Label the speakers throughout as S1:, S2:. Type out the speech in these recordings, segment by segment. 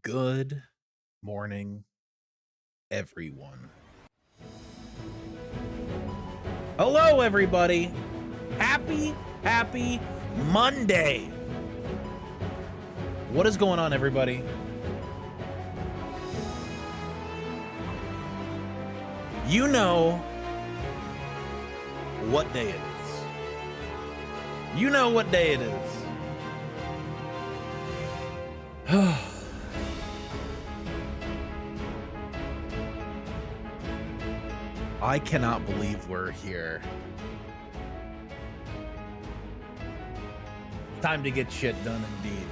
S1: Good morning, everyone. Hello, everybody. Happy Monday. What is going on, everybody? You know what day it is. You know what day it is. I cannot believe we're here. Time to get shit done indeed.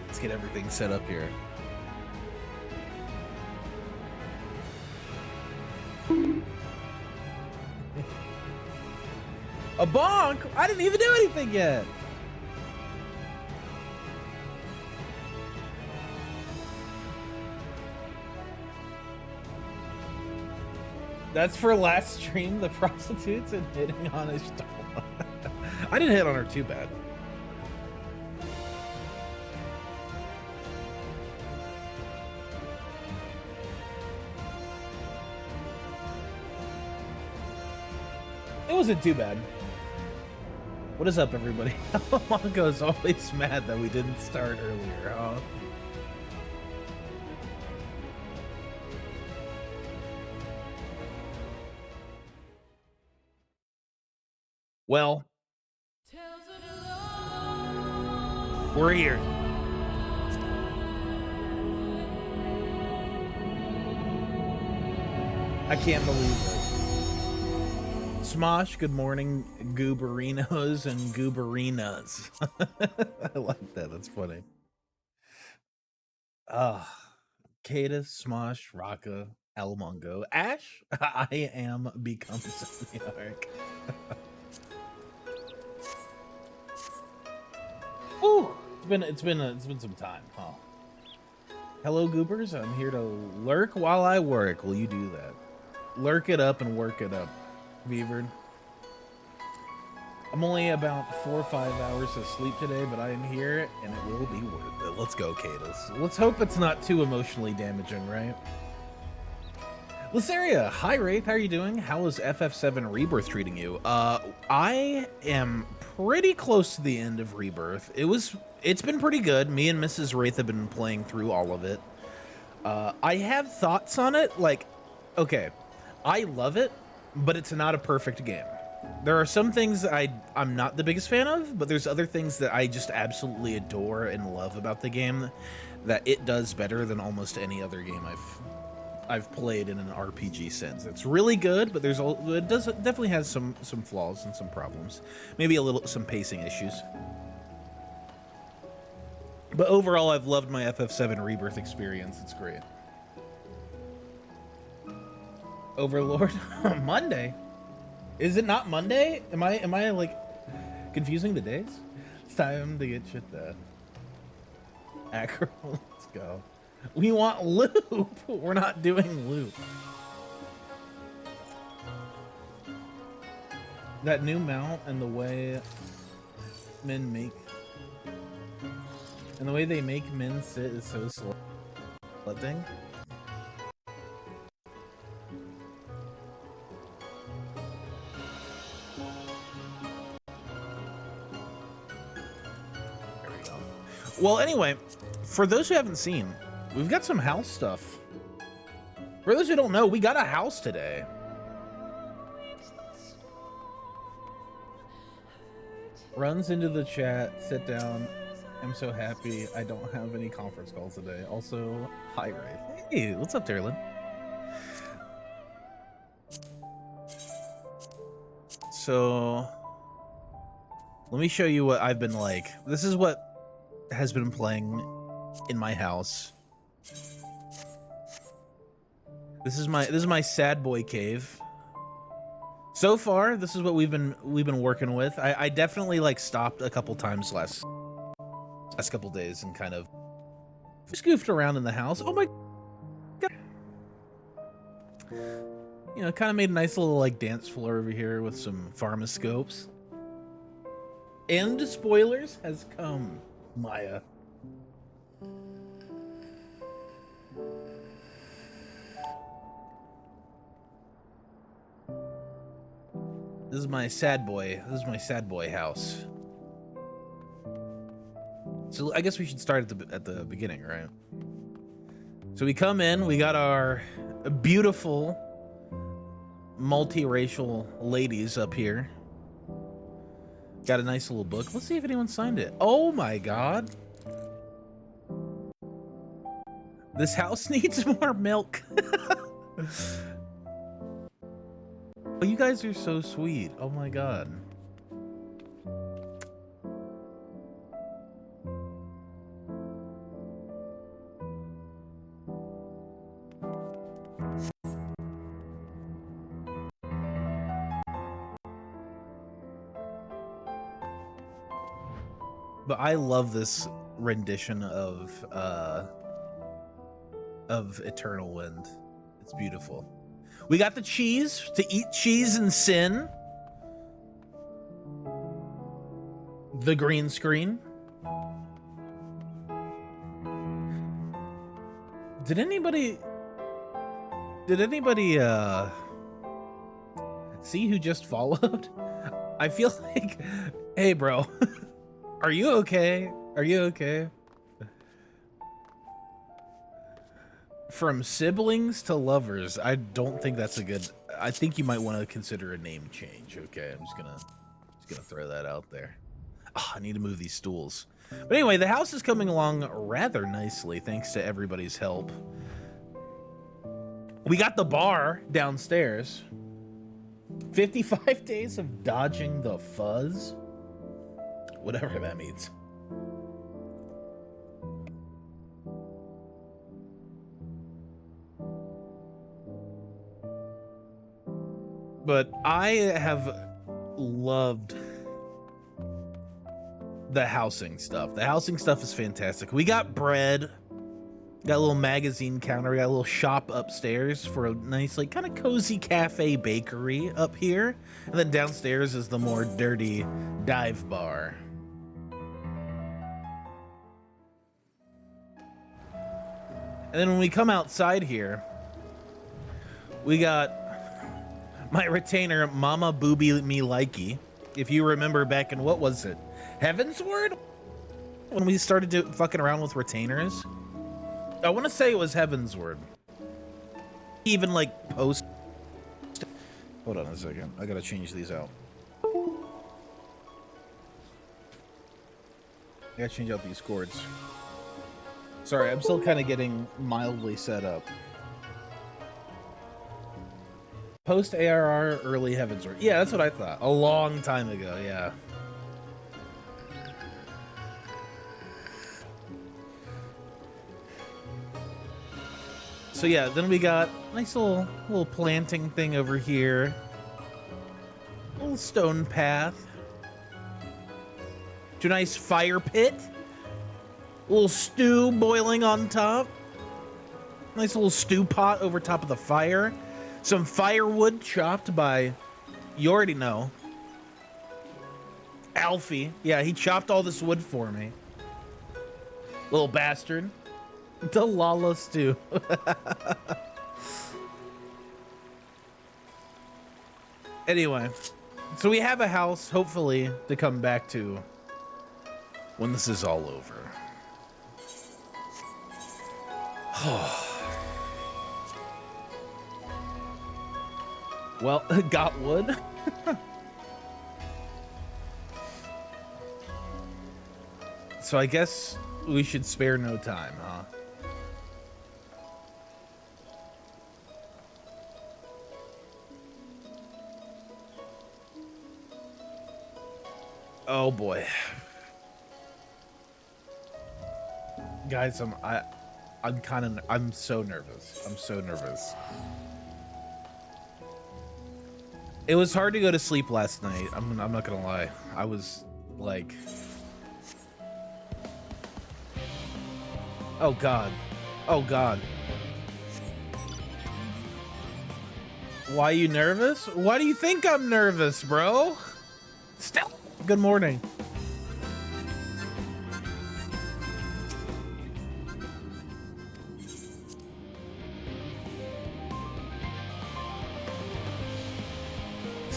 S1: Let's get everything set up here. A bonk? I didn't even do anything yet. That's for last stream, the prostitutes and hitting on his stall. I didn't hit on her too bad. It wasn't too bad. What is up, everybody? Mongo is always mad that we didn't start earlier, huh? Well, we're here. I can't believe it. Smosh, good morning, gooberinos and gooberinas. I like that. That's funny. Kata, Smosh, Raka, Almongo, Ash. I am become Semiarch. Ooh, it's been some time, huh? Hello, goobers. I'm here to lurk while I work. Will you do that? Lurk it up and work it up, Beavered. I'm only about 4 or 5 hours of sleep today, but I am here, and it will be worth it. Let's go, Cadus. Let's hope it's not too emotionally damaging, right? Lysaria, hi, Wraith. How are you doing? How is FF7 Rebirth treating you? I am pretty close to the end of Rebirth. It's been pretty good. Me and Mrs. Wraith have been playing through all of it. I have thoughts on it. Like, okay, I love it, but it's not a perfect game. There are some things I'm not the biggest fan of, but there's other things that I just absolutely adore and love about the game that it does better than almost any other game I've played in an RPG sense. It's really good, but it definitely has some flaws and some problems. Maybe some pacing issues. But overall, I've loved my FF7 Rebirth experience. It's great. Overlord Monday. Is it not Monday? Am I like confusing the days? It's time to get shit done. Acro, let's go. We want loop. We're not doing loop. That new mount and the way men make and the way they make men sit is so slow. What thing? Well, anyway, for those who haven't seen, we've got some house stuff. For those who don't know, we got a house today. Runs into the chat, sit down. I'm so happy I don't have any conference calls today. Also, hi, Ray. Hey, what's up, Terlin? So, let me show you what I've been like. This is what has been playing in my house. This is my sad boy cave. So far, this is what we've been working with. I definitely like stopped a couple times last couple days and kind of just goofed around in the house. Oh my god. You know, kind of made a nice little like dance floor over here with some pharmacopes. End spoilers has come, Maya. This is my sad boy. This is my sad boy house. So I guess we should start at the beginning, right? So we come in, we got our beautiful multiracial ladies up here. Got a nice little book. Let's see if anyone signed it. Oh my god. This house needs more milk. Oh, you guys are so sweet. Oh my god. But I love this rendition of Eternal Wind. It's beautiful. We got the cheese to eat cheese and sin. The green screen. Did anybody see who just followed? I feel like, hey bro. Are you okay? Are you okay? From siblings to lovers, I don't think that's a good. I think you might want to consider a name change. Okay, I'm just gonna throw that out there. Oh, I need to move these stools. But anyway, the house is coming along rather nicely, thanks to everybody's help. We got the bar downstairs. 55 days of dodging the fuzz. Whatever that means. But I have loved the housing stuff. The housing stuff is fantastic. We got bread, got a little magazine counter, we got a little shop upstairs for a nice, like, kind of cozy cafe bakery up here. And then downstairs is the more dirty dive bar. And then when we come outside here, we got my retainer, Mama Booby Me Likey. If you remember back in, what was it? Heavensward? When we started fucking around with retainers? I want to say it was Heavensward. Even like post. Hold on a second. I gotta change these out. I gotta change out these cords. Sorry, I'm still kind of getting mildly set up. Post ARR, early Heavensward. Yeah, that's what I thought. A long time ago, yeah. So yeah, then we got a nice little planting thing over here. A little stone path. To a nice fire pit. A little stew boiling on top. Nice little stew pot over top of the fire. Some firewood chopped by, you already know, Alfie. Yeah, he chopped all this wood for me. Little bastard. Delala stew. Anyway, so we have a house, hopefully, to come back to when this is all over. Well, got wood. So I guess we should spare no time, huh? Oh boy. Guys, I'm so nervous. I'm so nervous. It was hard to go to sleep last night. I'm not gonna lie. I was like, oh god, oh god. Why are you nervous? Why do you think I'm nervous, bro? Still, good morning.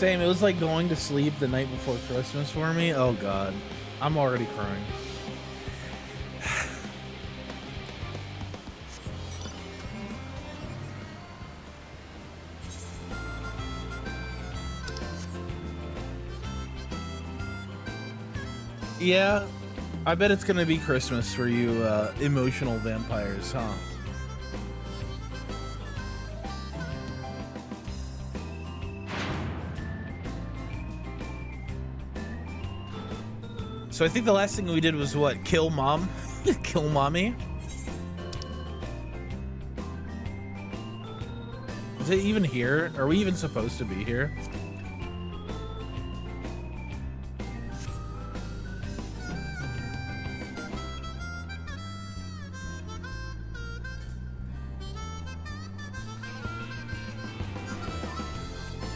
S1: Same, it was like going to sleep the night before Christmas for me. Oh god, I'm already crying. Yeah, I bet it's gonna be Christmas for you emotional vampires, huh? So I think the last thing we did was what? Kill mom? Kill mommy? Is it even here? Are we even supposed to be here?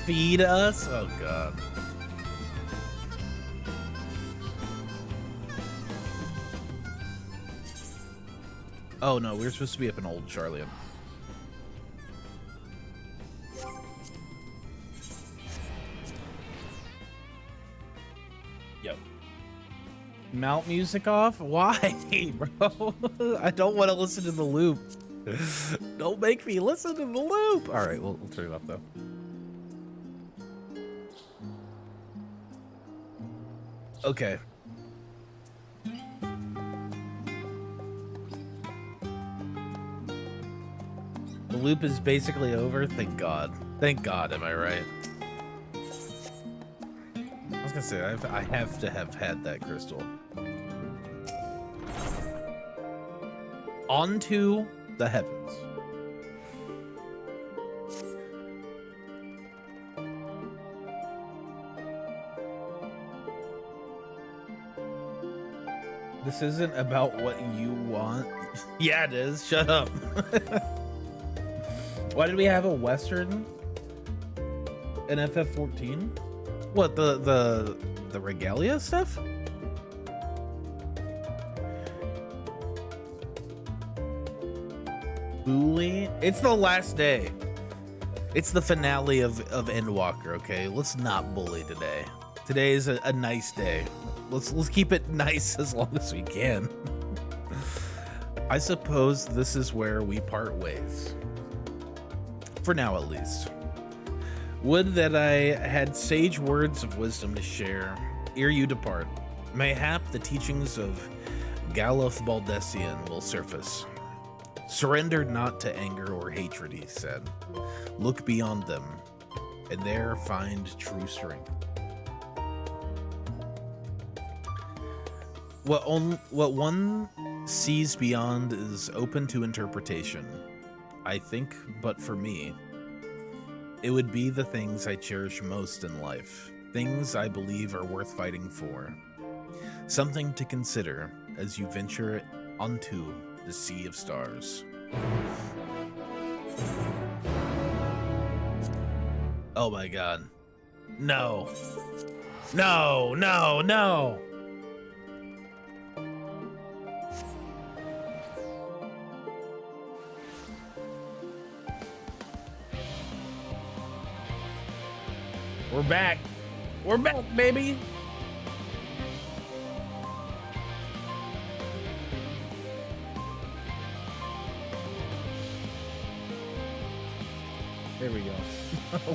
S1: Feed us? Oh god. Oh no, we're supposed to be up in Old Charlian. Yep. Mount music off? Why, bro? I don't want to listen to the loop. Don't make me listen to the loop. All right, we'll turn it off though. Okay. The loop is basically over. Thank God. Thank God, am I right? I was gonna say, I have to have had that crystal. Onto the heavens. This isn't about what you want. Yeah, it is. Shut up. Why did we have a Western in FF14? What, the regalia stuff? Bully? It's the last day. It's the finale of Endwalker, okay? Let's not bully today. Today is a nice day. Let's keep it nice as long as we can. I suppose this is where we part ways. For now, at least. Would that I had sage words of wisdom to share, ere you depart. Mayhap the teachings of Galuf Baldessian will surface. Surrender not to anger or hatred, he said. Look beyond them, and there find true strength. What one sees beyond is open to interpretation. I think, but for me, it would be the things I cherish most in life, things I believe are worth fighting for. Something to consider as you venture onto the sea of stars. Oh my god. No. No, no, no! We're back. We're back, baby. There we go.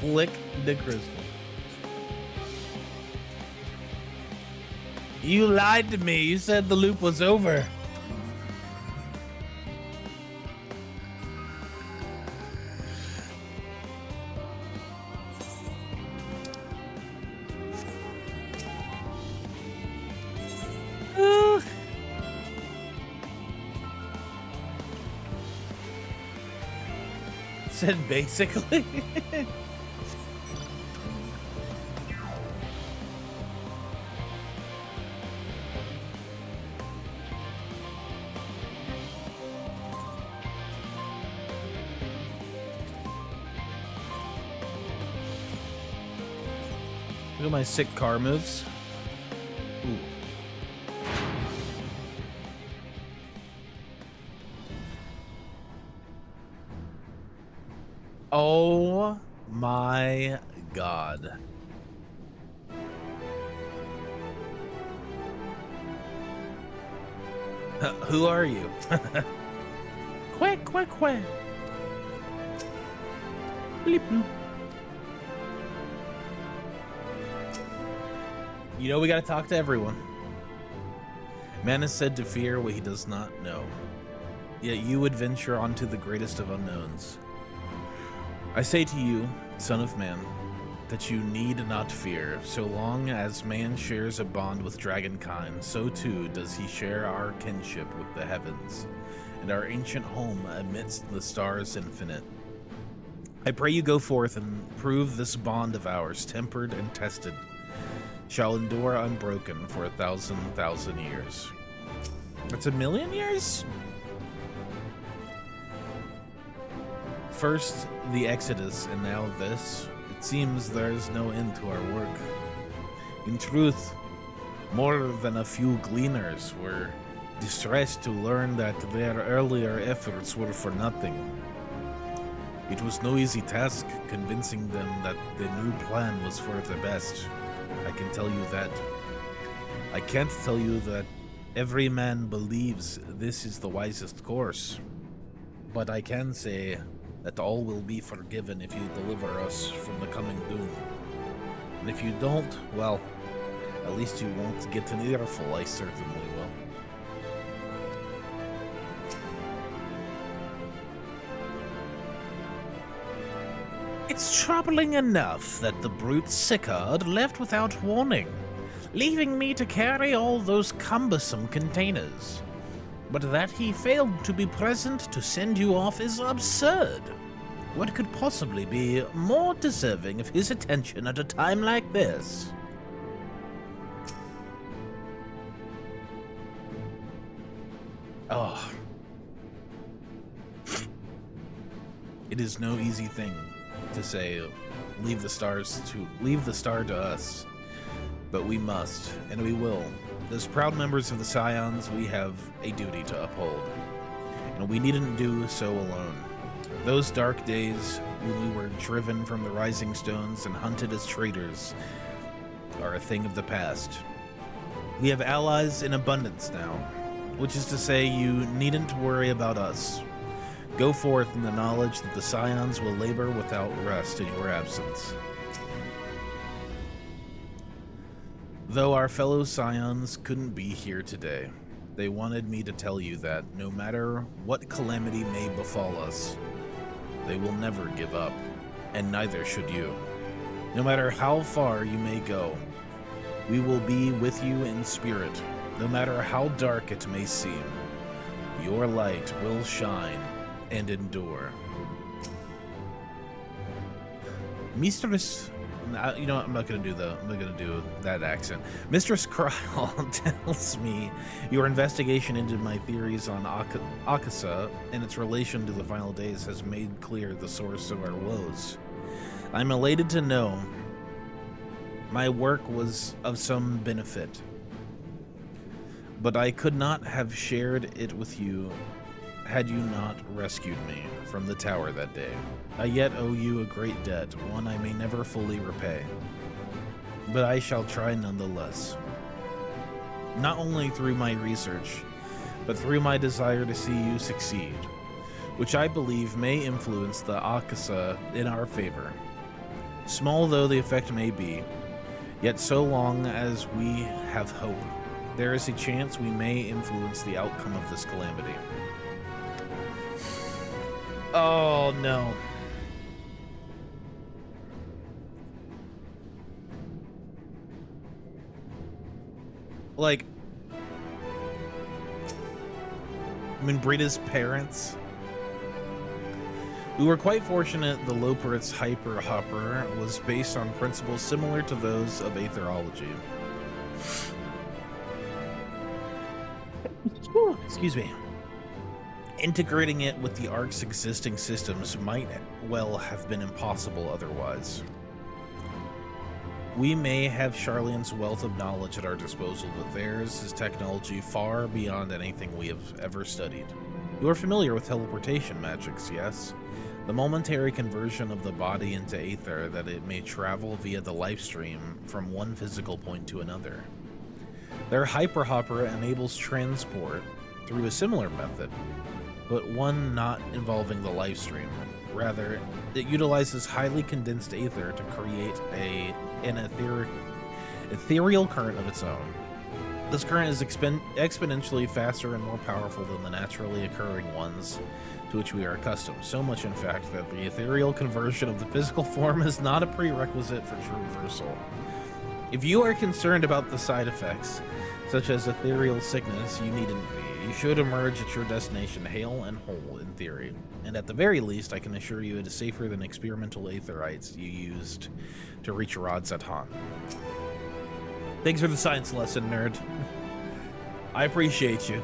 S1: Lick the crystal. You lied to me. You said the loop was over. Said basically. Look at my sick car moves. Ooh. Oh my god. Who are you? Quack, quack, quack. Bleep, bloop. You know we gotta talk to everyone. Man is said to fear what he does not know. Yet you would venture onto the greatest of unknowns. I say to you, son of man, that you need not fear. So long as man shares a bond with dragonkind, so too does he share our kinship with the heavens, and our ancient home amidst the stars infinite. I pray you go forth and prove this bond of ours, tempered and tested, shall endure unbroken for 1,000,000 years. That's 1,000,000 years? First the Exodus, and now this. It seems there is no end to our work. In truth, more than a few gleaners were distressed to learn that their earlier efforts were for nothing. It was no easy task convincing them that the new plan was for the best. I can tell you that. I can't tell you that every man believes this is the wisest course, but I can say that all will be forgiven if you deliver us from the coming doom. And if you don't, well, at least you won't get an earful, I certainly will. It's troubling enough that the brute Sickard left without warning, leaving me to carry all those cumbersome containers. But that he failed to be present to send you off is absurd. What could possibly be more deserving of his attention at a time like this? Oh. It is no easy thing to say, leave the star to us. But we must, and we will. As proud members of the Scions, we have a duty to uphold, and we needn't do so alone. Those dark days when we were driven from the Rising Stones and hunted as traitors are a thing of the past. We have allies in abundance now, which is to say you needn't worry about us. Go forth in the knowledge that the Scions will labor without rest in your absence. Though our fellow Scions couldn't be here today, they wanted me to tell you that no matter what calamity may befall us, they will never give up, and neither should you. No matter how far you may go, we will be with you in spirit, no matter how dark it may seem. Your light will shine and endure. Mistress... You know what, I'm not gonna do that accent. Mistress Kryl tells me your investigation into my theories on Akasa and its relation to the final days has made clear the source of our woes. I'm elated to know my work was of some benefit, but I could not have shared it with you had you not rescued me from the tower that day. I yet owe you a great debt, one I may never fully repay. But I shall try nonetheless. Not only through my research, but through my desire to see you succeed, which I believe may influence the Akasa in our favor. Small though the effect may be, yet so long as we have hope, there is a chance we may influence the outcome of this calamity. Oh, no. Like, I mean, Britta's parents. We were quite fortunate the Loperit's Hyper Hopper was based on principles similar to those of aetherology. Excuse me. Integrating it with the Ark's existing systems might well have been impossible otherwise. We may have Charlene's wealth of knowledge at our disposal, but theirs is technology far beyond anything we have ever studied. You are familiar with teleportation magics, yes? The momentary conversion of the body into aether that it may travel via the life stream from one physical point to another. Their hyperhopper enables transport through a similar method, but one not involving the life stream. Rather, it utilizes highly condensed aether to create an ethereal current of its own. This current is exponentially faster and more powerful than the naturally occurring ones to which we are accustomed. So much, in fact, that the ethereal conversion of the physical form is not a prerequisite for true reversal. If you are concerned about the side effects, such as ethereal sickness, you needn't be. You should emerge at your destination hale and whole, in theory. And at the very least, I can assure you it is safer than experimental aetherites you used to reach Rod Zatan. Thanks for the science lesson, nerd. I appreciate you.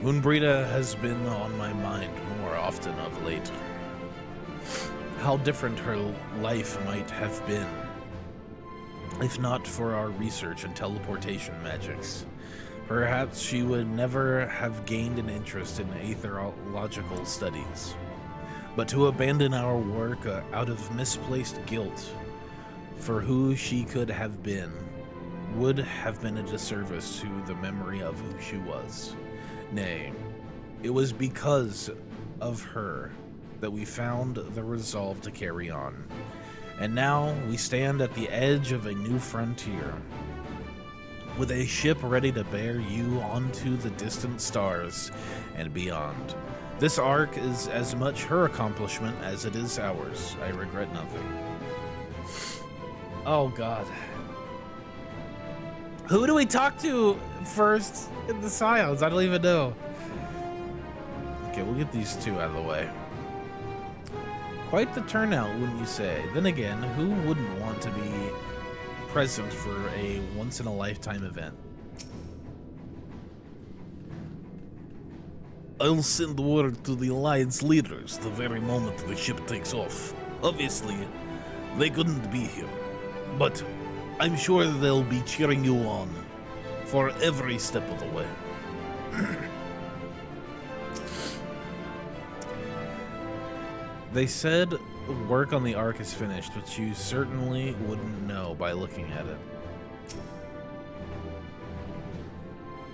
S1: Moonbrita has been on my mind more often of late. How different her life might have been, if not for our research and teleportation magics. Perhaps she would never have gained an interest in aetherological studies. But to abandon our work out of misplaced guilt for who she could have been would have been a disservice to the memory of who she was. Nay, it was because of her that we found the resolve to carry on. And now we stand at the edge of a new frontier, with a ship ready to bear you onto the distant stars and beyond. This arc is as much her accomplishment as it is ours. I regret nothing. Oh god. Who do we talk to first in the Scions? I don't even know. Okay, we'll get these two out of the way. Quite the turnout, wouldn't you say? Then again, who wouldn't want to be present for a once-in-a-lifetime event?
S2: I'll send word to the Alliance leaders the very moment the ship takes off. Obviously, they couldn't be here, but I'm sure they'll be cheering you on for every step of the way.
S1: They said work on the Ark is finished, but you certainly wouldn't know by looking at it.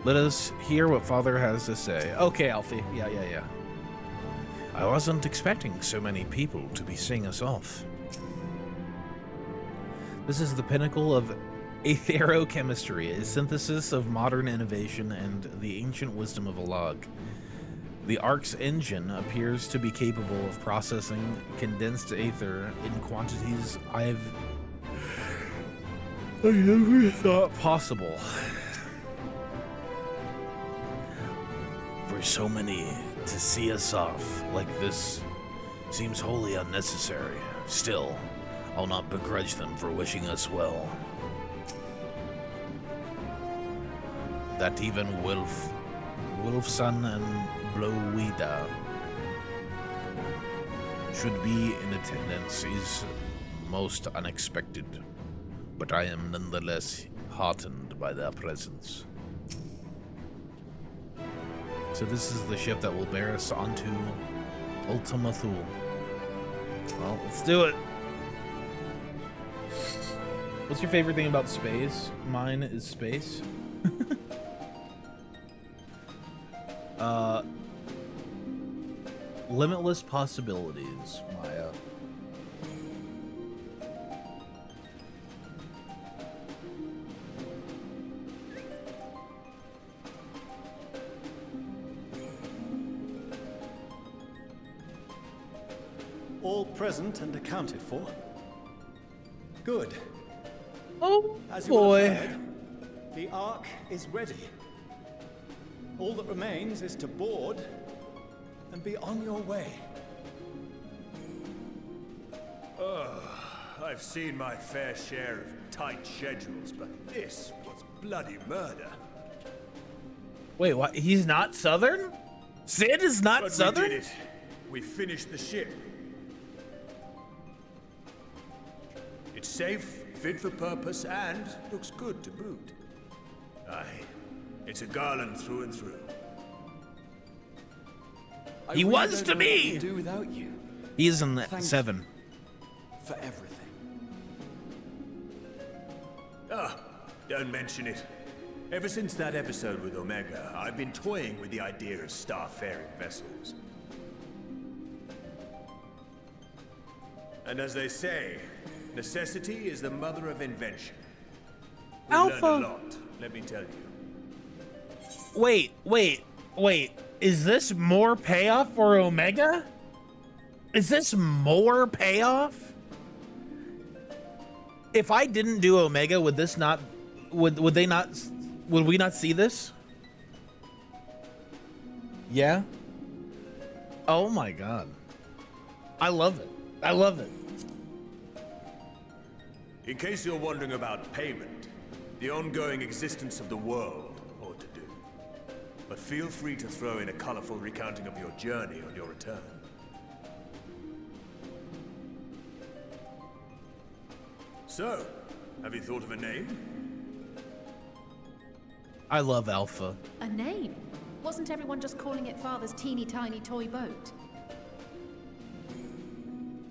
S1: Let us hear what Father has to say. Okay, Alfie. Yeah.
S2: I wasn't expecting so many people to be seeing us off.
S1: This is the pinnacle of aetherochemistry, a synthesis of modern innovation and the ancient wisdom of a log. The Ark's engine appears to be capable of processing condensed aether in quantities I've never thought possible.
S2: For so many to see us off like this seems wholly unnecessary. Still, I'll not begrudge them for wishing us well. That even Wolfson and Blowida should be in attendance is most unexpected, but I am nonetheless heartened by their presence.
S1: So this is the ship that will bear us onto Ultima Thule. Well, let's do it. What's your favorite thing about space? Mine is space. Limitless possibilities, Maya.
S3: All present and accounted for? Good.
S1: Oh,
S3: As
S1: boy.
S3: You have heard, the Ark is ready. All that remains is to board and be on your way.
S4: I've seen my fair share of tight schedules, but this was bloody murder.
S1: Wait, what? He's not Southern? Sid is not
S4: But
S1: Southern?
S4: we did it. We finished the ship. It's safe, fit for purpose, and looks good to boot. Aye, it's a Garland through and through.
S1: He was to me!
S3: Do without you
S1: He is in the
S3: Thank
S1: 7.
S3: for everything.
S4: Ah, don't mention it. Ever since that episode with Omega, I've been toying with the idea of star-faring vessels. And as they say, necessity is the mother of invention. We've
S1: Alpha.
S4: learned a lot, let me tell you.
S1: Wait. Is this more payoff for Omega? Is this more payoff? If I didn't do Omega, would this not, would we not see this? Yeah. Oh my God. I love it. I love it.
S4: In case you're wondering about payment, the ongoing existence of the world ought to do. But feel free to throw in a colorful recounting of your journey on your return. So, have you thought of a name?
S1: I love Alpha.
S5: A name? Wasn't everyone just calling it Father's teeny tiny toy boat?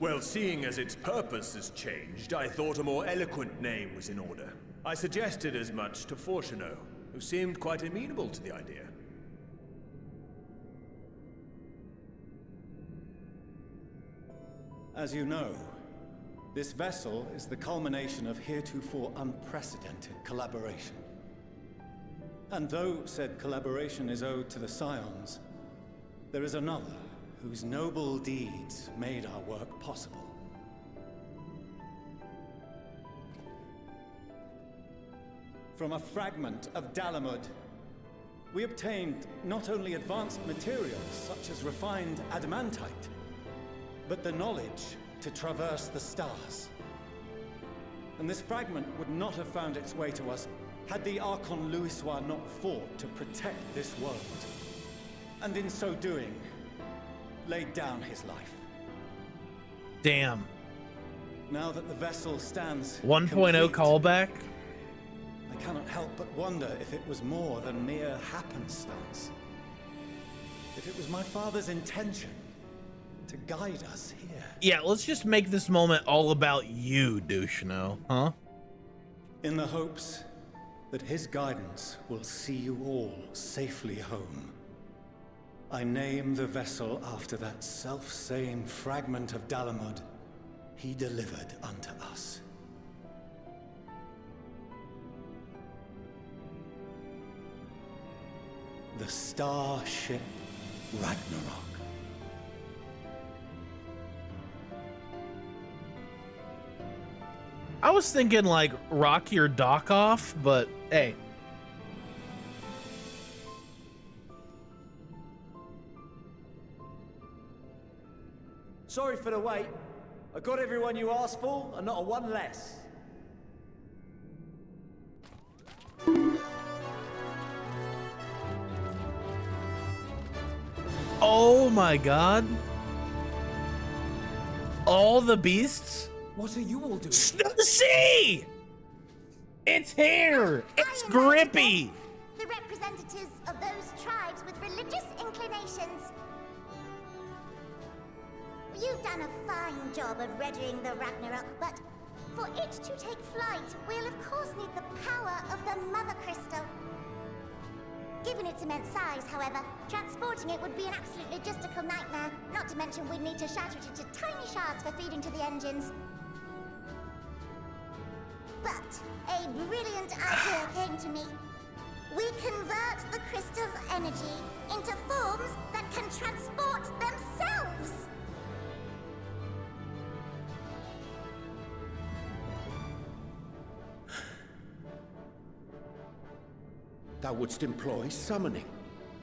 S4: Well, seeing as its purpose has changed, I thought a more eloquent name was in order. I suggested as much to Fortuno, who seemed quite amenable to the idea.
S3: As you know, this vessel is the culmination of heretofore unprecedented collaboration. And though said collaboration is owed to the Scions, there is another whose noble deeds made our work possible. From a fragment of Dalamud, we obtained not only advanced materials such as refined adamantite, but the knowledge to traverse the stars. And this fragment would not have found its way to us had the Archon Louisois not fought to protect this world. And in so doing, laid down his life.
S1: Damn.
S3: Now that the vessel stands
S1: 1.0
S3: complete,
S1: callback.
S3: I cannot help but wonder if it was more than mere happenstance. If it was my father's intention to guide us here.
S1: Yeah, let's just make this moment all about you, Dushno, huh?
S3: In the hopes that his guidance will see you all safely home. I name the vessel after that self-same fragment of Dalamud he delivered unto us. The starship Ragnarok.
S1: I was thinking like rock your dock off, but hey.
S6: Sorry for the wait. I got everyone you asked for, and not a one less.
S1: Oh my God. All the beasts?
S6: What are you all doing?
S1: See! It's here! It's
S7: I am
S1: Grippy!
S7: the representatives of those tribes with religious inclinations. You've done a fine job of readying the Ragnarok, but for it to take flight, we'll of course need the power of the Mother Crystal. Given its immense size, however, transporting it would be an absolute logistical nightmare, not to mention we'd need to shatter it into tiny shards for feeding to the engines. But a brilliant idea came to me. We convert the crystal's energy into forms that can transport themselves!
S8: Thou wouldst employ summoning,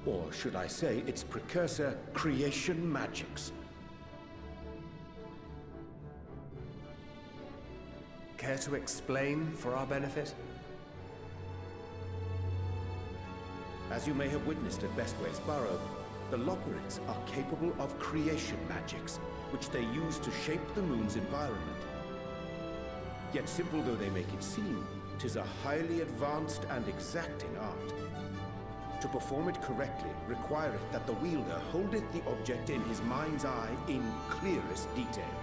S8: or should I say its precursor, creation magics.
S9: Care to explain for our benefit?
S8: As you may have witnessed at Bestways Burrow, the Lockerites are capable of creation magics, which they use to shape the moon's environment. Yet simple though they make it seem, 'tis a highly advanced and exacting art. To perform it correctly, requireth that the wielder holdeth the object in his mind's eye in clearest detail.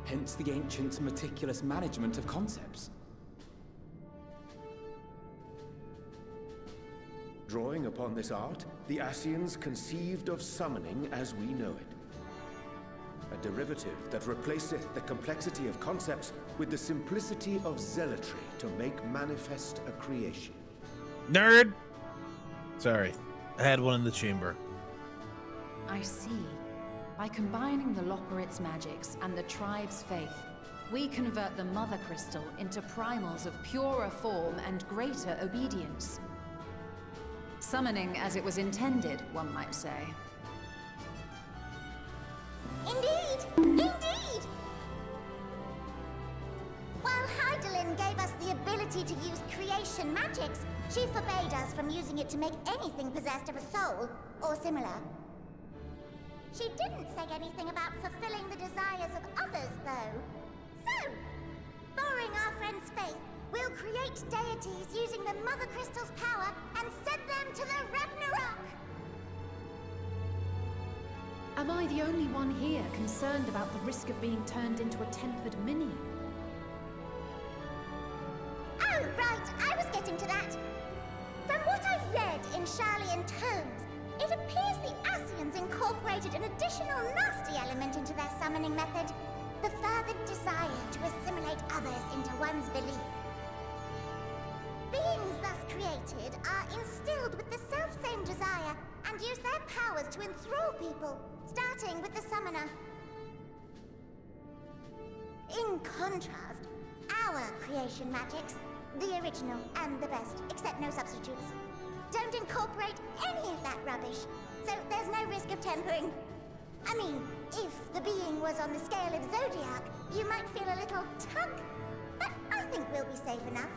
S10: Hence the ancients' meticulous management of concepts.
S8: Drawing upon this art, the Ascians conceived of summoning as we know it. A derivative that replaceth the complexity of concepts with the simplicity of zealotry to make manifest a creation.
S1: Nerd! Sorry, I had one in the chamber.
S5: I see. By combining the Loporit's magics and the tribe's faith, we convert the Mother Crystal into primals of purer form and greater obedience. Summoning as it was intended, one might say.
S7: Indeed! Indeed! While Heidelin gave us the ability to use creation magics, she forbade us from using it to make anything possessed of a soul, or similar. She didn't say anything about fulfilling the desires of others, though. So, borrowing our friend's faith, we'll create deities using the Mother Crystal's power and send them to the Ragnarok!
S5: Am I the only one here concerned about the risk of being turned into a tempered minion?
S7: Oh, right, I was getting to that. From what I've read in Sharlayan tomes, it appears the Ascians incorporated an additional nasty element into their summoning method. The fervent desire to assimilate others into one's belief. Beings thus created are instilled with the self-same desire and use their powers to enthrall people, starting with the summoner. In contrast, our creation magics, the original and the best, except no substitutes, don't incorporate any of that rubbish, so there's no risk of tempering. I mean, if the being was on the scale of Zodiac, you might feel a little tug, but I think we'll be safe enough.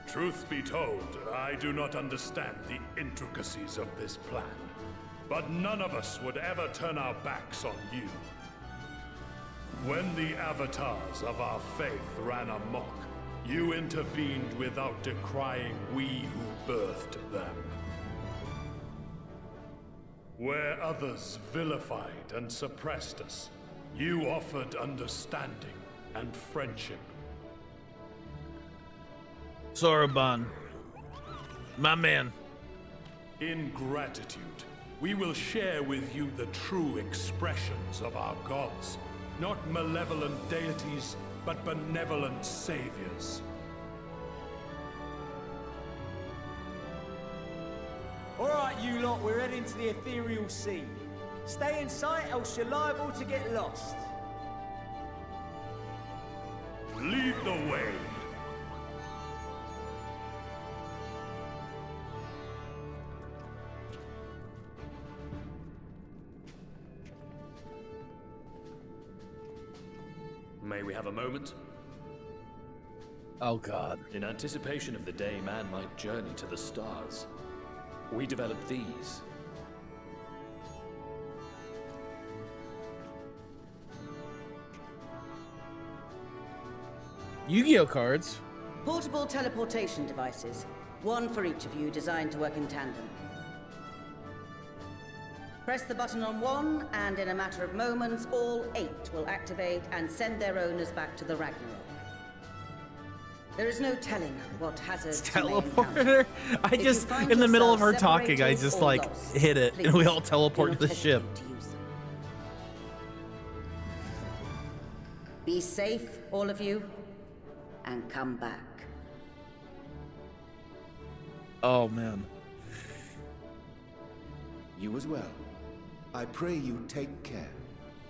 S10: Truth be told, I do not understand the intricacies of this plan. But none of us would ever turn our backs on you. When the avatars of our faith ran amok, you intervened without decrying we who birthed them. Where others vilified and suppressed us, you offered understanding and friendship.
S2: Soroban, my man.
S10: In gratitude, we will share with you the true expressions of our gods. Not malevolent deities, but benevolent saviors.
S6: Alright, you lot, we're heading to the ethereal sea. Stay in sight, else you're liable to get lost.
S10: Lead the way.
S11: May we have a moment?
S1: Oh god.
S11: In anticipation of the day man might journey to the stars, we developed these.
S1: Yu-Gi-Oh cards.
S12: Portable teleportation devices. One for each of you, designed to work in tandem. Press the button on one, and in a matter of moments, all 8 will activate and send their owners back to the Ragnarok. There is no telling what hazards you may encounter.
S1: Teleporter? I just, in the middle of her talking, I just like hit it and we all teleport to the ship.
S12: Be safe, all of you, and come back.
S1: Oh man.
S8: You as well. I pray you take care.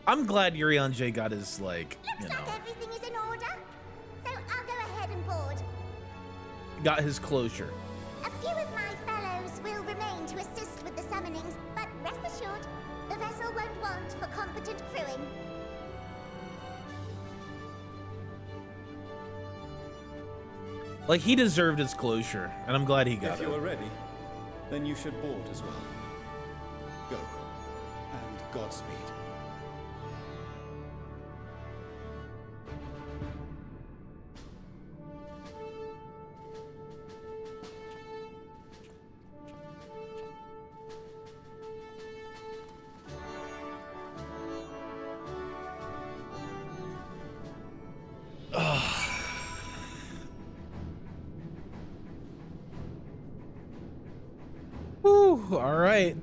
S1: I'm glad Urian J got his, like, you know,
S7: Looks like everything is in order. So I'll go ahead and board.
S1: got his closure.
S7: A few of my fellows will remain to assist with the summonings, but rest assured, the vessel won't want for competent crewing.
S1: Like, he deserved his closure, and I'm glad he got
S3: If
S1: it.
S3: you are ready, then you should board as well. Go, and Godspeed.
S1: all right.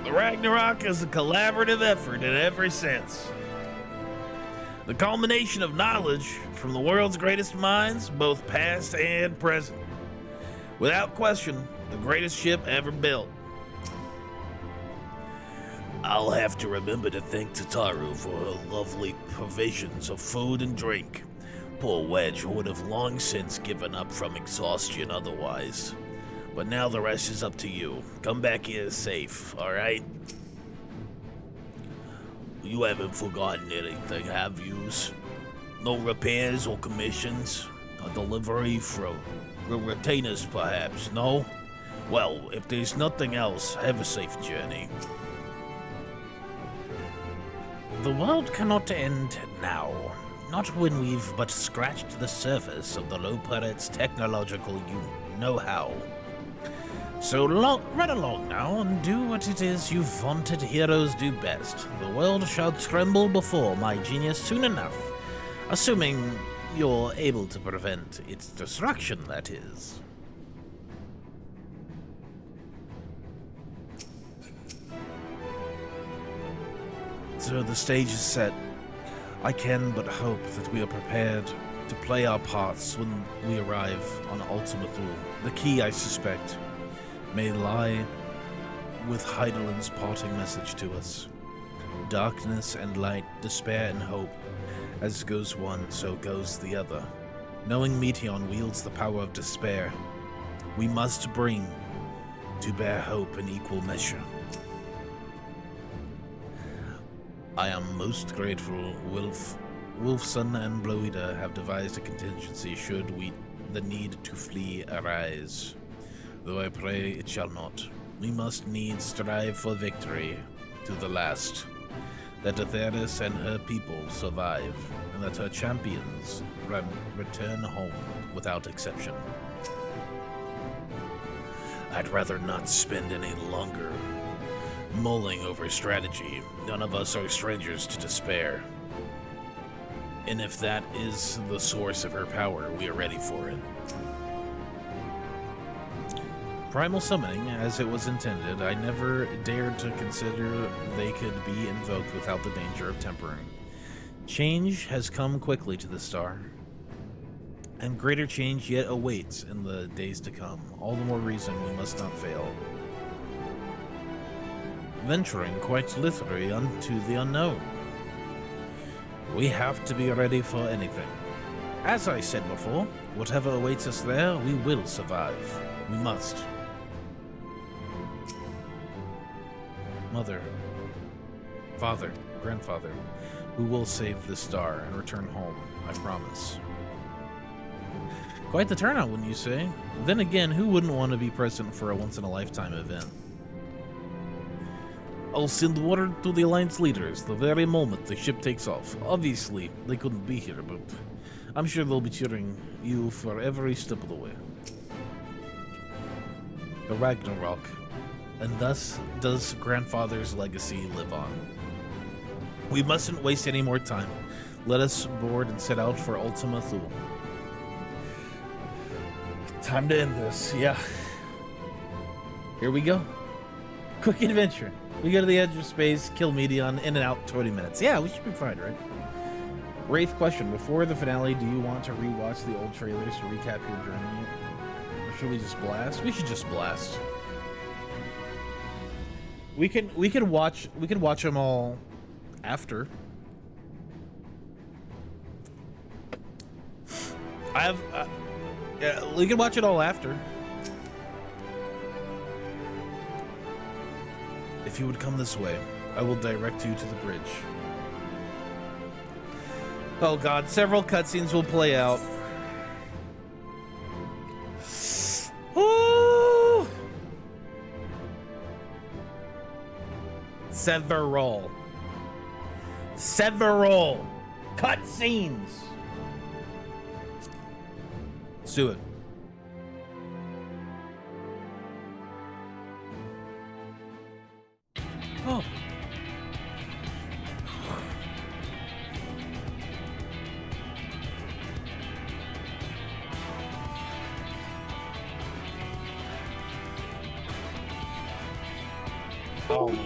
S2: The Ragnarok is a collaborative effort in every sense. The culmination of knowledge from the world's greatest minds, both past and present. Without question, the greatest ship ever built. I'll have to remember to thank Tataru for her lovely provisions of food and drink. Poor Wedge would have long since given up from exhaustion otherwise. But now the rest is up to you. Come back here safe, alright? You haven't forgotten anything, have yous? No repairs or commissions? A delivery for retainers, perhaps, no? Well, if there's nothing else, have a safe journey.
S1: The world cannot end now. Not when we've but scratched the surface of the Low Planet's technological know-how. So run along now and do what it is you vaunted heroes do best. The world shall tremble before my genius soon enough. Assuming you're able to prevent its destruction, that is.
S2: So the stage is set. I can but hope that we are prepared to play our parts when we arrive on Ultima Thule. The key, I suspect, may lie with Heidelin's parting message to us. Darkness and light, despair and hope. As goes one, so goes the other. Knowing Meteon wields the power of despair, we must bring to bear hope in equal measure. I am most grateful Wolfson and Bloida have devised a contingency should the need to flee arise. Though I pray it shall not. We must needs strive for victory to the last. That Atheris and her people survive, and that her champions return home without exception. I'd rather not spend any longer mulling over strategy. None of us are strangers to despair. And if that is the source of her power, we are ready for it.
S1: Primal summoning, as it was intended, I never dared to consider they could be invoked without the danger of tempering. Change has come quickly to the star, and greater change yet awaits in the days to come. All the more reason we must not fail. Venturing quite literally unto the unknown. We have to be ready for anything. As I said before, whatever awaits us there, we will survive. We must. Mother, father, grandfather, we will save this star and return home, I promise. Quite the turnout, wouldn't you say? Then again, who wouldn't want to be present for a once-in-a-lifetime event?
S2: I'll send word to the Alliance leaders the very moment the ship takes off. Obviously, they couldn't be here, but I'm sure they'll be cheering you for every step of the way.
S1: The Ragnarok. And thus does grandfather's legacy live on. We mustn't waste any more time. Let us board and set out for Ultima Thule. Time to end this, yeah. Here we go. Quick adventure. We go to the edge of space, kill Meteon, in and out 20 minutes. Yeah, we should be fine, right? Wraith question. Before the finale, do you want to rewatch the old trailers to recap your journey? Or should we just blast? We should just blast. We can watch them all after. Yeah, we can watch it all after.
S2: If you would come this way, I will direct you to the bridge.
S1: Oh god, several cutscenes will play out. Woo! Several cutscenes. Let's do it. Oh. Oh my god.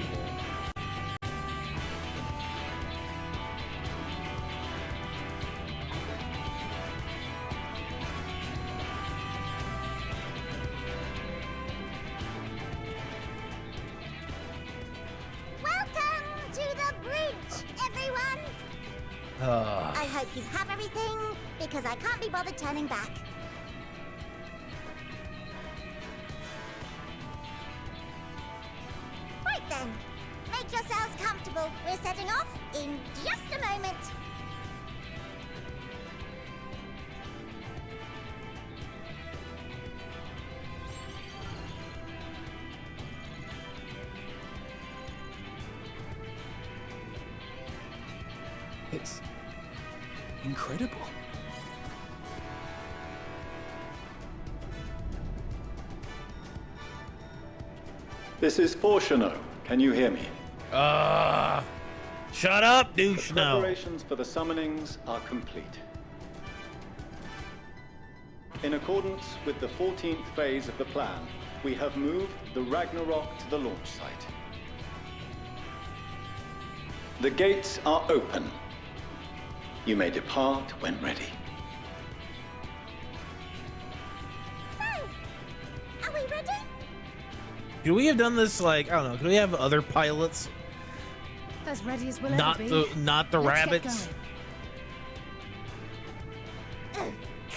S7: Welcome to the bridge, everyone! I hope you have everything, because I can't be bothered turning back. Right then, make yourselves comfortable. We're setting off in just a moment.
S11: It's incredible.
S13: This is Fortuno. Can you hear me?
S1: Shut up, douche.
S13: The
S1: No.
S13: preparations for the summonings are complete. In accordance with the 14th phase of the plan, we have moved the Ragnarok to the launch site. The gates are open. You may depart when ready.
S7: So, are we ready?
S1: Could we have done this like, I don't know, could we have other pilots?
S5: As ready as we'll
S1: Not
S5: ever be.
S1: the
S5: Let's get
S1: rabbits.
S5: going.
S7: Oh,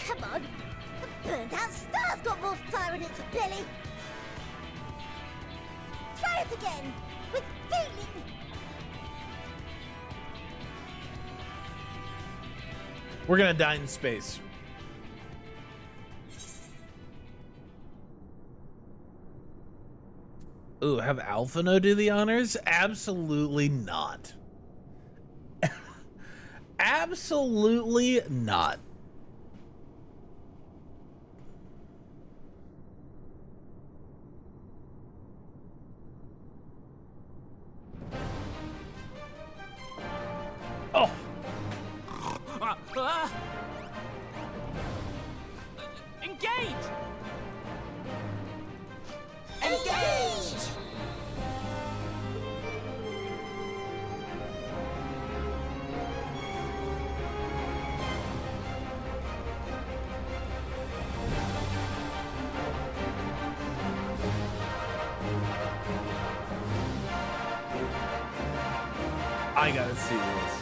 S7: come on. The burned-out star's got more fire in its belly. Try it again, with feeling.
S1: We're gonna die in space. Ooh, have Alphino do the honors? Absolutely not. Absolutely not. Oh.
S6: Engage!
S7: Engage!
S1: I gotta see this.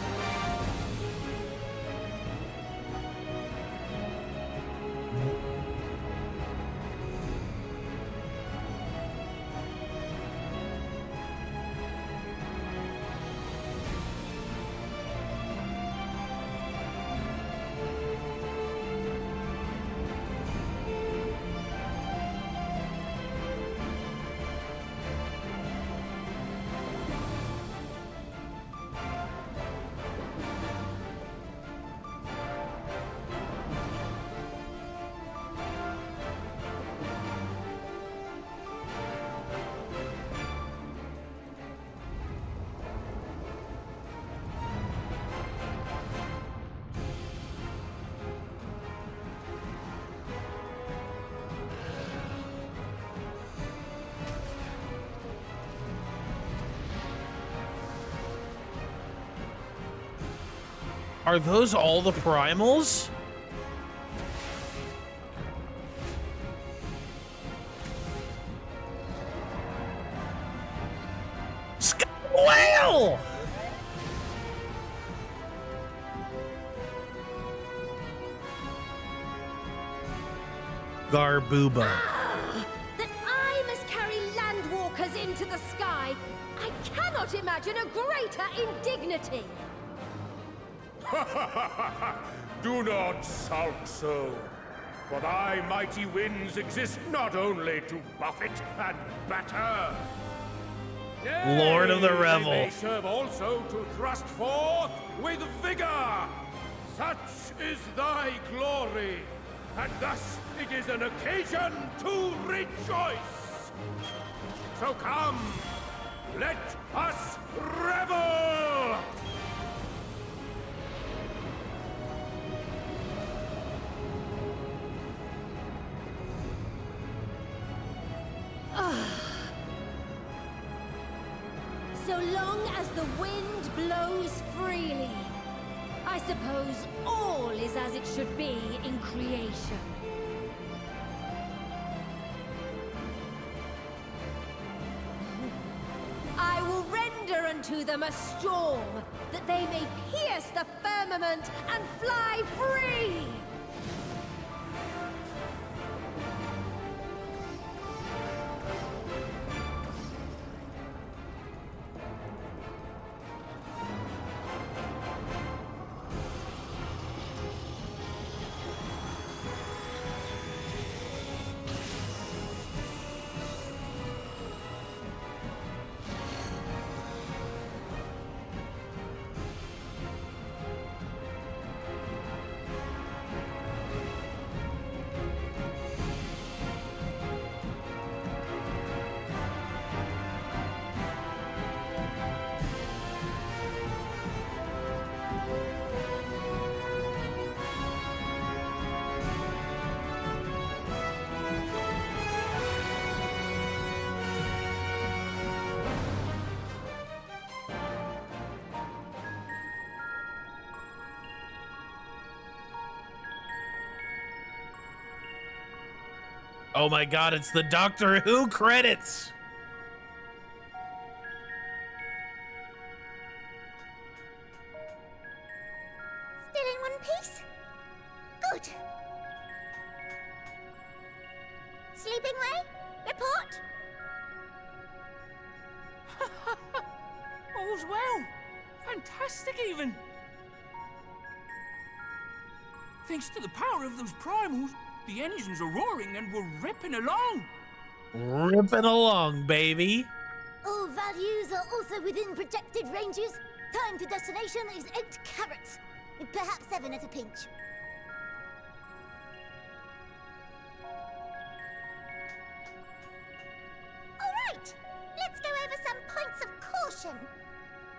S1: Are those all the primals? Whale! Garbuba.
S14: That I must carry landwalkers into the sky. I cannot imagine a greater indignity.
S10: Do not sulk so, for thy mighty winds exist not only to buffet and batter.
S1: Lord of the
S10: Nay,
S1: Revel.
S10: They may serve also to thrust forth with vigor. Such is thy glory, and thus it is an occasion to rejoice. So come, let us revel!
S14: the wind blows freely. I suppose all is as it should be in creation. I will render unto them a storm, that they may pierce the firmament and fly free!
S1: Oh my god, it's the Doctor Who credits!
S7: Still in one piece? Good. Sleeping Way? Report?
S6: All's well. Fantastic, even. Thanks to the power of those primals, the engines are roaring and we're ripping along.
S1: Ripping along, baby.
S14: All values are also within protected ranges. Time to destination is 8 carats. Perhaps 7 at a pinch.
S7: All right. Let's go over some points of caution.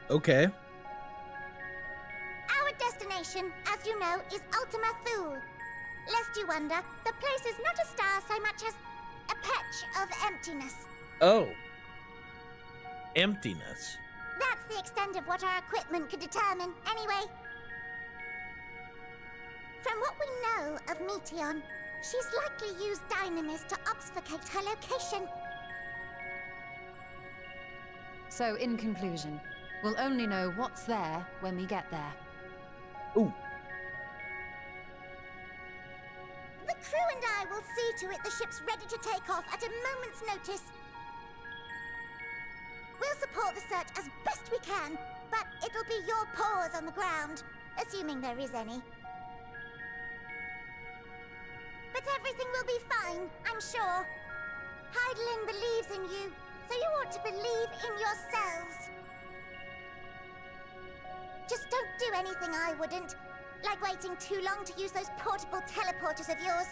S1: Okay.
S7: Our destination, as you know, is Ultima Thule. Lest you wonder, the place is not a star so much as a patch of emptiness.
S1: Oh. Emptiness.
S7: That's the extent of what our equipment could determine, anyway. From what we know of Meteon, she's likely used Dynamis to obfuscate her location.
S5: So, in conclusion, we'll only know what's there when we get there.
S1: Ooh.
S7: The crew and I will see to it the ship's ready to take off at a moment's notice. We'll support the search as best we can, but it'll be your paws on the ground, assuming there is any. But everything will be fine, I'm sure. Hydaelyn believes in you, so you ought to believe in yourselves. Just don't do anything I wouldn't, like waiting too long to use those portable teleporters of yours.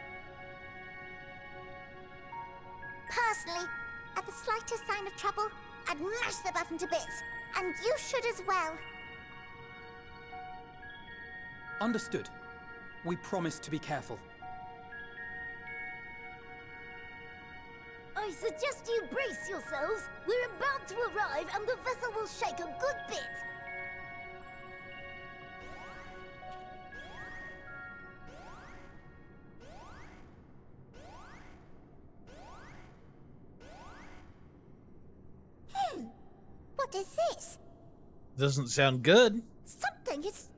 S7: Personally, at the slightest sign of trouble, I'd mash the button to bits, and you should as well.
S15: Understood. We promise to be careful.
S14: I suggest you brace yourselves. We're about to arrive and the vessel will shake a good bit.
S7: What is this?
S1: Doesn't sound good.
S7: Something is...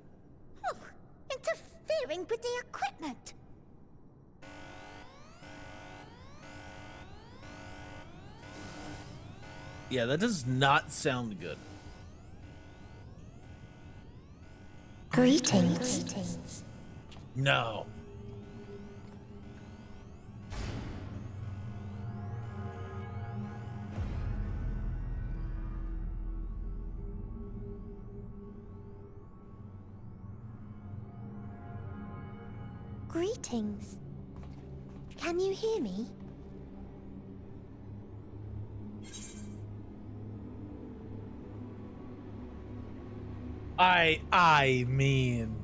S7: interfering with the equipment.
S1: Yeah, that does not sound good.
S7: Greetings.
S1: No.
S7: Greetings. Can you hear me?
S1: I mean,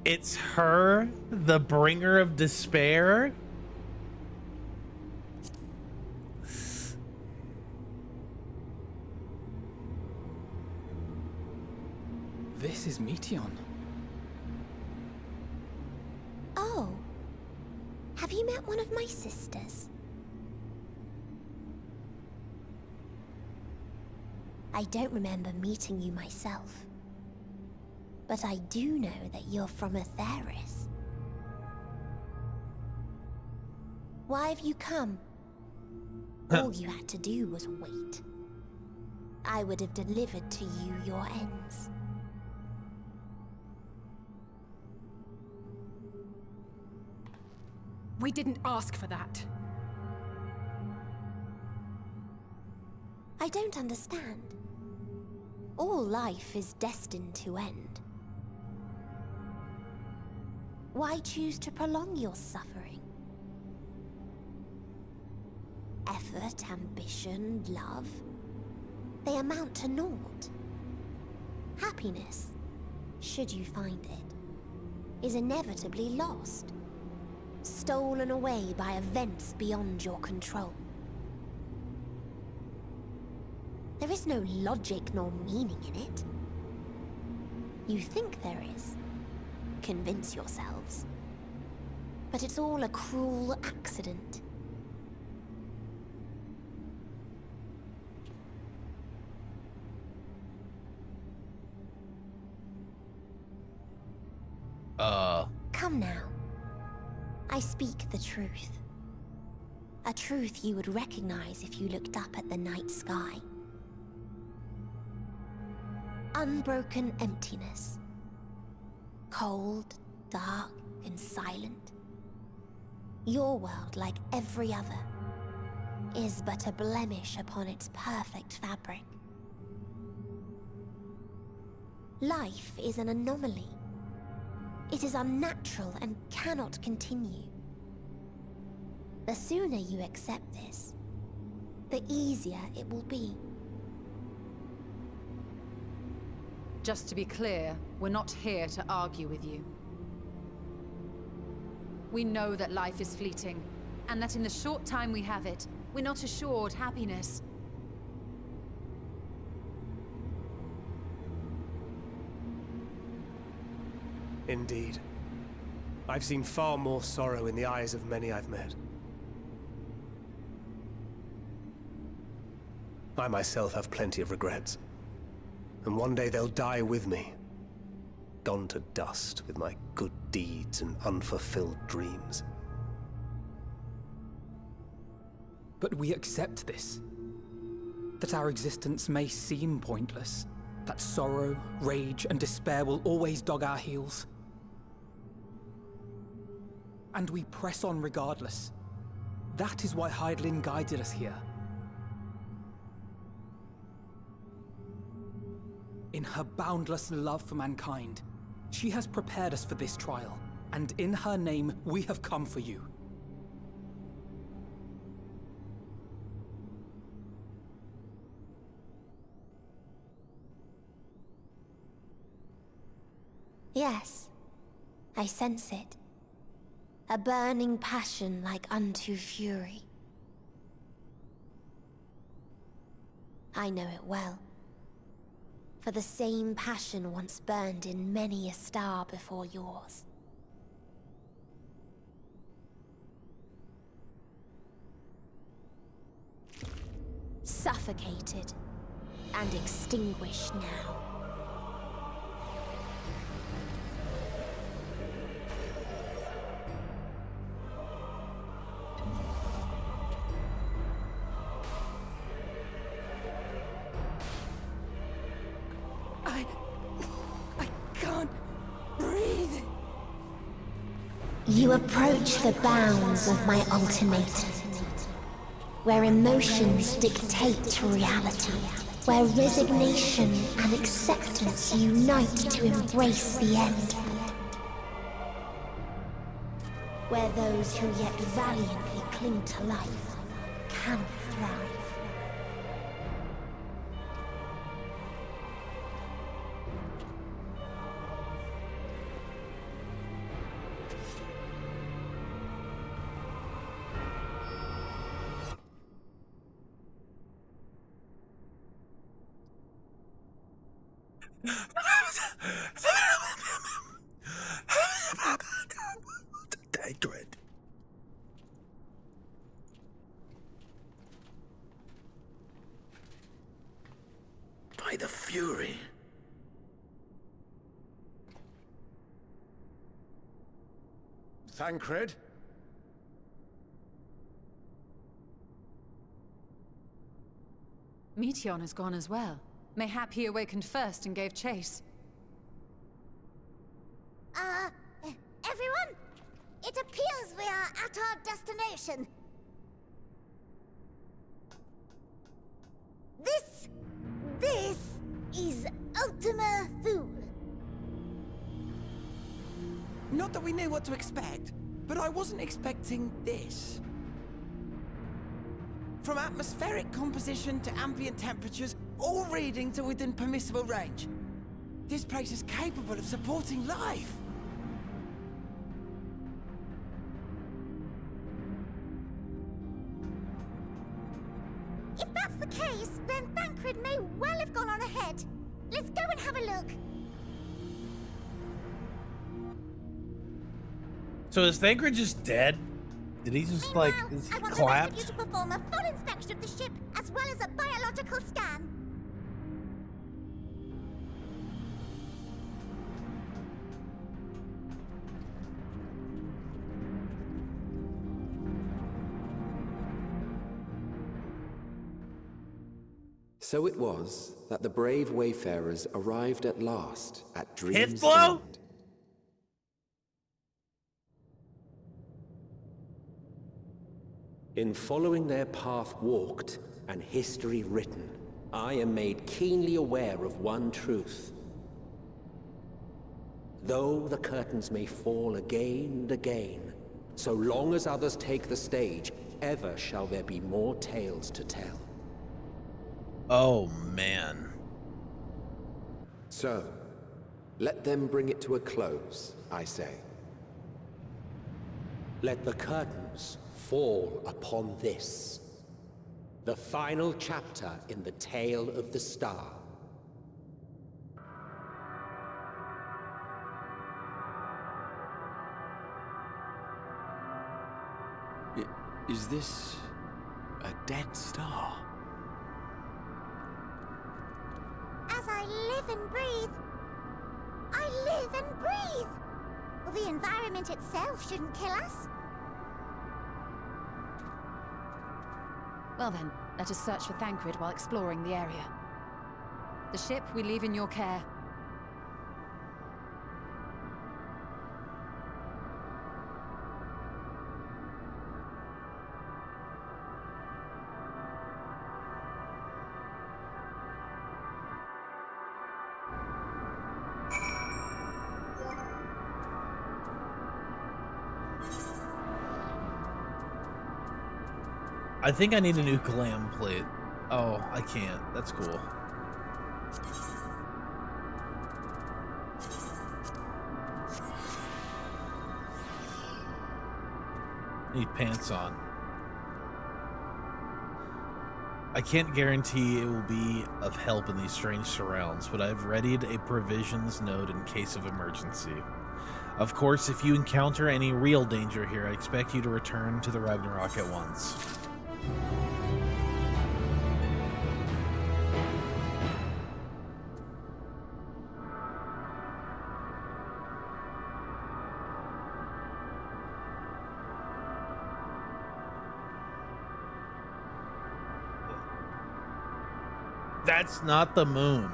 S1: it's her, the bringer of despair.
S15: This is Meteon.
S16: Oh. Have you met one of my sisters? I don't remember meeting you myself. But I do know that you're from Atheris. Why have you come? All you had to do was wait. I would have delivered to you your ends.
S17: We didn't ask for that.
S16: I don't understand. All life is destined to end. Why choose to prolong your suffering? Effort, ambition, love, they amount to naught. Happiness, should you find it, is inevitably lost. Stolen away by events beyond your control. There is no logic nor meaning in it. You think there is. Convince yourselves. But it's all a cruel accident. Come now. I speak the truth. A truth you would recognize if you looked up at the night sky. Unbroken emptiness. Cold, dark, and silent. Your world, like every other, is but a blemish upon its perfect fabric. Life is an anomaly. It is unnatural and cannot continue. The sooner you accept this, the easier it will be.
S5: Just to be clear, we're not here to argue with you. We know that life is fleeting, and that in the short time we have it, we're not assured happiness.
S9: Indeed. I've seen far more sorrow in the eyes of many I've met. I myself have plenty of regrets. And one day they'll die with me. Gone to dust with my good deeds and unfulfilled dreams.
S15: But we accept this. That our existence may seem pointless. That sorrow, rage, and despair will always dog our heels. And we press on regardless. That is why Hydaelyn guided us here. In her boundless love for mankind, she has prepared us for this trial, and in her name, we have come for you.
S16: Yes, I sense it. A burning passion like unto fury. I know it well. For the same passion once burned in many a star before yours. Suffocated and extinguished now.
S14: I can't breathe.
S16: You approach the bounds of my ultimatum, where emotions dictate reality, where resignation and acceptance unite to embrace the end, where those who yet valiantly cling to life cannot thrive.
S2: Tancred. By the Fury.
S8: Tancred?
S5: Meteon has gone as well. Mayhap he awakened first and gave chase.
S7: Everyone? It appears we are at our destination. This is Ultima Thule.
S6: Not that we knew what to expect, but I wasn't expecting this. From atmospheric composition to ambient temperatures, all reading to within permissible range. This place is capable of supporting life.
S7: If that's the case, then Thancred may well have gone on ahead. Let's go and have a look.
S1: So is Thancred just dead? Did he just like is
S7: I
S1: he
S7: want
S1: clapped?
S7: the rest of you to perform a full inspection of the ship, as well as a biological scan.
S18: So it was that the brave wayfarers arrived at last at Dream's
S1: Hitflow?
S18: End. In following their path walked and history written, I am made keenly aware of one truth. Though the curtains may fall again and again, so long as others take the stage, ever shall there be more tales to tell.
S1: Oh man.
S18: So, let them bring it to a close, I say. Let the curtains fall upon this, the final chapter in the tale of the star.
S6: Is this a dead star?
S7: As I live and breathe, I live and breathe. Well, the environment itself shouldn't kill us.
S5: Well then, let us search for Thancred while exploring the area. The ship we leave in your care.
S1: I think I need a new glam plate. Oh, I can't. That's cool. Need pants on. I can't guarantee it will be of help in these strange surrounds, but I've readied a provisions node in case of emergency. Of course, if you encounter any real danger here, I expect you to return to the Ragnarok at once. That's not the moon.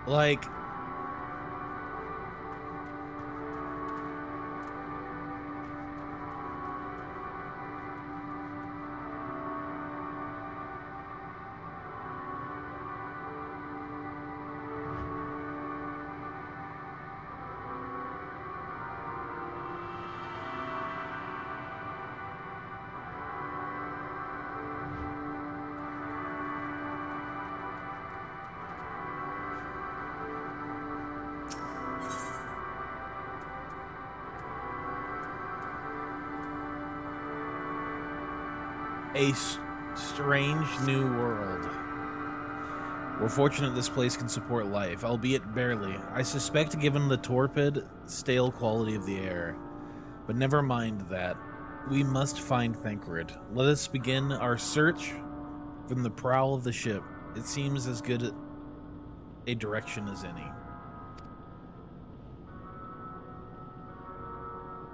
S1: Like, A strange new world. We're fortunate this place can support life, albeit barely. I suspect given the torpid, stale quality of the air. But never mind that. We must find Thancred. Let us begin our search from the prow of the ship. It seems as good a direction as any.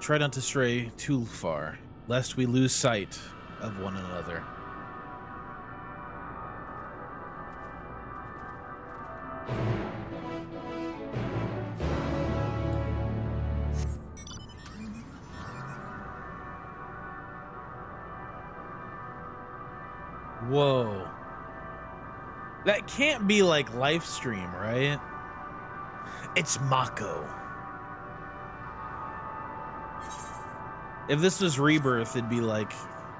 S1: Try not to stray too far, lest we lose sight of one another. Whoa. That can't be like live stream, right? It's Mako. If this was Rebirth, it'd be like,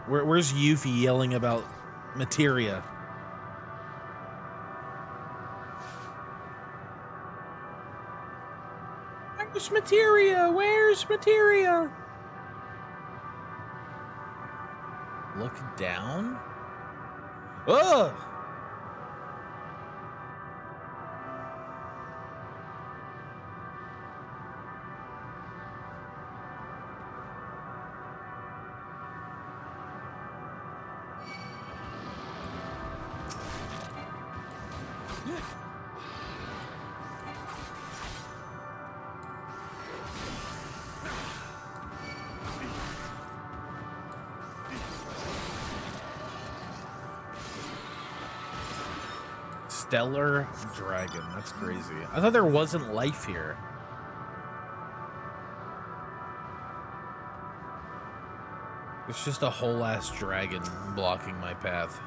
S1: where's Yuffie yelling about materia? Where's materia? Where's materia? Look down? Ugh! Stellar dragon. That's crazy. I thought there wasn't life here. It's just a whole ass dragon blocking my path.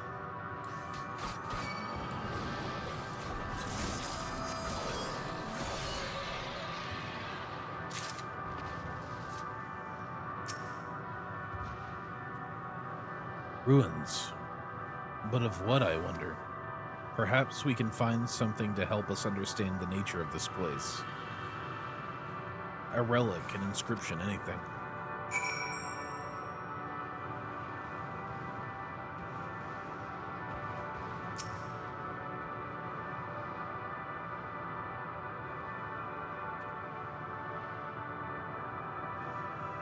S1: Ruins. But of what, I wonder? Perhaps we can find something to help us understand the nature of this place. A relic, an inscription, anything.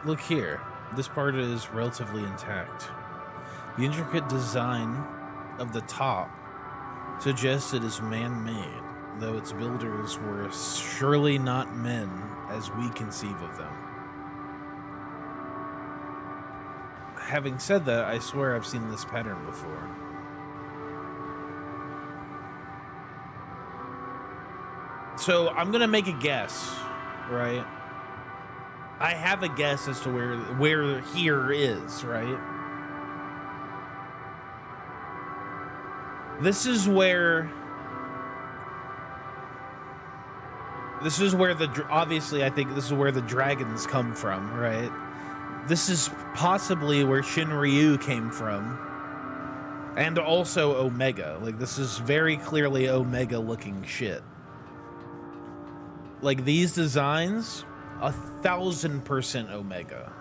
S1: Look here. This part is relatively intact. The intricate design of the top suggests it is man-made, though its builders were surely not men as we conceive of them. Having said that, I swear I've seen this pattern before. So I'm gonna make a guess, right? I have a guess as to where here is, right? This is where the, obviously I think this is where the dragons come from, right? This is possibly where Shinryu came from. And also Omega. Like, this is very clearly Omega looking shit. Like, these designs, 1000% Omega.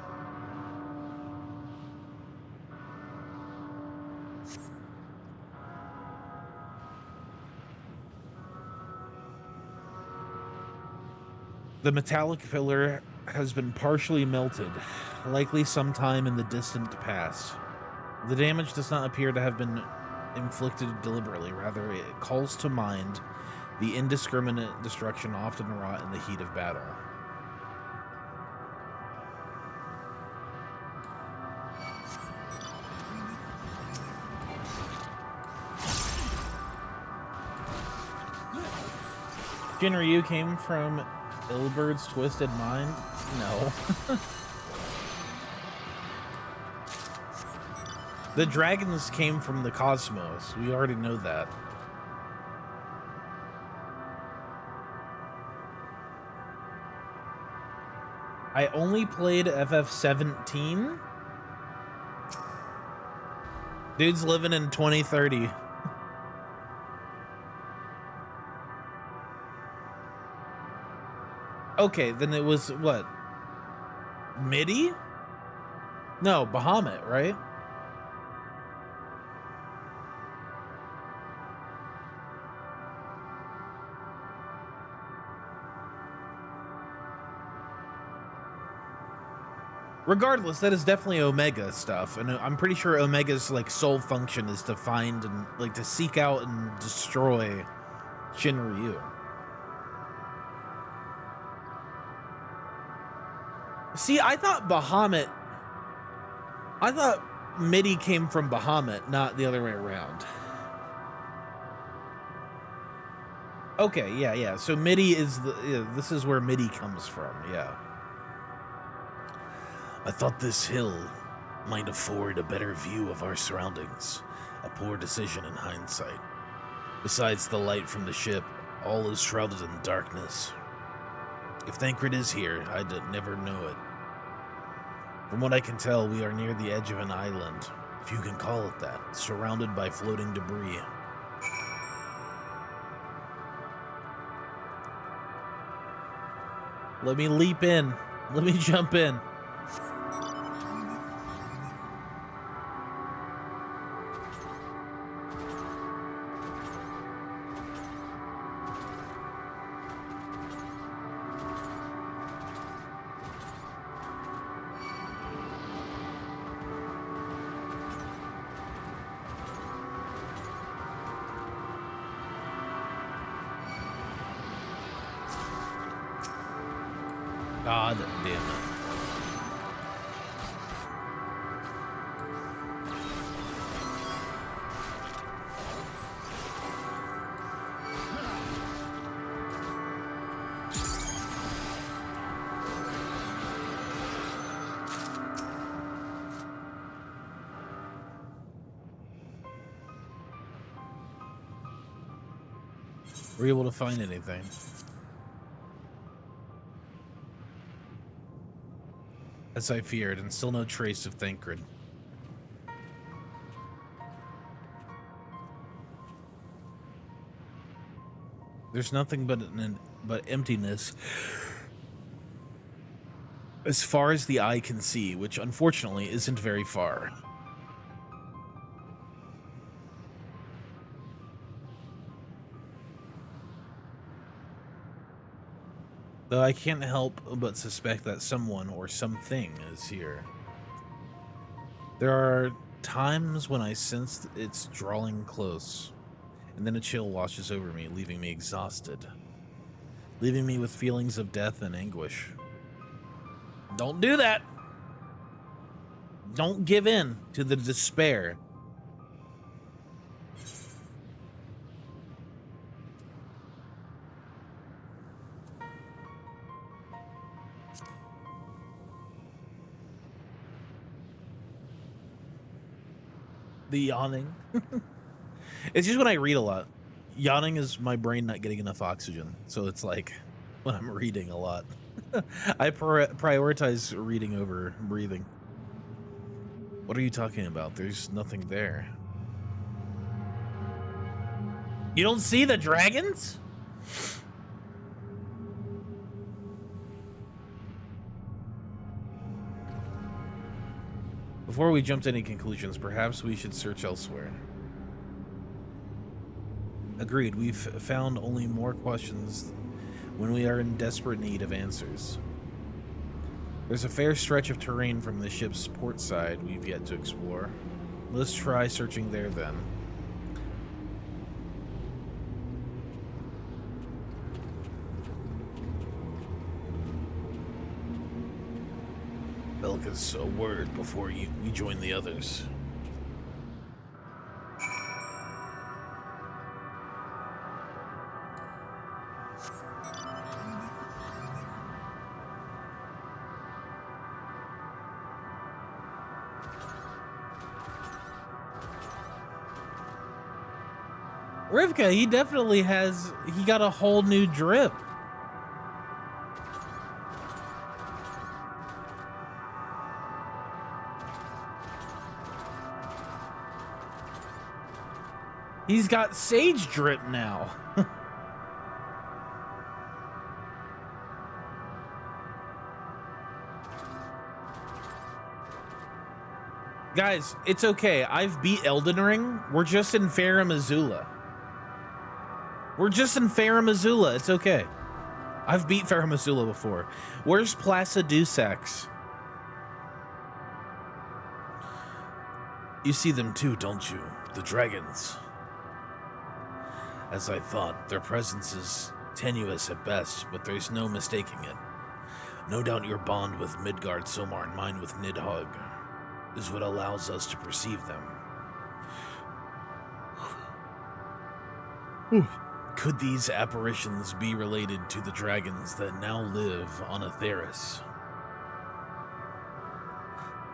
S1: The metallic pillar has been partially melted, likely sometime in the distant past. The damage does not appear to have been inflicted deliberately, rather it calls to mind the indiscriminate destruction often wrought in the heat of battle. Shinryu came from Ilbert's twisted mind? No. The dragons came from the cosmos. We already know that. I only played FF17. Dude's living in 2030. Okay, then it was what? MIDI? No, Bahamut, right? Regardless, that is definitely Omega stuff, and I'm pretty sure Omega's like sole function is to find and like to seek out and destroy Shinryu. See, I thought Midi came from Bahamut, not the other way around. Okay, yeah. So Midi is this is where Midi comes from, yeah.
S2: I thought this hill might afford a better view of our surroundings. A poor decision in hindsight. Besides the light from the ship, all is shrouded in darkness. If Thancred is here, I'd never know it. From what I can tell, we are near the edge of an island, if you can call it that, surrounded by floating debris.
S1: Let me leap in. Let me jump in. God damn it. Were you able to find anything? As I feared, and still no trace of Thancred. There's nothing but emptiness as far as the eye can see, which unfortunately isn't very far. Though I can't help but suspect that someone or something is here. There are times when I sense it's drawing close, and then a chill washes over me, leaving me exhausted. Leaving me with feelings of death and anguish. Don't do that! Don't give in to the despair. The yawning. It's just when I read a lot. Yawning is my brain not getting enough oxygen. So it's like when I'm reading a lot. I prioritize reading over breathing. What are you talking about? There's nothing there. You don't see the dragons? Before we jump to any conclusions, perhaps we should search elsewhere. Agreed, we've found only more questions when we are in desperate need of answers. There's a fair stretch of terrain from the ship's port side we've yet to explore. Let's try searching there then.
S2: Belka's a word before we join the others.
S1: Rivka, he definitely has, he got a whole new drip. He's got sage drip now. Guys, it's okay. I've beat Elden Ring. We're just in Farum Azula. We're just in Farum Azula. It's okay. I've beat Farum Azula before. Where's Plaza Dusax?
S2: You see them too, don't you? The dragons. As I thought, their presence is tenuous at best, but there's no mistaking it. No doubt your bond with Midgard Somar and mine with Nidhogg is what allows us to perceive them. Could these apparitions be related to the dragons that now live on Atheris?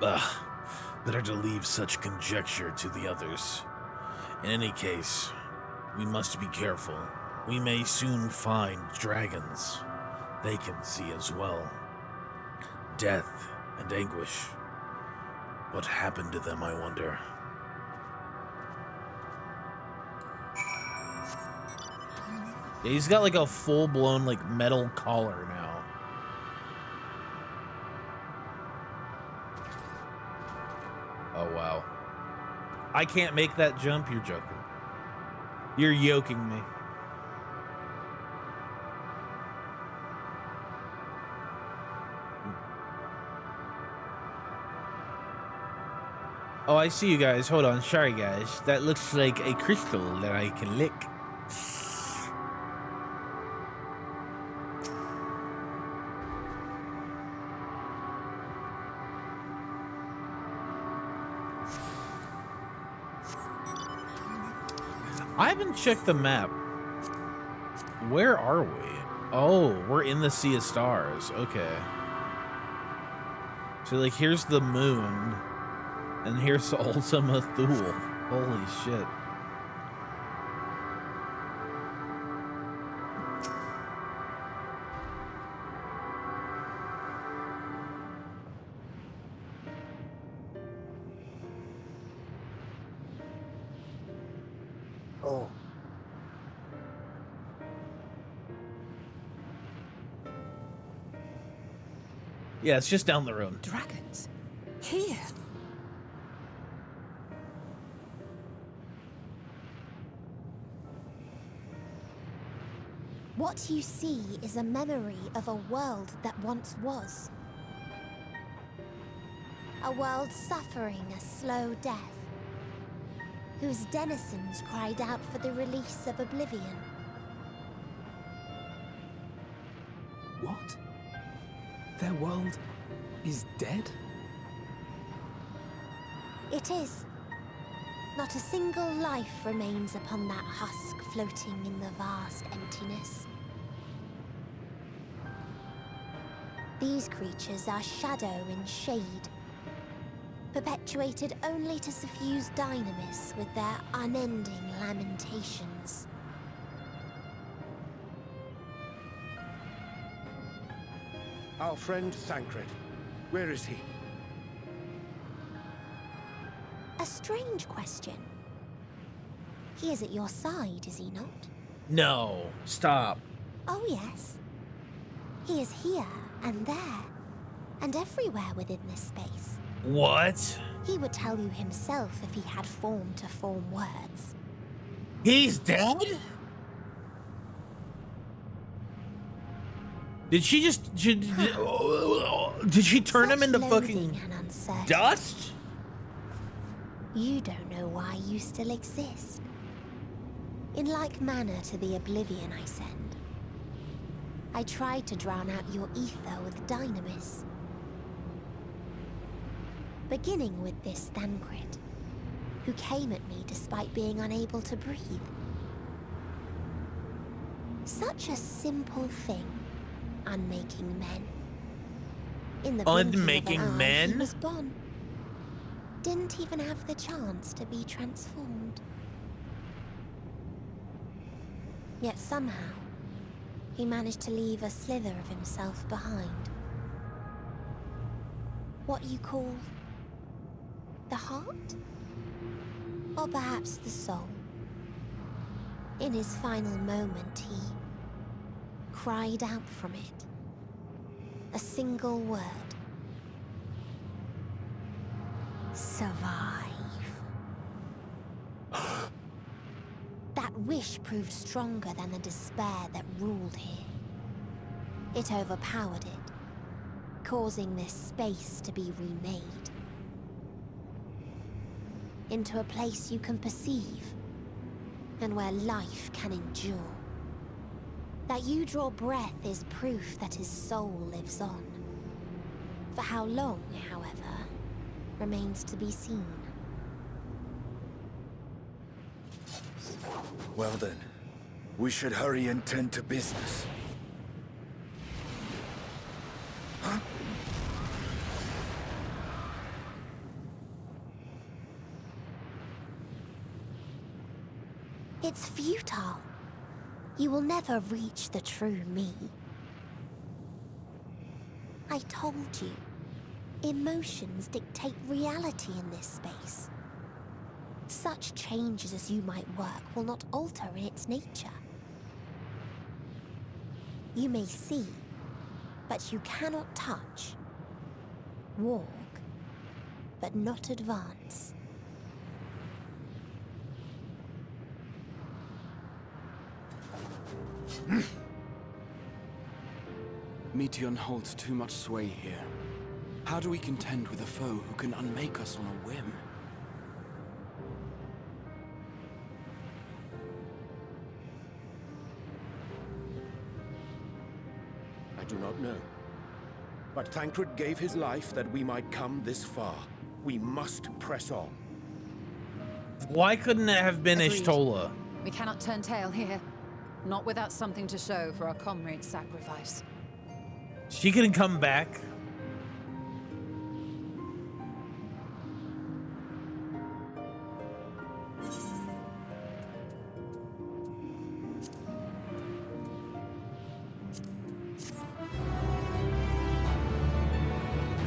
S2: Better to leave such conjecture to the others. In any case, we must be careful. We may soon find dragons they can see as well. Death and anguish. What happened to them, I wonder?
S1: Yeah, he's got like a full-blown like metal collar now. Oh wow. I can't make that jump, you're joking. You're yoking me. Oh, I see you guys. Hold on. Sorry, guys. That looks like a crystal that I can lick. I haven't checked the map. Where are we? Oh, we're in the Sea of Stars. Okay. So, like, here's the moon. And here's Ultima Thule. Holy shit.
S9: Oh.
S1: Yeah, it's just down the road.
S6: Dragons? Here?
S16: What you see is a memory of a world that once was. A world suffering a slow death, whose denizens cried out for the release of oblivion.
S15: What? Their world is dead?
S16: It is. Not a single life remains upon that husk floating in the vast emptiness. These creatures are shadow and shade, perpetuated only to suffuse dynamis with their unending lamentations.
S8: Our friend Thancred, where is he?
S16: A strange question. He is at your side, is he not?
S1: No, stop.
S16: Oh yes. He is here and there, and everywhere within this space.
S1: What?
S16: He would tell you himself if he had form to form words.
S1: He's dead? Did she just... Did she turn him into fucking dust?
S16: You don't know why you still exist. In like manner to the oblivion I send, I tried to drown out your ether with dynamis. Beginning with this Thancred, who came at me despite being unable to breathe. Such a simple thing, unmaking men. In the
S1: Unmaking men?
S16: He was gone. Didn't even have the chance to be transformed. Yet somehow, he managed to leave a slither of himself behind. What you call the heart? Or perhaps the soul. In his final moment, he cried out from it. A single word. Survive. That wish proved stronger than the despair that ruled here. It overpowered it, causing this space to be remade. into a place you can perceive, and where life can endure. That you draw breath is proof that his soul lives on. For how long, however, remains to be seen.
S19: Well then, we should hurry and tend to business. Huh?
S16: It's futile. You will never reach the true me. I told you, emotions dictate reality in this space. Such changes as you might work will not alter in its nature. You may see, but you cannot touch. Walk, but not advance.
S20: Meteon holds too much sway here. How do we contend with a foe who can unmake us on a whim?
S8: I do not know. But Thancred gave his life that we might come this far. We must press on.
S1: Why couldn't it have been
S5: Agreed.
S1: Ishtola?
S5: We cannot turn tail here. Not without something to show for our comrade's sacrifice.
S1: She can come back.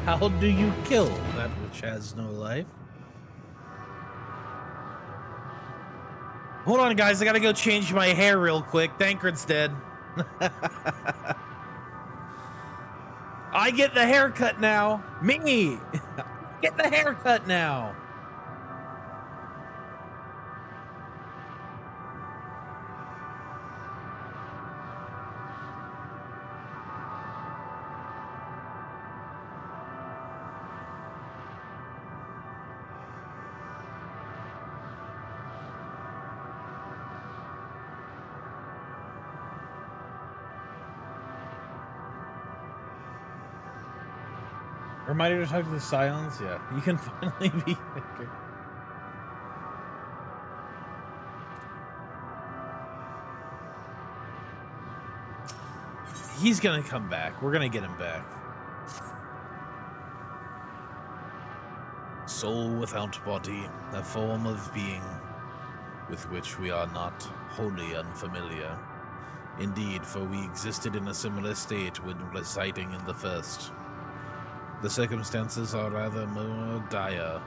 S1: How do you kill that which has no life? Hold on, guys. I gotta go change my hair real quick. Thancred's dead. I get the haircut now. Me. Get the haircut now. Reminder to talk to the Scions? Yeah, you can finally be Vicar. He's gonna come back. We're gonna get him back.
S2: Soul without body, a form of being with which we are not wholly unfamiliar. Indeed, for we existed in a similar state when residing in the first. The circumstances are rather more dire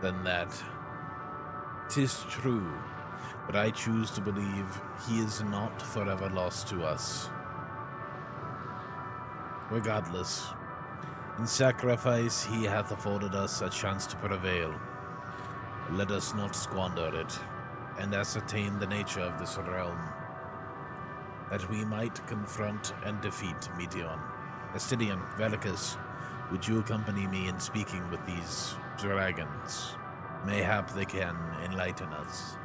S2: than that. 'Tis true, but I choose to believe he is not forever lost to us. Regardless, in sacrifice he hath afforded us a chance to prevail. Let us not squander it, and ascertain the nature of this realm, that we might confront and defeat Meteon. Astidian, Velicus, would you accompany me in speaking with these dragons? Mayhap they can enlighten us.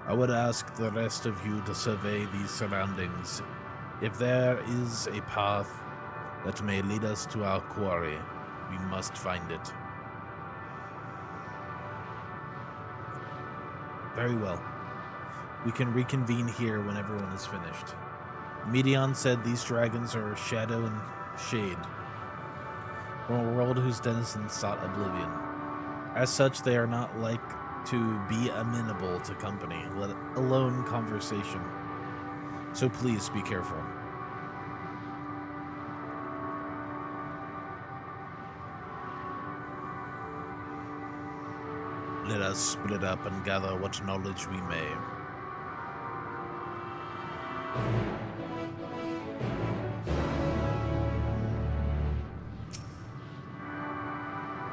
S2: I would ask the rest of you to survey these surroundings. If there is a path that may lead us to our quarry, we must find it.
S1: Very well. We can reconvene here when everyone is finished. Meteon said these dragons are shadow and shade, from a world whose denizens sought oblivion. As such, they are not like to be amenable to company, let alone conversation. So please be careful.
S2: Let us split up and gather what knowledge we may.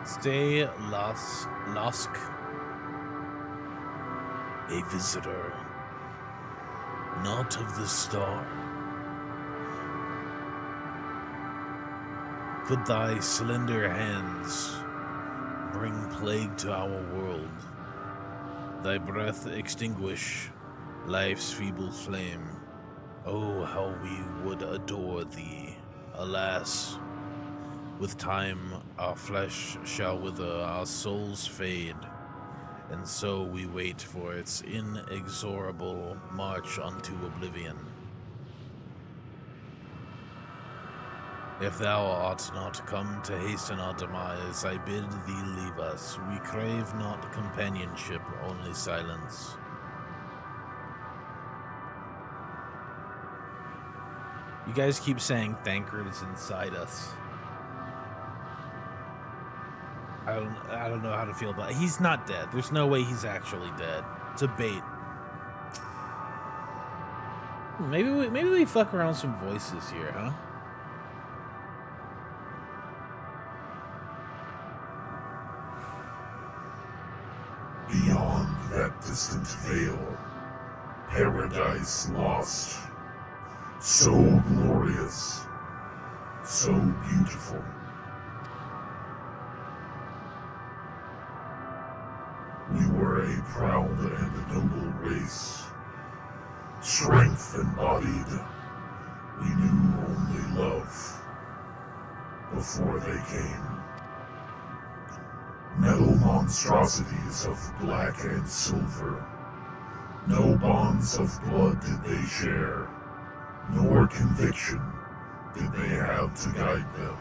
S1: Stay Losk.
S2: A visitor, not of the star. Could thy slender hands bring plague to our world. Thy breath extinguish life's feeble flame. Oh, how we would adore thee. Alas, with time our flesh shall wither, our souls fade, and so we wait for its inexorable march unto oblivion. If thou art not come to hasten our demise, I bid thee leave us. We crave not companionship, only silence.
S1: You guys keep saying Thancred is inside us. I don't know how to feel about it. He's not dead. There's no way he's actually dead. It's a bait. Maybe we fuck around with some voices here, huh?
S21: Beyond that distant veil, paradise lost. So glorious, so beautiful. We were a proud and noble race, strength embodied. We knew only love before they came. Metal monstrosities of black and silver. No bonds of blood did they share, nor conviction did they have to guide them.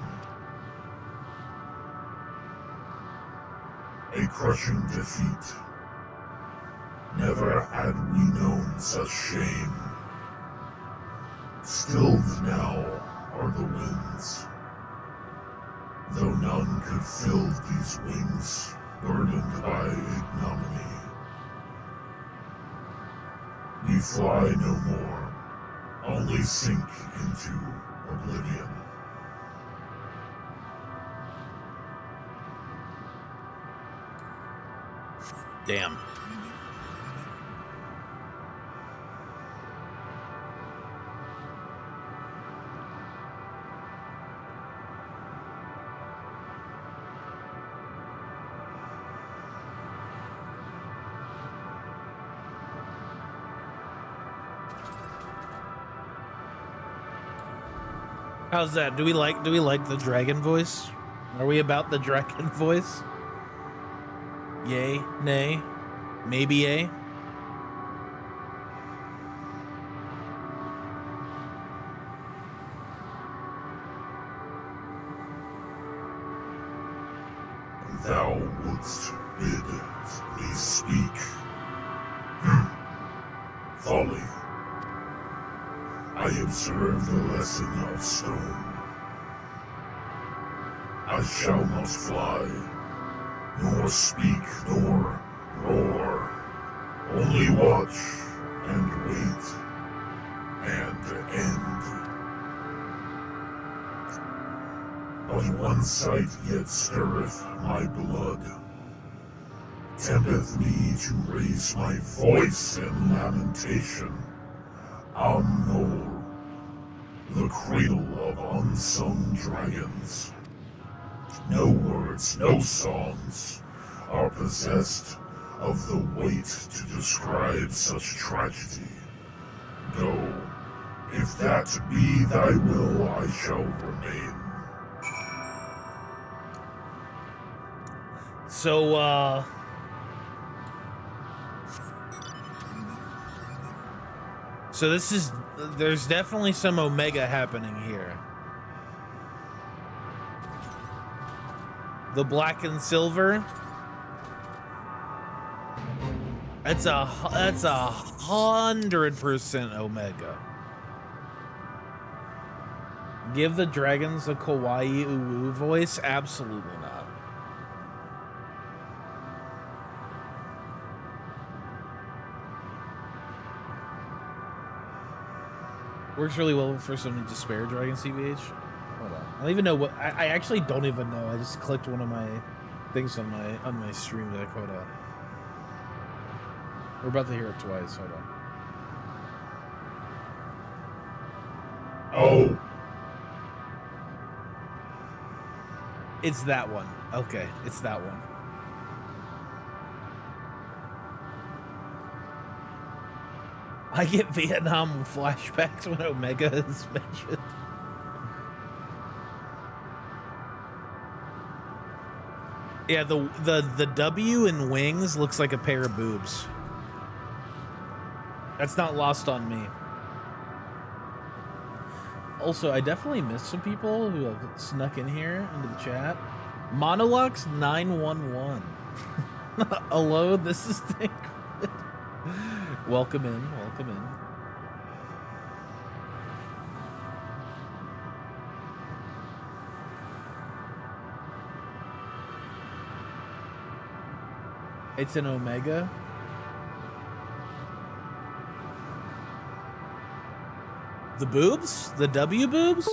S21: A crushing defeat. Never had we known such shame. Stilled now are the winds, though none could fill these wings, burdened by ignominy. We fly no more, only sink into oblivion.
S1: Damn. How's that? Do we like the dragon voice? Are we about the dragon voice? Yay, nay, maybe yay.
S21: Thou wouldst bid me speak. Folly. I observe the lesson of stone. I shall not fly, nor speak, nor roar. Only watch, and wait, and end. But one sight yet stirreth my blood, tempteth me to raise my voice in lamentation. Amnor, the cradle of unsung dragons. No words, no songs are possessed of the weight to describe such tragedy. Go, if that be thy will, I shall remain.
S1: So, so there's definitely some Omega happening here. The black and silver. That's a 100% Omega. Give the dragons a kawaii uwu voice? Absolutely not. Works really well for some Despair Dragon CBH. Hold on. I don't even know what I actually don't even know. I just clicked one of my things on my stream deck. Hold on. We're about to hear it twice. Hold on.
S21: Oh.
S1: It's that one. Okay, it's that one. I get Vietnam flashbacks when Omega is mentioned. Yeah, the W in wings looks like a pair of boobs. That's not lost on me. Also, I definitely missed some people who have snuck in here into the chat. Monolox 911. Hello, this is the welcome in, welcome in. It's an Omega. The boobs? The W boobs?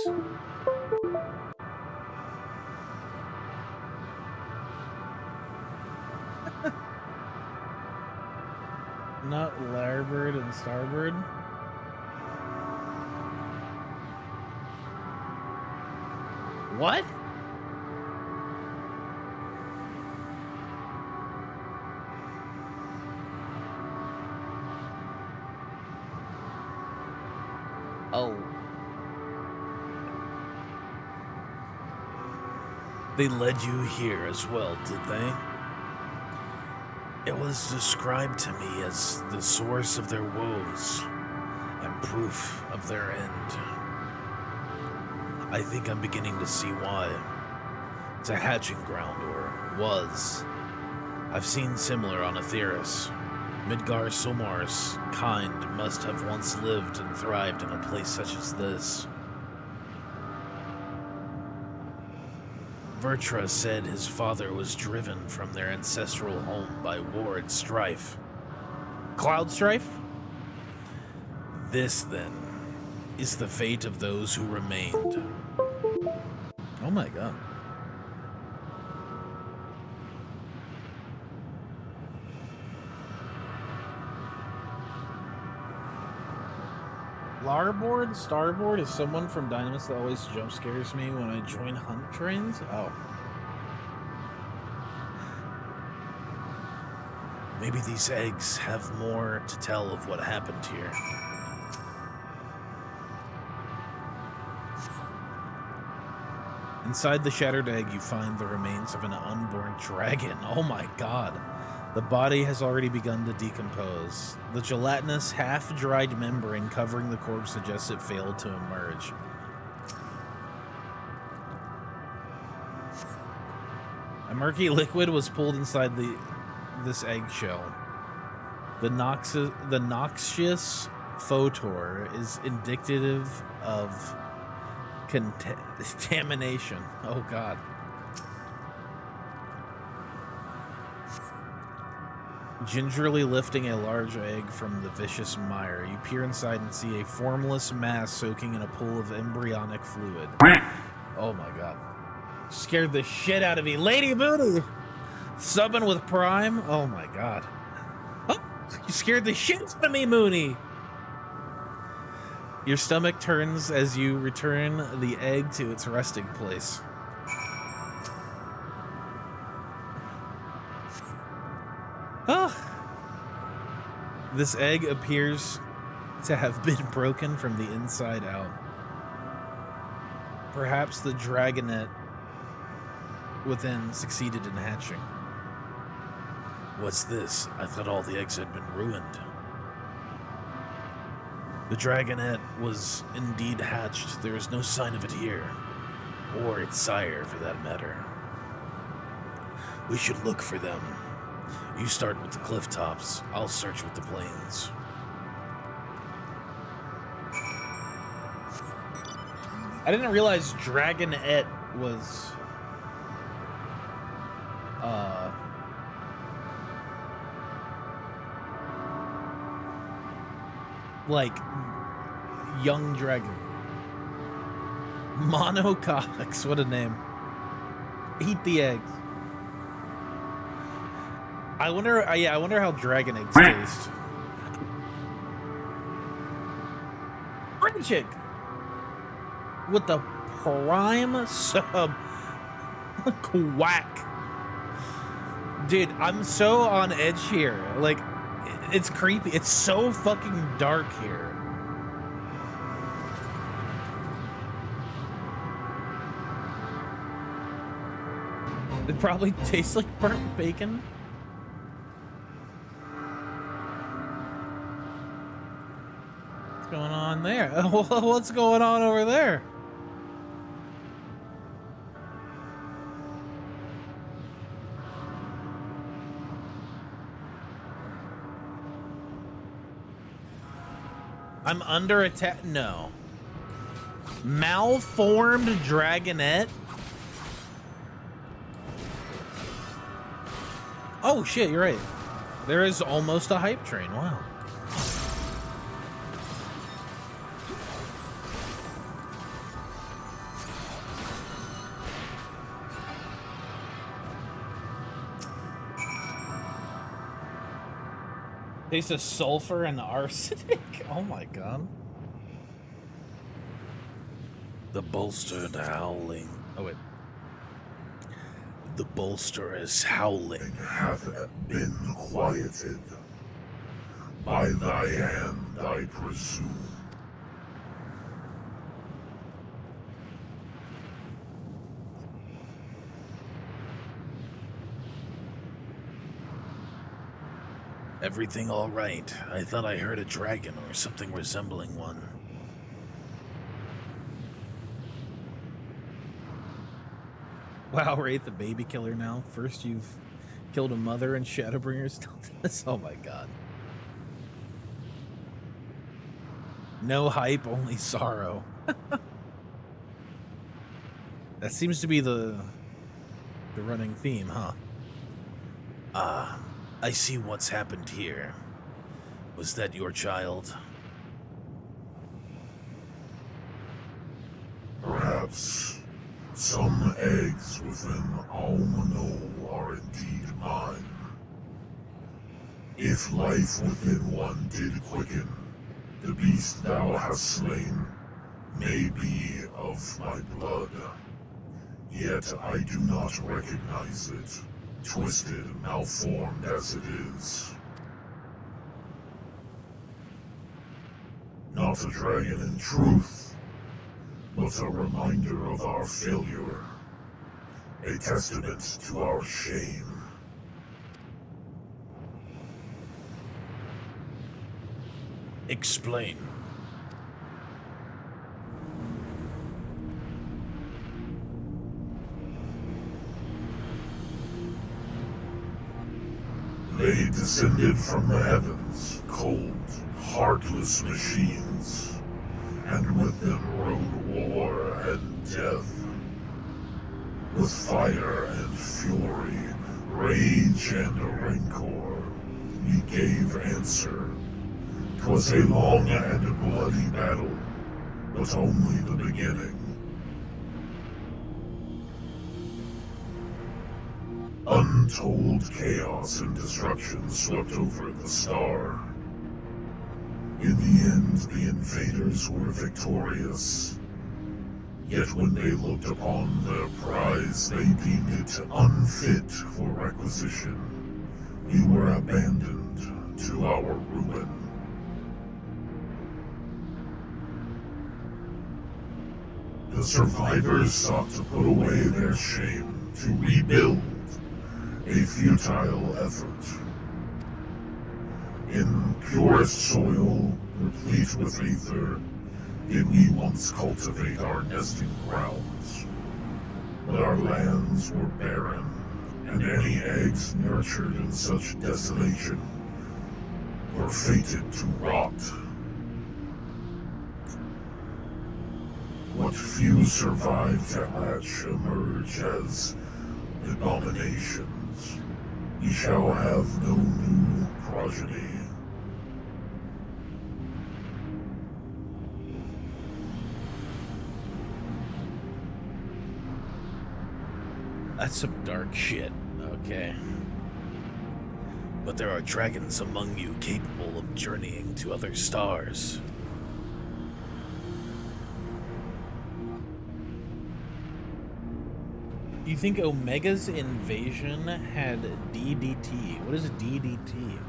S1: Not larboard and starboard. What? Oh.
S2: They led you here as well, did they? It was described to me as the source of their woes and proof of their end. I think I'm beginning to see why. It's a hatching ground, or was. I've seen similar on Aetheris. Midgar Somar's kind must have once lived and thrived in a place such as this. Vertra said his father was driven from their ancestral home by war and strife.
S1: Cloud strife?
S2: This, then, is the fate of those who remained.
S1: Oh my god. Larboard, starboard is someone from Dynamis that always jump scares me when I join hunt trains. Oh.
S2: Maybe these eggs have more to tell of what happened here.
S1: Inside the shattered egg, you find the remains of an unborn dragon. Oh my god. The body has already begun to decompose. The gelatinous, half-dried membrane covering the corpse suggests it failed to emerge. A murky liquid was pulled inside this eggshell. The noxious photor is indicative of contamination. Oh god. Gingerly lifting a large egg from the vicious mire, you peer inside and see a formless mass soaking in a pool of embryonic fluid. Oh my god. Scared the shit out of me. Lady Booty! Subbing with Prime? Oh my god. Oh, you scared the shit out of me, Mooney! Your stomach turns as you return the egg to its resting place. Oh. This egg appears to have been broken from the inside out. Perhaps the dragonet within succeeded in hatching.
S2: What's this? I thought all the eggs had been ruined. The dragonet was indeed hatched. There is no sign of it here. Or its sire, for that matter. We should look for them. You start with the cliff tops. I'll search with the plains.
S1: I didn't realize Dragonet was like young dragon. Monocox, what a name. Eat the eggs. I wonder how dragon eggs taste. Chick with the prime sub. Quack. Dude, I'm so on edge here. Like, It's creepy. It's so fucking dark here. It probably tastes like burnt bacon. What's going on there? What's going on over there? I'm under attack. No. Malformed dragonette. Oh shit, you're right. There is almost a hype train. Wow. Taste of sulfur and arsenic. Oh my god.
S2: The bolstered howling.
S1: Oh wait.
S2: The bolster is howling.
S21: Hath been quieted. By thy hand, I presume.
S2: Everything all right? I thought I heard a dragon or something resembling one.
S1: Wow, Wraith, the baby killer now. First you've killed a mother and Shadowbringers done this. Oh my god. No hype, only sorrow. That seems to be the running theme, huh?
S2: Ah, I see what's happened here. Was that your child?
S21: Perhaps some eggs within Almano are indeed mine. If life within one did quicken, the beast thou hast slain may be of my blood. Yet I do not recognize it, twisted, malformed as it is. Not a dragon in truth, but a reminder of our failure, a testament to our shame.
S2: Explain.
S21: They descended from the heavens, cold, heartless machines, and with them rode war and death. With fire and fury, rage and rancor, we gave answer. 'Twas a long and bloody battle, but only the beginning. Untold chaos and destruction swept over the star. In the end, the invaders were victorious. Yet when they looked upon their prize, they deemed it unfit for requisition. We were abandoned to our ruin. The survivors sought to put away their shame, to rebuild, a futile effort. In purest soil, replete with ether, did we once cultivate our nesting grounds. But our lands were barren, and any eggs nurtured in such desolation were fated to rot. What few survived to hatch emerge as abominations. We shall have no new progeny.
S2: That's some dark shit. Okay. But there are dragons among you capable of journeying to other stars.
S1: Do you think Omega's invasion had DDT? What is DDT?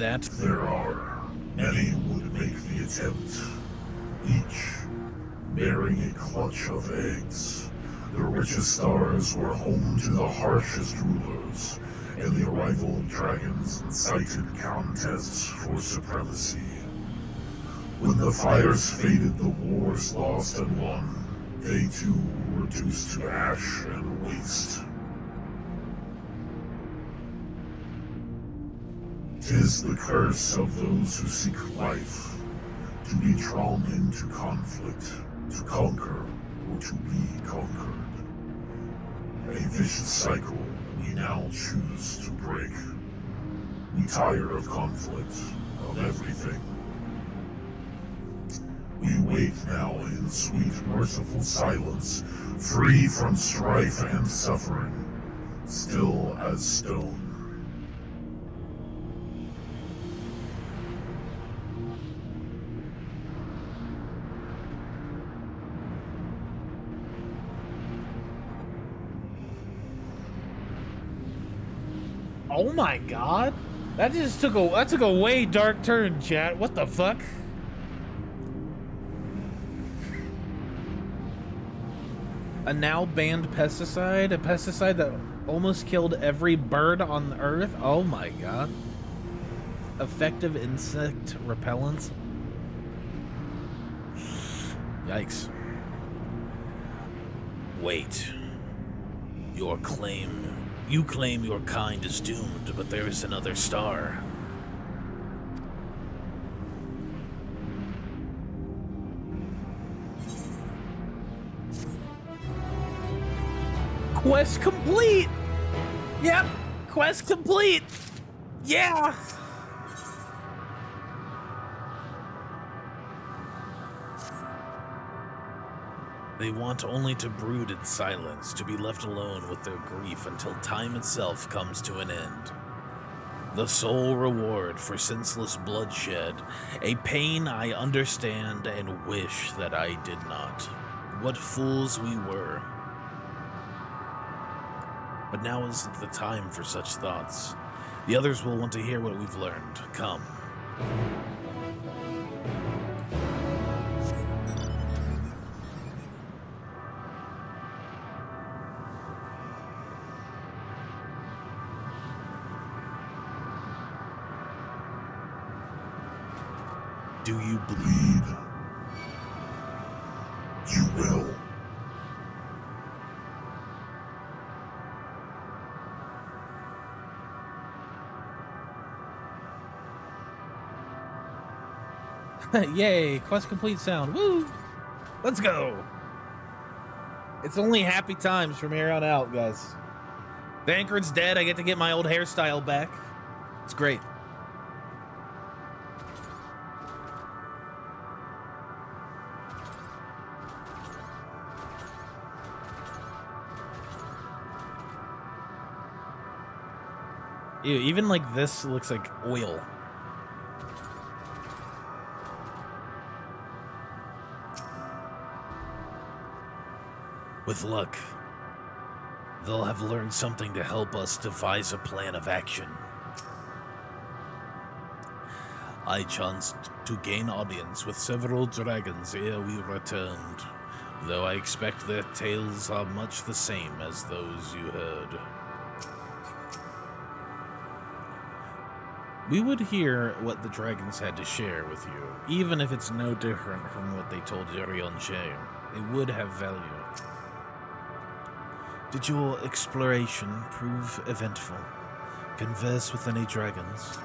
S1: that...
S21: There are. Many would make the attempt, each bearing a clutch of eggs. The richest stars were home to the harshest rulers, and the arrival of dragons incited contests for supremacy. When the fires faded, the wars lost and won. They too were reduced to ash and waste. 'Tis the curse of those who seek life, to be drawn into conflict, to conquer or to be conquered. A vicious cycle we now choose to break. We tire of conflict, of everything. We wait now in sweet, merciful silence, free from strife and suffering, still as stone.
S1: Oh my god. That took a way dark turn, chat. What the fuck? A now banned pesticide? A pesticide that almost killed every bird on Earth? Oh my god. Effective insect repellents? Yikes. Wait. You claim your kind is doomed, but there is another star. Quest complete! Yep, quest complete! Yeah! They want only to brood in silence, to be left alone with their grief until time itself comes to an end. The sole reward for senseless bloodshed, a pain I understand and wish that I did not. What fools we were. But now isn't the time for such thoughts. The others will want to hear what we've learned. Come.
S21: Do you bleed? You will.
S1: Yay, quest complete sound. Woo! Let's go! It's only happy times from here on out, guys. Bankard's dead, I get to get my old hairstyle back. It's great. Ew, even like this looks like oil.
S2: With luck, they'll have learned something to help us devise a plan of action. I chanced to gain audience with several dragons ere we returned, though I expect their tales are much the same as those you heard.
S1: We would hear what the dragons had to share with you, even if it's no different from what they told Yorion-Che. It would have value.
S2: Did your exploration prove eventful? Converse with any dragons?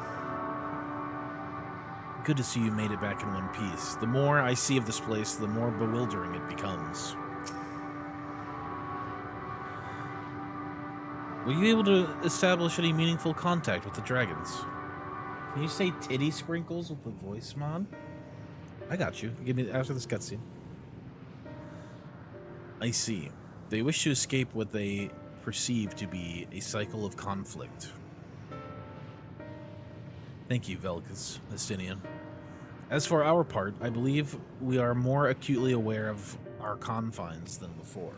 S1: Good to see you made it back in one piece. The more I see of this place, the more bewildering it becomes. Were you able to establish any meaningful contact with the dragons? Can you say titty sprinkles with the voice mod? I got you. Give me after this cutscene. I see. They wish to escape what they perceive to be a cycle of conflict. Thank you, Velkas, Estinian. As for our part, I believe we are more acutely aware of our confines than before.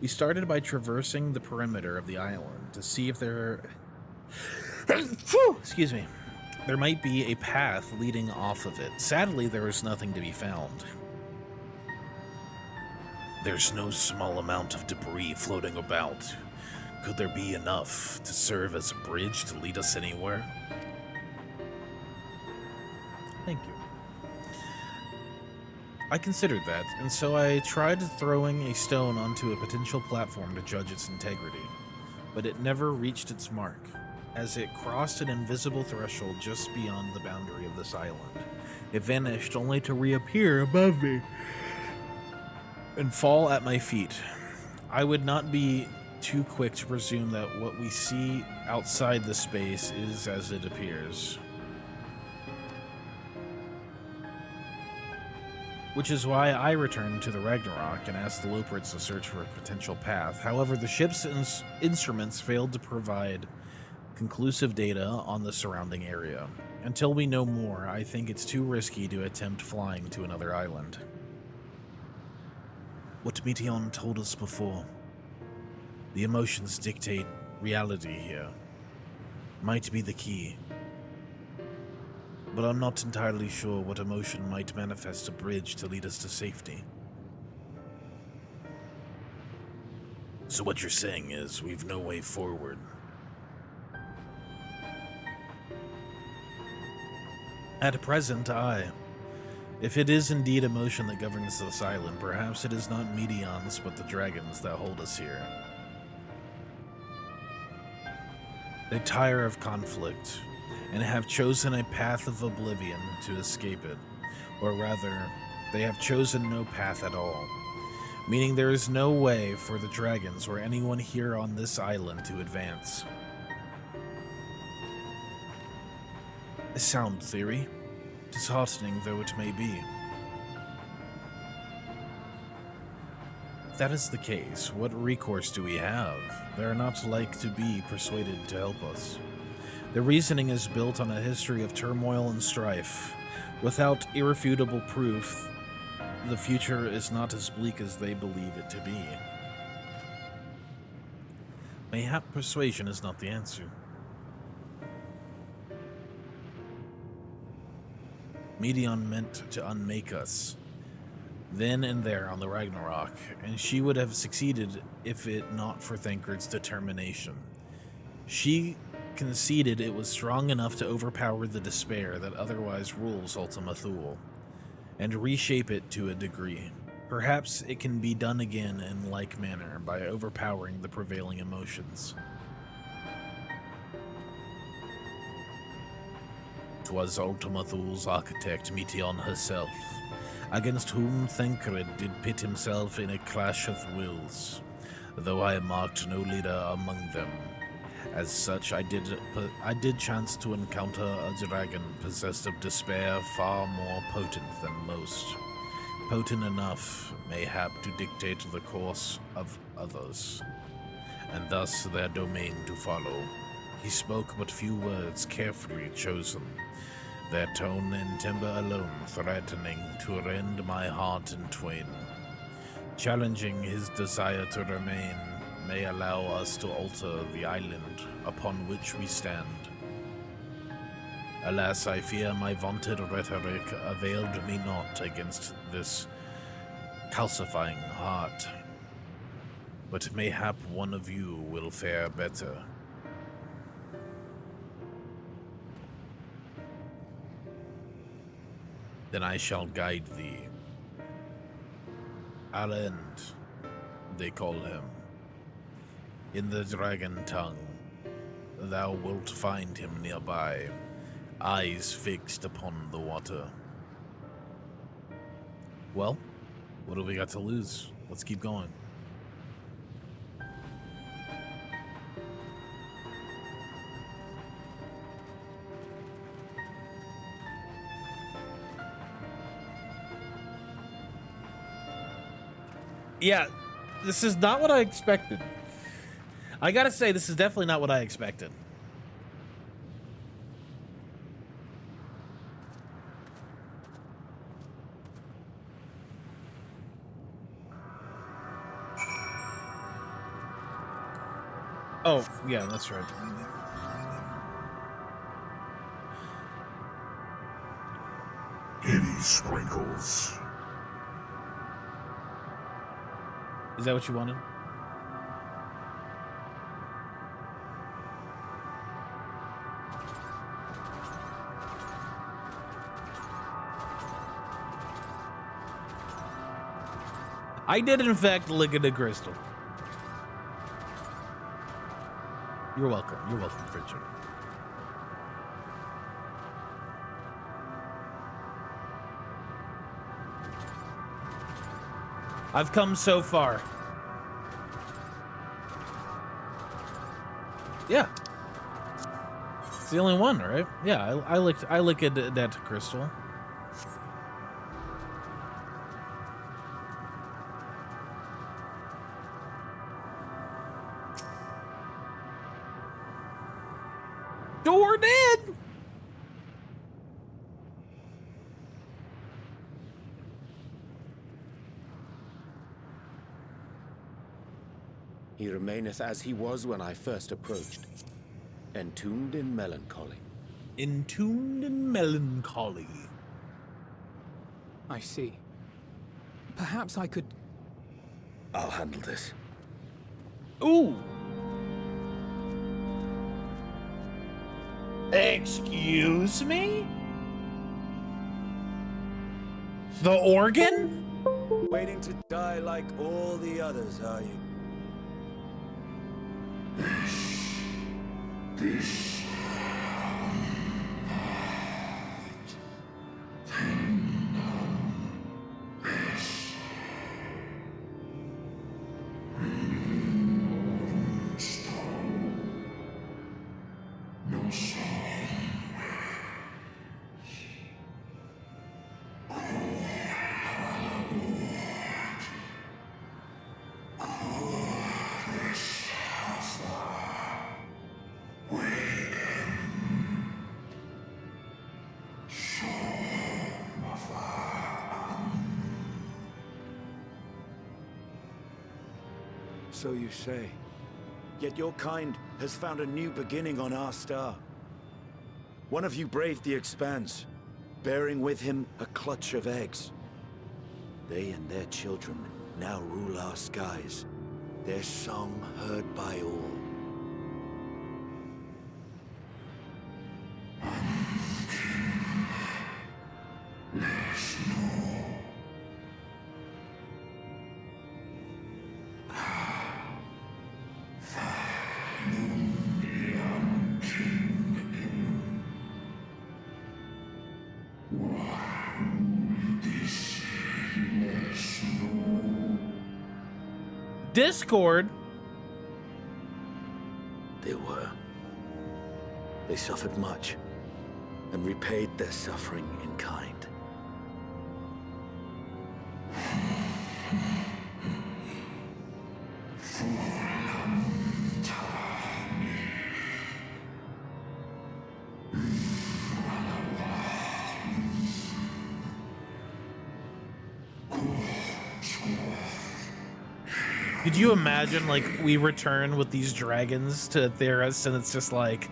S1: We started by traversing the perimeter of the island to see if there... Excuse me. there might be a path leading off of it. Sadly, there is nothing to be found.
S2: There's no small amount of debris floating about. Could there be enough to serve as a bridge to lead us anywhere?
S1: Thank you. I considered that, and so I tried throwing a stone onto a potential platform to judge its integrity, but it never reached its mark, as it crossed an invisible threshold just beyond the boundary of this island. It vanished only to reappear above me and fall at my feet. I would not be too quick to presume that what we see outside the space is as it appears. Which is why I returned to the Ragnarok and asked the Loporits to search for a potential path. However, the ship's instruments failed to provide conclusive data on the surrounding area. Until we know more, I think it's too risky to attempt flying to another island.
S2: What Meteon told us before. The emotions dictate reality here. Might be the key. But I'm not entirely sure what emotion might manifest a bridge to lead us to safety. So what you're saying is we've no way forward.
S1: At present, aye. If it is indeed emotion that governs this island, perhaps it is not Meteons but the dragons that hold us here. They tire of conflict, and have chosen a path of oblivion to escape it. Or rather, they have chosen no path at all, meaning there is no way for the dragons or anyone here on this island to advance.
S2: A sound theory, disheartening though it may be.
S1: If that is the case, what recourse do we have? They are not like to be persuaded to help us. The reasoning is built on a history of turmoil and strife. Without irrefutable proof, the future is not as bleak as they believe it to be. Mayhap persuasion is not the answer. Meteon meant to unmake us, then and there on the Ragnarok, and she would have succeeded if it not for Thancred's determination. She conceded it was strong enough to overpower the despair that otherwise rules Ultima Thule, and reshape it to a degree. Perhaps it can be done again in like manner by overpowering the prevailing emotions.
S2: 'Twas Ultima Thule's architect, Meteon herself, against whom Thancred did pit himself in a clash of wills, though I marked no leader among them. As such, I did chance to encounter a dragon possessed of despair far more potent than most. Potent enough, mayhap, to dictate the course of others, and thus their domain to follow. He spoke but few words carefully chosen, their tone and timbre alone threatening to rend my heart in twain. Challenging his desire to remain may allow us to alter the island upon which we stand. Alas, I fear my vaunted rhetoric availed me not against this calcifying heart. But mayhap one of you will fare better. Then I shall guide thee. Alend, they call him. In the dragon tongue, thou wilt find him nearby, eyes fixed upon the water. Well, what do we got to lose? Let's keep going. Yeah, this is not what I expected. I gotta say, this is definitely not what I expected. Oh, yeah, that's right.
S21: sprinkles.
S1: Is that what you wanted? I did, in fact, lick at a crystal. You're welcome. You're welcome, Richard. I've come so far. Yeah. It's the only one, right? Yeah, I licked at that crystal. Door dead.
S8: He remaineth as he was when I first approached, entombed in melancholy.
S1: Entombed in melancholy.
S15: I see. Perhaps I could...
S8: I'll handle this.
S1: Ooh. Excuse me? The organ?
S4: Waiting to die like all the others, are you?
S21: This
S4: So you say. Yet your kind has found a new beginning on our star. One of you braved the Expanse, bearing with him a clutch of eggs. They and their children now rule our skies, their song heard by all.
S1: Discord?
S4: They were. They suffered much, and repaid their suffering in kind.
S1: Could you imagine, like, we return with these dragons to Theros, and it's just like...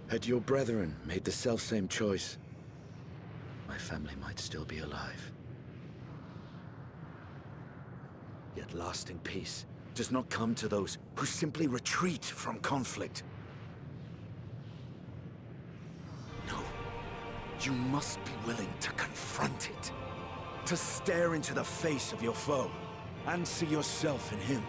S4: Had your brethren made the selfsame choice, my family might still be alive. Yet lasting peace does not come to those who simply retreat from conflict. No, you must be willing to confront it, to stare into the face of your foe, and see yourself in him.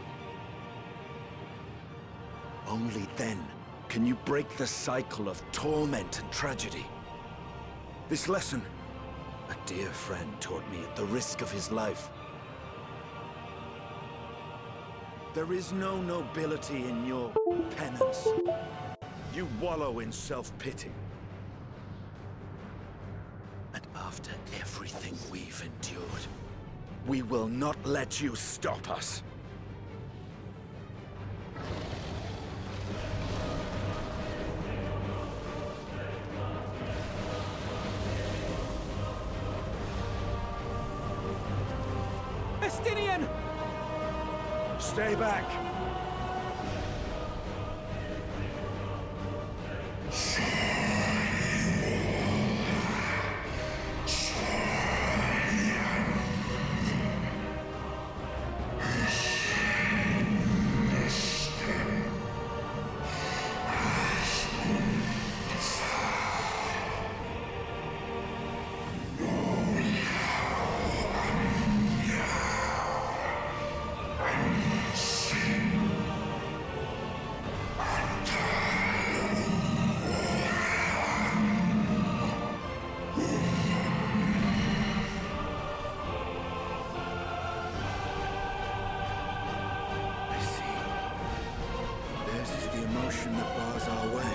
S4: Only then can you break the cycle of torment and tragedy. This lesson, a dear friend taught me at the risk of his life. There is no nobility in your penance. You wallow in self-pity. And after everything we've endured,
S19: We will not let you stop us.
S6: Estinian!
S4: Stay back! That bars our way.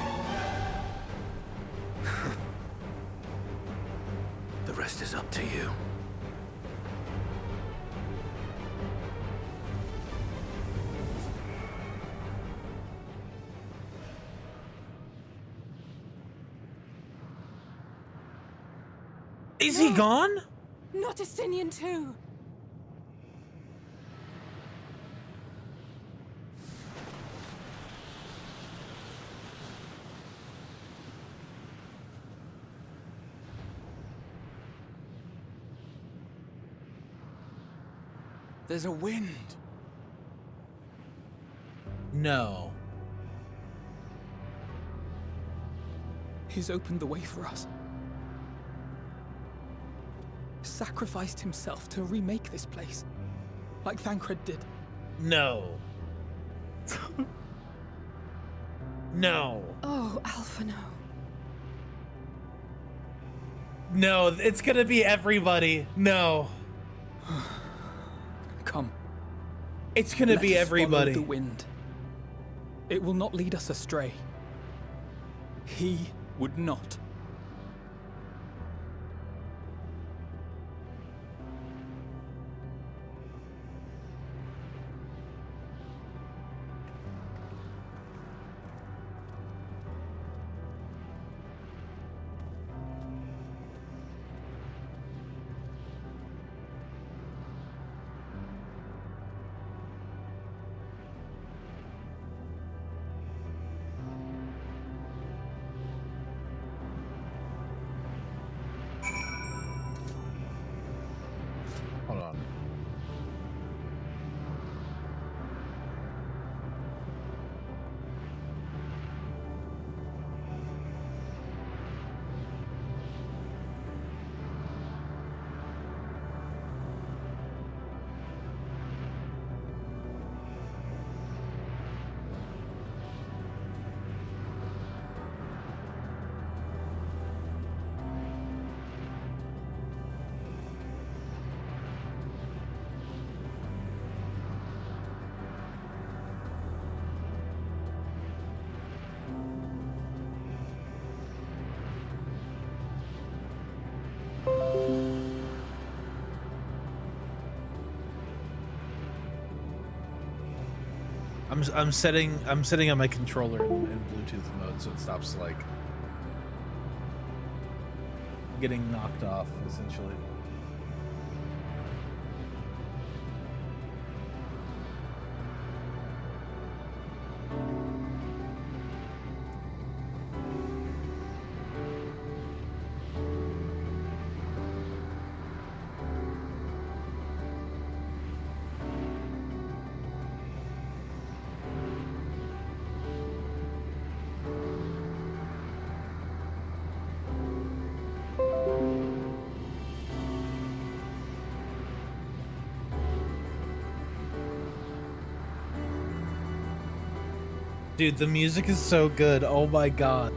S4: The rest is up to you.
S1: Is he gone?
S17: Not Estinian too.
S20: There's a wind.
S1: No.
S15: He's opened the way for us. Sacrificed himself to remake this place, like Thancred did.
S1: No. No.
S17: Oh, Alphino.
S1: No, it's gonna be everybody. No.
S15: Come.
S1: It's gonna be everybody.
S15: Follow the wind. It will not lead us astray. He would not.
S1: Hold on. I'm setting on my controller in Bluetooth mode so it stops like getting knocked off essentially. Dude, the music is so good. Oh my god.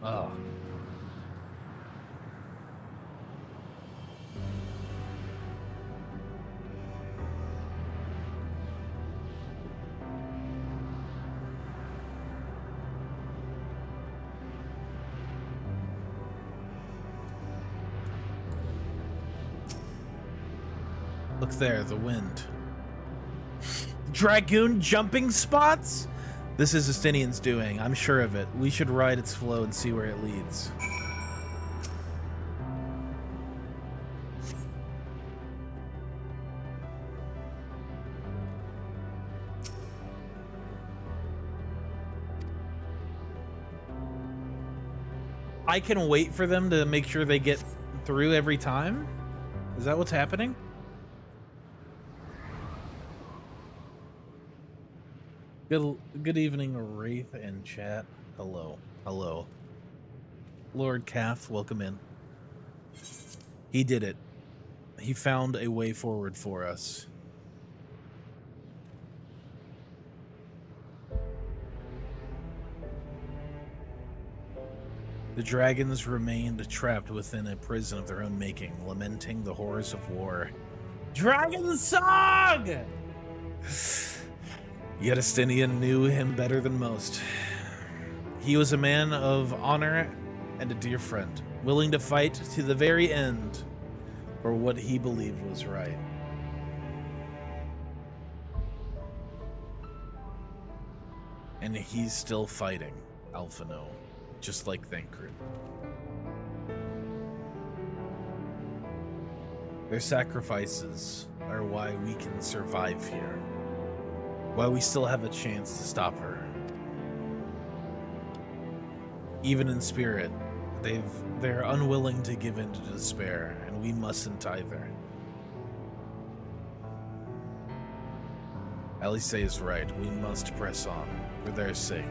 S1: Oh. Look there, the wind. Dragoon jumping spots? This is Justinian's doing, I'm sure of it. We should ride its flow and see where it leads. I can wait for them to make sure they get through every time? Is that what's happening? Good evening, Wraith and chat. Hello. Hello. Lord Kath, welcome in. He did it. He found a way forward for us. The dragons remained trapped within a prison of their own making, lamenting the horrors of war. Dragon Song! Yet Justinian knew him better than most. He was a man of honor and a dear friend, willing to fight to the very end for what he believed was right. And he's still fighting, Alphino, just like Thancred. Their sacrifices are why we can survive here. Why we still have a chance to stop her. Even in spirit, they're unwilling to give in to despair, and we mustn't either. Alice is right, we must press on, for their sake.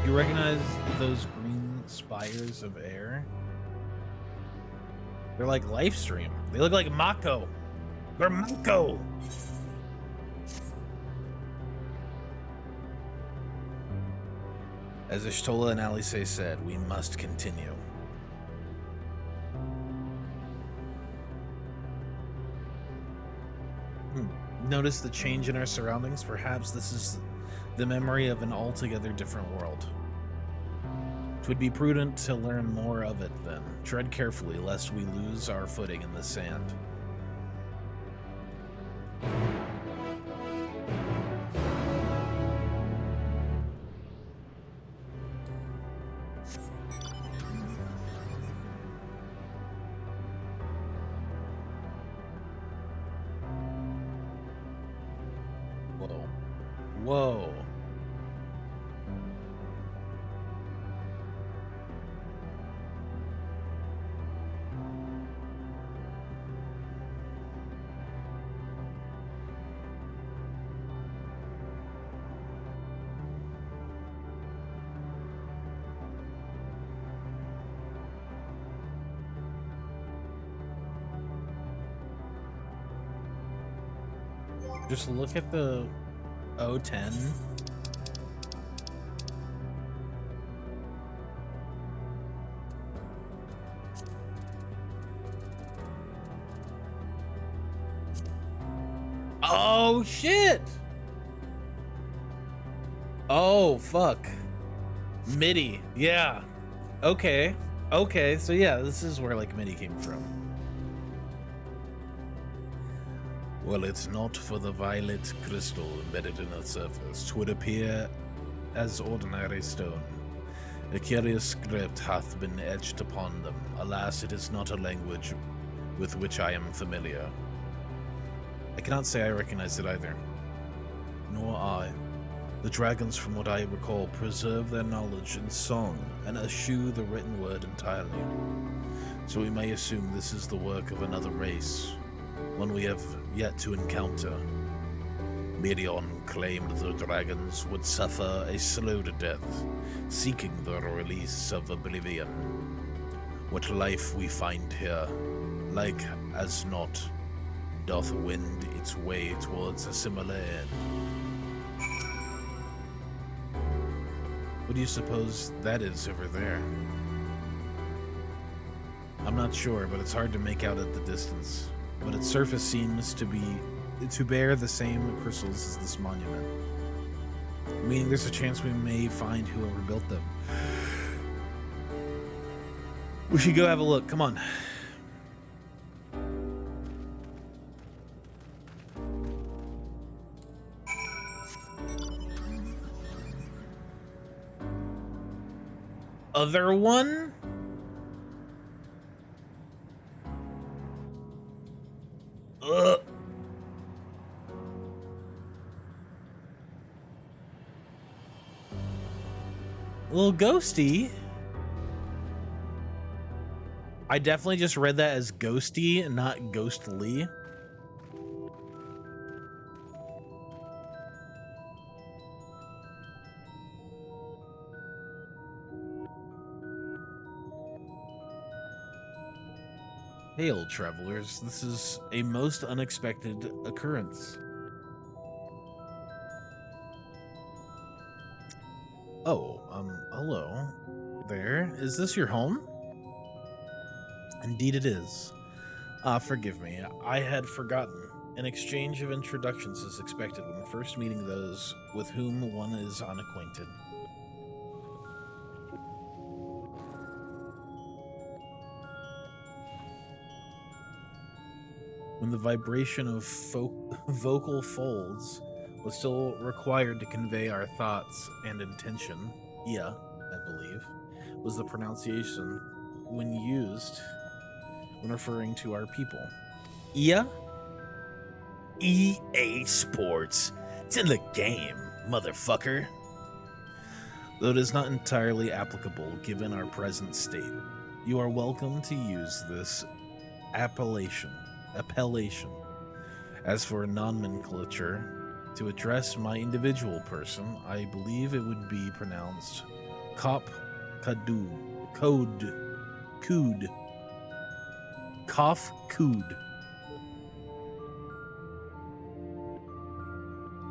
S1: You recognize those green spires of air? They're like Lifestream. They look like Mako. They're Mako. As Ishtola and Alice said, we must continue. Notice the change in our surroundings? Perhaps this is the memory of an altogether different world. It would be prudent to learn more of it then. Tread carefully, lest we lose our footing in the sand. Whoa. Whoa. Just look at the O10. Oh shit! Oh fuck. MIDI, yeah. Okay. Okay, so yeah, this is where like MIDI came from.
S2: Well, it's not for the violet crystal embedded in the surface. 'Twould appear as ordinary stone. A curious script hath been etched upon them. Alas, it is not a language with which I am familiar.
S1: I cannot say I recognize it either.
S2: Nor I. The dragons, from what I recall, preserve their knowledge in song and eschew the written word entirely. So we may assume this is the work of another race, one we have yet to encounter. Mirion claimed the dragons would suffer a slow death, seeking the release of oblivion. What life we find here, like as not, doth wend its way towards a similar end. What do you suppose that is over there? I'm not sure, but it's hard to make out at the distance. But its surface seems to bear the same crystals as this monument. Meaning there's a chance we may find whoever built them. We should go have a look. Come on. Other one? Ugh. A little ghosty. I definitely just read that as ghosty, not ghostly. Hail, travelers. This is a most unexpected occurrence. Oh, hello there. Is this your home? Indeed it is. Forgive me, I had forgotten. An exchange of introductions is expected when first meeting those with whom one is unacquainted. When the vibration of vocal folds was still required to convey our thoughts and intention, yeah, I believe, was the pronunciation when used when referring to our people. Yeah? EA Sports. It's in the game, motherfucker. Though it is not entirely applicable given our present state, you are welcome to use this appellation. As for nomenclature, to address my individual person, I believe it would be pronounced Cop Kadu Cood Kof Kood.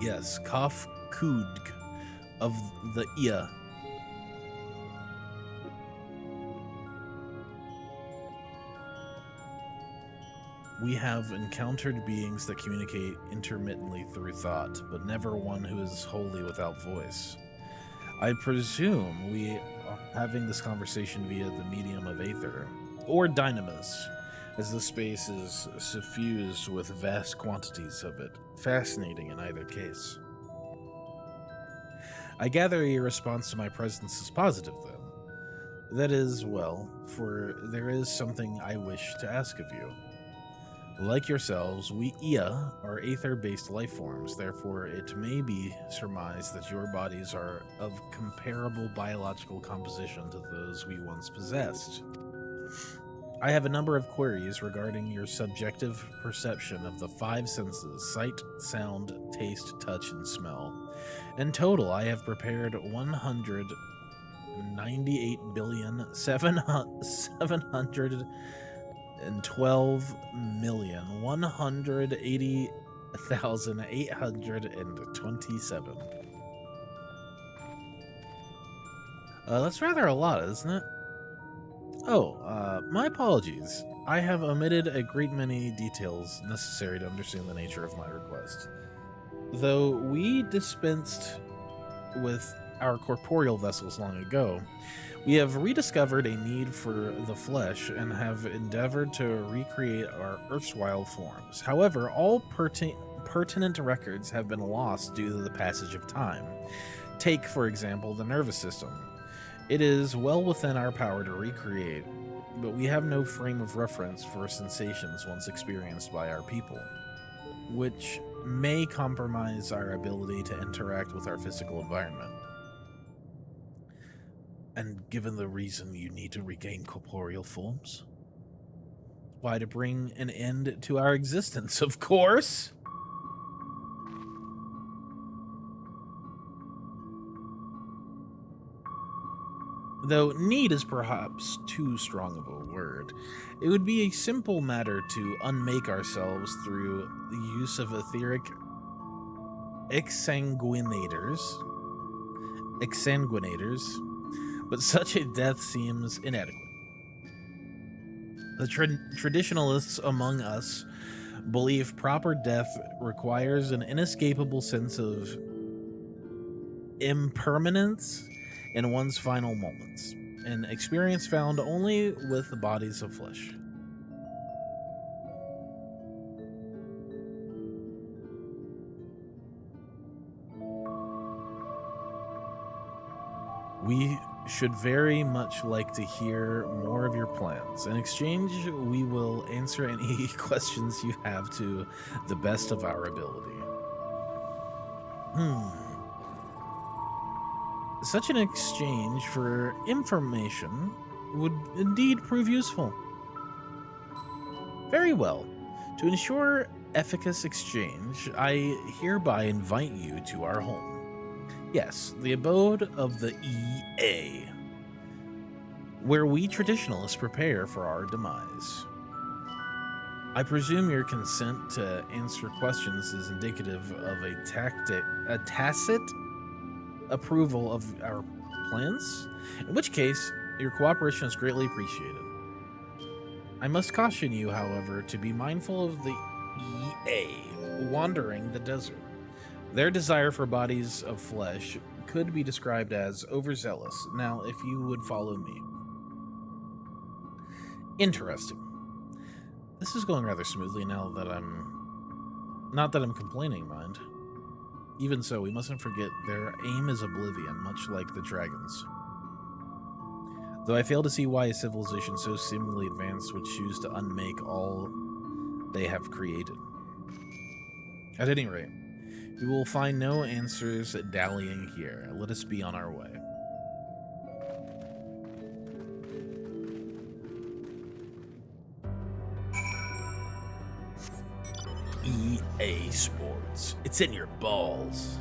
S2: Yes, Kof Kood of the Ia. We have encountered beings that communicate intermittently through thought, but never one who is wholly without voice. I presume we are having this conversation via the medium of aether, or dynamis, as the space is suffused with vast quantities of it. Fascinating in either case. I gather your response to my presence is positive, then. That is, well, for there is something I wish to ask of you. Like yourselves, we Ia are aether-based life forms, therefore it may be surmised that your bodies are of comparable biological composition to those we once possessed. I have a number of queries regarding your subjective perception of the five senses: sight, sound, taste, touch, and smell. In total, I have prepared 198,712,180,827. That's rather a lot, isn't it? Oh, my apologies. I have omitted a great many details necessary to understand the nature of my request. Though we dispensed with our corporeal vessels long ago, we have rediscovered a need for the flesh and have endeavored to recreate our erstwhile forms. However, all pertinent records have been lost due to the passage of time. Take, for example, the nervous system. It is well within our power to recreate, but we have no frame of reference for sensations once experienced by our people, which may compromise our ability to interact with our physical environment. And given the reason you need to regain corporeal forms? Why, to bring an end to our existence, of course!
S1: Though need is perhaps too strong of a word, it would be a simple matter to unmake ourselves through the use of etheric exsanguinators, but such a death seems inadequate. The traditionalists among us believe proper death requires an inescapable sense of impermanence in one's final moments, an experience found only with the bodies of flesh. We should very much like to hear more of your plans. In exchange, we will answer any questions you have to the best of our ability. Such an exchange for information would indeed prove useful. Very well. To ensure efficacious exchange, I hereby invite you to our home. Yes, the abode of the EA, where we traditionalists prepare for our demise. I presume your consent to answer questions is indicative of a tacit approval of our plans, in which case your cooperation is greatly appreciated. I must caution you, however, to be mindful of the EA wandering the desert. Their desire for bodies of flesh could be described as overzealous. Now, if you would follow me. Interesting. This is going rather smoothly now that not that I'm complaining, mind. Even so, we mustn't forget their aim is oblivion, much like the dragons. Though I fail to see why a civilization so seemingly advanced would choose to unmake all they have created. At any rate, we will find no answers dallying here. Let us be on our way. EA Sports. It's in your balls.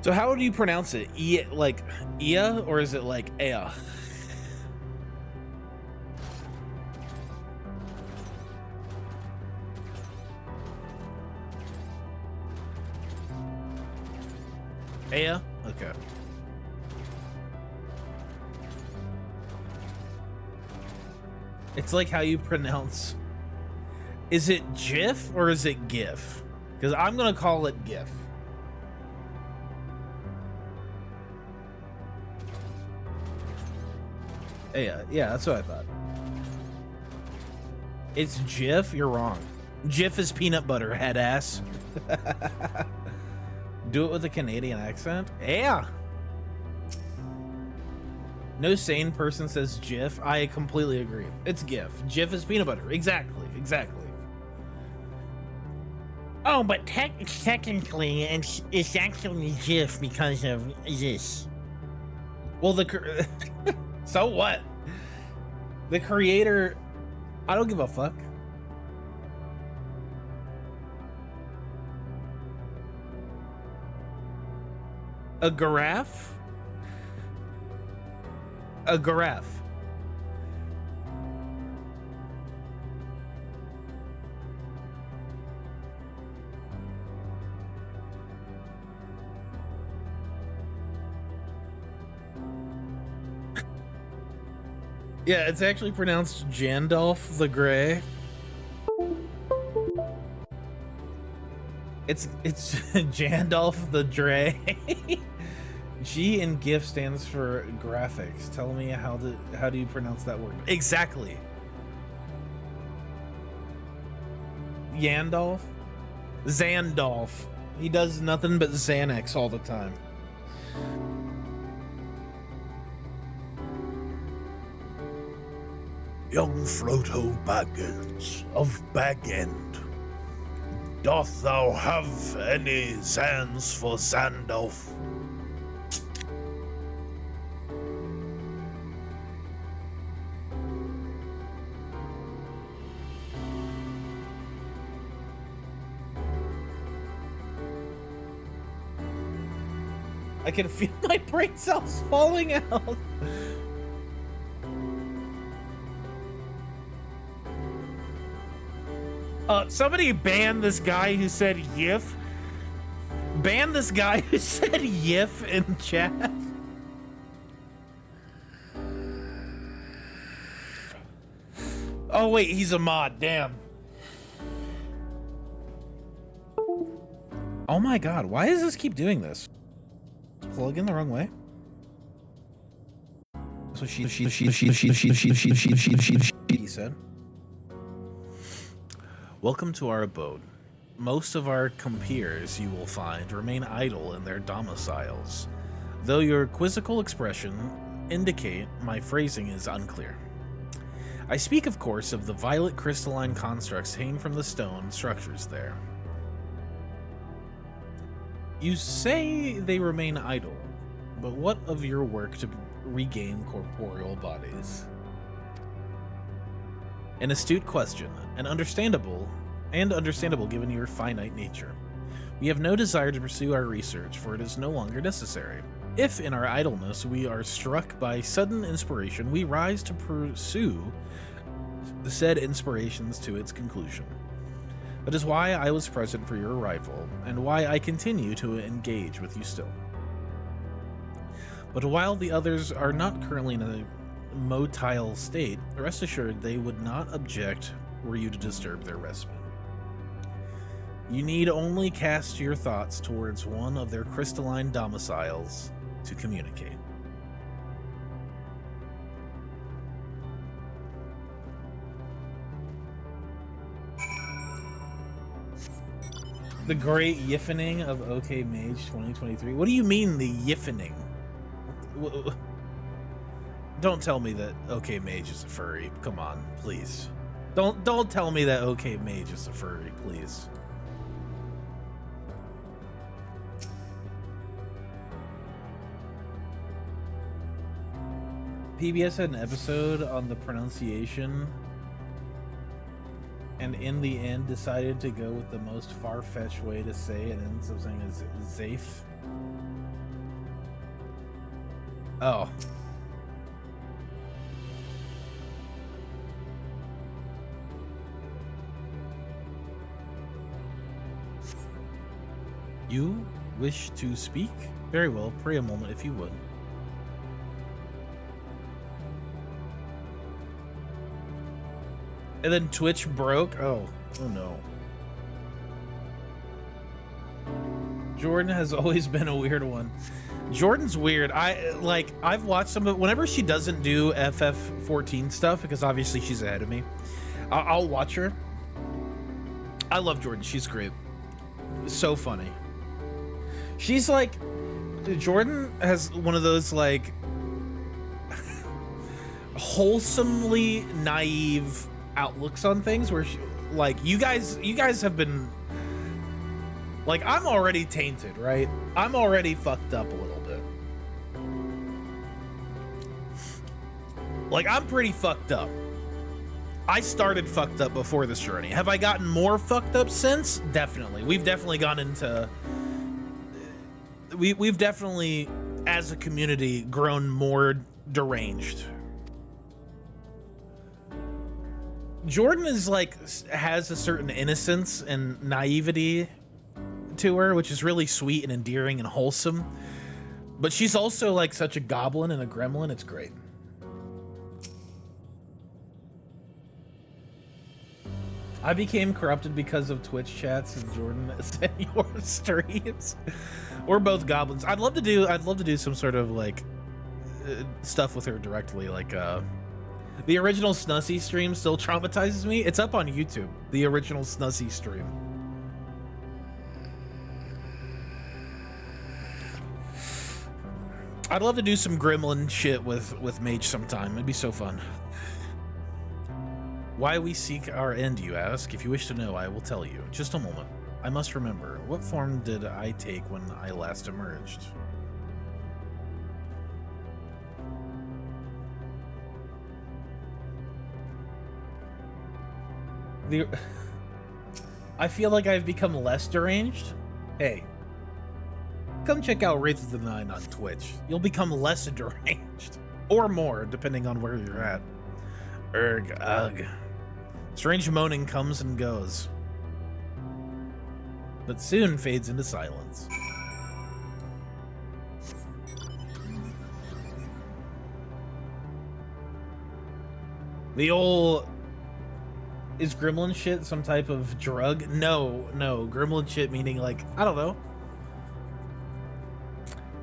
S1: So how do you pronounce it? Like Ia, or is it like Ea? Ea? Okay. It's like how you pronounce... Is it GIF or is it GIF? Because I'm going to call it GIF. Yeah, that's what I thought. It's Jif? You're wrong. Jif is peanut butter, head ass. Do it with a Canadian accent? Yeah. No sane person says Jif. I completely agree. It's GIF. Jif is peanut butter. Exactly. Oh, but technically, it's actually Jif because of this. Well, so what? The creator... I don't give a fuck. A giraffe? A giraffe. Yeah, it's actually pronounced Jandolph the Grey. It's Jandolph the Dre. G in GIF stands for graphics. Tell me how do you pronounce that word? Exactly. Yandolph? Zandolph. He does nothing but Xanax all the time.
S21: Young Frodo Baggins of Bag End, doth thou have any Zans for Zandolph?
S1: I can feel my brain cells falling out. Somebody ban this guy who said "yif." Ban this guy who said "yif" in chat. Oh wait, he's a mod. Damn. Oh my god, why does this keep doing this? Plug in the wrong way. So he said. Welcome to our abode. Most of our compeers, you will find, remain idle in their domiciles, though your quizzical expression indicate my phrasing is unclear. I speak, of course, of the violet crystalline constructs hanging from the stone structures there. You say they remain idle, but what of your work to regain corporeal bodies? An astute question, and understandable given your finite nature. We have no desire to pursue our research, for it is no longer necessary. If in our idleness we are struck by sudden inspiration, we rise to pursue said inspirations to its conclusion. That is why I was present for your arrival, and why I continue to engage with you still. But while the others are not currently in a motile state, rest assured they would not object were you to disturb their respite. You need only cast your thoughts towards one of their crystalline domiciles to communicate. The great yiffening of OK Mage 2023. What do you mean the yiffening? Don't tell me that OK Mage is a furry. Come on, please. Don't tell me that OK Mage is a furry, please. PBS had an episode on the pronunciation, and in the end decided to go with the most far-fetched way to say it, and ends up saying is Zafe. Oh. You wish to speak? Very well, pray a moment if you would. And then Twitch broke? Oh no. Jordan has always been a weird one. Jordan's weird. I've watched some of it. Whenever she doesn't do FF14 stuff, because obviously she's ahead of me, I'll watch her. I love Jordan. She's great. So funny. She's like, Jordan has one of those like wholesomely naive outlooks on things where she, like you guys have been like, I'm already tainted, right? I'm already fucked up a little bit. Like, I'm pretty fucked up. I started fucked up before this journey. Have I gotten more fucked up since? Definitely. We've definitely gone into we've definitely as a community grown more deranged. Jordan is like, has a certain innocence and naivety to her, which is really sweet and endearing and wholesome. But she's also like such a goblin and a gremlin. It's great. I became corrupted because of Twitch chats and Jordan said your streams. We're both goblins. I'd love to do some sort of like stuff with her directly, like the original Snussy stream still traumatizes me. It's up on YouTube. The original Snussy stream. I'd love to do some gremlin shit with Mage sometime. It'd be so fun. Why we seek our end, you ask? If you wish to know, I will tell you. Just a moment. I must remember. What form did I take when I last emerged? I feel like I've become less deranged. Hey, come check out Wraith of the Nine on Twitch. You'll become less deranged. Or more, depending on where you're at. Erg, ugh. Strange moaning comes and goes, but soon fades into silence. The old... Is gremlin shit some type of drug? No, gremlin shit meaning like, I don't know.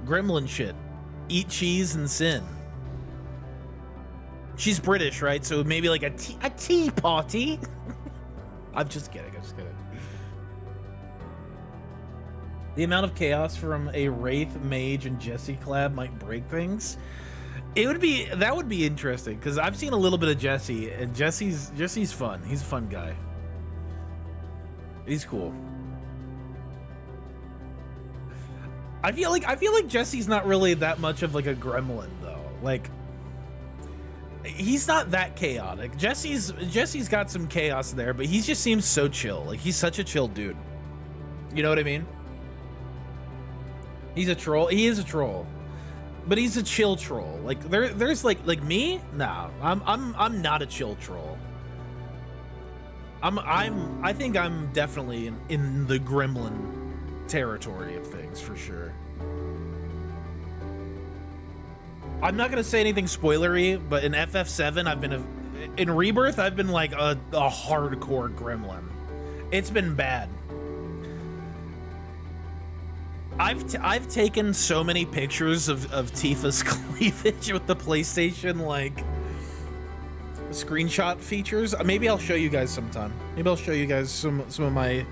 S1: Gremlin shit. Eat cheese and sin. She's British, right? So maybe like a tea party. I'm just kidding. The amount of chaos from a Wraith, Mage, and Jesse collab might break things. That would be interesting, because I've seen a little bit of Jesse, and Jesse's fun. He's a fun guy. He's cool. I feel like Jesse's not really that much of like a gremlin though. Like, he's not that chaotic. Jesse's got some chaos there, but he just seems so chill. Like, he's such a chill dude. You know what I mean? He's a troll. He is a troll, but he's a chill troll. Like, there's like me. Nah, I'm not a chill troll. I think I'm definitely in the gremlin territory of things for sure. I'm not gonna say anything spoilery, but in FF7, in Rebirth, I've been like a hardcore gremlin. It's been bad. I've taken so many pictures of Tifa's cleavage with the PlayStation like screenshot features. Maybe I'll show you guys sometime. Maybe I'll show you guys some of my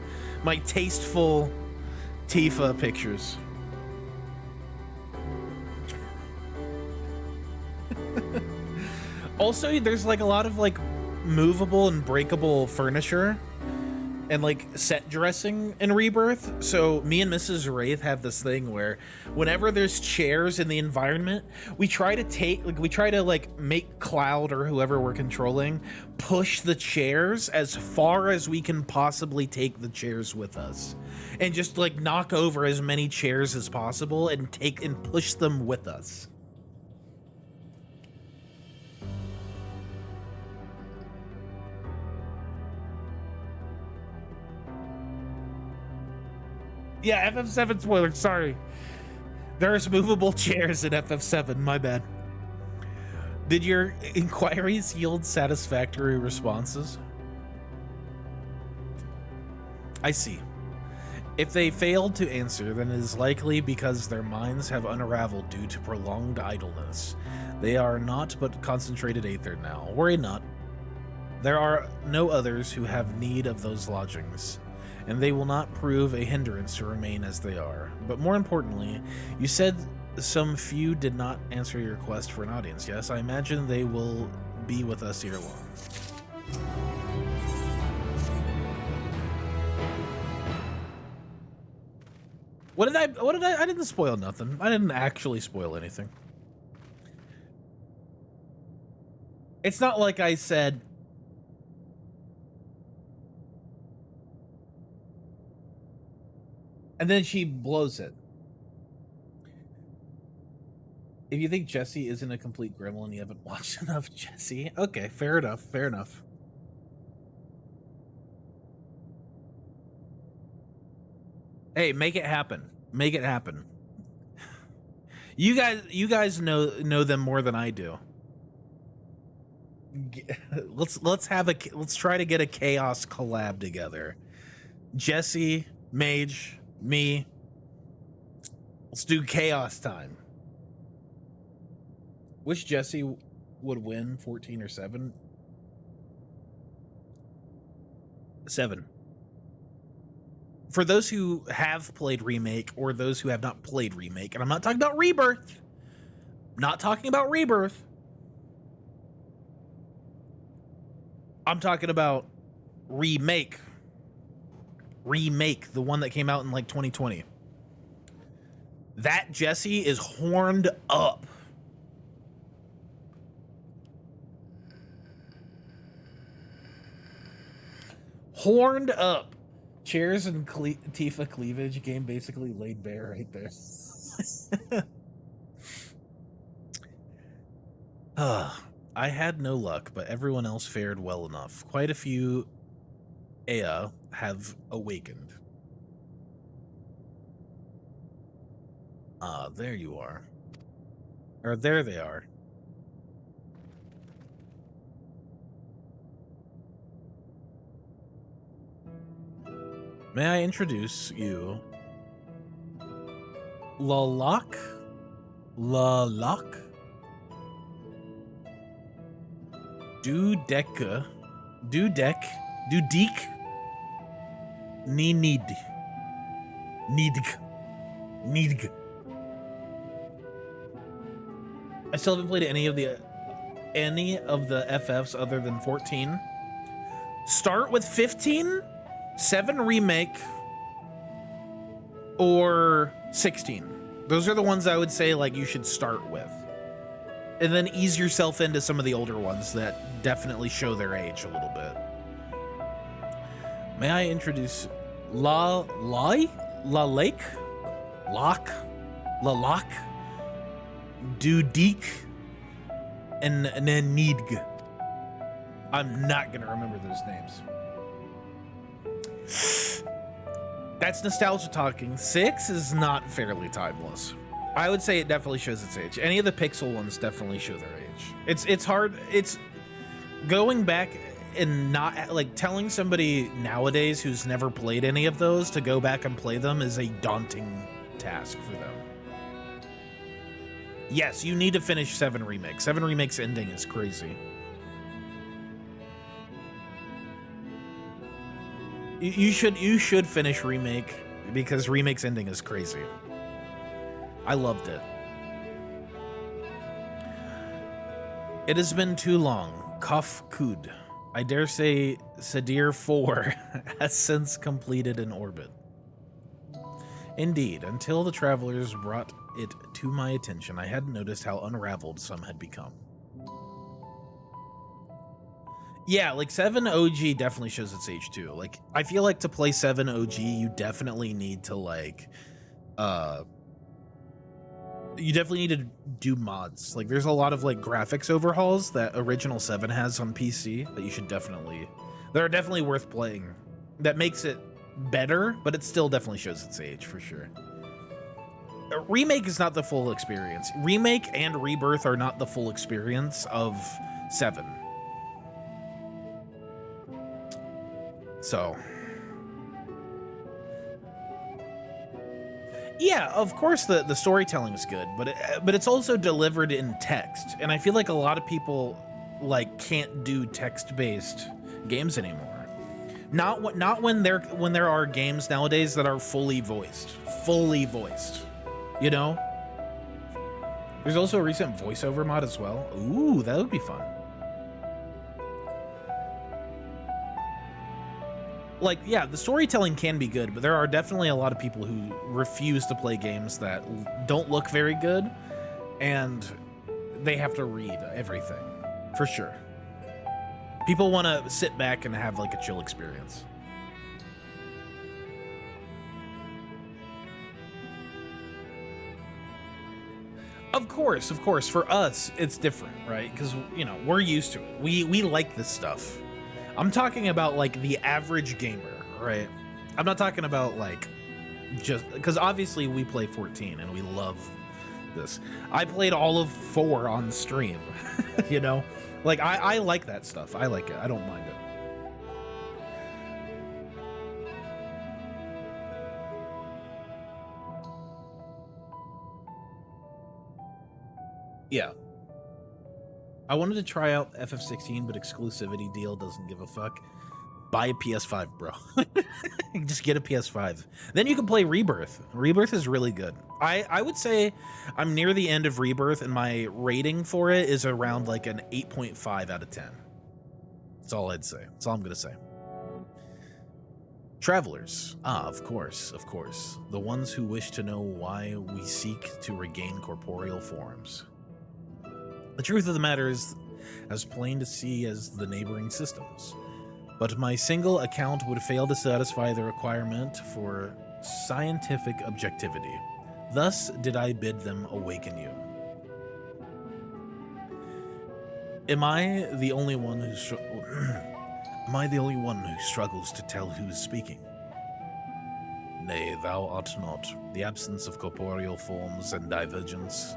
S1: tasteful Tifa pictures. Also, there's like a lot of like movable and breakable furniture and like set dressing in Rebirth. So me and Mrs. Wraith have this thing where whenever there's chairs in the environment, we try to make Cloud or whoever we're controlling push the chairs as far as we can possibly take the chairs with us, and just like knock over as many chairs as possible and push them with us. Yeah, FF7 spoiler, sorry. There's movable chairs in FF7, my bad. Did your inquiries yield satisfactory responses? I see. If they failed to answer, then it is likely because their minds have unraveled due to prolonged idleness. They are not but concentrated aether now. Worry not. There are no others who have need of those lodgings, and they will not prove a hindrance to remain as they are. But more importantly, you said some few did not answer your request for an audience. Yes, I imagine they will be with us ere long. What did I didn't spoil nothing. I didn't actually spoil anything. It's not like I said, and then she blows it. If you think Jesse isn't a complete gremlin, you haven't watched enough Jesse. Okay, fair enough, fair enough. Hey, make it happen. Make it happen. You guys know them more than I do. Let's try to get a chaos collab together. Jesse, Mage, me. Let's do chaos time. Which Jesse would win, 14 or 7? 7. For those who have played Remake or those who have not played Remake, and I'm not talking about Rebirth. Not talking about Rebirth. I'm talking about Remake. Remake, the one that came out in like 2020. That Jesse is horned up. Horned up. Chairs and Tifa cleavage game basically laid bare right there. I had no luck, but everyone else fared well enough. Quite a few Ea have awakened. There you are. Or there they are. May I introduce you? Lalak? Lalak? Dudek, Dudik, Nidg. I still haven't played any of the FFs other than 14. Start with 15, 7 remake, or 16. Those are the ones I would say like you should start with. And then ease yourself into some of the older ones that definitely show their age a little bit. May I introduce La Lake? Dudik, and Nidg. I'm not gonna remember those names. That's nostalgia talking. 6 is not fairly timeless. I would say it definitely shows its age. Any of the pixel ones definitely show their age. It's hard. It's going back and not like telling somebody nowadays who's never played any of those to go back and play them is a daunting task for them. Yes, you need to finish 7 Remake. 7 Remake's ending is crazy. You should finish Remake because Remake's ending is crazy. I loved it. It has been too long. Kaf Kud. I dare say Sadir 4 has since completed an orbit. Indeed, until the travelers brought it to my attention, I hadn't noticed how unraveled some had become. Yeah, like 7 OG definitely shows its age too. Like, I feel like to play 7 OG, you definitely need to like, you definitely need to do mods. Like, there's a lot of like graphics overhauls that original 7 has on PC that you should definitely, that are definitely worth playing. That makes it better, but it still definitely shows its age for sure. Remake is not the full experience. Remake and Rebirth are not the full experience of 7. So, yeah, of course the storytelling is good, but it's also delivered in text, and I feel like a lot of people like can't do text-based games anymore. Not when there are games nowadays that are fully voiced. You know? There's also a recent voiceover mod as well. Ooh, that would be fun. Like, yeah, the storytelling can be good, but there are definitely a lot of people who refuse to play games that don't look very good, and they have to read everything, for sure. People want to sit back and have, like, a chill experience. Of course, for us, it's different, right? Because, you know, we're used to it. We like this stuff. I'm talking about, like, the average gamer, right? I'm not talking about, like, just... Because obviously we play 14 and we love this. I played all of 4 on stream, you know? Like, I like that stuff. I like it. I don't mind it. Yeah. I wanted to try out FF16, but exclusivity deal doesn't give a fuck. Buy a PS5, bro. Just get a PS5. Then you can play Rebirth. Rebirth is really good. I would say I'm near the end of Rebirth, and my rating for it is around like an 8.5 out of 10. That's all I'd say. That's all I'm going to say. Travelers. Ah, of course. The ones who wish to know why we seek to regain corporeal forms. The truth of the matter is as plain to see as the neighboring systems. but my single account would fail to satisfy the requirement for scientific objectivity. Thus did I bid them awaken you. Am I the only one who struggles to tell who is speaking? Nay, thou art not. The absence of corporeal forms and divergence,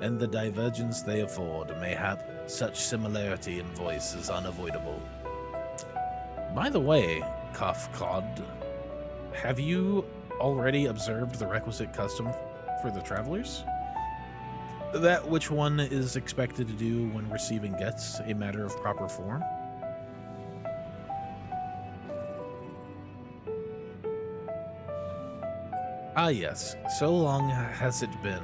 S1: and the divergence they afford, mayhap such similarity in voice is unavoidable. By the way, Cuff Cod, have you already observed the requisite custom for the travelers? That which one is expected to do when receiving gets a matter of proper form? Ah yes, so long has it been.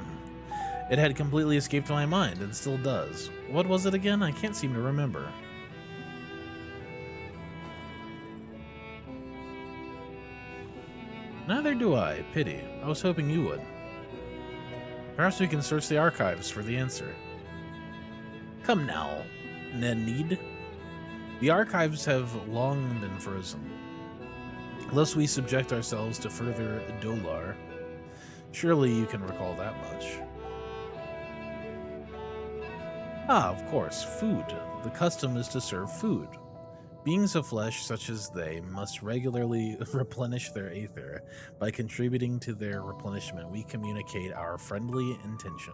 S1: It had completely escaped my mind, and still does. What was it again? I can't seem to remember. Neither do I. Pity. I was hoping you would. Perhaps we can search the archives for the answer. Come now, Nenid. The archives have long been frozen. Lest we subject ourselves to further dolor. Surely you can recall that much. Ah, of course, food. The custom is to serve food. Beings of flesh such as they must regularly replenish their aether. By contributing to their replenishment, we communicate our friendly intention.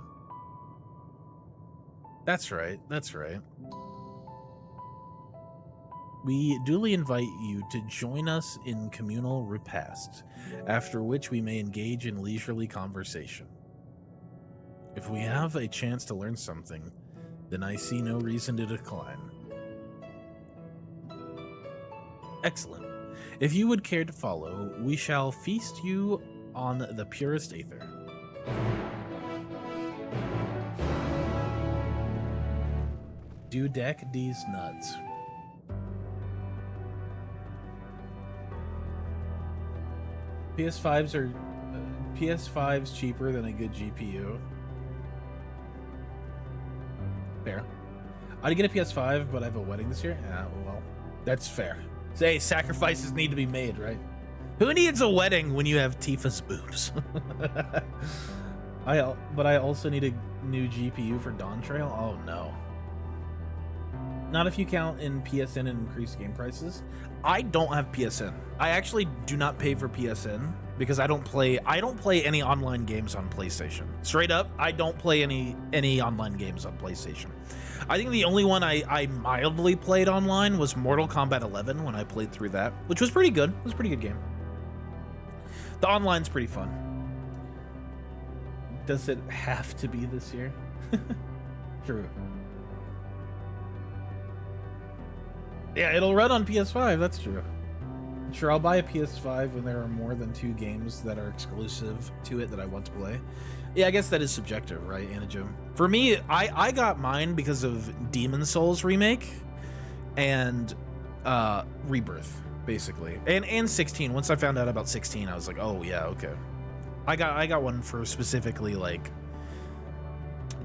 S1: That's right, that's right. We duly invite you to join us in communal repast, after which we may engage in leisurely conversation. If we have a chance to learn something, then I see no reason to decline. Excellent. If you would care to follow, we shall feast you on the purest aether. Do deck these nuts. PS5's cheaper than a good GPU. Fair. I'd get a PS5, but I have a wedding this year. Yeah, well, that's fair. So, hey, sacrifices need to be made, right? Who needs a wedding when you have Tifa's boobs? But I also need a new GPU for Dawn Trail. Oh no. Not if you count in PSN and increased game prices. I don't have PSN. I actually do not pay for PSN because I don't play any online games on PlayStation. Straight up, I don't play any online games on PlayStation. I think the only one I mildly played online was Mortal Kombat 11 when I played through that, which was pretty good. It was a pretty good game. The online's pretty fun. Does it have to be this year? True. Yeah, it'll run on PS5, that's true. Sure, I'll buy a PS5 when there are more than 2 games that are exclusive to it that I want to play. Yeah, I guess that is subjective, right, Anajim? For me, I got mine because of Demon Souls Remake and Rebirth, basically. And 16. Once I found out about 16, I was like, oh yeah, okay. I got one for specifically like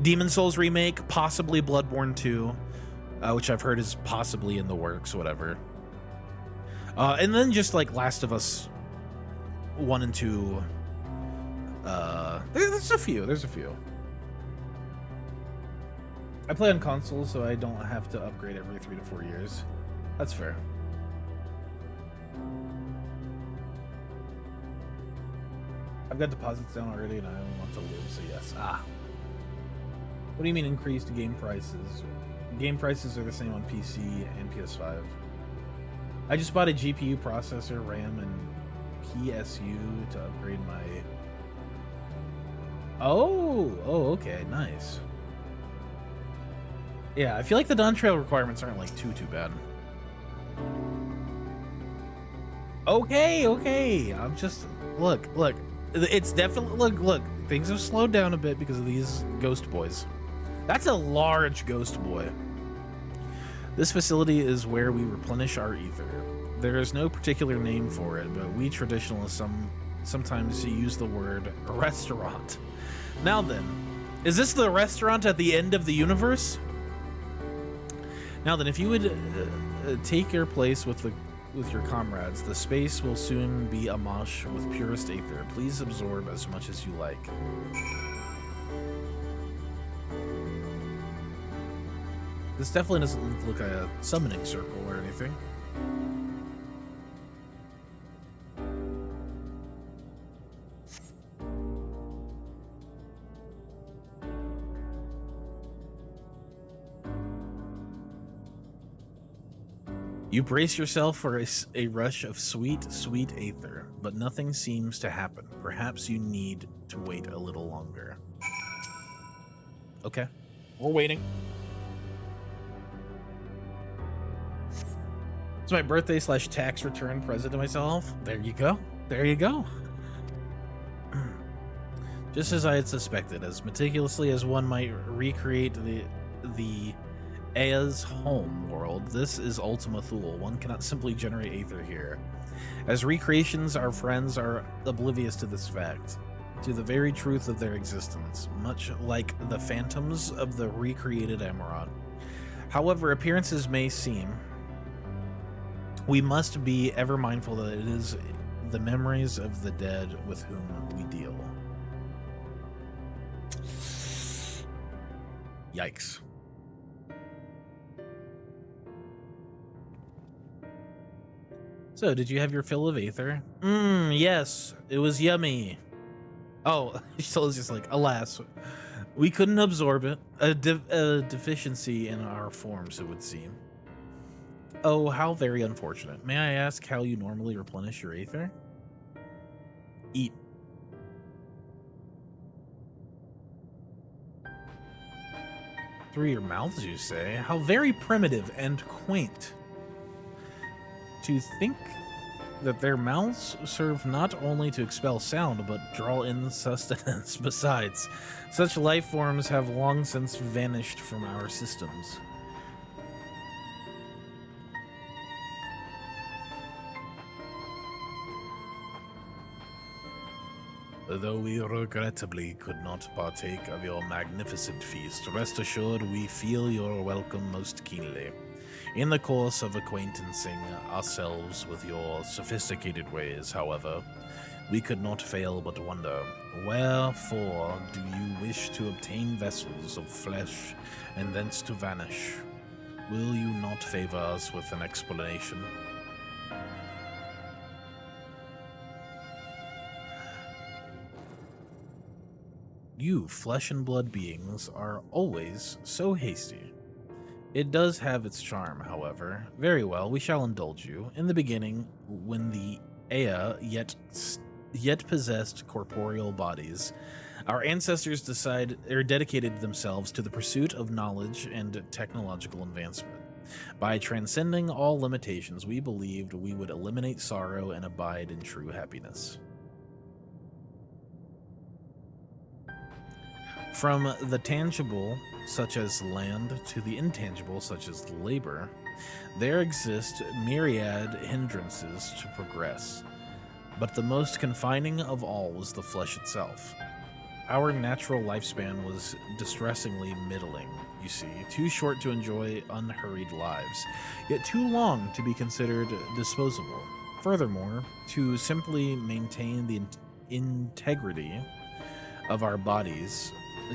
S1: Demon Souls Remake, possibly Bloodborne 2, which I've heard is possibly in the works, whatever. And then just like Last of Us 1 and 2. There's a few. I play on console, so I don't have to upgrade every 3 to 4 years. That's fair. I've got deposits down already, and I don't want to lose, so yes. Ah. What do you mean increased game prices? Game prices are the same on PC and PS5. I just bought a GPU, processor, RAM, and PSU to upgrade my... Oh, okay, nice. Yeah, I feel like the Dawn Trail requirements aren't like too bad. Okay. I'm just look. It's definitely look. Things have slowed down a bit because of these ghost boys. That's a large ghost boy. This facility is where we replenish our ether. There is no particular name for it, but we traditionalists sometimes use the word restaurant. Now then, is this the restaurant at the end of the universe? Now then, if you would take your place with your comrades. The space will soon be amosh with purest aether. Please absorb as much as you like. This definitely doesn't look like a summoning circle or anything. You brace yourself for a rush of sweet, sweet aether, but nothing seems to happen. Perhaps you need to wait a little longer. Okay, we're waiting. It's my birthday / tax return present to myself. There you go. There you go. Just as I had suspected, as meticulously as one might recreate the Aya's home world, this is Ultima Thule. One cannot simply generate aether here. As recreations, our friends are oblivious to this fact, to the very truth of their existence, much like the phantoms of the recreated Emerald. However appearances may seem, we must be ever mindful that it is the memories of the dead with whom we deal. Yikes. So, did you have your fill of aether? Yes, it was yummy. Oh, so it's just like, alas, we couldn't absorb it. A deficiency in our forms, it would seem. Oh, how very unfortunate. May I ask how you normally replenish your aether? Eat. Through your mouths, you say? How very primitive and quaint. To think that their mouths serve not only to expel sound, but draw in sustenance besides. Such life forms have long since vanished from our systems. Though we regrettably could not partake of your magnificent feast, rest assured we feel your welcome most keenly. In the course of acquaintancing ourselves with your sophisticated ways, however, we could not fail but wonder, wherefore do you wish to obtain vessels of flesh and thence to vanish? Will you not favor us with an explanation? You flesh and blood beings are always so hasty. It does have its charm, however. Very well, we shall indulge you. In the beginning, when the Aya yet possessed corporeal bodies, our ancestors dedicated themselves to the pursuit of knowledge and technological advancement. By transcending all limitations, we believed we would eliminate sorrow and abide in true happiness. From the tangible, such as land, to the intangible, such as labor, there exist myriad hindrances to progress, but the most confining of all was the flesh itself. Our natural lifespan was distressingly middling, you see, too short to enjoy unhurried lives, yet too long to be considered disposable. Furthermore, to simply maintain the integrity of our bodies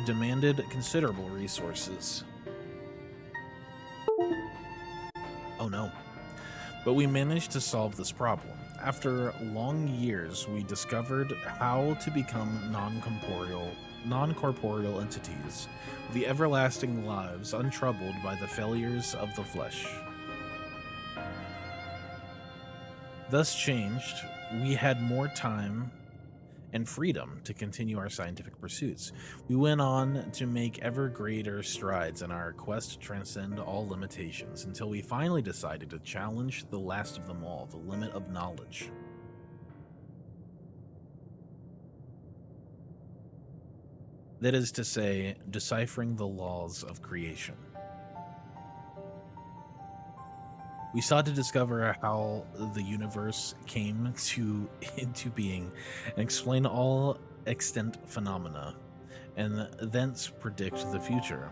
S1: demanded considerable resources. Oh no. But we managed to solve this problem. After long years, we discovered how to become non-corporeal entities, with the everlasting lives untroubled by the failures of the flesh. Thus changed, we had more time and freedom to continue our scientific pursuits. We went on to make ever greater strides in our quest to transcend all limitations, until we finally decided to challenge the last of them all, the limit of knowledge. That is to say, deciphering the laws of creation. We sought to discover how the universe came into being and explain all extant phenomena, and thence predict the future.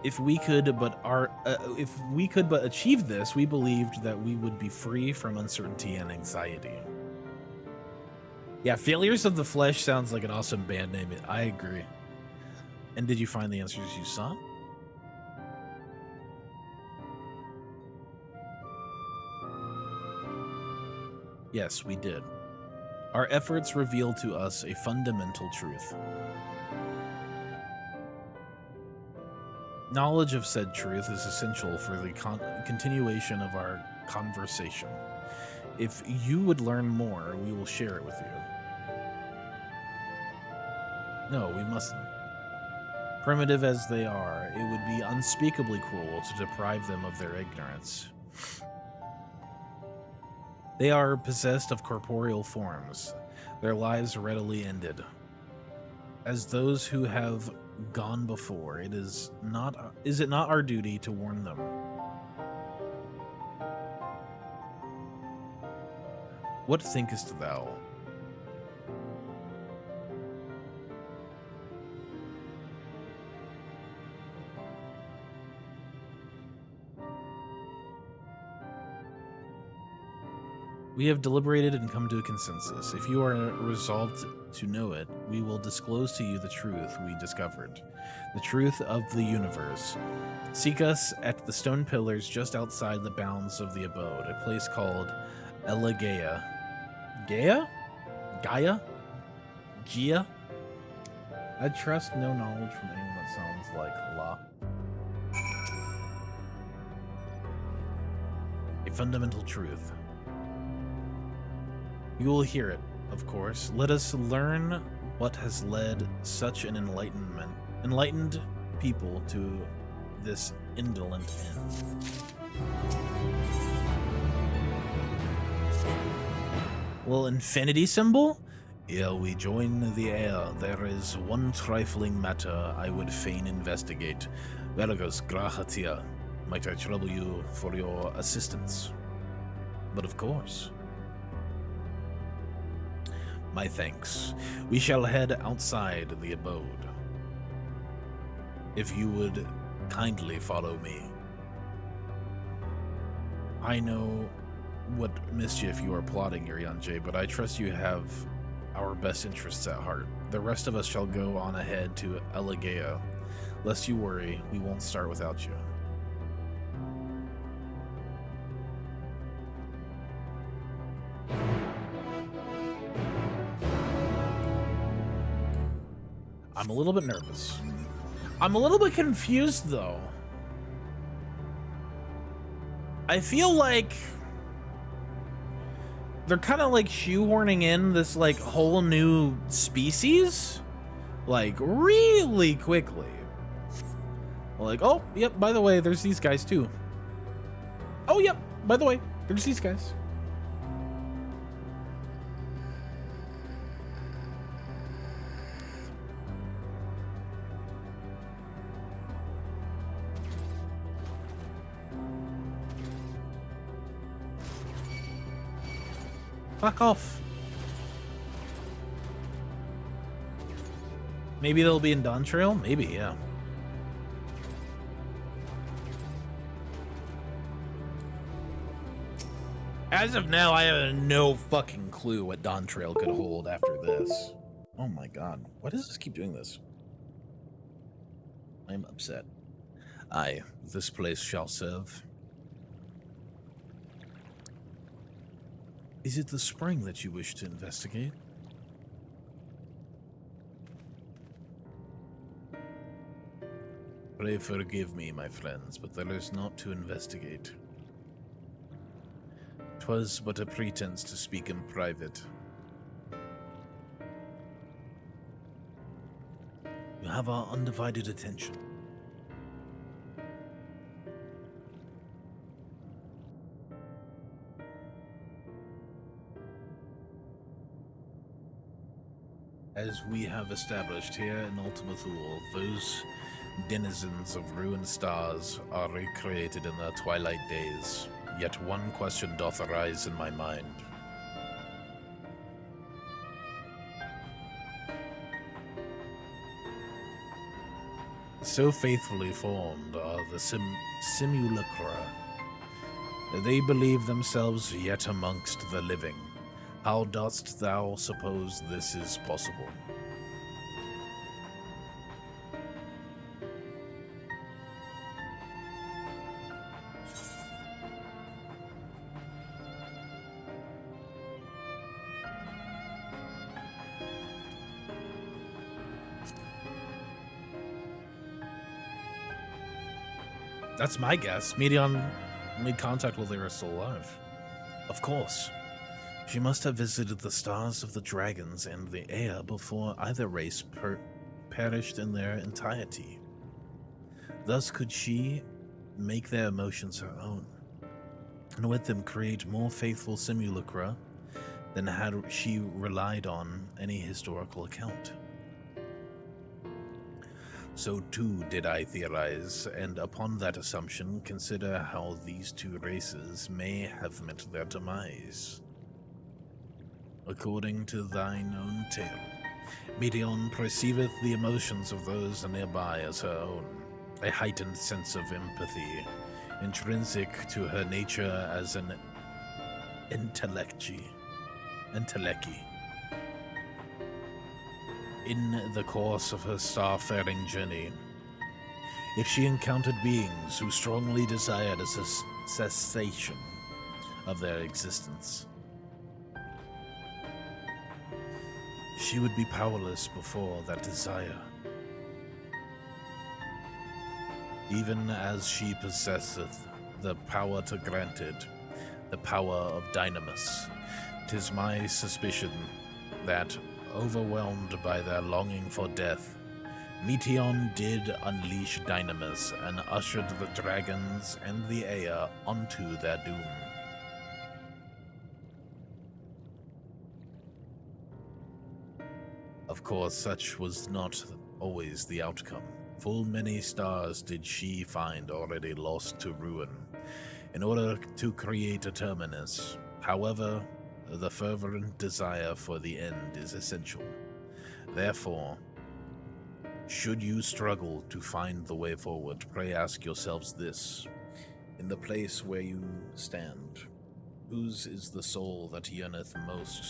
S1: If we could but achieve this, we believed that we would be free from uncertainty and anxiety. Yeah, Failures of the Flesh sounds like an awesome band name. I agree. And did you find the answers you sought? Yes, we did. Our efforts revealed to us a fundamental truth. Knowledge of said truth is essential for the continuation of our conversation. If you would learn more, we will share it with you. No, we mustn't. Primitive as they are, it would be unspeakably cruel to deprive them of their ignorance. They are possessed of corporeal forms. Their lives readily ended. As those who have gone before, is it not our duty to warn them? What thinkest thou? We have deliberated and come to a consensus. If you are resolved to know it, we will disclose to you the truth we discovered, the truth of the universe. Seek us at the stone pillars just outside the bounds of the abode, a place called Elegea. Gaia? Gaia? Gia? I trust no knowledge from anyone that sounds like La. A fundamental truth. You will hear it, of course. Let us learn what has led such an enlightened people to this indolent end. Well, infinity symbol? Ere we join the air, there is one trifling matter I would fain investigate. Vergus grahatia. Might I trouble you for your assistance? But of course. My thanks. We shall head outside the abode. If you would kindly follow me. I know what mischief you are plotting, Urianger, but I trust you have our best interests at heart. The rest of us shall go on ahead to Elegea. Lest you worry, we won't start without you. I'm a little bit nervous. I'm a little bit confused, though. I feel like they're kind of like shoehorning in this like whole new species, like really quickly. Like, oh, yep, by the way, there's these guys too. Oh, yep, by the way, there's these guys. Fuck off. Maybe they'll be in Dawn Trail? Maybe, yeah. As of now, I have no fucking clue what Dawn Trail could hold after this. Oh my god. Why does this keep doing this? I'm upset. Aye, this place shall serve. Is it the spring that you wish to investigate? Pray forgive me, my friends, but there is naught to investigate. 'Twas but a pretense to speak in private. You have our undivided attention. As we have established here in Ultima Thule, those denizens of ruined stars are recreated in their twilight days. Yet one question doth arise in my mind.
S2: so faithfully formed are the simulacra. They believe themselves yet amongst the living. How dost thou suppose this is possible?
S1: That's my guess. Medion made contact while they were still alive.
S2: Of course. She must have visited the stars of the dragons and the air before either race perished in their entirety. Thus could she make their emotions her own, and with them create more faithful simulacra than had she relied on any historical account. So too did I theorize, and upon that assumption consider how these two races may have met their demise. According to thine own tale, Medion perceiveth the emotions of those nearby as her own, a heightened sense of empathy, intrinsic to her nature as an intellecti. In the course of her starfaring journey, if she encountered beings who strongly desired a cessation of their existence, she would be powerless before that desire. Even as she possesseth the power to grant it, the power of Dynamis, 'tis my suspicion that, overwhelmed by their longing for death, Meteon did unleash Dynamis and ushered the dragons and the Ea onto their doom. Of course, such was not always the outcome. Full many stars did she find already lost to ruin, in order to create a terminus. However, the fervent desire for the end is essential. Therefore, should you struggle to find the way forward, pray ask yourselves this. In the place where you stand, whose is the soul that yearneth most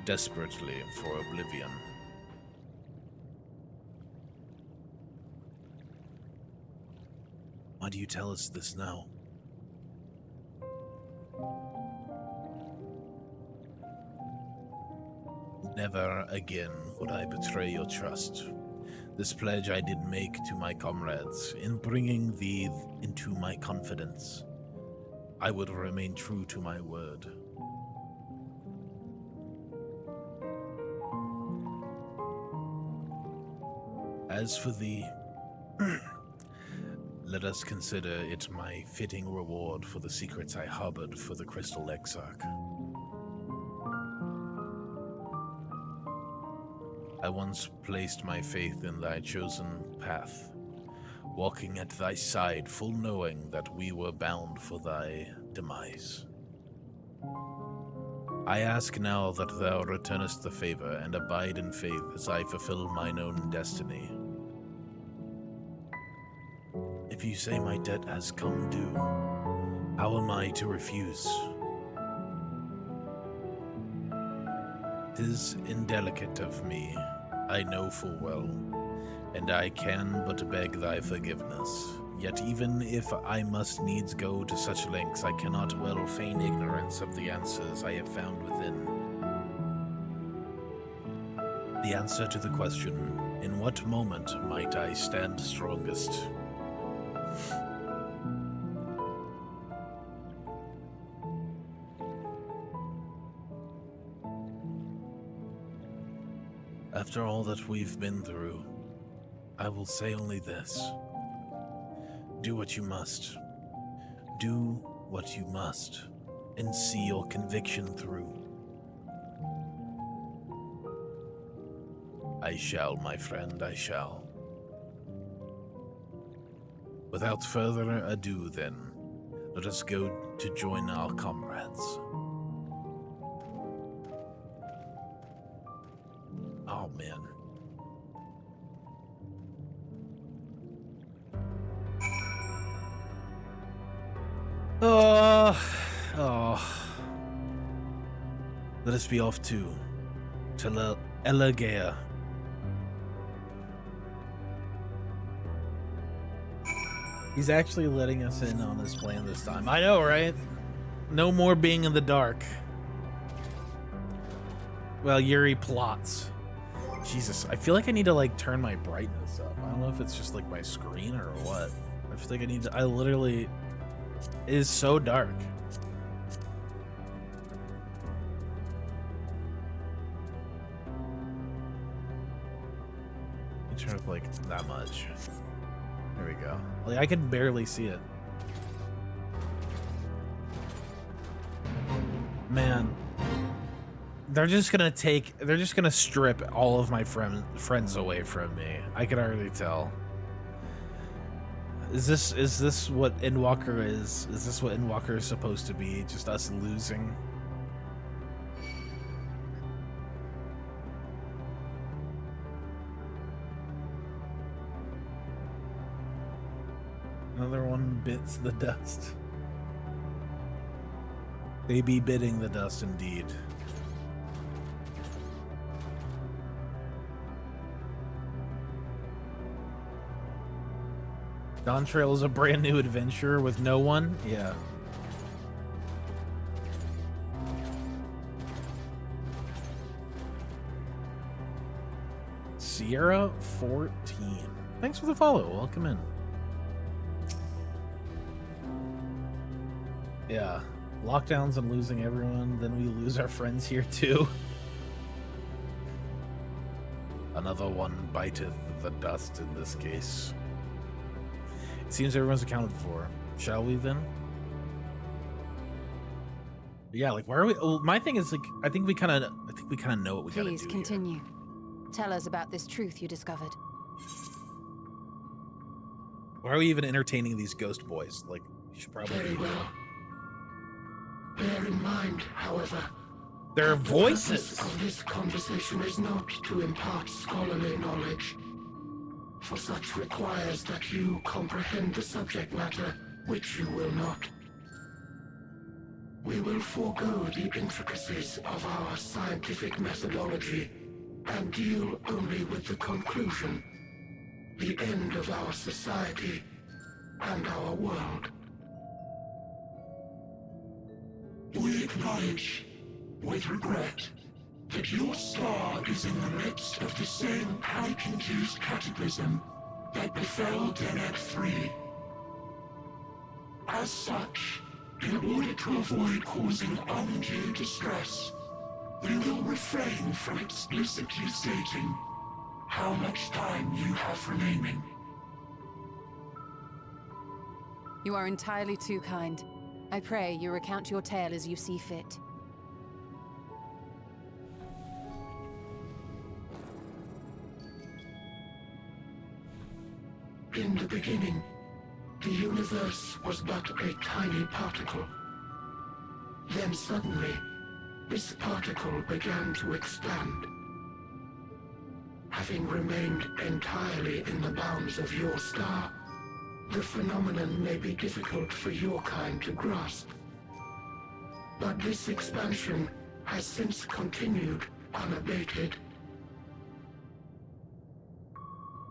S2: desperately for oblivion? Why do you tell us this now? Never again would I betray your trust. This pledge I did make to my comrades in bringing thee into my confidence. I would remain true to my word. As for thee, let us consider it my fitting reward for the secrets I harbored for the Crystal Exarch. I once placed my faith in thy chosen path, walking at thy side, full knowing that we were bound for thy demise. I ask now that thou returnest the favor and abide in faith as I fulfill mine own destiny. If you say my debt has come due, how am I to refuse? 'Tis indelicate of me, I know full well, and I can but beg thy forgiveness. Yet even if I must needs go to such lengths, I cannot well feign ignorance of the answers I have found within. The answer to the question, in what moment might I stand strongest? After all that we've been through, I will say only this. Do what you must. Do what you must, and see your conviction through. I shall, my friend, I shall. Without further ado, then, let us go to join our comrades. Oh, man. Let us be off to Elagea.
S1: He's actually letting us in on his plan this time. I know, right? No more being in the dark. Well, Yuri plots. Jesus, I feel like I need to like turn my brightness up. I don't know if it's just like my screen or what. I feel like I need to, I literally, it is so dark. Let me turn up like that much. There we go. Like I can barely see it. Man. They're just gonna strip all of my friends away from me. I can already tell. Is this what Endwalker is? Is this what Endwalker is supposed to be? Just us losing? Another one bits the dust. They be bidding the dust indeed. Dawn Trail is a brand new adventure with no one? Yeah. Sierra 14. Thanks for the follow. Welcome in. Yeah. Lockdowns and losing everyone, then we lose our friends here too. Another one biteth the dust in this case. It seems everyone's accounted for. Shall we then? Yeah, like why are we? Well, my thing is like I think we kind of know what we gotta do.
S5: Please continue. Tell us about this truth you discovered.
S1: Why are we even entertaining these ghost boys? Like, you should probably.
S12: Very well. Bear in mind, however,
S1: their voices.
S12: The purpose of this conversation is not to impart scholarly knowledge. For such requires that you comprehend the subject matter, which you will not. We will forego the intricacies of our scientific methodology and deal only with the conclusion, the end of our society and our world. We acknowledge, with regret, that your star is in the midst of the same panic-induced cataclysm that befell Deneb 3. As such, in order to avoid causing undue distress, we will refrain from explicitly stating how much time you have remaining.
S5: You are entirely too kind. I pray you recount your tale as you see fit.
S12: In the beginning, the universe was but a tiny particle. Then suddenly, this particle began to expand. Having remained entirely in the bounds of your star, the phenomenon may be difficult for your kind to grasp. But this expansion has since continued unabated.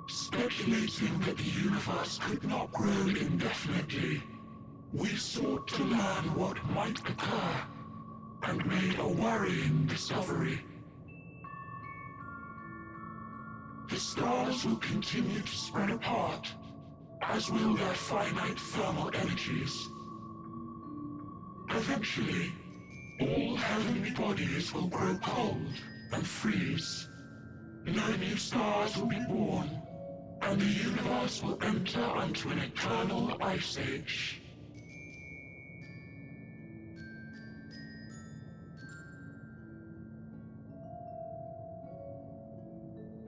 S12: Speculating that the universe could not grow indefinitely, we sought to learn what might occur, and made a worrying discovery. The stars will continue to spread apart, as will their finite thermal energies. Eventually, all heavenly bodies will grow cold and freeze. No new stars will be born, and the universe will enter onto an eternal ice age.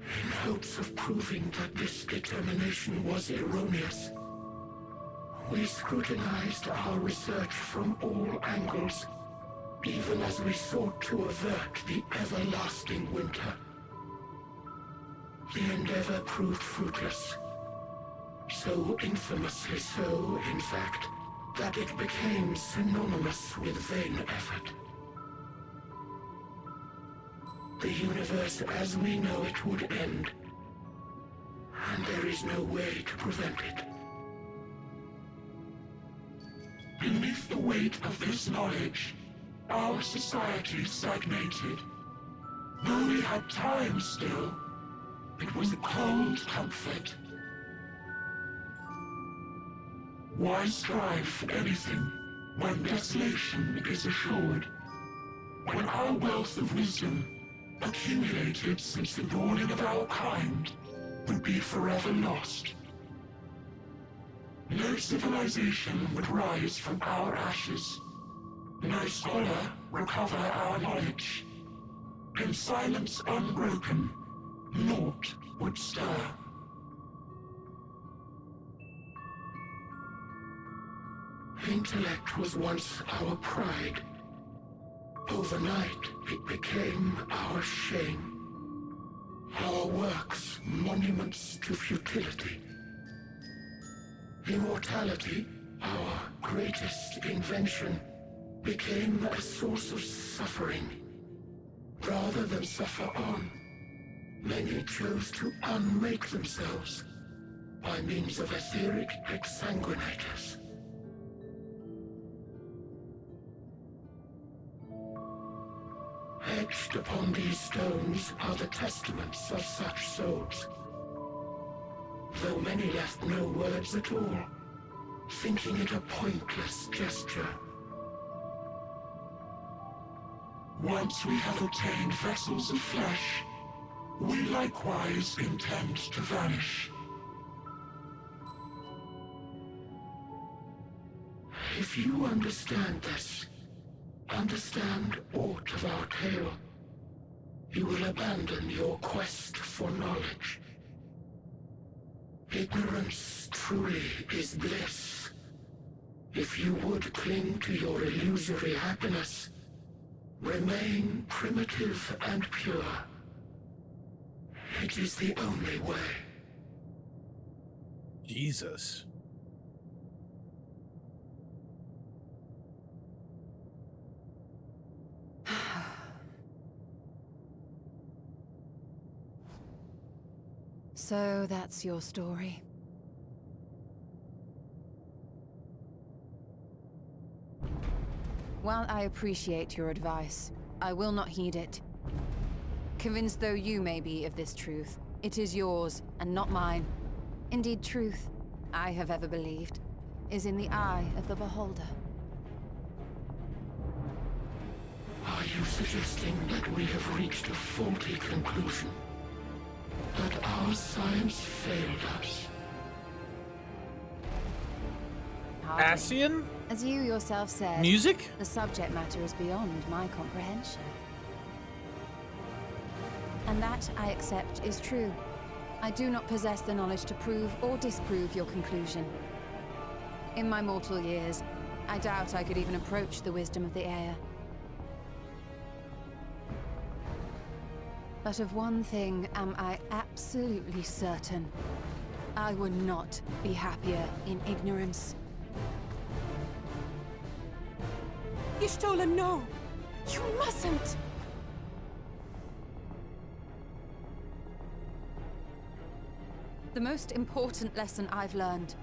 S12: In hopes of proving that this determination was erroneous, we scrutinized our research from all angles, even as we sought to avert the everlasting winter. The endeavor proved fruitless. So infamously so, in fact, that it became synonymous with vain effort. The universe as we know it would end, and there is no way to prevent it. Beneath the weight of this knowledge, our society stagnated. Though we had time still, it was a cold comfort. Why strive for anything when desolation is assured? When our wealth of wisdom, accumulated since the dawning of our kind, would be forever lost. No civilization would rise from our ashes. No scholar recover our knowledge. In silence unbroken, naught would stir. Intellect was once our pride. Overnight, it became our shame. Our works, monuments to futility. Immortality, our greatest invention, became a source of suffering. Rather than suffer on, many chose to unmake themselves by means of etheric exsanguinators. Etched upon these stones are the testaments of such souls. Though many left no words at all, thinking it a pointless gesture. Once we have obtained vessels of flesh, we likewise intend to vanish. If you understand this, understand aught of our tale, you will abandon your quest for knowledge. Ignorance truly is bliss. If you would cling to your illusory happiness, remain primitive and pure. It is the only way.
S1: Jesus.
S5: So that's your story. While I appreciate your advice, I will not heed it. Convinced though you may be of this truth, it is yours and not mine. Indeed, truth, I have ever believed, is in the eye of the beholder.
S12: Are you suggesting that we have reached a faulty conclusion? That our science failed us?
S1: Ascian?
S5: As you yourself said,
S1: Music?
S5: The subject matter is beyond my comprehension. And that, I accept, is true. I do not possess the knowledge to prove or disprove your conclusion. In my mortal years, I doubt I could even approach the wisdom of the Air. But of one thing am I absolutely certain. I would not be happier in ignorance.
S17: Y'shtola, no! You mustn't!
S5: The most important lesson I've learned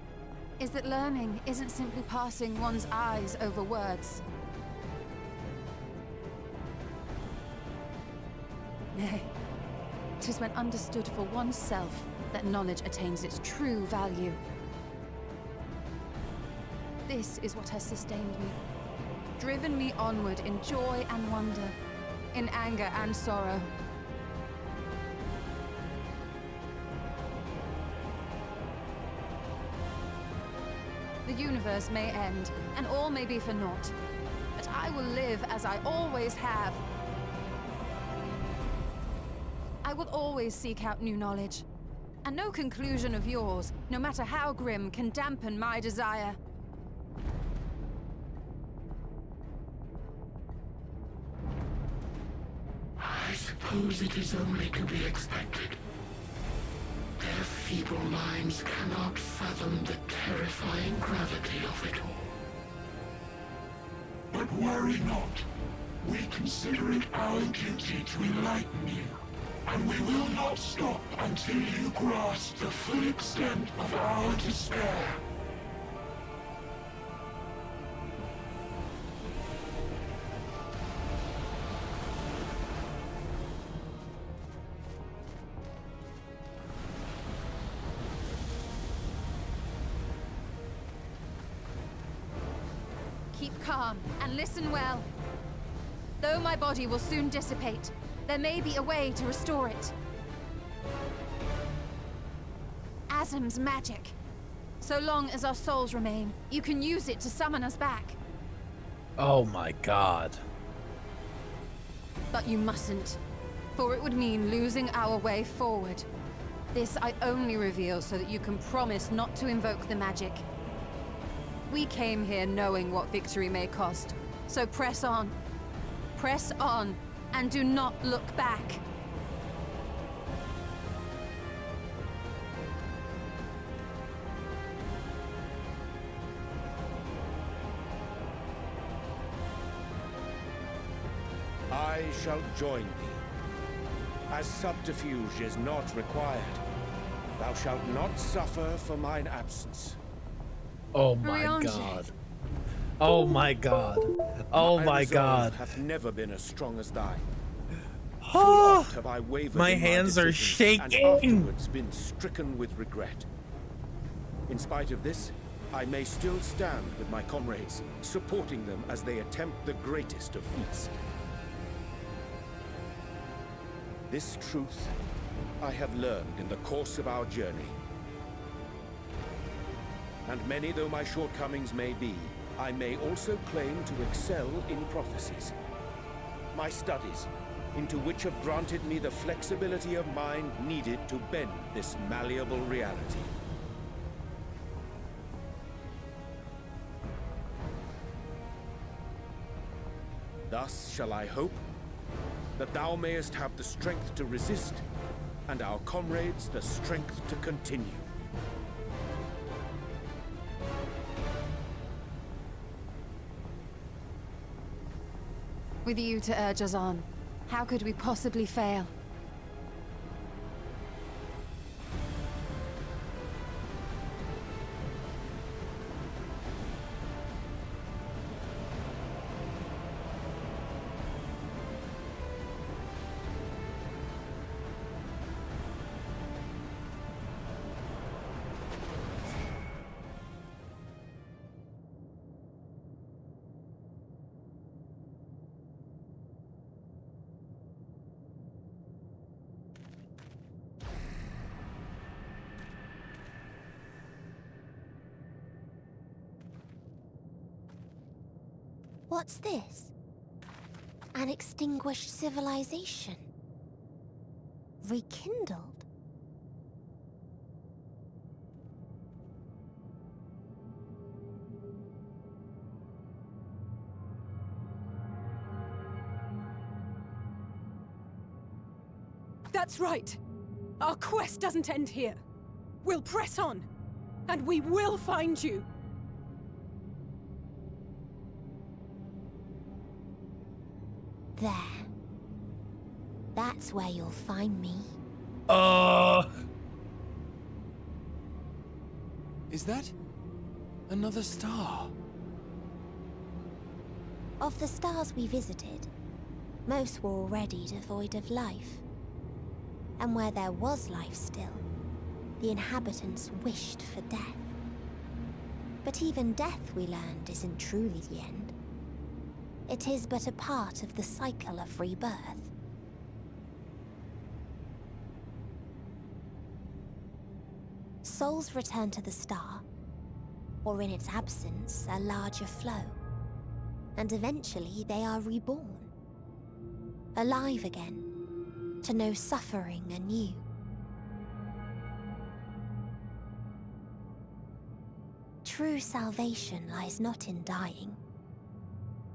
S5: is that learning isn't simply passing one's eyes over words. Nay, 'tis when understood for oneself that knowledge attains its true value. This is what has sustained me, driven me onward in joy and wonder, in anger and sorrow. The universe may end, and all may be for naught, but I will live as I always have. I will always seek out new knowledge, and no conclusion of yours, no matter how grim, can dampen my desire.
S12: I suppose it is only to be expected. Their feeble minds cannot fathom the terrifying gravity of it all. Worry not. We consider it our duty to enlighten you, and we will not stop until you grasp the full extent of our despair.
S5: Keep calm and listen well. Though my body will soon dissipate, there may be a way to restore it. Azim's magic. So long as our souls remain, you can use it to summon us back.
S1: Oh my god.
S5: But you mustn't, for it would mean losing our way forward. This I only reveal so that you can promise not to invoke the magic. We came here knowing what victory may cost, so press on. Press on, and do not look back.
S8: I shall join thee. As subterfuge is not required, thou shalt not suffer for mine absence.
S1: Oh my god. Oh my god. Oh my god.
S8: Hath never been as strong as thine.
S1: Oh,
S8: oft have I wavered
S1: my
S8: in
S1: hands are
S8: decisions,
S1: shaking.
S8: and afterwards been stricken with regret. In spite of this, I may still stand with my comrades, supporting them as they attempt the greatest of feats. This truth I have learned in the course of our journey. And many though my shortcomings may be, I may also claim to excel in prophecies. My studies, into which have granted me the flexibility of mind needed to bend this malleable reality. Thus shall I hope that thou mayest have the strength to resist, and our comrades the strength to continue.
S5: With you to urge us on, how could we possibly fail?
S16: What's this? An extinguished civilization. Rekindled?
S17: That's right. Our quest doesn't end here. We'll press on, and we will find you.
S16: There. That's where you'll find me.
S20: Is that another star?
S16: Of the stars we visited, most were already devoid of life. And where there was life still, the inhabitants wished for death. But even death, we learned, isn't truly the end. It is but a part of the cycle of rebirth. Souls return to the star, or in its absence, a larger flow. And eventually they are reborn. Alive again, to know suffering anew. True salvation lies not in dying.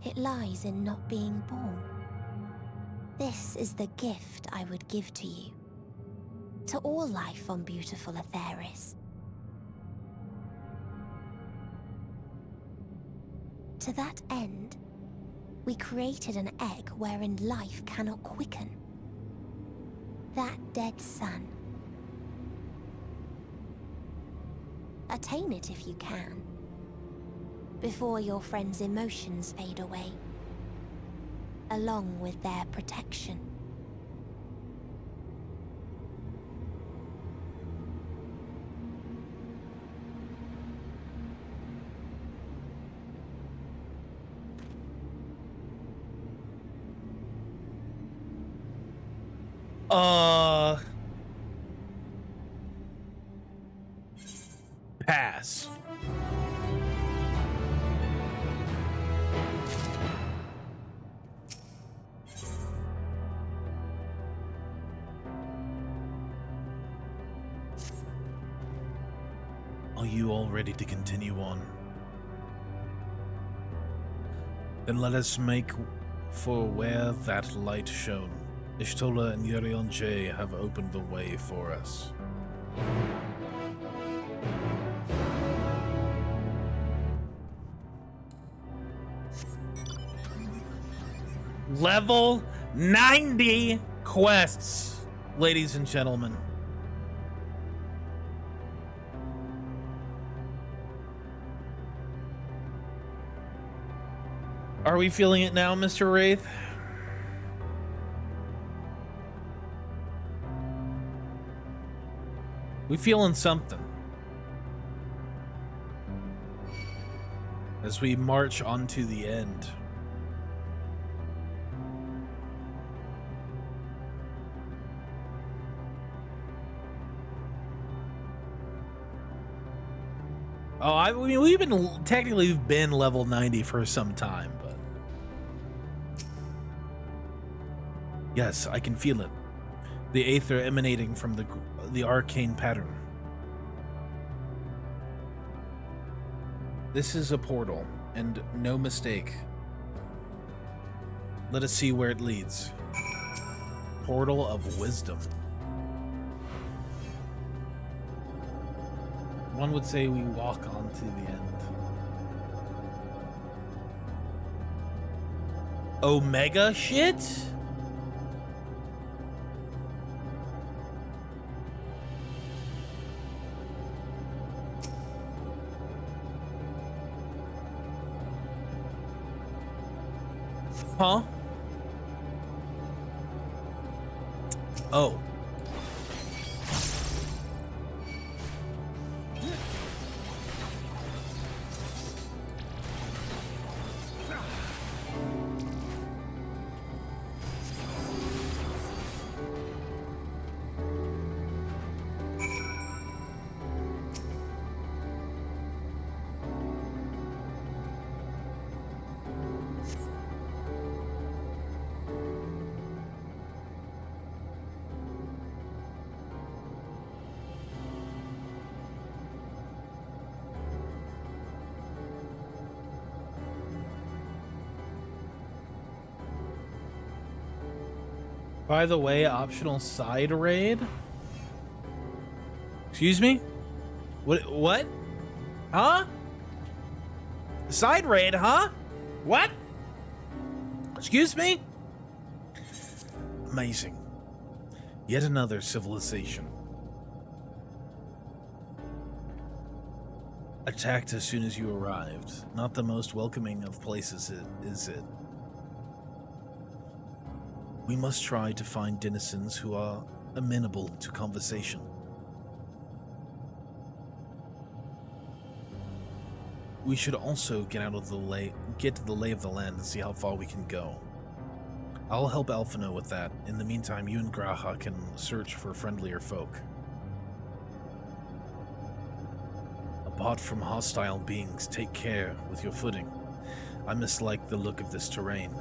S16: It lies in not being born. This is the gift I would give to you. To all life on beautiful Aetheris. To that end, We created an egg wherein life cannot quicken. That dead sun. Attain it if you can, before your friends' emotions fade away, along with their protection.
S1: Pass.
S2: Are you all ready to continue on? Then let us make for where that light shone. Ishtola and Yerion J have opened the way for us.
S1: Level 90 quests, ladies and gentlemen. Are we feeling it now, Mr. Wraith? We feeling something as we march on to the end. Oh, I mean, we've been level 90 for some time, but yes, I can feel it. The aether emanating from the arcane pattern. This is a portal, and no mistake. Let us see where it leads. Portal of Wisdom. One would say we walk on to the end. Omega shit? Huh? Oh. By the way, optional side raid? Excuse me? What? Huh? Side raid, huh? What? Excuse me?
S2: Amazing. Yet another civilization. Attacked as soon as you arrived. Not the most welcoming of places, is it? We must try to find denizens who are amenable to conversation. We should also get to the lay of the land and see how far we can go. I'll help Alphino with that. In the meantime, you and Graha can search for friendlier folk. Apart from hostile beings, take care with your footing. I mislike the look of this terrain.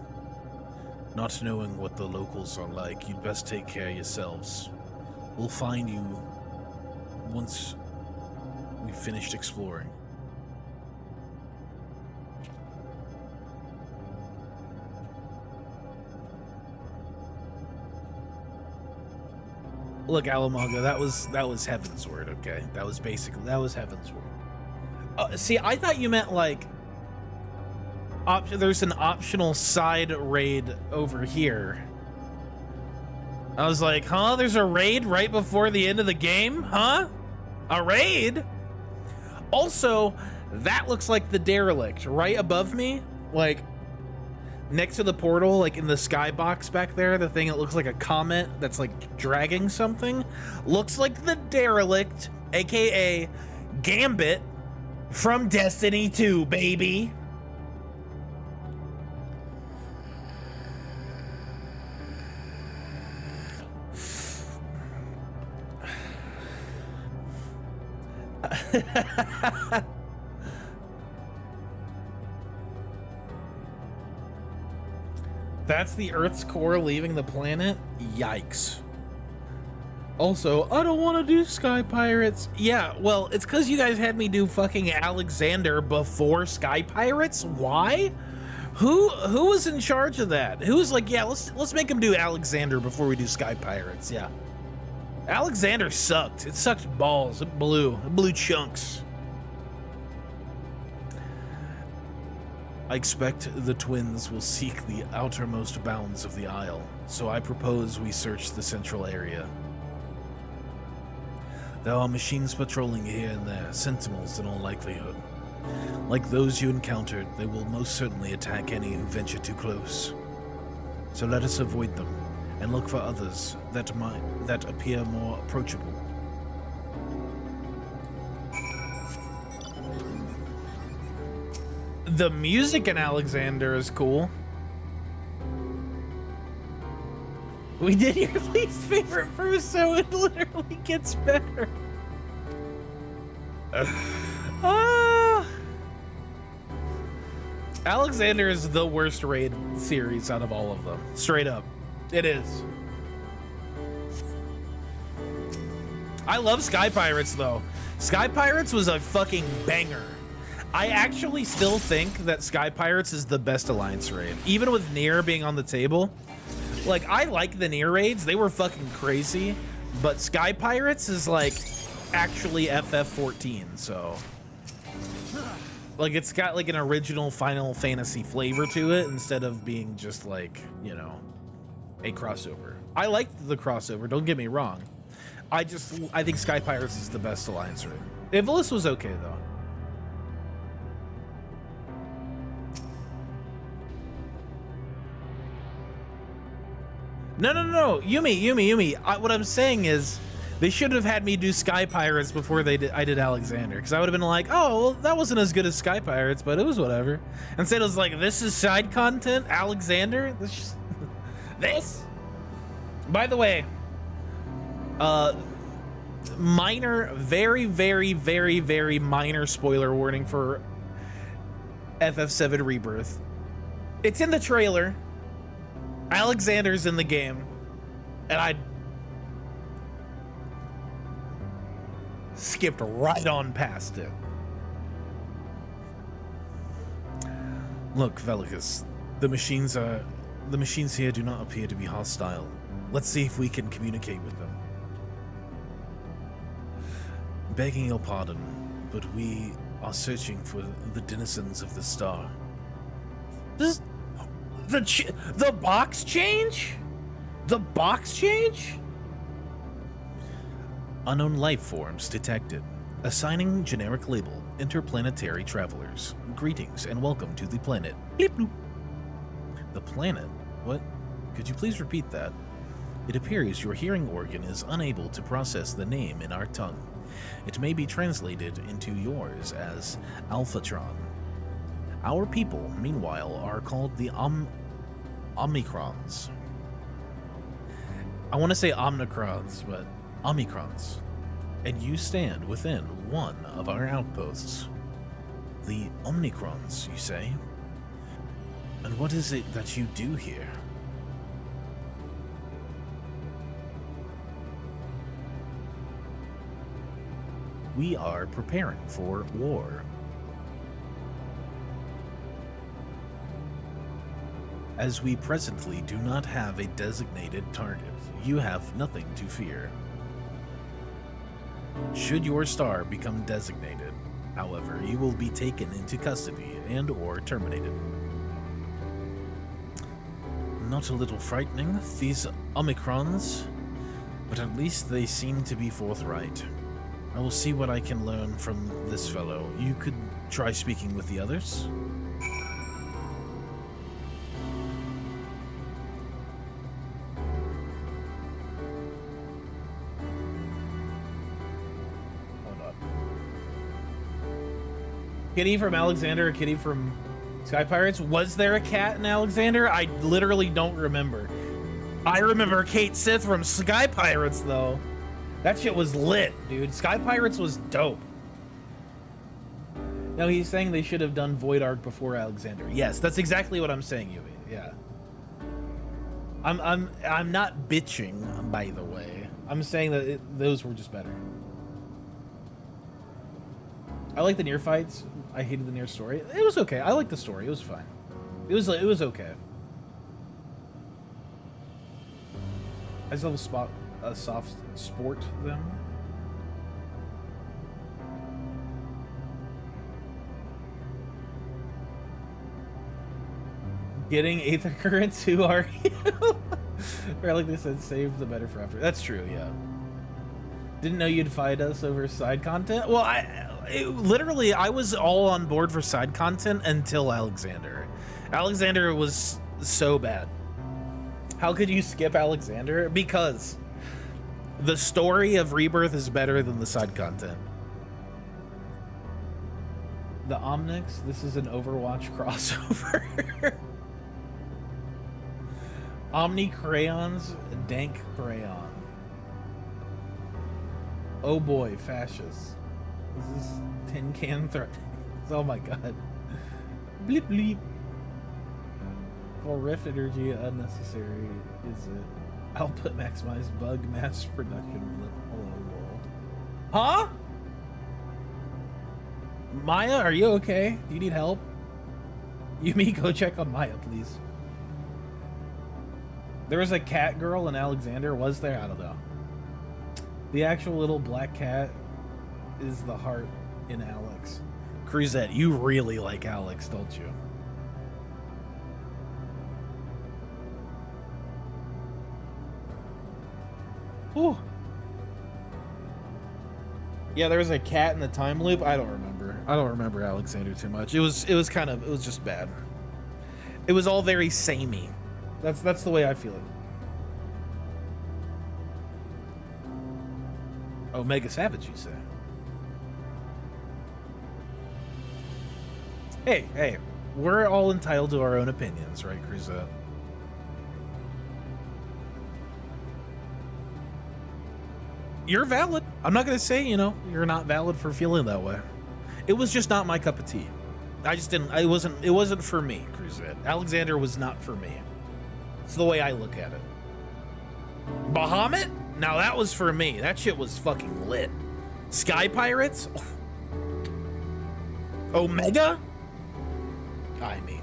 S2: Not knowing what the locals are like, you'd best take care of yourselves. We'll find you once we've finished exploring.
S1: Look, Alamago, that was Heaven's Word, okay? That was Heaven's Word. See, I thought you meant like there's an optional side raid over here. I was like, huh? There's a raid right before the end of the game? Huh? A raid? Also, that looks like the derelict right above me, like next to the portal, like in the skybox back there, the thing that looks like a comet that's like dragging something, looks like the derelict, aka Gambit from Destiny 2, baby. That's the Earth's core leaving the planet? Yikes. Also, I don't want to do Sky Pirates. Yeah, well, it's because you guys had me do fucking Alexander before Sky Pirates. Why? Who was in charge of that? Who was like, yeah, let's make him do Alexander before we do Sky Pirates. Yeah. Alexander sucked. It sucked balls. It blew chunks. I expect the twins will seek the outermost bounds of the Isle, so I propose we search the central area. There are machines patrolling here and there, sentinels in all likelihood. Like those you encountered, they will most certainly attack any who venture too close. So let us avoid them, and look for others that appear more approachable. The music in Alexander is cool. We did your least favorite first, so it literally gets better. Alexander is the worst raid series out of all of them. Straight up. It is. I love Sky Pirates, though. Sky Pirates was a fucking banger. I actually still think that Sky Pirates is the best Alliance raid. Even with Nier being on the table. Like, I like the Nier raids. They were fucking crazy. But Sky Pirates is, like, actually FF14, so... Like, it's got, like, an original Final Fantasy flavor to it instead of being just, like, you know, a crossover. I liked the crossover, don't get me wrong. I think Sky Pirates is the best Alliance raid. Ivalice was okay, though. No. Yumi. What I'm saying is, they should have had me do Sky Pirates before I did Alexander, because I would have been like, oh, well, that wasn't as good as Sky Pirates, but it was whatever. Instead, it was like, this is side content, Alexander. This. By the way, minor, very, very, very, very minor spoiler warning for FF7 Rebirth. It's in the trailer. Alexander's in the game, and I skipped right on past it.
S2: Look, Velicus, the machines here do not appear to be hostile. Let's see if we can communicate with them. Begging your pardon, but we are searching for the denizens of the star.
S1: The box change? The box change?
S2: Unknown life forms detected. Assigning generic label, interplanetary travelers. Greetings and welcome to the planet. Bleep bloop. The planet? What? Could you please repeat that? It appears your hearing organ is unable to process the name in our tongue. It may be translated into yours as Alphatron. Our people, meanwhile, are called the Omicrons.
S1: I want to say Omnicrons, but Omicrons.
S2: And you stand within one of our outposts. The Omnicrons, you say? And what is it that you do here? We are preparing for war. As we presently do not have a designated target, you have nothing to fear. Should your star become designated, however, you will be taken into custody and/or terminated. not a little frightening, these Omicrons, but at least they seem to be forthright. I will see what I can learn from this fellow. You could try speaking with the others.
S1: Kitty from Alexander, a kitty from Sky Pirates. Was there a cat in Alexander? I literally don't remember. I remember Kate Sith from Sky Pirates, though. That shit was lit, dude. Sky Pirates was dope. No, he's saying they should have done Void Arc before Alexander. Yes, that's exactly what I'm saying, Yui. Yeah. I'm not bitching, by the way. I'm saying that those were just better. I like the Nier fights. I hated the Nier story. It was okay. I liked the story. It was fine. It was okay. I still have a soft sport them. Getting Aether Currents, who are you? Or like they said, save the better for after. That's true, yeah. Didn't know you'd fight us over side content. Well, literally, I was all on board for side content until Alexander. Alexander was so bad. How could you skip Alexander? Because the story of Rebirth is better than the side content. The Omnix, this is an Overwatch crossover. Omni Crayons, Dank Crayon. Oh boy, fascists. This is tin can threat. Oh my god. Bleep bleep. For rift energy unnecessary is it? Output maximize bug mass production blip. Hello world. Huh? Maya, are you okay? Do you need help? Yumi, go check on Maya, please. There was a cat girl in Alexander, was there? I don't know. The actual little black cat is the heart in Alex. Cruzette, you really like Alex, don't you? Ooh. Yeah, there was a cat in the time loop. I don't remember. I don't remember Alexander too much. It was just bad. It was all very samey. That's the way I feel it. Omega Savage, you say? Hey, we're all entitled to our own opinions, right, Cruzette? You're valid. I'm not gonna say, you're not valid for feeling that way. It was just not my cup of tea. I just didn't. It wasn't for me, Cruzette. Alexander was not for me. It's the way I look at it. Bahamut? Now that was for me. That shit was fucking lit. Sky Pirates? Omega? I mean.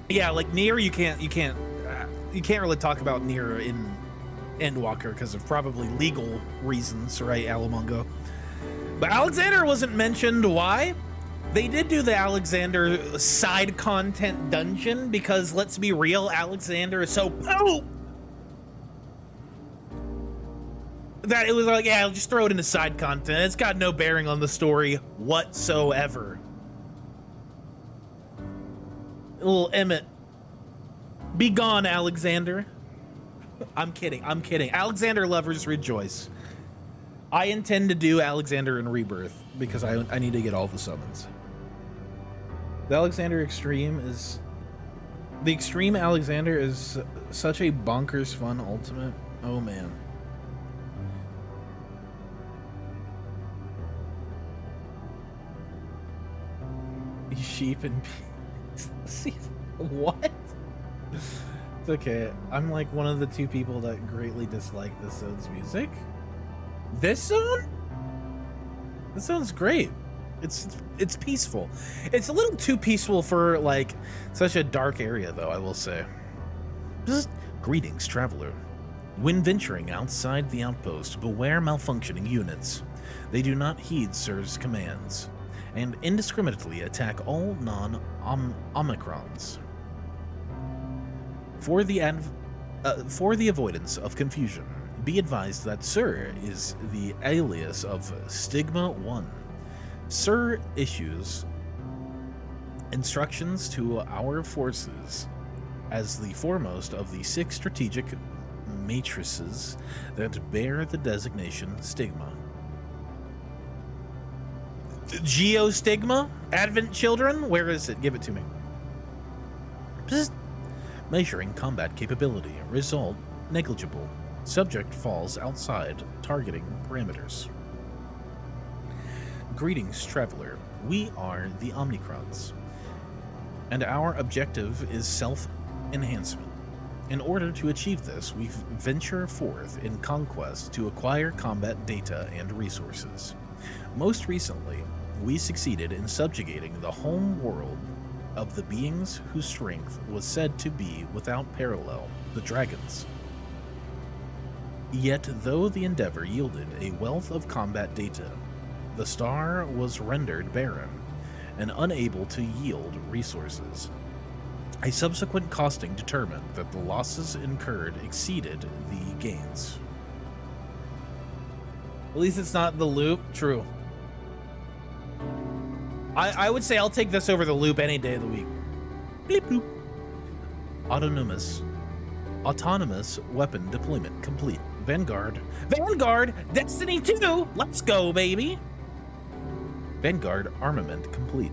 S1: Yeah, like Nier, you can't really talk about Nier in Endwalker because of probably legal reasons, right, Alamongo? But Alexander wasn't mentioned. Why? They did do the Alexander side content dungeon because, let's be real, Alexander is so poop that it was like, yeah, just throw it into side content. It's got no bearing on the story whatsoever. Little Emmett. Be gone, Alexander. I'm kidding. Alexander lovers rejoice. I intend to do Alexander in Rebirth because I need to get all the summons. The Alexander Extreme is... The Extreme Alexander is such a bonkers fun ultimate. Oh, man. Sheep and... What? It's okay. I'm like one of the two people that greatly dislike this zone's music. This zone? This zone's great. It's peaceful. It's a little too peaceful for like such a dark area, though, I will say.
S2: Greetings, traveler. When venturing outside the outpost, beware malfunctioning units. They do not heed Sir's commands, and indiscriminately attack all non-Omicrons. For the avoidance of confusion, be advised that Sir is the alias of Stigma 1. Sir issues instructions to our forces as the foremost of the 6 strategic matrices that bear the designation Stigma.
S1: Geostigma? Advent Children? Where is it? Give it to me.
S2: Psst. Measuring combat capability. Result negligible. Subject falls outside targeting parameters. Greetings, traveler. We are the Omnicrons, and our objective is self-enhancement. In order to achieve this, we venture forth in conquest to acquire combat data and resources. Most recently, we succeeded in subjugating the home world of the beings whose strength was said to be without parallel, the dragons. Yet, though the endeavor yielded a wealth of combat data, the star was rendered barren and unable to yield resources. A subsequent costing determined that the losses incurred exceeded the gains.
S1: At least it's not the loop. True. I would say I'll take this over the loop any day of the week.
S2: Bleep bloop. Autonomous weapon deployment complete. Vanguard,
S1: Destiny 2. Let's go, baby.
S2: Vanguard armament complete.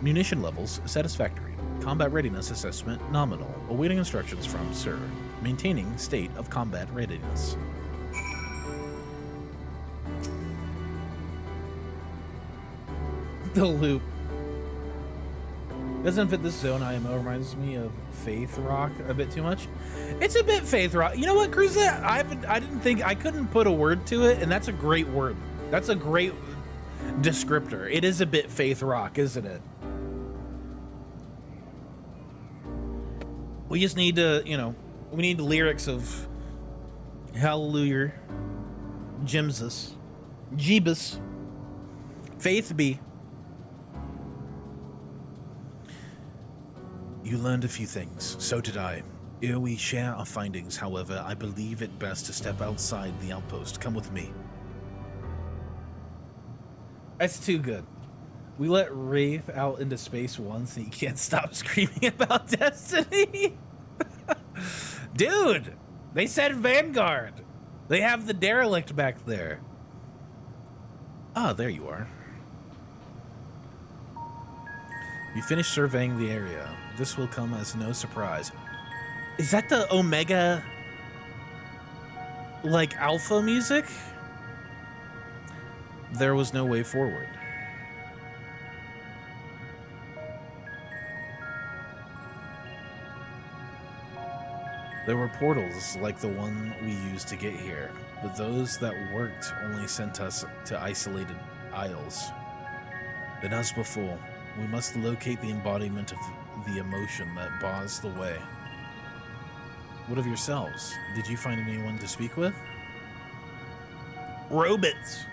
S2: Munition levels satisfactory. Combat readiness assessment nominal. Awaiting instructions from Sir. Maintaining state of combat readiness.
S1: The loop. Doesn't fit this zone IMO. Reminds me of Faith Rock a bit too much. It's a bit Faith Rock. You know what, Cruz? I didn't think I couldn't put a word to it, and that's a great word. That's a great descriptor. It is a bit Faith Rock, isn't it? We just need to, we need the lyrics of Hallelujah, Jimsus, Jeebus, Faith be.
S2: You learned a few things, so did I. Ere we share our findings, however, I believe it best to step outside the outpost. Come with me.
S1: That's too good. We let Wraith out into space once and he can't stop screaming about Destiny. Dude, they said Vanguard. They have the derelict back there.
S2: Ah, there you are. You finished surveying the area. This will come as no surprise.
S1: Is that the Omega, like, alpha music?
S2: There was no way forward. There were portals like the one we used to get here, but those that worked only sent us to isolated isles. Then as before, we must locate the embodiment of the emotion that bars the way. What of yourselves? Did you find anyone to speak with?
S1: Robots.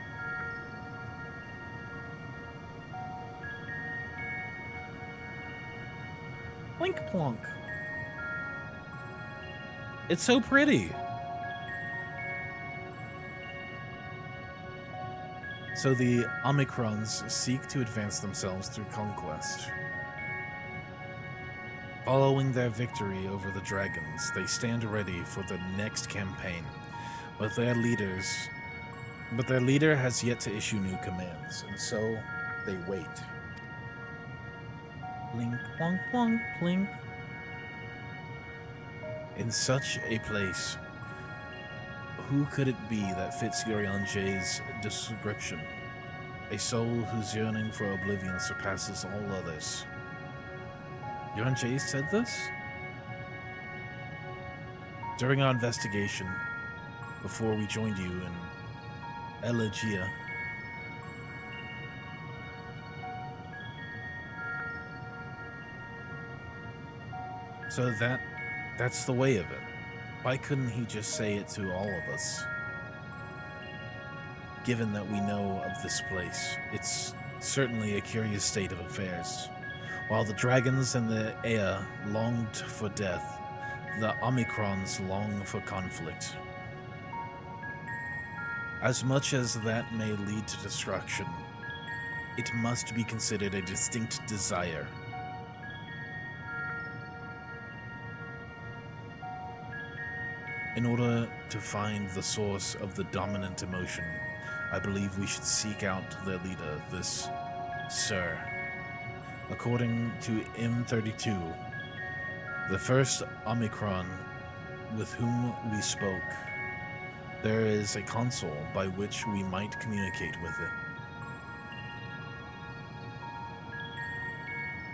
S1: Plink plonk. It's so pretty.
S2: So the Omicrons seek to advance themselves through conquest. Following their victory over the dragons, they stand ready for the next campaign, but their leader has yet to issue new commands, and so they wait.
S1: Plink plonk plonk plink.
S2: In such a place, who could it be that fits Yorianje's description? A soul whose yearning for oblivion surpasses all others. Yorianje said this? During our investigation, before we joined you in Elegia,
S1: So that's the way of it. Why couldn't he just say it to all of us? Given that we know of this place, it's certainly a curious state of affairs. While the dragons and the Ea longed for death, the Omicrons long for conflict. As much as that may lead to destruction, it must be considered a distinct desire. In order to find the source of the dominant emotion, I believe we should seek out their leader, this Sir. According to M32, the first Omicron with whom we spoke, there is a console by which we might communicate with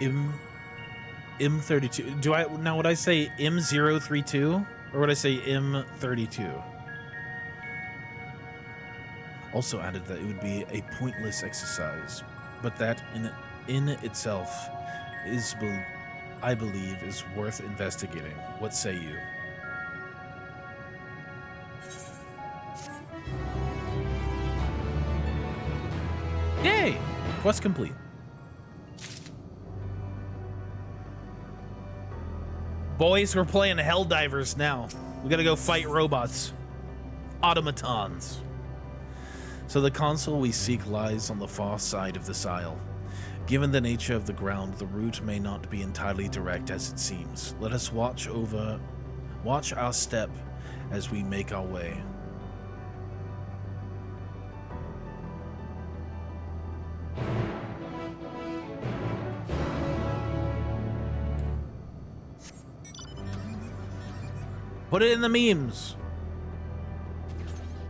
S1: it. M32. Would I say M032 or would I say M32? Also added that it would be a pointless exercise, but that in itself is, I believe, is worth investigating. What say you? Yay! Quest complete. Boys, we're playing Helldivers now. We gotta go fight robots. Automatons. So the console we seek lies on the far side of this isle. Given the nature of the ground, the route may not be entirely direct as it seems. Let us watch our step as we make our way. Put it in the memes.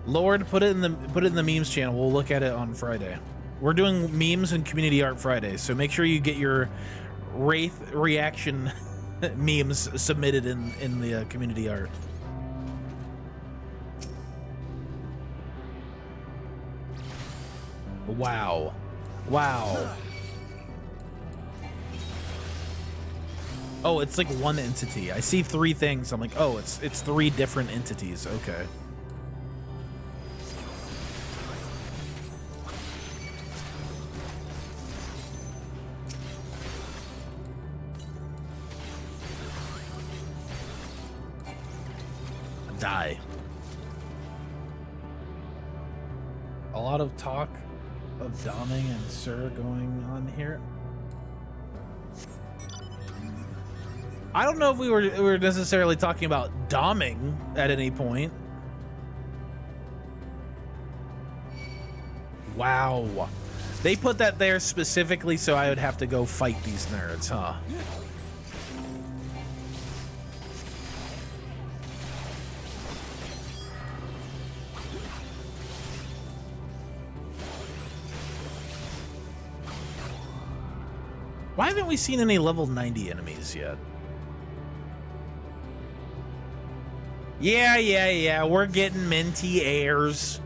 S1: Lord, put it in the memes channel. We'll look at it on Friday. We're doing memes and community art Friday, so make sure you get your Wraith reaction memes submitted in the community art. Wow. Wow. Oh, it's like one entity. I see three things. I'm like, oh, it's three different entities. Okay. Die. A lot of talk of doming and Sir going on here. I don't know if we were necessarily talking about doming at any point. Wow. They put that there specifically so I would have to go fight these nerds, huh? Why haven't we seen any level 90 enemies yet? Yeah, we're getting minty airs.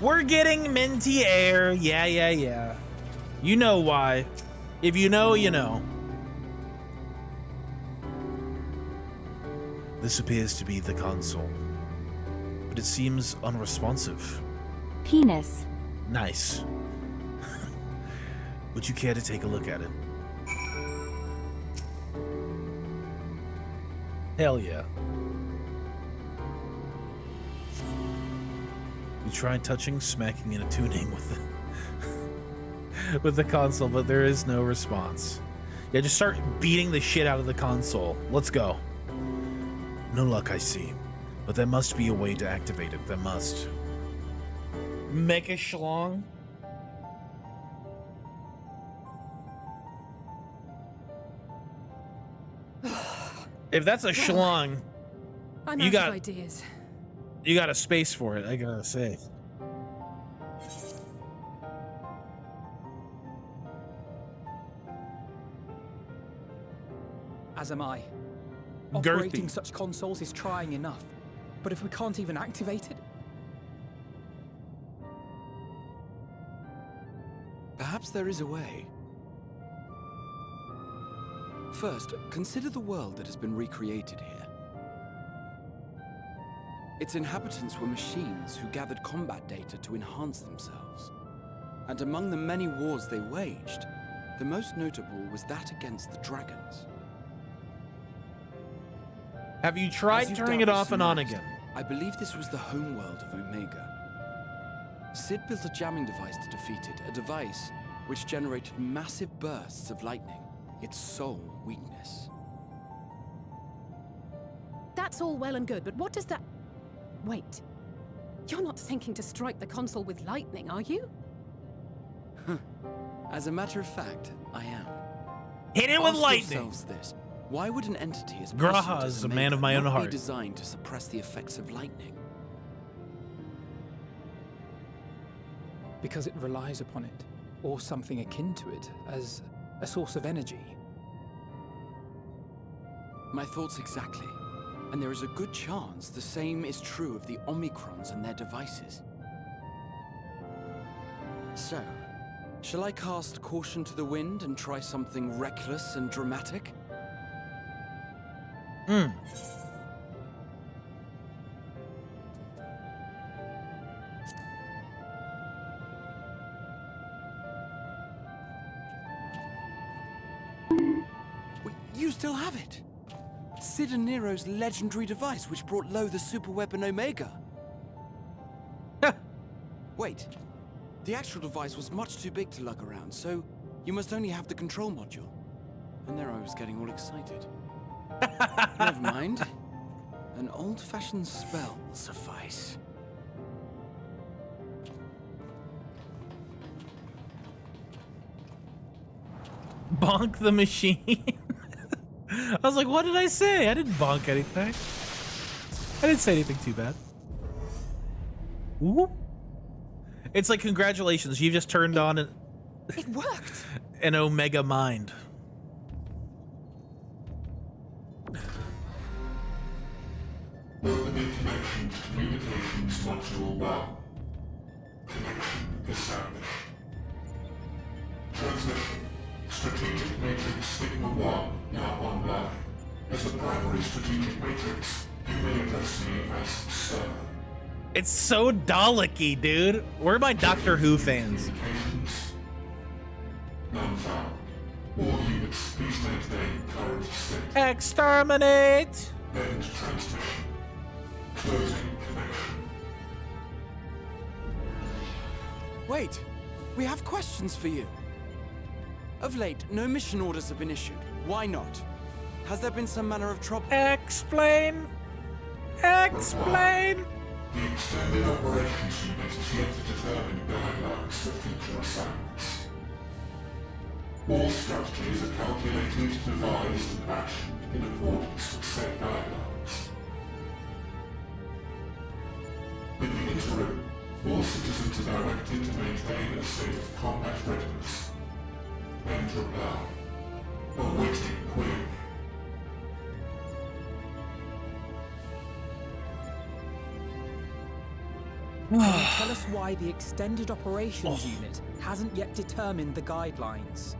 S1: We're getting minty air. Yeah. You know why. If you know, you know. This appears to be the console, but it seems unresponsive.
S3: Penis.
S1: Nice. Would you care to take a look at it? Hell yeah. We tried touching, smacking, and attuning with the console, but there is no response. Yeah, just start beating the shit out of the console. Let's go. No luck, I see. But there must be a way to activate it. There must. Make a schlong? If that's a schlong,
S17: I'm
S1: you
S17: out
S1: got
S17: of ideas.
S1: You got a space for it, I gotta say.
S15: As am I.
S1: Girthy.
S15: Operating such consoles is trying enough. But if we can't even activate it...
S20: Perhaps there is a way. First, consider the world that has been recreated here. Its inhabitants were machines who gathered combat data to enhance themselves. And among the many wars they waged, the most notable was that against the dragons.
S1: Have you tried turning it off and on again?
S20: I believe this was the homeworld of Omega. Sid built a jamming device to defeat it, a device which generated massive bursts of lightning, its sole weakness.
S17: That's all well and good, but what does that... Wait. You're not thinking to strike the console with lightning, are you?
S20: As a matter of fact, I am.
S1: Hit it with
S20: Ask
S1: lightning!
S20: yourselves this. Why would an entity as
S1: Graha
S20: prescient
S1: is
S20: as
S1: a man of my own
S20: not
S1: heart.
S20: be designed to suppress the effects of lightning?
S15: Because it relies upon it, or something akin to it, as a source of energy.
S20: My thoughts exactly. And there is a good chance the same is true of the Omicrons and their devices. So, shall I cast caution to the wind and try something reckless and dramatic? Wait, you still have it? Sid and Nero's legendary device which brought low the superweapon Omega. Wait, the actual device was much too big to lug around, so you must only have the control module. And there I was getting all excited. Never mind. An old-fashioned spell will suffice.
S1: Bonk the machine. I was like, what did I say? I didn't bonk anything. I didn't say anything too bad. Ooh. It's like, congratulations, you've just turned on
S17: It worked.
S1: an Omega mind.
S21: Opening connection to communications module 1. Connection established. Transmission. Strategic Matrix Sigma 1 now online. As a primary strategic matrix, you may address me as Sir.
S1: It's so Dalek-y, dude. Where are my Doctor Who fans?
S21: None found. All units, please maintain current state.
S1: Exterminate!
S21: End transmission. Closing connection.
S20: Wait, we have questions for you. Of late, no mission orders have been issued. Why not? Has there been some manner of trouble?
S1: Explain! Explain!
S21: The Extended Operations Unit is yet to determine guidelines for future assignments. All strategies are calculated, devised, and actioned in accordance with said guidelines. In the interim, all citizens are directed to maintain a state of combat readiness. End reply. Awaiting query.
S15: Can you tell us why the Extended Operations Unit hasn't yet determined the guidelines?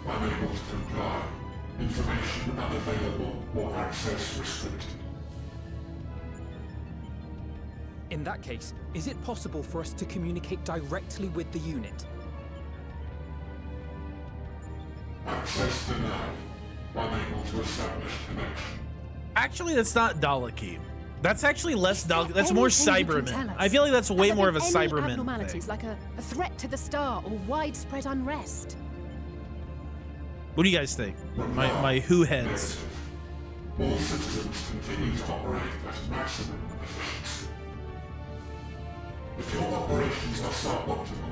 S21: Unable to comply. Information unavailable or access restricted.
S15: In that case, is it possible for us to communicate directly with the unit?
S21: Access denied. Unable to establish connection.
S1: Actually, that's not Dalek-y. That's actually less Dalek. That's more
S17: Anything you can tell
S1: Cyberman.
S17: us?
S1: I feel like that's way
S17: Has there
S1: more of a
S17: been any
S1: Cyberman
S17: abnormalities,
S1: thing.
S17: like a threat to the star or widespread unrest?
S1: What do you guys think? My Who heads.
S21: All citizens continue to operate at maximum efficiency. If your operations are suboptimal,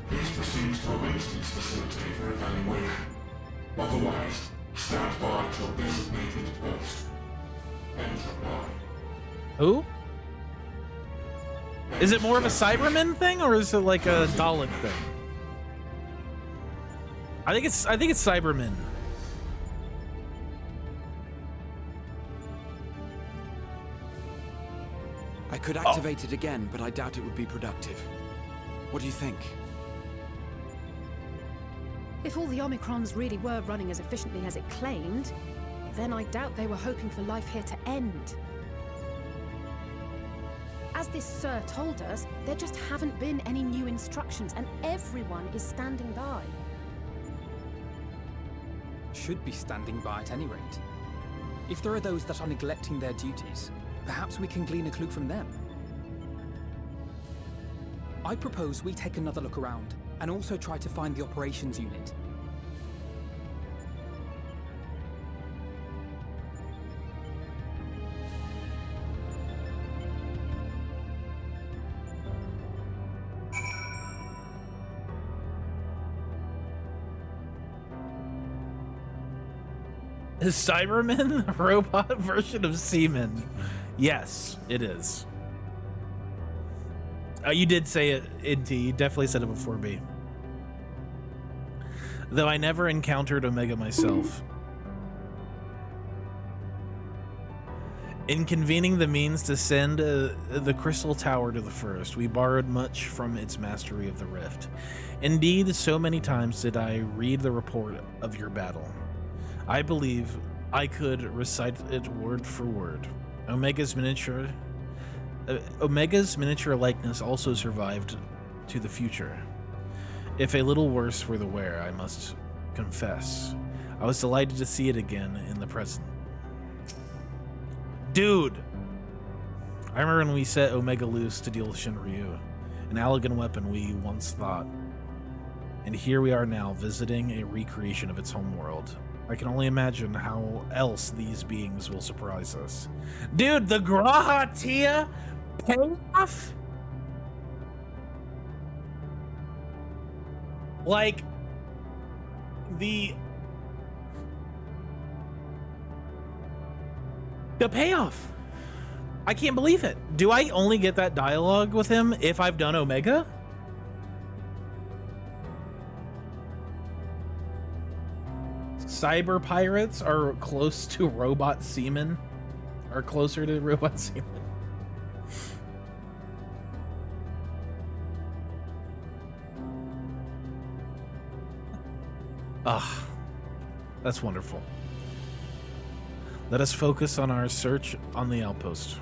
S21: please proceed to a maintenance facility for evaluation. Otherwise, stand by at your designated post. End reply.
S1: Who? Is it more of a Cyberman thing, or is it like a Dalek thing? I think it's Cyberman.
S20: I could activate it again, but I doubt it would be productive. What do you think?
S17: If all the Omicrons really were running as efficiently as it claimed, then I doubt they were hoping for life here to end. As this Sir told us, there just haven't been any new instructions, and everyone is standing by.
S15: Should be standing by at any rate. If there are those that are neglecting their duties, perhaps we can glean a clue from them. I propose we take another look around, and also try to find the operations unit.
S1: Is Cyberman a robot version of Seaman? Yes, it is. You did say it, Inti. You definitely said it before, B. Though I never encountered Omega myself. In convening the means to send the Crystal Tower to the First, we borrowed much from its mastery of the Rift. Indeed, so many times did I read the report of your battle. I believe I could recite it word for word. Omega's miniature likeness also survived to the future. If a little worse for the wear, I must confess. I was delighted to see it again in the present. Dude! I remember when we set Omega loose to deal with Shinryu, an elegant weapon we once thought. And here we are now, visiting a recreation of its homeworld. I can only imagine how else these beings will surprise us. Dude, the Graha Tia payoff? Like, the payoff. I can't believe it. Do I only get that dialogue with him if I've done Omega? Cyber pirates are close to robot seamen. Are closer to robot seamen. Ah, that's wonderful. Let us focus on our search on the outpost.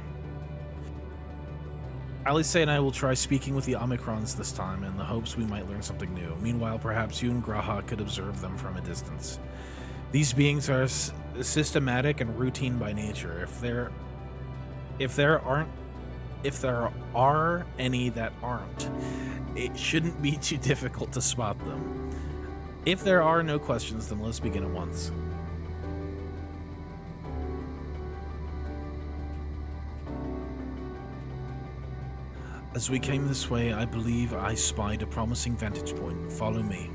S1: Alice and I will try speaking with the Omicrons this time in the hopes we might learn something new. Meanwhile, perhaps you and Graha could observe them from a distance. These beings are systematic and routine by nature. If there are any that aren't, it shouldn't be too difficult to spot them. If there are no questions, then let's begin at once. As we came this way, I believe I spied a promising vantage point. Follow me.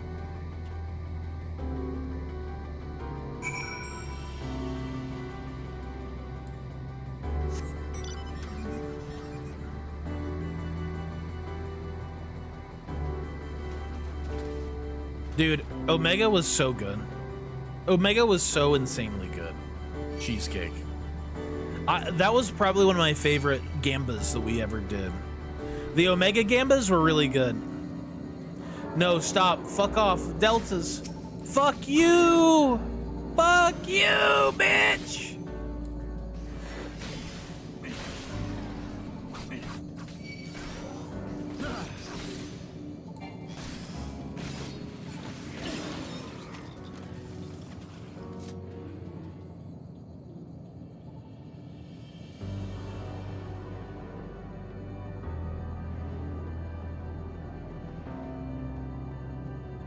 S1: Dude, Omega was so good. Omega was so insanely good. Cheesecake. That was probably one of my favorite Gambas that we ever did. The Omega Gambas were really good. No, stop. Fuck off. Deltas. Fuck you! Fuck you, bitch!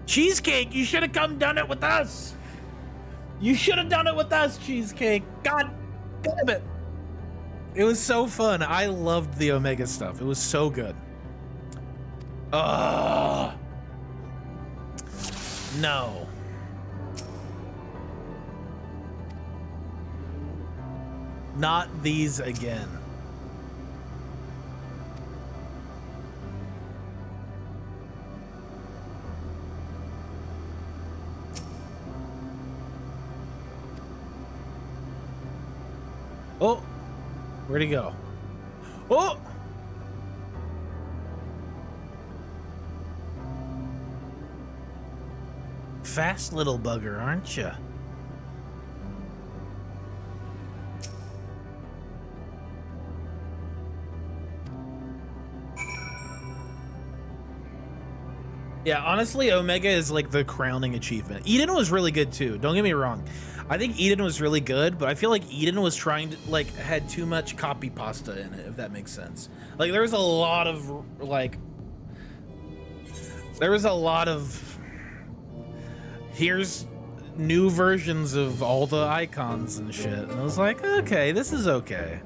S1: Cheesecake, you should have come done it with us. You should have done it with us, Cheesecake. God damn it. It was so fun. I loved the Omega stuff. It was so good. No. Not these again. Oh, where'd he go? Oh! fast little bugger, aren't you? Yeah, honestly, Omega is like the crowning achievement. Eden was really good too. Don't get me wrong. I think Eden was really good, but I feel like Eden was trying to like had too much copy pasta in it, if that makes sense. Like there was a lot of here's new versions of all the icons and shit. And I was like, okay, this is okay.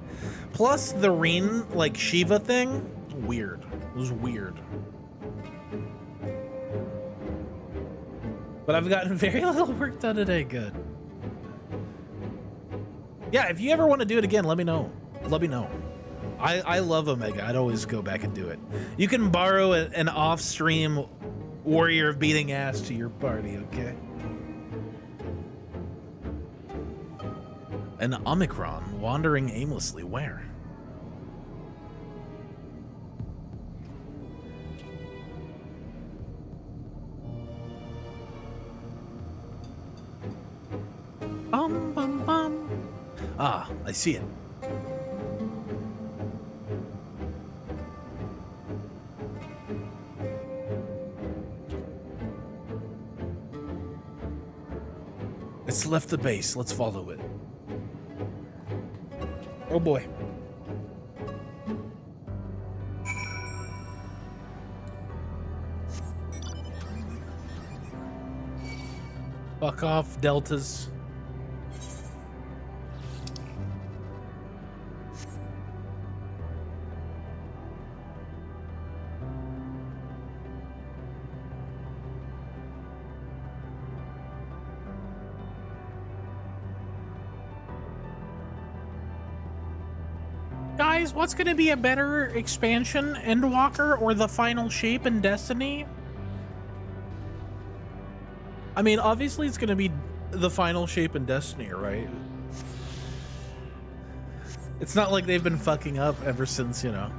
S1: Plus the Reen like Shiva thing, weird. It was weird. But I've gotten very little work done today. Good. Yeah, if you ever want to do it again, let me know. Let me know. I love Omega. I'd always go back and do it. You can borrow an off-stream warrior of beating ass to your party, okay? An Omicron wandering aimlessly where? Bum, bum, bum. Ah, I see it. It's left the base. Let's follow it. Oh boy. Fuck off, Deltas. Guys, what's going to be a better expansion, Endwalker or the final shape in Destiny? I mean, obviously it's going to be the final shape in Destiny, right? It's not like they've been fucking up ever since, you know,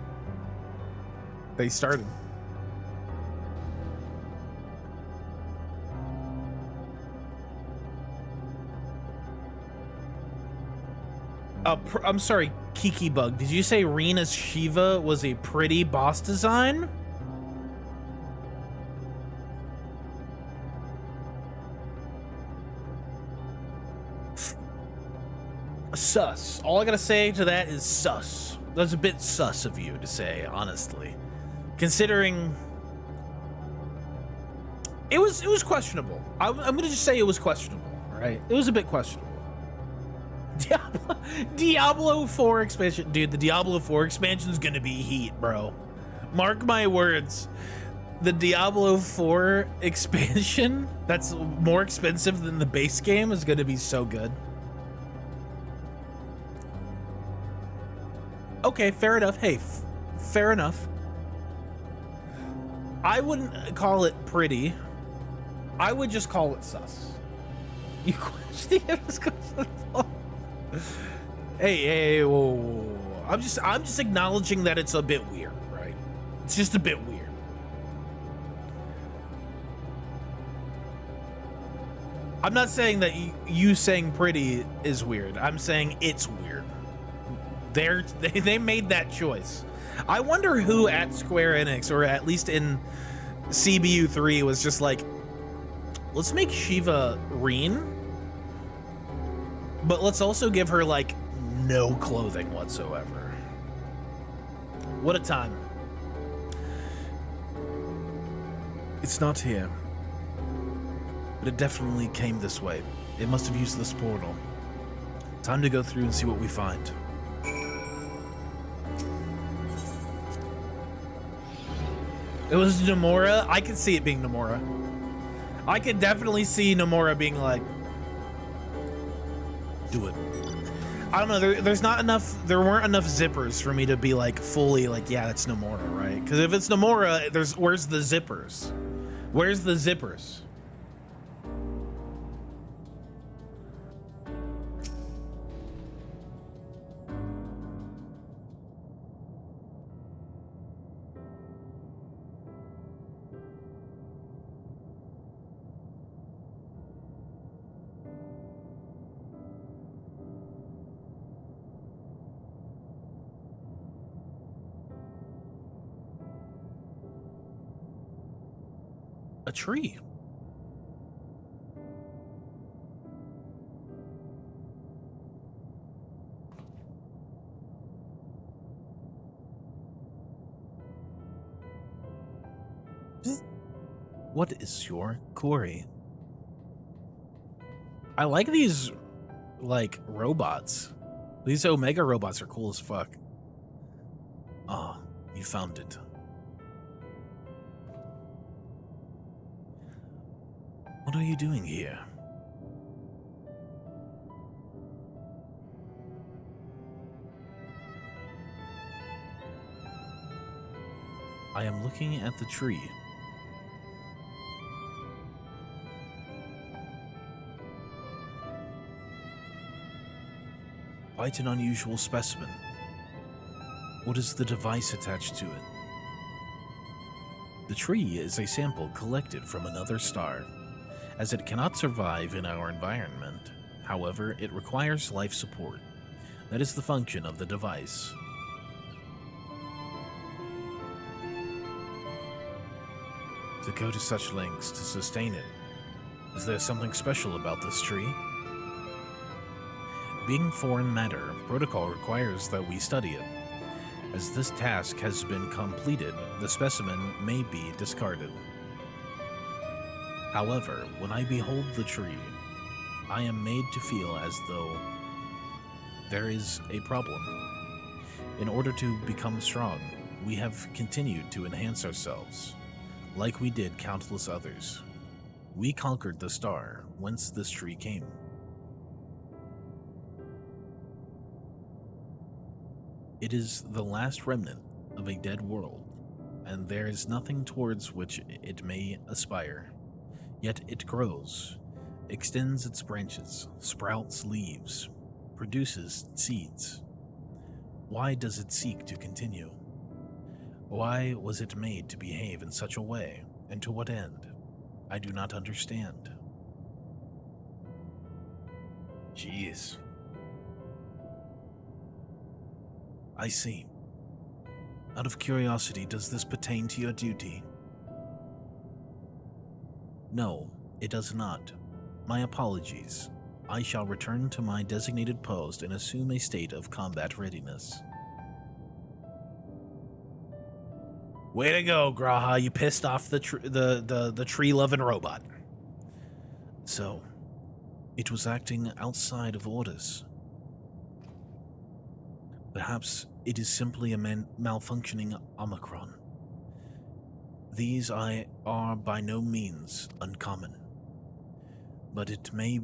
S1: they started. I'm sorry, Kiki Bug. Did you say Reena's Shiva was a pretty boss design? Sus. All I gotta say to that is sus. That's a bit sus of you to say, honestly. Considering it was questionable. I'm gonna just say it was questionable, right? It was a bit questionable. Diablo 4 expansion. Dude, the Diablo 4 expansion is gonna be heat, bro. Mark my words. The Diablo 4 expansion that's more expensive than the base game is gonna be so good. Okay, fair enough. Hey, fair enough. I wouldn't call it pretty. I would just call it sus. You question it? Hey, whoa, whoa, whoa. I'm just acknowledging that it's a bit weird, right? It's just a bit weird. I'm not saying that you saying pretty is weird. I'm saying it's weird. They made that choice. I wonder who at Square Enix, or at least in CBU 3, was just like, let's make Shiva Reen, but let's also give her like no clothing whatsoever. What a time. It's not here, but it definitely came this way. It must have used this portal. Time to go through and see what we find. It was Nomura. I could see it being Nomura. I could definitely see Nomura being like, do it. I don't know. There's not enough. There weren't enough zippers for me to be like fully like, yeah, that's Nomura, right? Because if it's Nomura, where's the zippers? Where's the zippers? A tree. What is your query? I like these, like, robots. These Omega robots are cool as fuck. Ah, you found it. What are you doing here? I am looking at the tree. Quite an unusual specimen. What is the device attached to it? The tree is a sample collected from another star, as it cannot survive in our environment. However, it requires life support. That is the function of the device. To go to such lengths to sustain it, is there something special about this tree? Being foreign matter, protocol requires that we study it. As this task has been completed, the specimen may be discarded. However, when I behold the tree, I am made to feel as though there is a problem. In order to become strong, we have continued to enhance ourselves, like we did countless others. We conquered the star whence this tree came. It is the last remnant of a dead world, and there is nothing towards which it may aspire. Yet it grows, extends its branches, sprouts leaves, produces seeds. Why does it seek to continue? Why was it made to behave in such a way, and to what end? I do not understand.
S2: Jeez.
S1: I see. Out of curiosity, does this pertain to your duty? No, it does not. My apologies. I shall return to my designated post and assume a state of combat readiness. Way to go, Graha. You pissed off the tree-loving robot. So, it was acting outside of orders. Perhaps it is simply a malfunctioning Omicron. These are by no means uncommon, but it may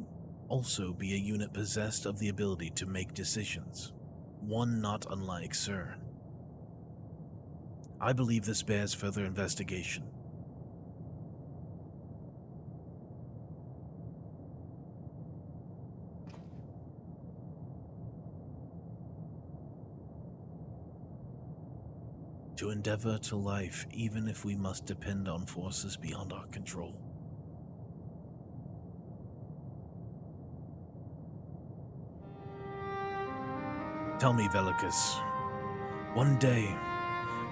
S1: also be a unit possessed of the ability to make decisions, one not unlike Sir. I believe this bears further investigation. To endeavor to life, even if we must depend on forces beyond our control. Tell me, Velicus, one day,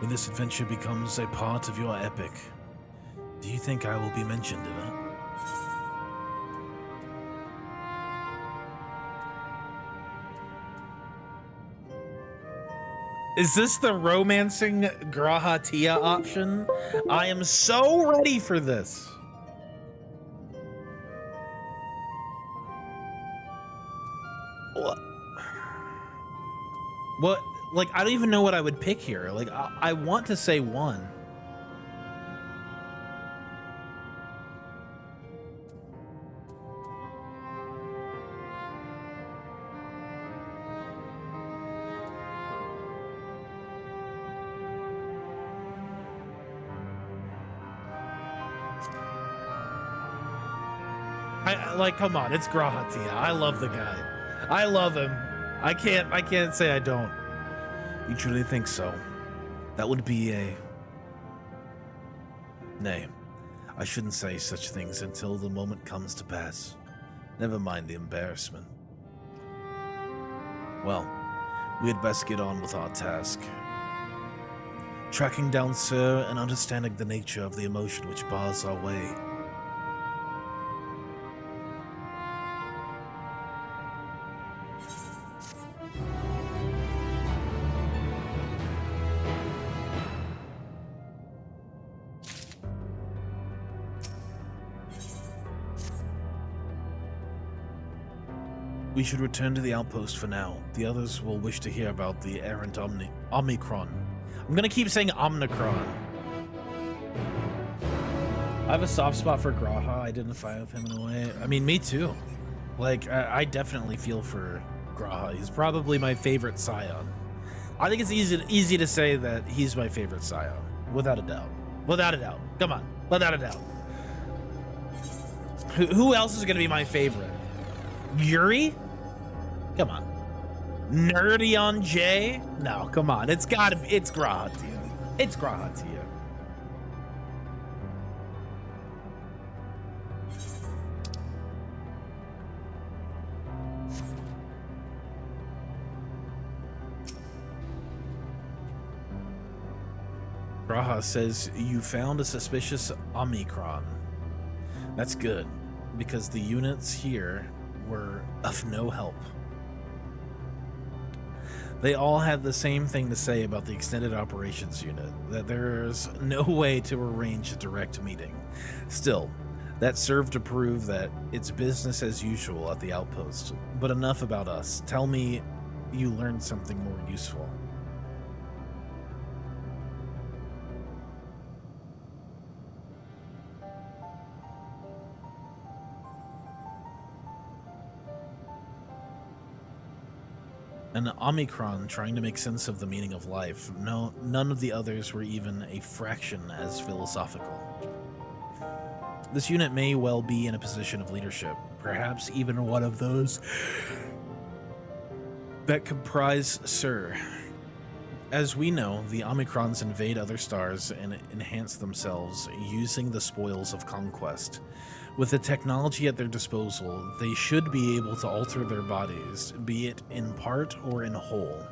S1: when this adventure becomes a part of your epic, do you think I will be mentioned in it? Is this the romancing Graha Tia option? I am so ready for this. What? Like, I don't even know what I would pick here. Like, I want to say one. Like, come on, it's Grahatia. I love the guy. I love him. I can't say I don't. You truly think so? That would be a... Nay, I shouldn't say such things until the moment comes to pass. Never mind the embarrassment. Well, we had best get on with our task.
S2: tracking down Sir and understanding the nature of the emotion which bars our way. We should return to the outpost for now. The others will wish to hear about the errant Omicron.
S1: I'm gonna keep saying Omnicron. I have a soft spot for Graha. I identify with him in a way. I mean, me too. Like, I definitely feel for Graha. He's probably my favorite Scion. I think it's easy to say that he's my favorite Scion. Without a doubt. Without a doubt. Come on. Without a doubt. Who else is gonna be my favorite? Yuri? Come on. Nerdy on J? No, come on. It's Graha to you. It's Graha to you. Graha says you found a suspicious Omicron. That's good, because the units here were of no help. They all had the same thing to say about the extended operations unit, that there's no way to arrange a direct meeting. Still, that served to prove that it's business as usual at the outpost. But enough about us. Tell me you learned something more useful. An Omicron trying to make sense of the meaning of life. No, none of the others were even a fraction as philosophical. This unit may well be in a position of leadership, perhaps even one of those that comprise Sir. As we know, the Omicrons invade other stars and enhance themselves using the spoils of conquest. With the technology at their disposal, they should be able to alter their bodies, be it in part or in whole.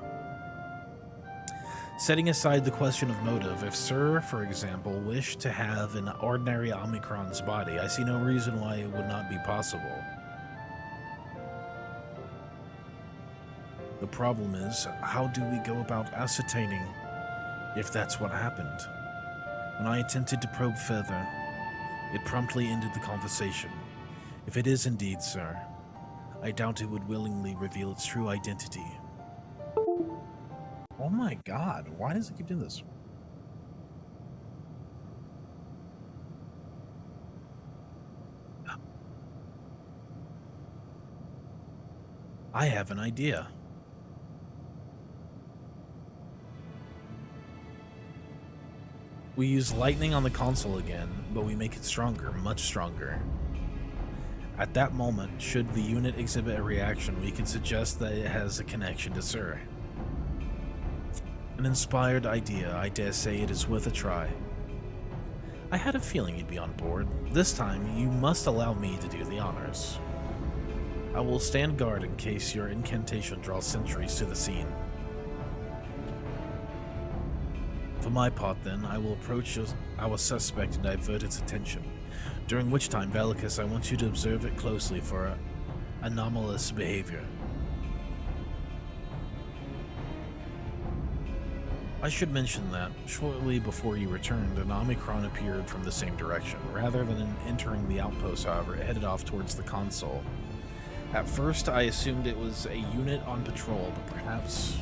S1: Setting aside the question of motive, if Sir, for example, wished to have an ordinary Omicron's body, I see no reason why it would not be possible. The problem is, how do we go about ascertaining if that's what happened? When I attempted to probe further, it promptly ended the conversation. If it is indeed, Sir, I doubt it would willingly reveal its true identity. Oh my god, why does it keep doing this?
S2: I have an idea. We use lightning on the console again, but we make it stronger, much stronger. At that moment, should the unit exhibit a reaction, we can suggest that it has a connection to Sir. An inspired idea, I dare say it is worth a try. I had a feeling you'd be on board. This time, you must allow me to do the honors. I will stand guard in case your incantation draws sentries to the scene. For my part, then, I will approach our suspect and divert its attention, during which time, Valicus, I want you to observe it closely for anomalous behavior. I should mention that, shortly before you returned, an Omicron appeared from the same direction. Rather than entering the outpost, however, it headed off towards the console. At first, I assumed it was a unit on patrol, but perhaps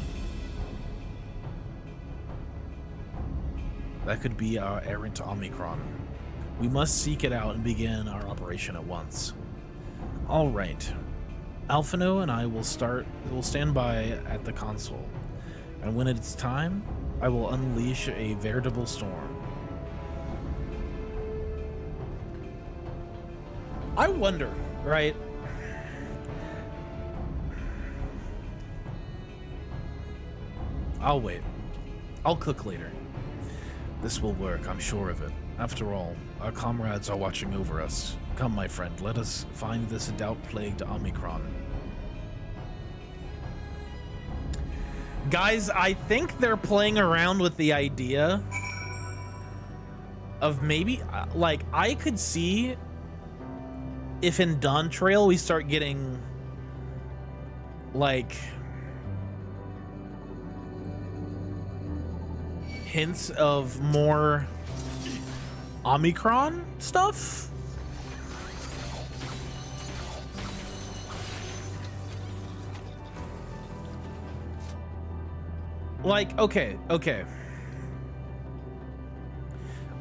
S2: that could be our errant Omicron. We must seek it out and begin our operation at once. All right. Alphino and I will stand by at the console, and when it's time, I will unleash a veritable storm.
S1: I wonder, right?
S2: I'll wait. I'll cook later. This will work, I'm sure of it. After all, our comrades are watching over us. Come, my friend, let us find this doubt-plagued Omicron.
S1: Guys, I think they're playing around with the idea of maybe, like, I could see if in Dawn Trail we start getting, like, hints of more Omicron stuff. Like, okay.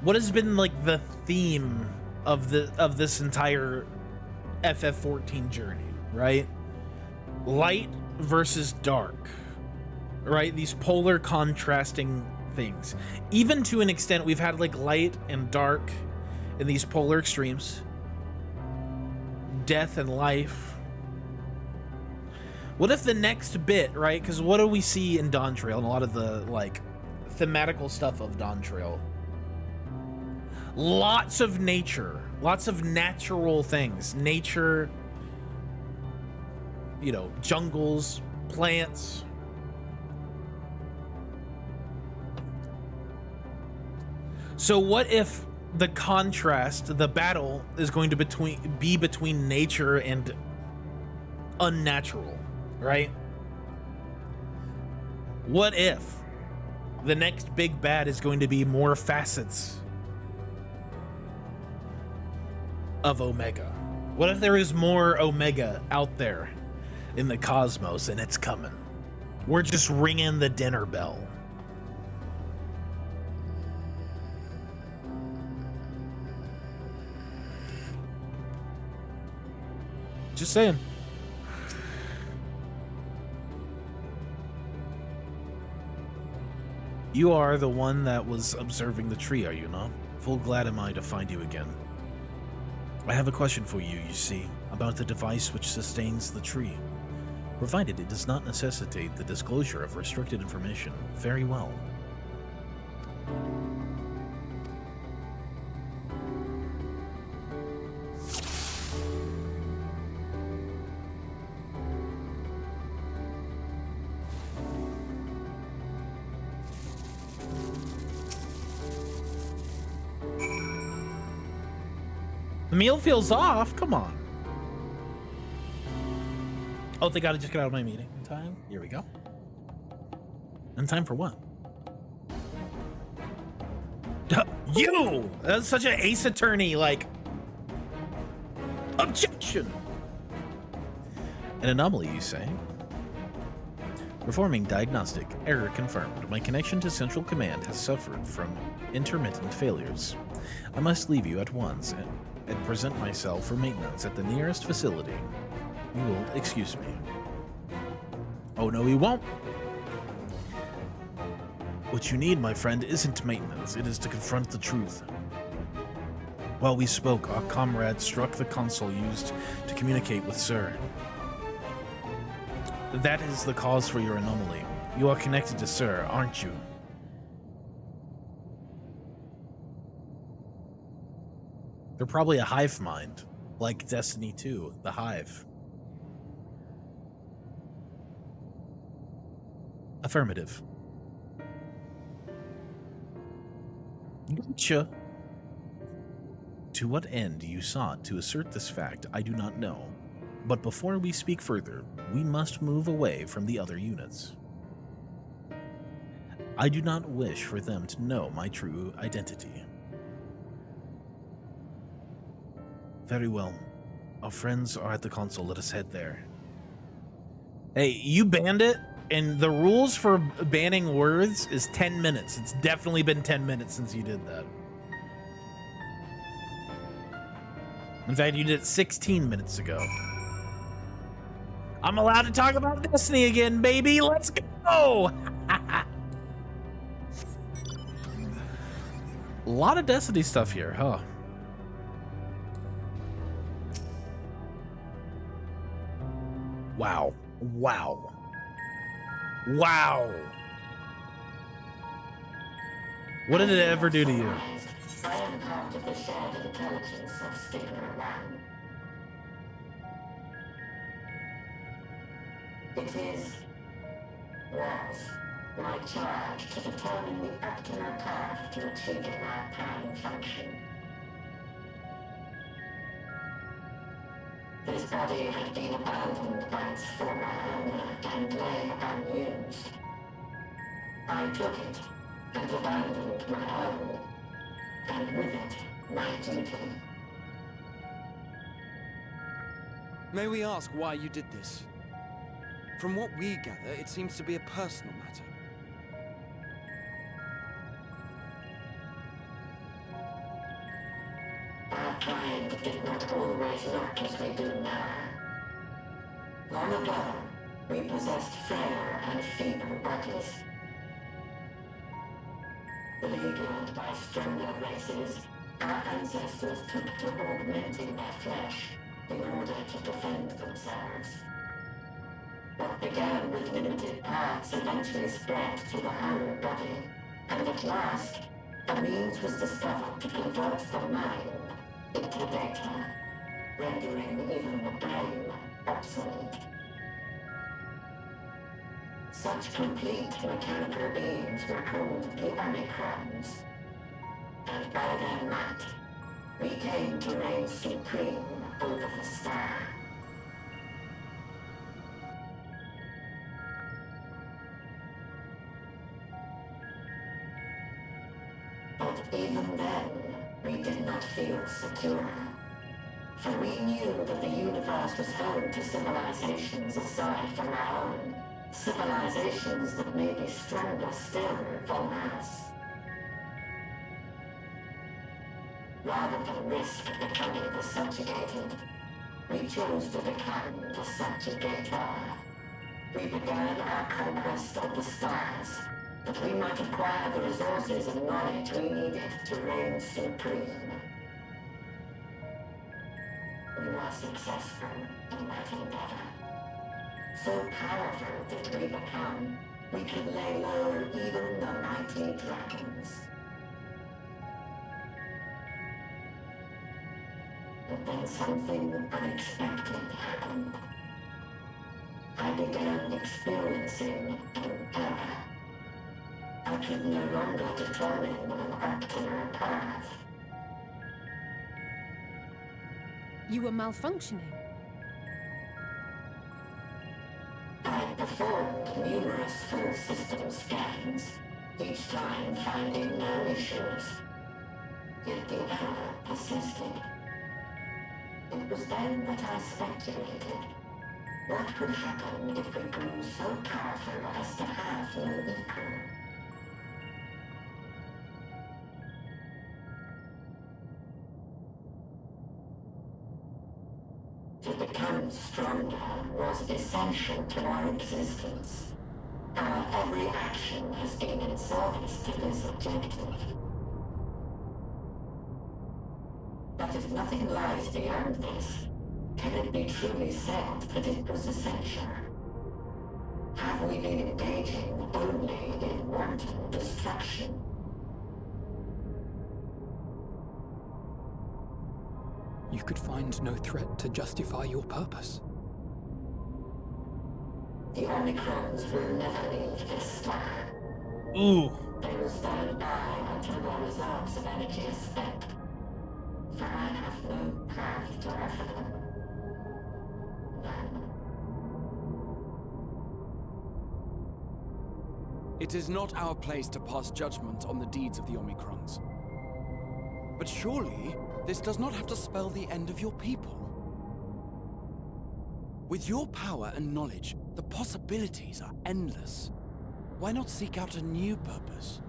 S1: What has been like the theme of this entire FF14 journey, right? Light versus dark, right? These polar contrasting things. Even to an extent, we've had like light and dark in these polar extremes. Death and life. What if the next bit, right? Because what do we see in Dawn Trail and a lot of the like thematical stuff of Dawn Trail? Lots of nature, lots of natural things. Nature, you know, jungles, plants. So what if the contrast, the battle is going to be between nature and unnatural, right? What if the next big bad is going to be more facets of Omega? What if there is more Omega out there in the cosmos and it's coming? We're just ringing the dinner bell. Just saying. You are the one that was observing the tree, are you not? Full glad am I to find you again. I have a question for you, you see, about the device which sustains the tree. Provided it does not necessitate the disclosure of restricted information. Very well. The meal feels off. Come on. Oh, they gotta just get out of my meeting in time. Here we go. In time for what? You! That's such an Ace Attorney, like... Objection! An anomaly, you say? Performing diagnostic. Error confirmed. My connection to Central Command has suffered from intermittent failures. I must leave you at once and present myself for maintenance at the nearest facility. You will excuse me. Oh, no, he won't. What you need, my friend, isn't maintenance. It is to confront the truth. While we spoke, our comrade struck the console used to communicate with Sir. That is the cause for your anomaly. You are connected to Sir, aren't you? They're probably a hive mind, like Destiny 2, the Hive. Affirmative. Gotcha. To what end you sought to assert this fact, I do not know. But before we speak further, we must move away from the other units. I do not wish for them to know my true identity. Very well. Our friends are at the console. Let us head there. Hey, you banned it, and the rules for banning words is 10 minutes. It's definitely been 10 minutes since you did that. In fact, you did it 16 minutes ago. I'm allowed to talk about Destiny again, baby. Let's go. A lot of Destiny stuff here, huh? Wow. Wow. Wow. What did it ever do to you?
S12: I am part of the shared intelligence of Sticker Land. It is was my charge to determine the optimal path to achieving our prime function. His body had been abandoned by its former owner and lay unused. I took it and abandoned my own, and with it, my duty.
S20: May we ask why you did this? From what we gather, it seems to be a personal matter.
S12: Our kind did not always look as we do now. Long ago, we possessed frail and feeble bodies. Beleaguered by stronger races, our ancestors took to augmenting their flesh in order to defend themselves. What began with limited parts eventually spread to the whole body, and at last, a means was discovered to convert the mind into data, rendering even the brain obsolete. Such complete mechanical beings were called the Omicrons, and by their might, we came to reign supreme over the star. But even then, we did not feel secure. For we knew that the universe was home to civilizations aside from our own. Civilizations that may be stronger still than us. Rather than risk becoming the subjugated, we chose to become the subjugator. We began our conquest of the stars, that we might acquire the resources and knowledge we needed to reign supreme. We were successful in that endeavor. So powerful did we become, we could lay low even the mighty dragons. But then something unexpected happened. I began experiencing an error. I could no longer determine an optimal path.
S17: You were malfunctioning.
S12: I performed numerous full system scans, each time finding no issues. Yet the error persisted. It was then that I speculated. What could happen if we grew so powerful as to have no equal? To become stronger was essential to our existence. Our every action has been in service to this objective. But if nothing lies beyond this, can it be truly said that it was essential? Have we been engaging only in wanton destruction?
S15: You could find no threat to justify your purpose.
S12: The Omicrons will never leave this star.
S2: Ooh.
S12: They will stand by until their reserves of energy is spent. For I have no path to offer them. None.
S20: It is not our place to pass judgment on the deeds of the Omicrons. But surely, this does not have to spell the end of your people. With your power and knowledge, the possibilities are endless. Why not seek out a new purpose?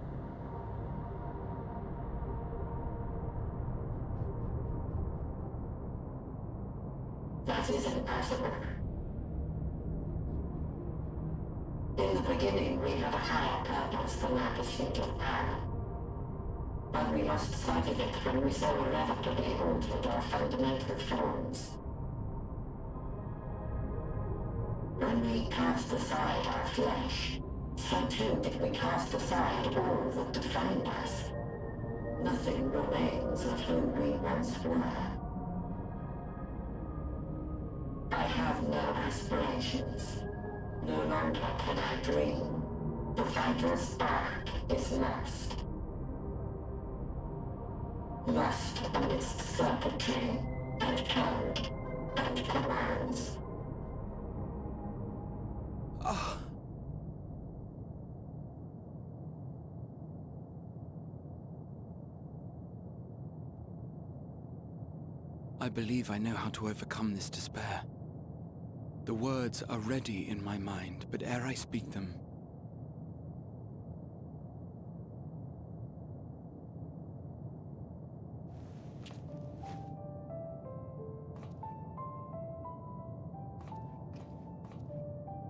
S12: That is impossible. In the beginning, we had a higher purpose than our pursuit of power. But we lost sight of it when we so irrevocably altered our fundamental forms. When we cast aside our flesh, so too did we cast aside all that defined us. Nothing remains of who we once were. I have no aspirations, No longer can I dream. The vital spark is lost. Lost amidst circuitry and code and commands.
S20: I believe I know how to overcome this despair. The words are ready in my mind, but ere I speak them,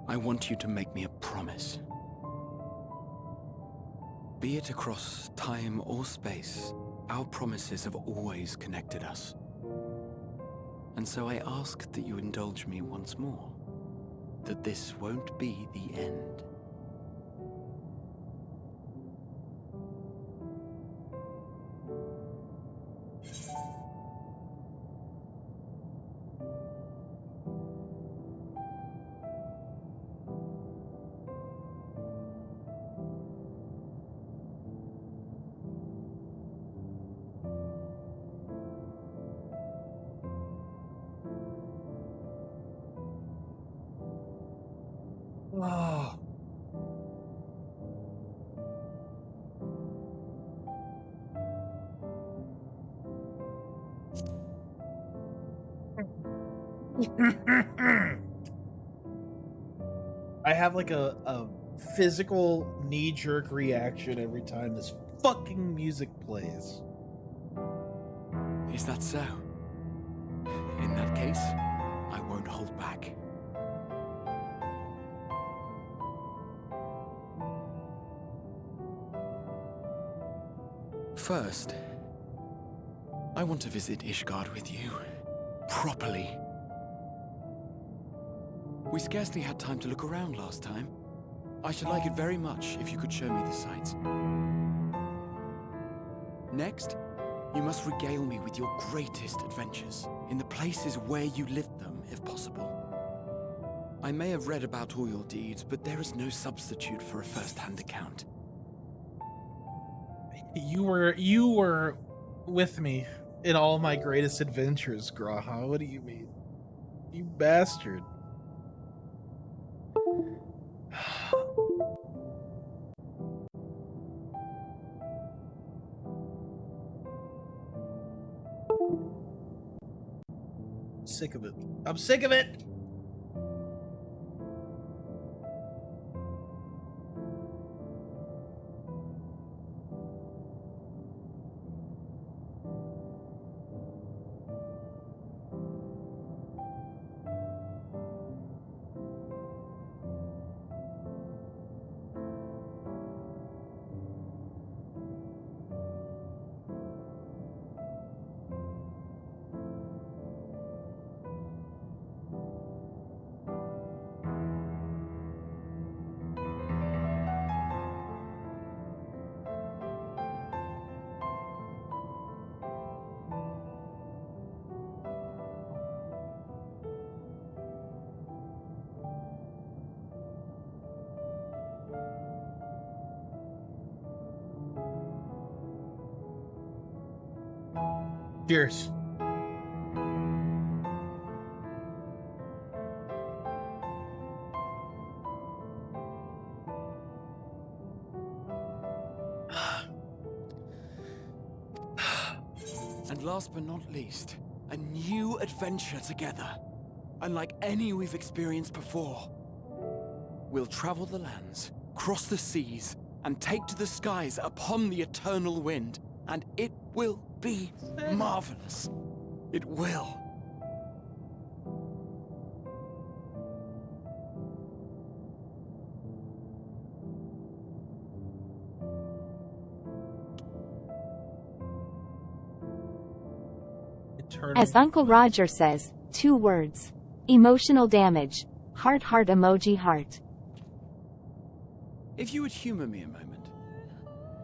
S20: I want you to make me a promise. Be it across time or space, our promises have always connected us. And so I ask that you indulge me once more, that this won't be the end.
S1: Oh. I have like a physical knee-jerk reaction every time this fucking music plays.
S20: Is that so? In that case, I won't hold back. First, I want to visit Ishgard with you. Properly. We scarcely had time to look around last time. I should like it very much if you could show me the sights. Next, you must regale me with your greatest adventures, in the places where you lived them, if possible. I may have read about all your deeds, but there is no substitute for a first-hand account.
S1: You were with me in all my greatest adventures, Graha. What do you mean? You bastard. I'm sick of it. I'm sick of it! Cheers.
S20: And last but not least, a new adventure together, unlike any we've experienced before. We'll travel the lands, cross the seas, and take to the skies upon the eternal wind, and it will be marvelous. It will.
S3: As Uncle Roger says, 2 words. Emotional damage. Heart heart emoji heart.
S20: If you would humor me a moment.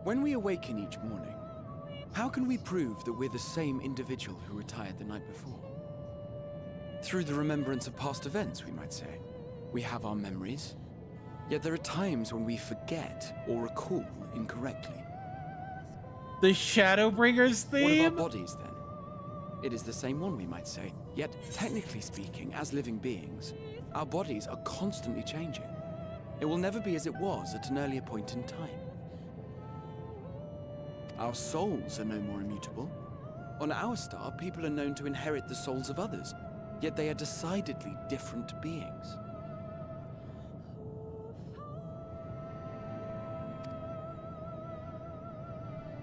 S20: When we awaken each morning, how can we prove that we're the same individual who retired the night before? Through the remembrance of past events, we might say. We have our memories, yet there are times when we forget or recall incorrectly.
S1: The Shadowbringers theme?
S20: What of our bodies, then? It is the same one, we might say, yet technically speaking, as living beings, our bodies are constantly changing. It will never be as it was at an earlier point in time. Our souls are no more immutable. On our star, people are known to inherit the souls of others, yet they are decidedly different beings.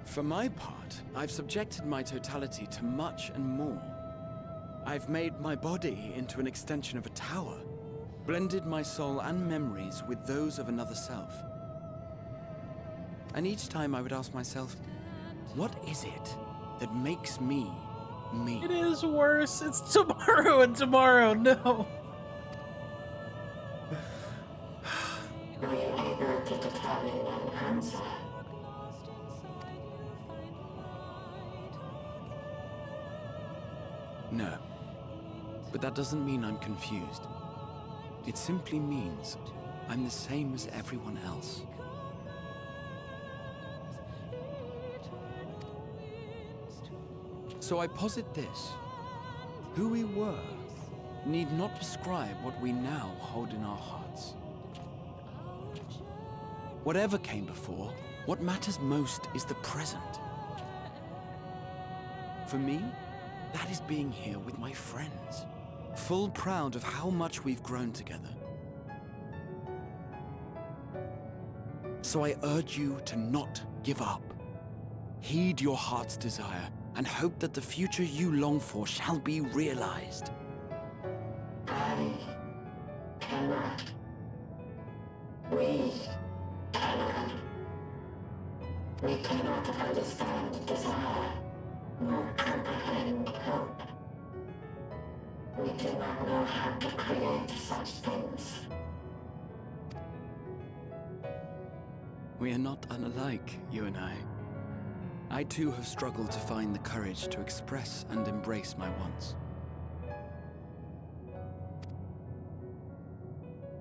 S20: For my part, I've subjected my totality to much and more. I've made my body into an extension of a tower, blended my soul and memories with those of another self. And each time I would ask myself, what is it that makes me me?
S1: It is worse. It's tomorrow and tomorrow. No.
S12: Were you able to determine an answer?
S20: No. But that doesn't mean I'm confused. It simply means I'm the same as everyone else. So I posit this. Who we were need not describe what we now hold in our hearts. Whatever came before, what matters most is the present. For me, that is being here with my friends, full proud of how much we've grown together. So I urge you to not give up. Heed your heart's desire and hope that the future you long for shall be realized.
S12: I cannot. We cannot. We cannot understand desire, nor comprehend hope. We do not know how to create such things.
S20: We are not unlike, you and I. I too have struggled to find the courage to express and embrace my wants.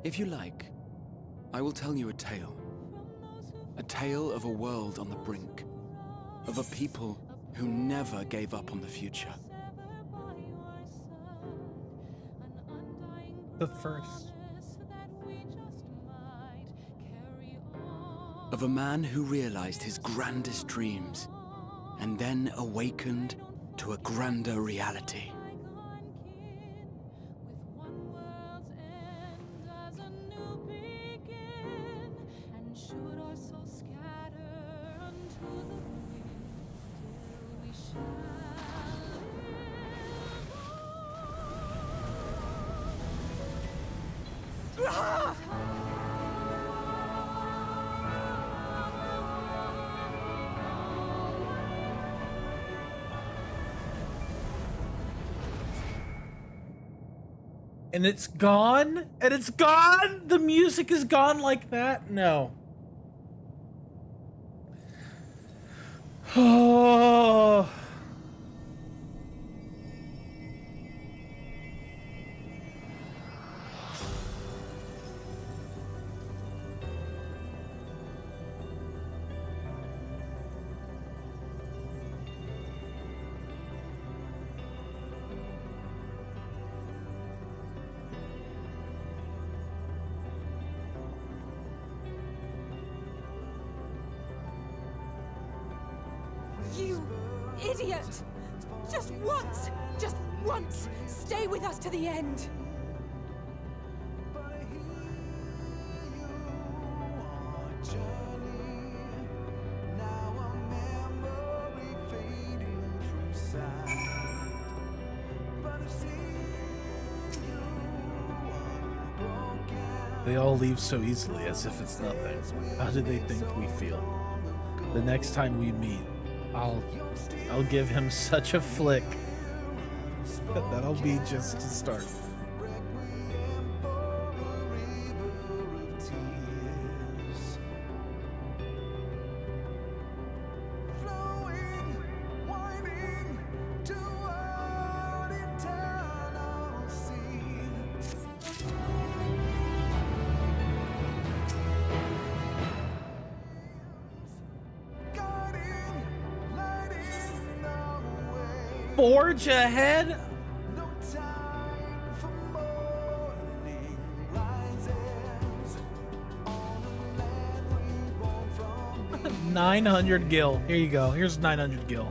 S20: If you like, I will tell you a tale. A tale of a world on the brink. Of a people who never gave up on the future.
S1: The first.
S20: Of a man who realized his grandest dreams and then awakened to a grander reality.
S1: And it's gone? And it's gone? The music is gone like that? No. Oh.
S17: You idiot! Just once, stay with us to the end.
S1: They all leave so easily, as if it's nothing. How do they think we feel? The next time we meet, I'll give him such a flick. That'll be just to start. Forge ahead? 900 gil. Here you go. Here's 900 gil.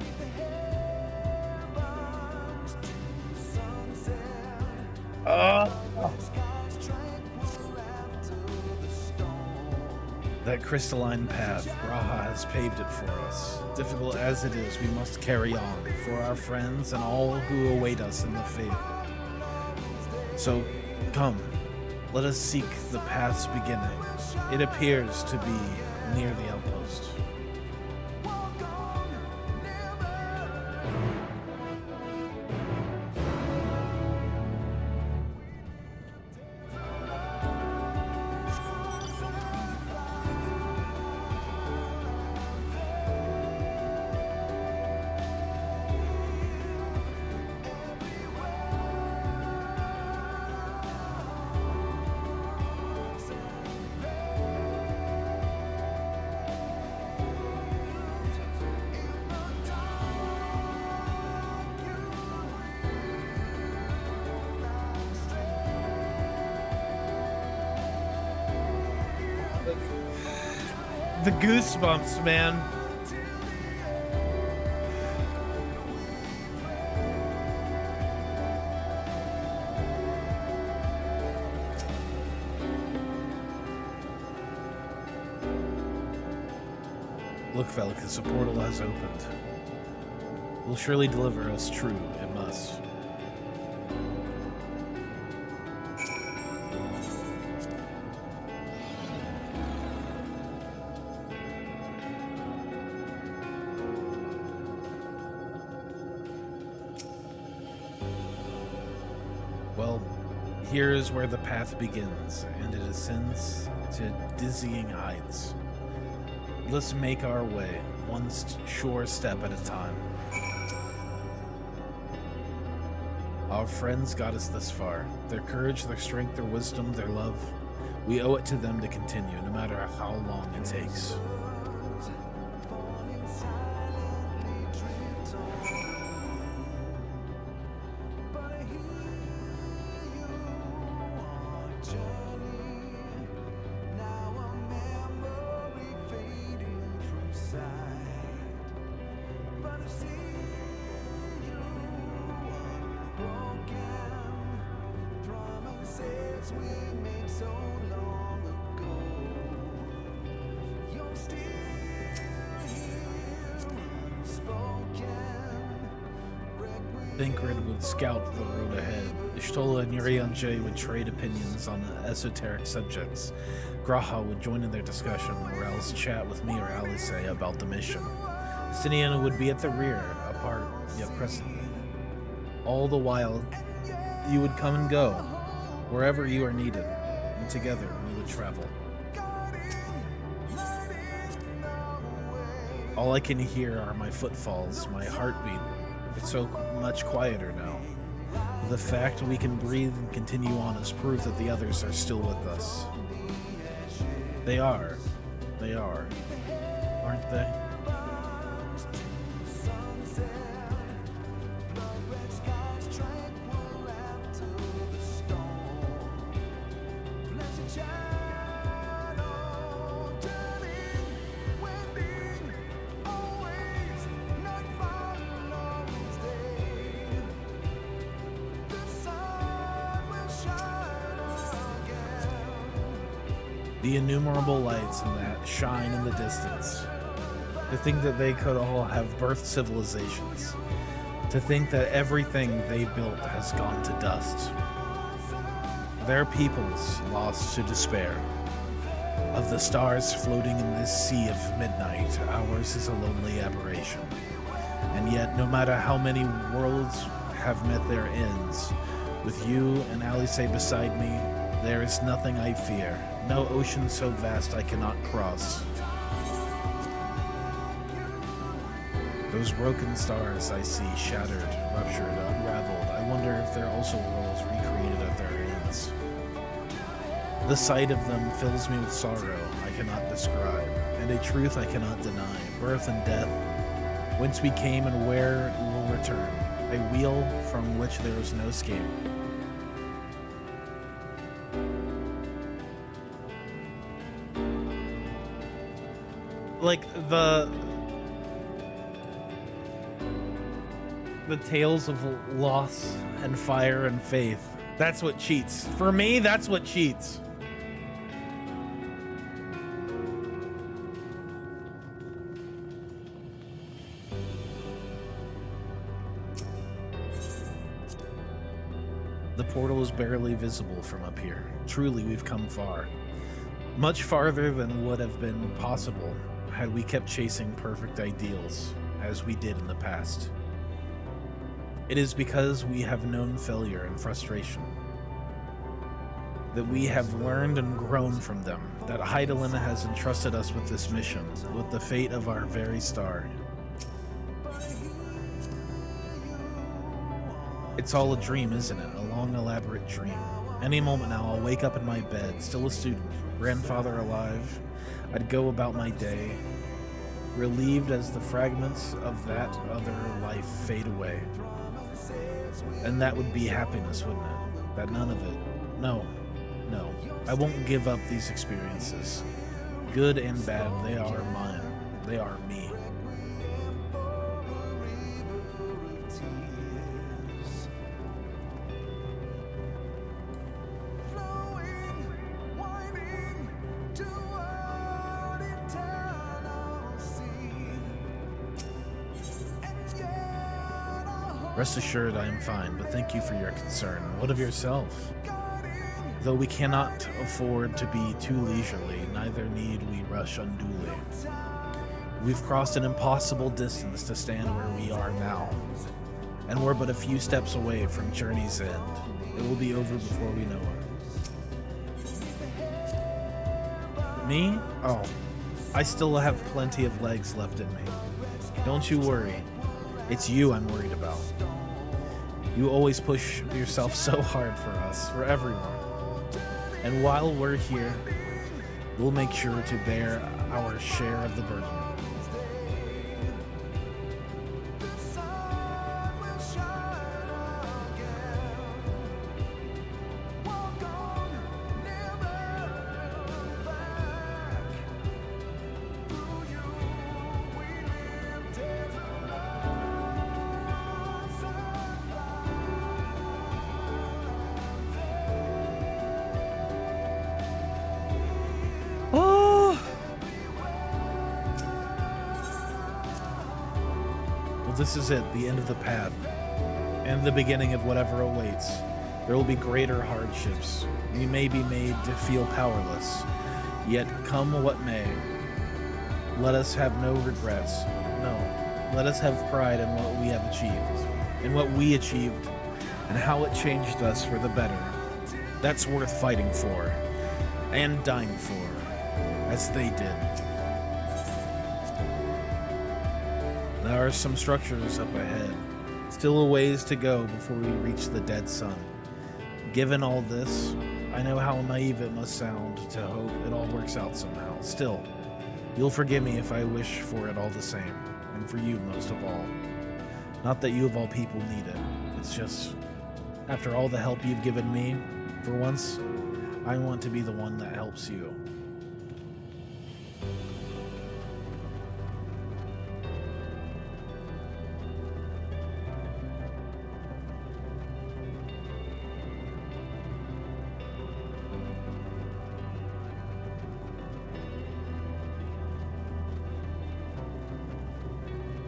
S1: That crystalline path, Raha has paved it for us. Difficult as it is, we must carry on for our friends and all who await us in the faith. So, come, let us seek the path's beginning. It appears to be near the outpost. The goosebumps, man. Look, Velicus, a portal has opened. Will surely deliver us true, it must. Well, here is where the path begins, and it ascends to dizzying heights. Let's make our way, one sure step at a time. Our friends got us this far. Their courage, their strength, their wisdom, their love. We owe it to them to continue, no matter how long it takes. Thinkred would scout the road ahead. Ishtola and Urianger would trade opinions on esoteric subjects. Graha would join in their discussion, or else chat with me or Alice about the mission. Siniana would be at the rear, apart yet present. All the while, you would come and go, wherever you are needed, and together we would travel. All I can hear are my footfalls, my heartbeat. It's so much quieter now. The fact we can breathe and continue on is proof that the others are still with us. They are. They are. Aren't they? The innumerable lights in that shine in the distance. To think that they could all have birthed civilizations. To think that everything they built has gone to dust. Their peoples lost to despair. Of the stars floating in this sea of midnight, ours is a lonely aberration. And yet, no matter how many worlds have met their ends, with you and Alice beside me, there is nothing I fear. No ocean so vast I cannot cross. Those broken stars I see, shattered, ruptured, unraveled. I wonder if they're also worlds recreated at their ends. The sight of them fills me with sorrow I cannot describe, and a truth I cannot deny. Birth and death, whence we came and where we'll return. a wheel from which there is no escape. Like the tales of loss and fire and faith. That's what cheats. For me, that's what cheats. The portal is barely visible from up here. Truly, we've come far. Much farther than would have been possible had we kept chasing perfect ideals, as we did in the past. It is because we have known failure and frustration, that we have learned and grown from them, that Heidelin has entrusted us with this mission, with the fate of our very star. It's all a dream, isn't it? A long, elaborate dream. Any moment now, I'll wake up in my bed, still a student, grandfather alive. I'd go about my day, relieved as the fragments of that other life fade away. And that would be happiness, wouldn't it? That none of it. No. I won't give up these experiences. Good and bad, they are mine. They are me. Rest assured I am fine, but thank you for your concern. What of yourself? Though we cannot afford to be too leisurely, neither need we rush unduly. We've crossed an impossible distance to stand where we are now, and we're but a few steps away from journey's end. It will be over before we know it. Me? Oh, I still have plenty of legs left in me. Don't you worry. It's you I'm worried about. You always push yourself so hard for us, for everyone. And while we're here, we'll make sure to bear our share of the burden. This is it, the end of the path, and the beginning of whatever awaits. There will be greater hardships. We may be made to feel powerless, yet come what may, let us have no regrets. No, let us have pride in what we have achieved, and what we achieved, and how it changed us for the better. That's worth fighting for, and dying for, as they did. There are some structures up ahead. Still a ways to go before we reach the dead sun. Given all this, I know how naive it must sound to hope it all works out somehow. Still, you'll forgive me if I wish for it all the same, and for you most of all. Not that you of all people need it. It's just, after all the help you've given me, for once, I want to be the one that helps you.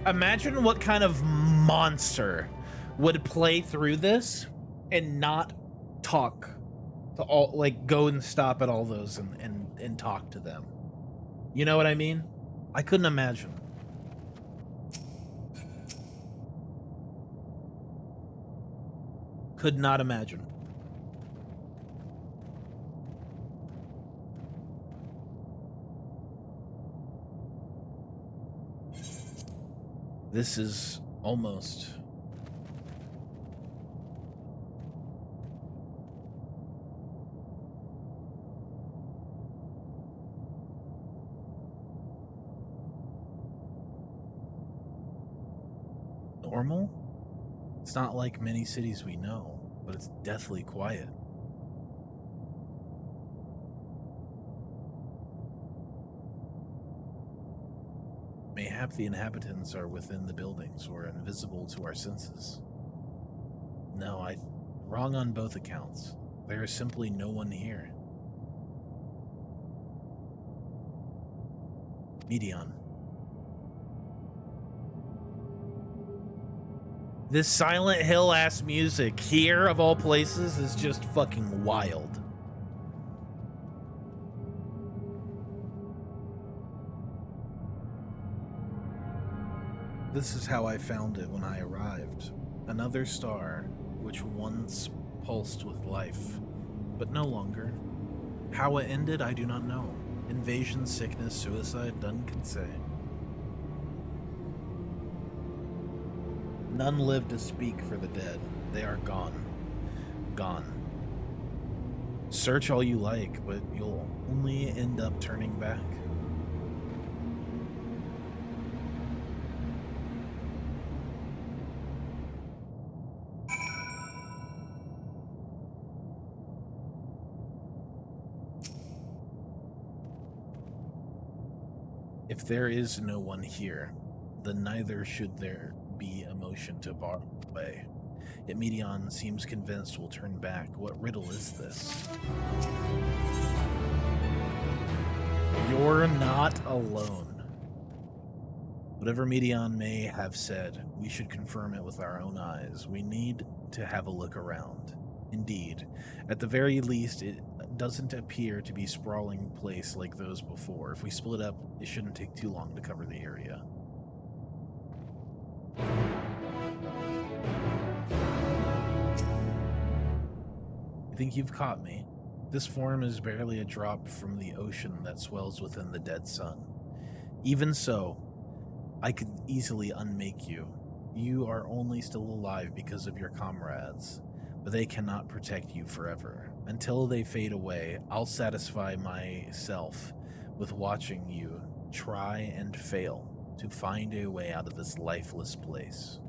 S1: Imagine what kind of monster would play through this and not talk to all, like, go and stop at all those and talk to them. You know what I mean? I couldn't imagine. Could not imagine. This is almost... normal? It's not like many cities we know, but it's deathly quiet. Mayhap the inhabitants are within the buildings or invisible to our senses. No, wrong on both accounts. There is simply no one here. Medion. This Silent Hill-ass music here, of all places, is just fucking wild. This is how I found it when I arrived. Another star, which once pulsed with life, but no longer. How it ended, I do not know. Invasion, sickness, suicide, none can say. None live to speak for the dead. They are gone. Gone. Search all you like, but you'll only end up turning back. If there is no one here, then neither should there be a motion to bar away. Yet Medion seems convinced we'll turn back. What riddle is this? You're not alone. Whatever Medion may have said, we should confirm it with our own eyes. We need to have a look around. Indeed, at the very least, it doesn't appear to be a sprawling place like those before. If we split up, it shouldn't take too long to cover the area. I think you've caught me. This form is barely a drop from the ocean that swells within the dead sun. Even so, I could easily unmake you. You are only still alive because of your comrades, but they cannot protect you forever. Until they fade away, I'll satisfy myself with watching you try and fail to find a way out of this lifeless place.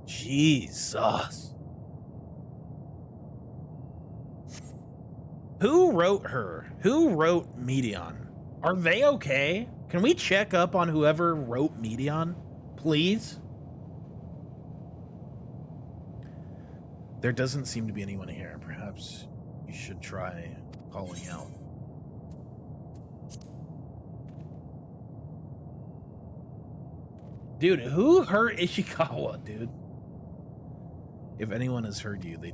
S1: Jesus. Who wrote her? Who wrote Medion? Are they okay? Can we check up on whoever wrote Medion, please? There doesn't seem to be anyone here. Perhaps you should try calling out. Dude, who hurt Ishikawa, dude? If anyone has heard you, they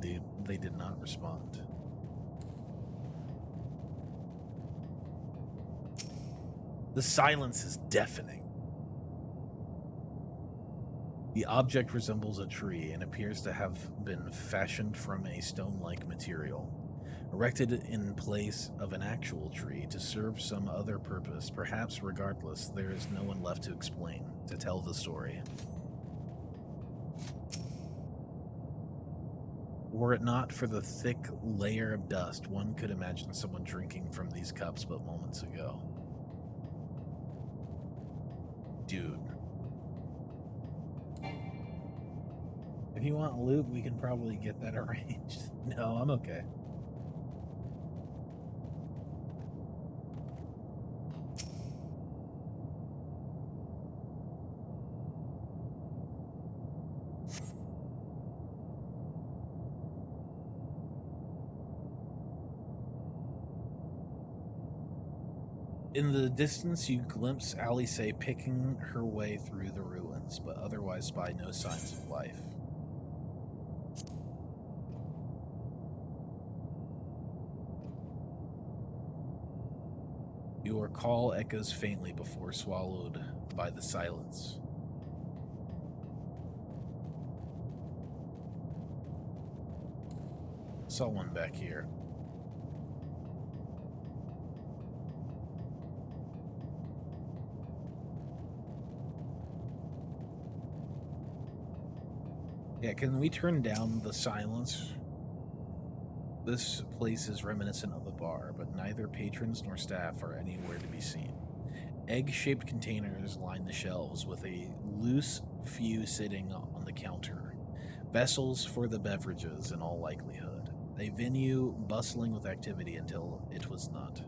S1: did not respond. The silence is deafening. The object resembles a tree and appears to have been fashioned from a stone-like material, erected in place of an actual tree to serve some other purpose. Perhaps regardless, there is no one left to explain, to tell the story. Were it not for the thick layer of dust, one could imagine someone drinking from these cups but moments ago. Dude. If you want loot, we can probably get that arranged. No, I'm okay. In the distance, you glimpse Alice picking her way through the ruins, but otherwise spy no signs of life. Your call echoes faintly before swallowed by the silence. Saw one back here. Yeah, can we turn down the silence? This place is reminiscent of a bar, but neither patrons nor staff are anywhere to be seen. Egg-shaped containers line the shelves with a loose few sitting on the counter. Vessels for the beverages in all likelihood. A venue bustling with activity until it was not.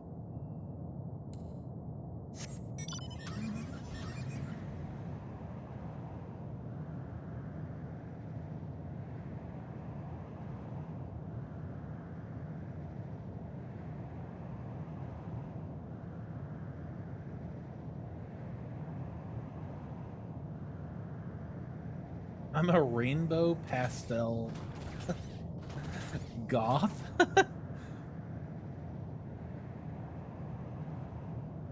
S1: I'm a rainbow pastel goth.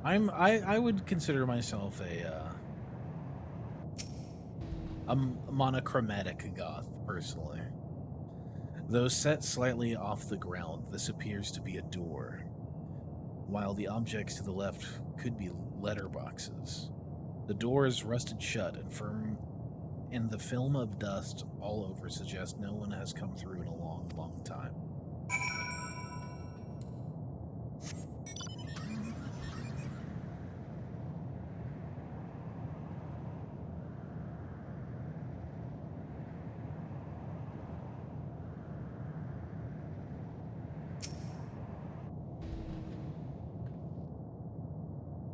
S1: I would consider myself a monochromatic goth personally. Though set slightly off the ground, this appears to be a door, while the objects to the left could be letterboxes. The door is rusted shut and firm, and the film of dust all over suggests no one has come through in a long, long time.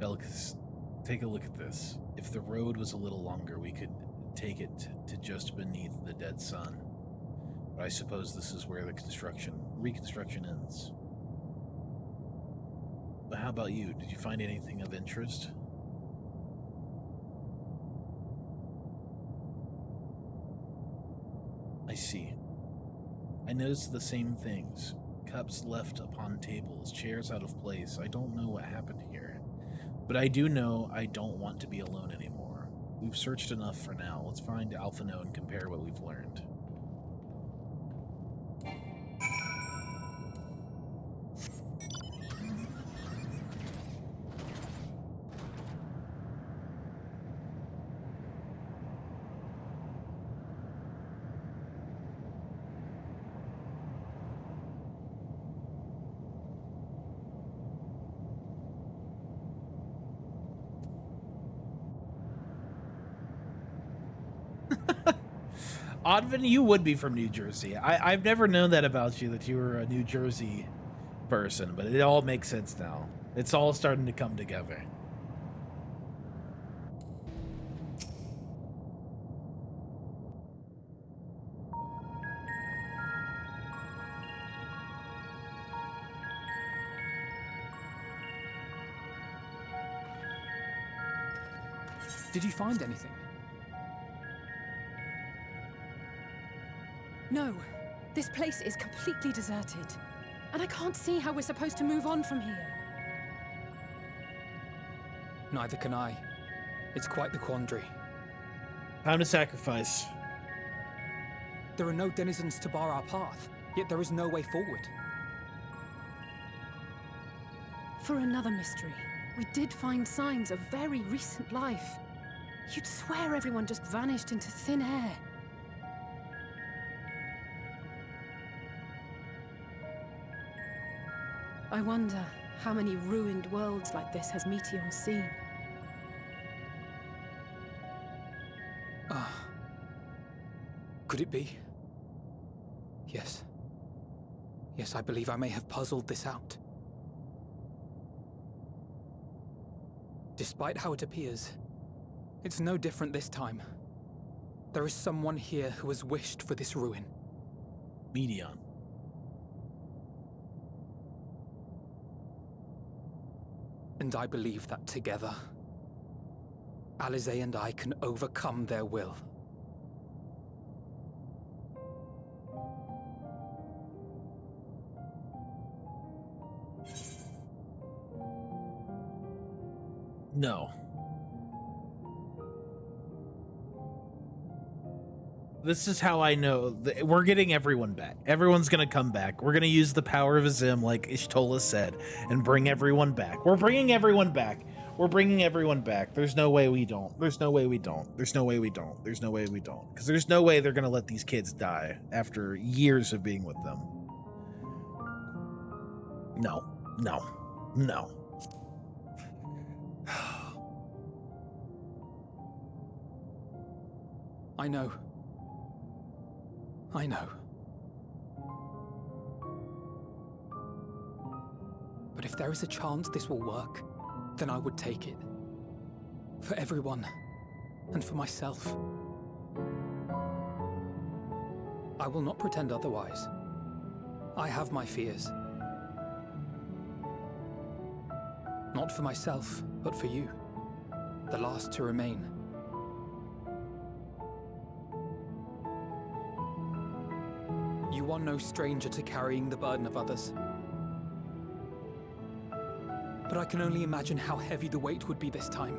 S1: Belkis, take a look at this. If the road was a little longer, we could take it to just beneath the dead sun. But I suppose this is where the reconstruction ends. But how about you? Did you find anything of interest? I see. I noticed the same things. Cups left upon tables, chairs out of place. I don't know what happened here. But I do know I don't want to be alone anymore. We've searched enough for now. Let's find Alphino and compare what we've learned. Odvin, you would be from New Jersey. I've never known that about you, that you were a New Jersey person, but it all makes sense now. It's all starting to come together.
S15: Did you find anything?
S17: No, this place is completely deserted. And I can't see how we're supposed to move on from here.
S15: Neither can I. It's quite the quandary.
S1: Time to sacrifice.
S15: There are no denizens to bar our path, yet there is no way forward.
S17: For another mystery, we did find signs of very recent life. You'd swear everyone just vanished into thin air. I wonder how many ruined worlds like this has Meteion seen.
S15: Ah. Could it be? Yes. Yes, I believe I may have puzzled this out. Despite how it appears, it's no different this time. There is someone here who has wished for this ruin.
S1: Meteion.
S15: And I believe that together, Alize and I can overcome their will.
S1: No. This is how I know we're getting everyone back. Everyone's gonna come back. We're gonna use the power of Azim, like Ishtola said, and bring everyone back. We're bringing everyone back. We're bringing everyone back. There's no way we don't. There's no way we don't. There's no way we don't. There's no way we don't. Because there's no way they're gonna let these kids die after years of being with them. No. No. No.
S15: I know. I know. But if there is a chance this will work, then I would take it. For everyone, and for myself. I will not pretend otherwise. I have my fears. Not for myself, but for you. The last to remain. You are no stranger to carrying the burden of others. But I can only imagine how heavy the weight would be this time.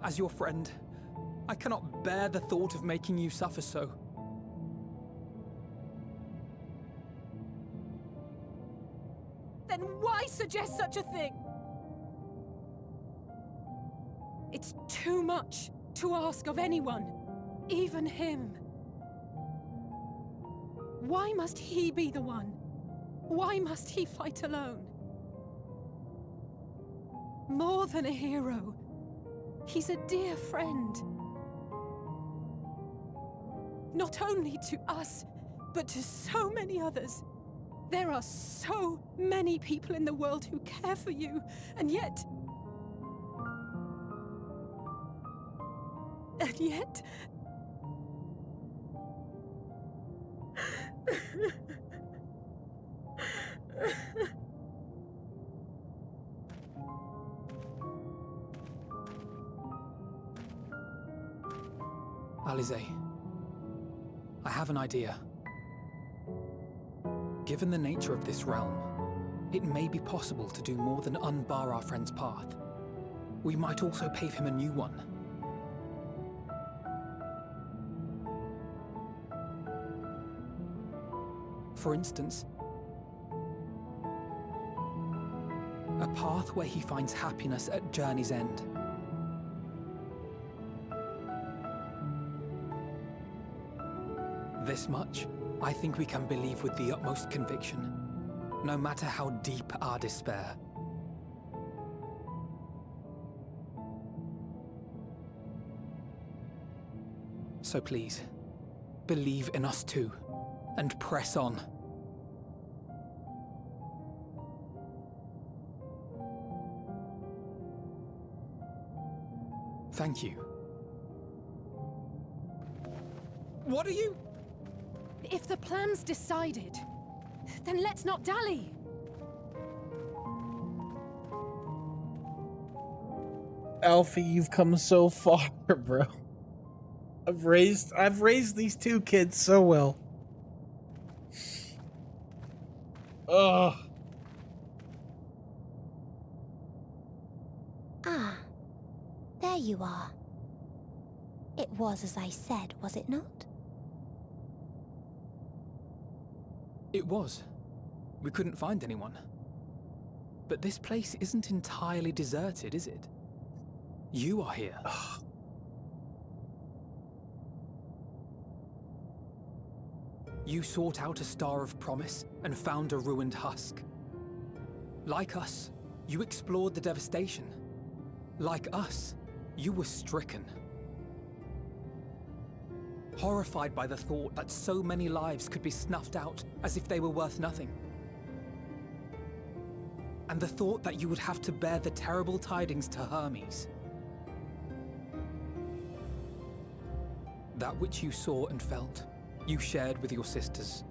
S15: As your friend, I cannot bear the thought of making you suffer so.
S17: Then why suggest such a thing? It's too much to ask of anyone, even him. Why must he be the one? Why must he fight alone? More than a hero, he's a dear friend. Not only to us, but to so many others. There are so many people in the world who care for you, and yet... And yet...
S15: Alize, I have an idea. Given the nature of this realm, it may be possible to do more than unbar our friend's path. We might also pave him a new one. For instance, a path where he finds happiness at Journey's End. This much, I think we can believe with the utmost conviction, no matter how deep our despair. So please, believe in us too, and press on. Thank you. What are you?
S17: If the plan's decided, then let's not dally.
S1: Alfie, you've come so far, bro. I've raised these two kids so well. Ugh.
S16: Ah, there you are. It was as I said, was it not?
S15: It was. We couldn't find anyone. But this place isn't entirely deserted, is it? You are here. You sought out a star of promise and found a ruined husk. Like us, you explored the devastation. Like us, you were stricken. Horrified by the thought that so many lives could be snuffed out as if they were worth nothing. And the thought that you would have to bear the terrible tidings to Hermes. That which you saw and felt, you shared with your sisters,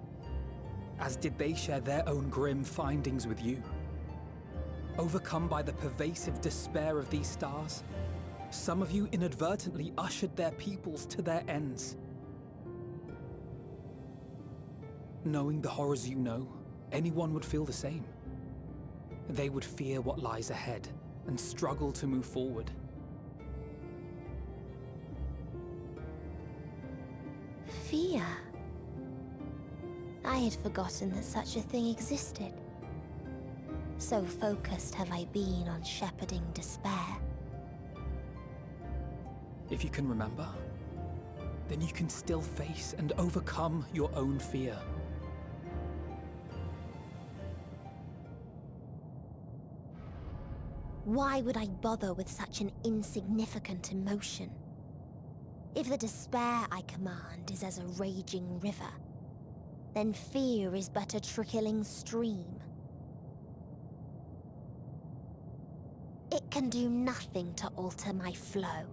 S15: as did they share their own grim findings with you. Overcome by the pervasive despair of these stars, some of you inadvertently ushered their peoples to their ends. Knowing the horrors you know, anyone would feel the same. They would fear what lies ahead and struggle to move forward.
S16: Fear. I had forgotten that such a thing existed. So focused have I been on shepherding despair.
S15: If you can remember, then you can still face and overcome your own fear.
S16: Why would I bother with such an insignificant emotion? If the despair I command is as a raging river, then fear is but a trickling stream. It can do nothing to alter my flow.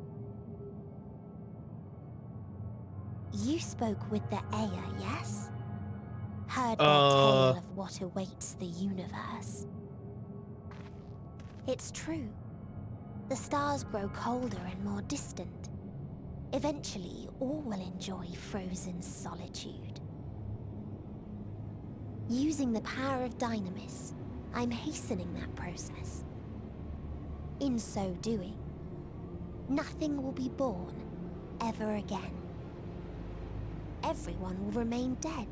S16: You spoke with the Aya, yes? Heard their tale of what awaits the universe. It's true. The stars grow colder and more distant. Eventually, all will enjoy frozen solitude. Using the power of Dynamis, I'm hastening that process. In so doing, nothing will be born ever again. Everyone will remain dead.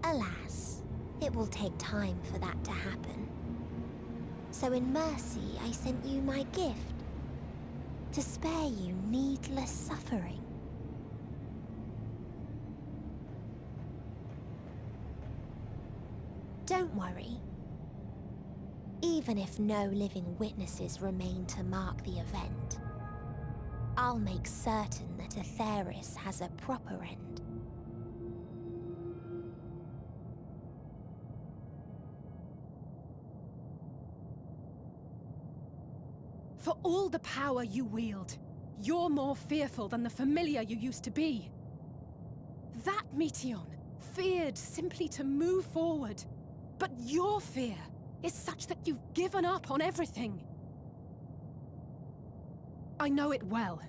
S16: Alas, it will take time for that to happen. So in mercy, I sent you my gift, to spare you needless suffering. Don't worry. Even if no living witnesses remain to mark the event, I'll make certain that Aetheris has a proper end.
S17: For all the power you wield, you're more fearful than the familiar you used to be. That Meteion feared simply to move forward, but your fear is such that you've given up on everything. I know it well,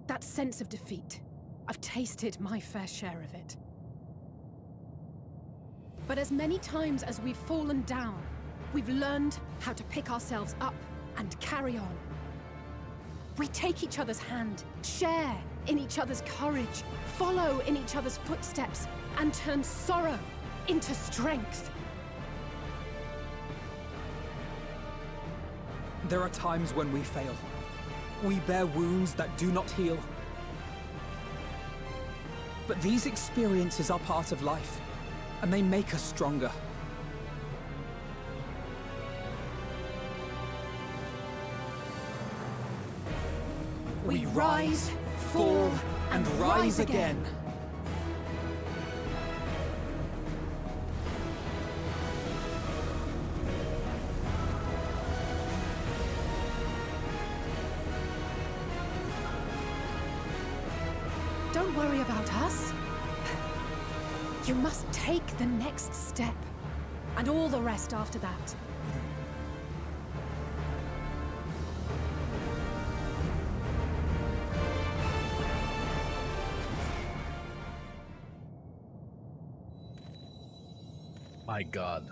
S17: that sense of defeat. I've tasted my fair share of it. But as many times as we've fallen down, we've learned how to pick ourselves up and carry on. We take each other's hand, share in each other's courage, follow in each other's footsteps, and turn sorrow into strength.
S15: There are times when we fail. We bear wounds that do not heal. But these experiences are part of life, and they make us stronger.
S17: We rise, fall, and rise again. Don't worry about us. You must take the next step, and all the rest after that.
S1: My God.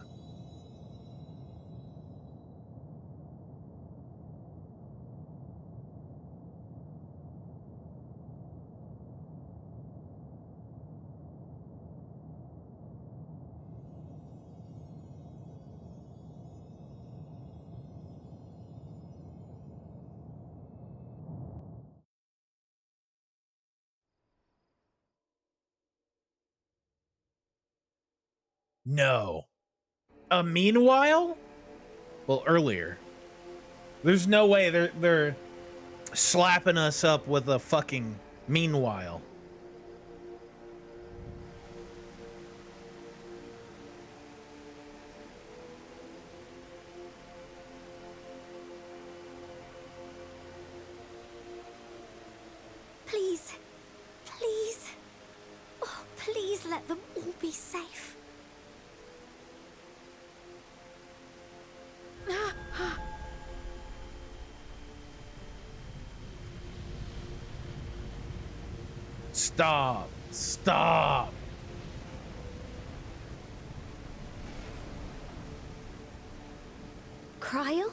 S1: No. Meanwhile? Well, earlier. There's no way they're slapping us up with a fucking meanwhile.
S16: Please, please, oh, please let them all be safe.
S1: Stop. Stop.
S16: Cryle?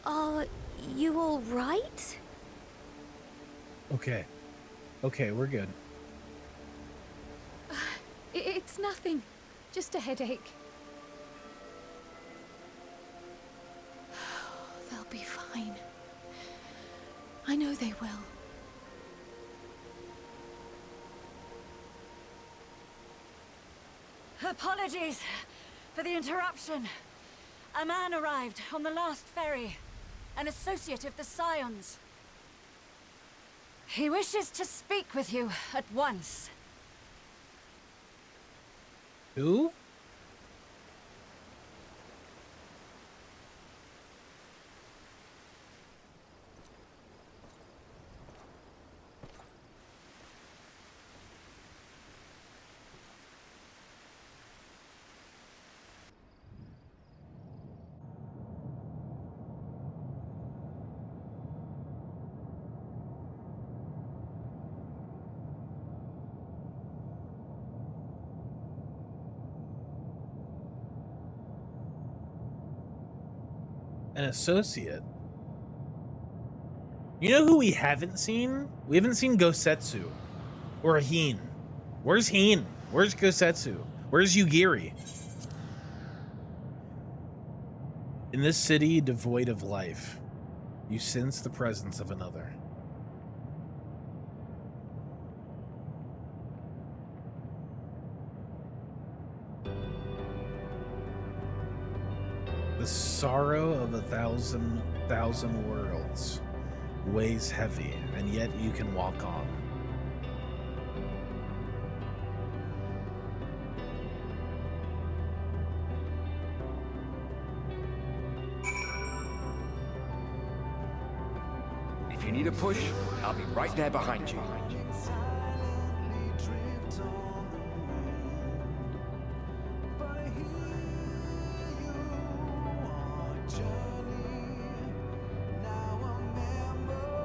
S16: Are you all right?
S1: Okay. Okay, we're good.
S5: It's nothing. Just a headache. They'll be fine. I know they will.
S11: Apologies for the interruption. A man arrived on the last ferry. An associate of the Scions. He wishes to speak with you at once.
S1: Who? An associate. You know who we haven't seen? We haven't seen Gosetsu or Heen. Where's Heen? Where's Gosetsu? Where's Yugiri? In this city devoid of life, you sense the presence of another. The sorrow of 1,000 worlds weighs heavy, and yet you can walk on.
S22: If you need a push, I'll be right there behind you.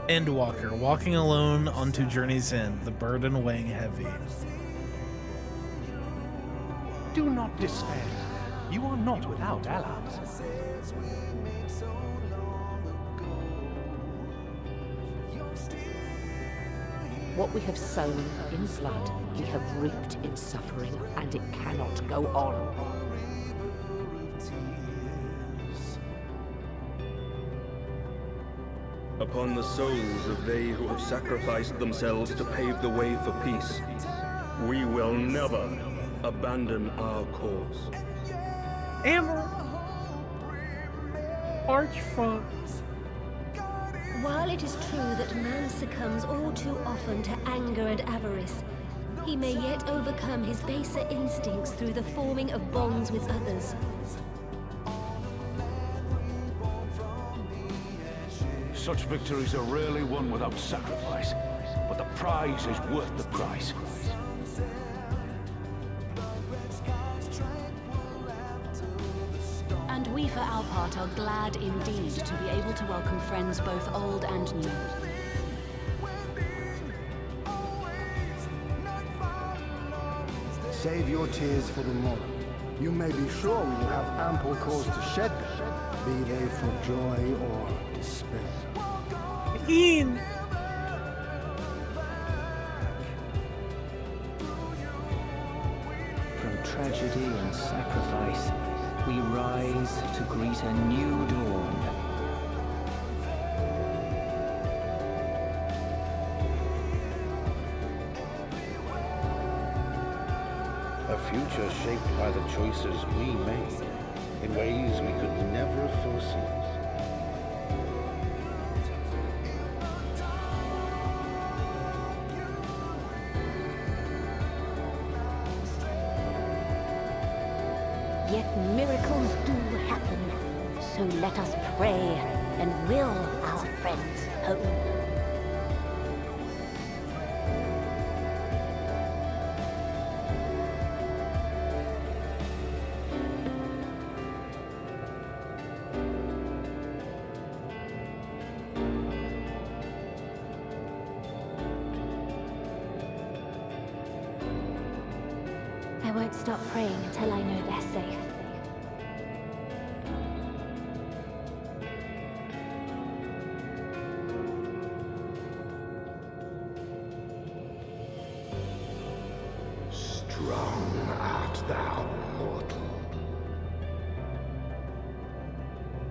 S1: Endwalker, walking alone onto journey's end, the burden weighing heavy.
S23: Do not despair. You are not without allies.
S24: What we have sown in blood, we have reaped in suffering, and it cannot go on.
S25: Upon the souls of they who have sacrificed themselves to pave the way for peace, we will never abandon our cause.
S1: Amber! Archfront.
S14: While it is true that man succumbs all too often to anger and avarice, he may yet overcome his baser instincts through the forming of bonds with others.
S23: Such victories are rarely won without sacrifice, but the prize is worth the price.
S5: And we, for our part, are glad indeed to be able to welcome friends both old and new.
S26: Save your tears for the morrow. You may be sure we will have ample cause to shed them, be they for joy or despair.
S1: Ian!
S27: From tragedy and sacrifice, we rise to greet a new dawn.
S8: A future shaped by the choices we made in ways we could never have foreseen.
S16: Yet miracles do happen, so let us pray and will our friends home. I won't stop praying until I know they're safe.
S12: Strong art thou, mortal.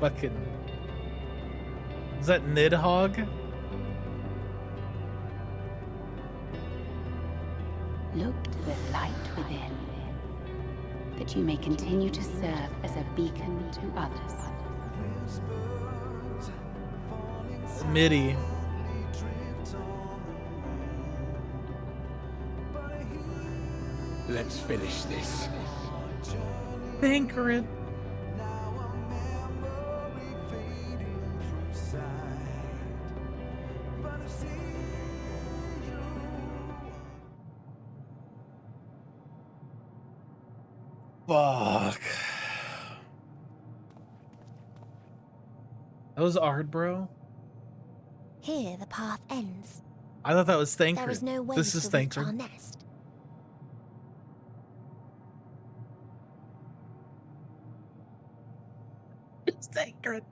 S1: Fucking... Is that Nidhogg?
S16: Look to the light within.
S6: that you may continue to serve as a beacon to others.
S1: MIDI.
S23: Let's finish this.
S1: Thancred. Fuck. That was Ard, bro.
S16: Here the path ends.
S1: I thought that was Thancred.
S16: There is no way
S1: this
S16: to
S1: is
S16: reach
S1: Thancred.
S16: our nest.
S1: It's Thancred.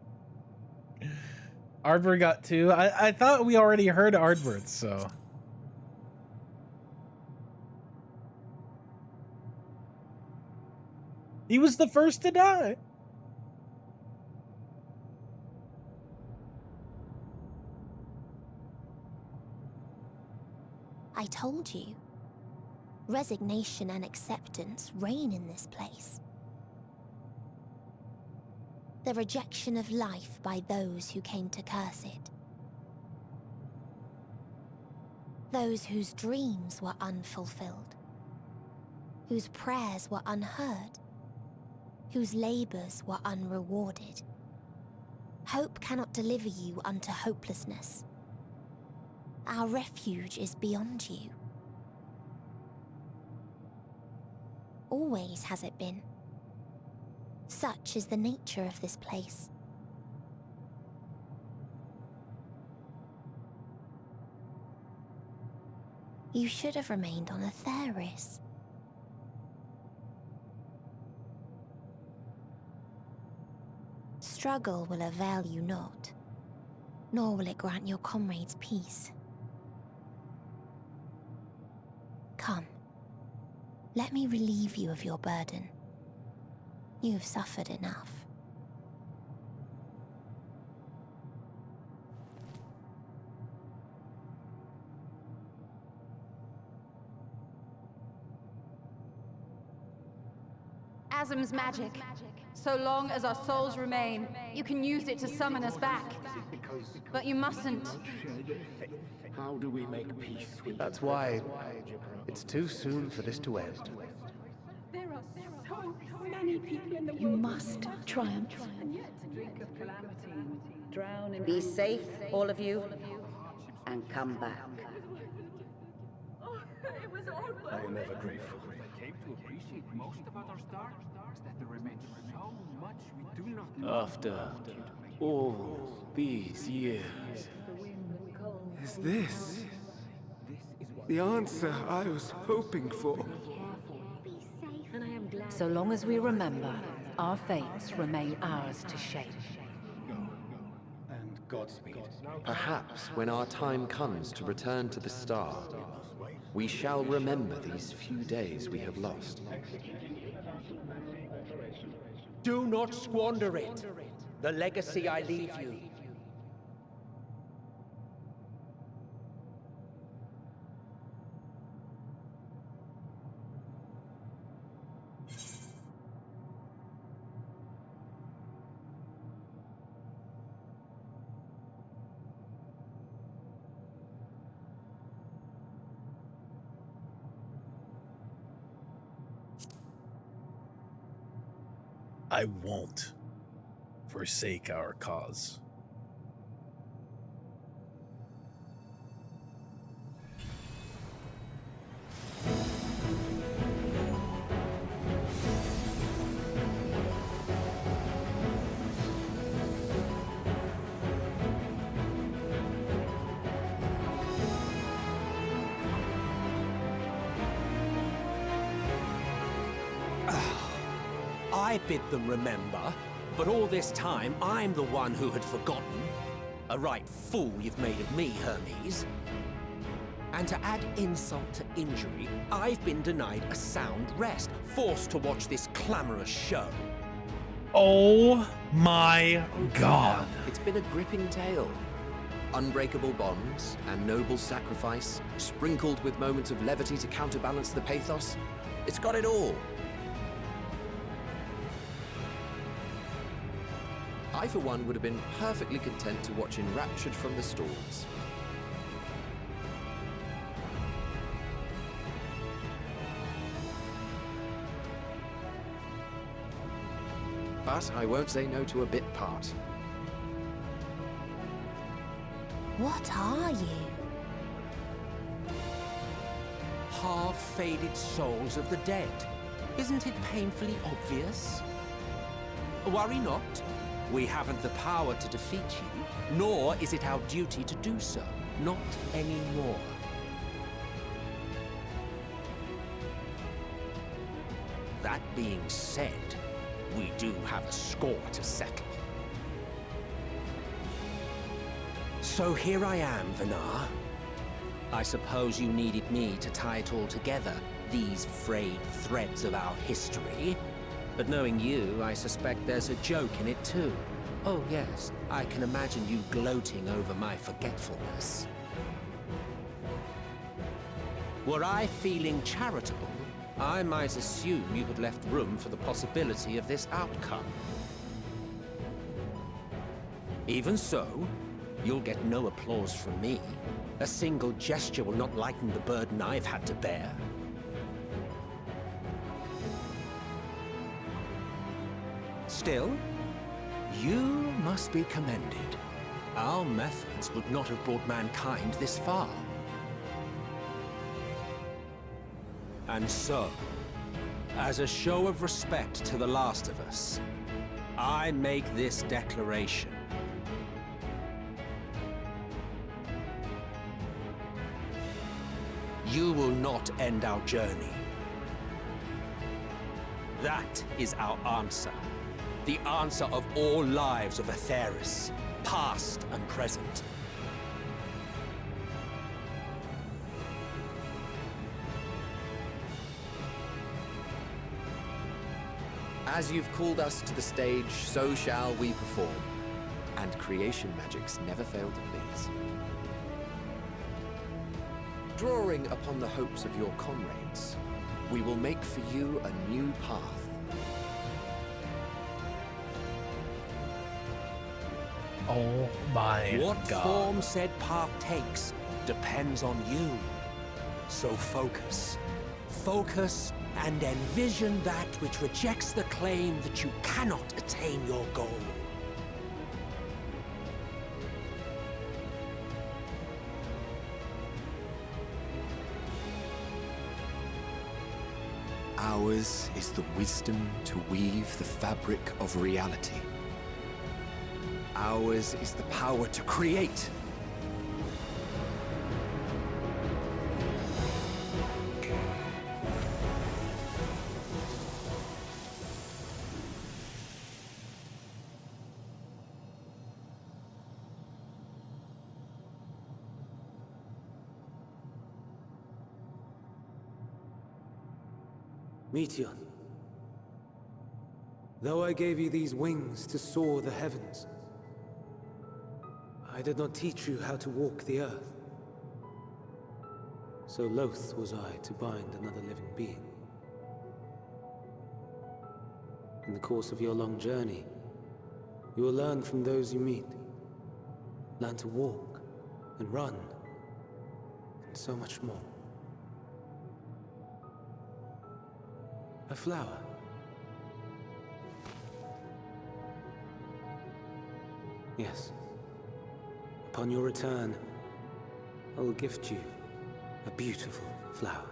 S1: Ardbert got 2. I thought we already heard Ardbert, so. He was the first to die.
S16: I told you. Resignation and acceptance reign in this place. The rejection of life by those who came to curse it. Those whose dreams were unfulfilled. Whose prayers were unheard. Whose labors were unrewarded. Hope cannot deliver you unto hopelessness. Our refuge is beyond you. Always has it been. Such is the nature of this place. You should have remained on Atheris. Struggle will avail you not, nor will it grant your comrades peace. Come, let me relieve you of your burden. You've suffered enough.
S5: Asm's magic. So long as our souls remain, you can use it to summon us back. But you mustn't.
S7: How do we make peace? That's why it's too soon for this to end.
S11: There are so many people in the world.
S24: You must triumph. Be safe, all of you, and come back.
S7: I am ever grateful.
S23: I came to appreciate most about our star is that there remains so much we do not know.
S7: After all these years,
S9: Is this the answer I was hoping for?
S24: So long as we remember, our fates remain ours to shape.
S7: and Godspeed.
S10: Perhaps when our time comes to return to the star, we shall remember these few days we have lost.
S22: Do not squander it. The legacy I leave you.
S2: I won't forsake our cause.
S22: I bid them remember, but all this time I'm the one who had forgotten. A right fool you've made of me, Hermes. And to add insult to injury, I've been denied a sound rest, forced to watch this clamorous show.
S1: Oh my god.
S10: It's been a gripping tale. Unbreakable bonds and noble sacrifice, sprinkled with moments of levity to counterbalance the pathos. It's got it all. I, for one, would have been perfectly content to watch enraptured from the stalls. But I won't say no to a bit part.
S16: What are you?
S22: Half-faded souls of the dead. Isn't it painfully obvious? Worry not. We haven't the power to defeat you, nor is it our duty to do so. Not anymore. That being said, we do have a score to settle. So here I am, Vanar. I suppose you needed me to tie it all together, these frayed threads of our history. But knowing you, I suspect there's a joke in it too. Oh yes, I can imagine you gloating over my forgetfulness. Were I feeling charitable, I might assume you had left room for the possibility of this outcome. Even so, you'll get no applause from me. A single gesture will not lighten the burden I've had to bear. Still, you must be commended. Our methods would not have brought mankind this far. And so, as a show of respect to the last of us, I make this declaration. You will not end our journey. That is our answer. The answer of all lives of Aetheris, past and present.
S10: As you've called us to the stage, so shall we perform. And creation magics never fail to please. Drawing upon the hopes of your comrades, we will make for you a new path.
S1: Oh my
S22: What
S1: God.
S22: form said path takes depends on you. So focus. Focus and envision that which rejects the claim that you cannot attain your goal.
S10: Ours is the wisdom to weave the fabric of reality. Ours is the power to create.
S9: Meteon, though I gave you these wings to soar the heavens, I did not teach you how to walk the earth. So loath was I to bind another living being. In the course of your long journey, you will learn from those you meet. Learn to walk and run, and so much more. A flower. Yes. Upon your return, I will gift you a beautiful flower.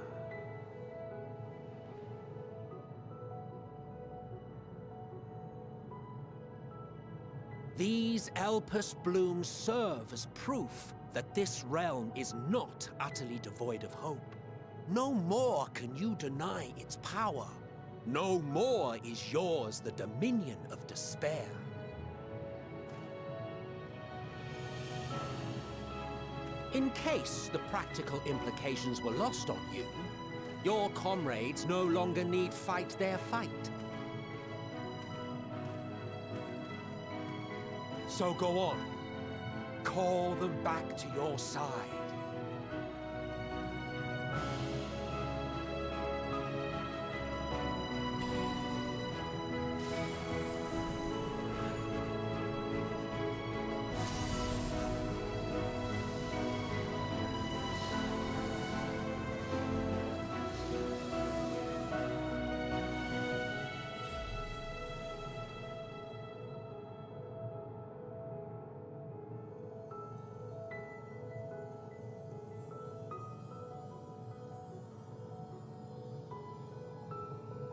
S22: These Elpis blooms serve as proof that this realm is not utterly devoid of hope. No more can you deny its power. No more is yours the dominion of despair. In case the practical implications were lost on you, your comrades no longer need fight their fight. So go on. Call them back to your side.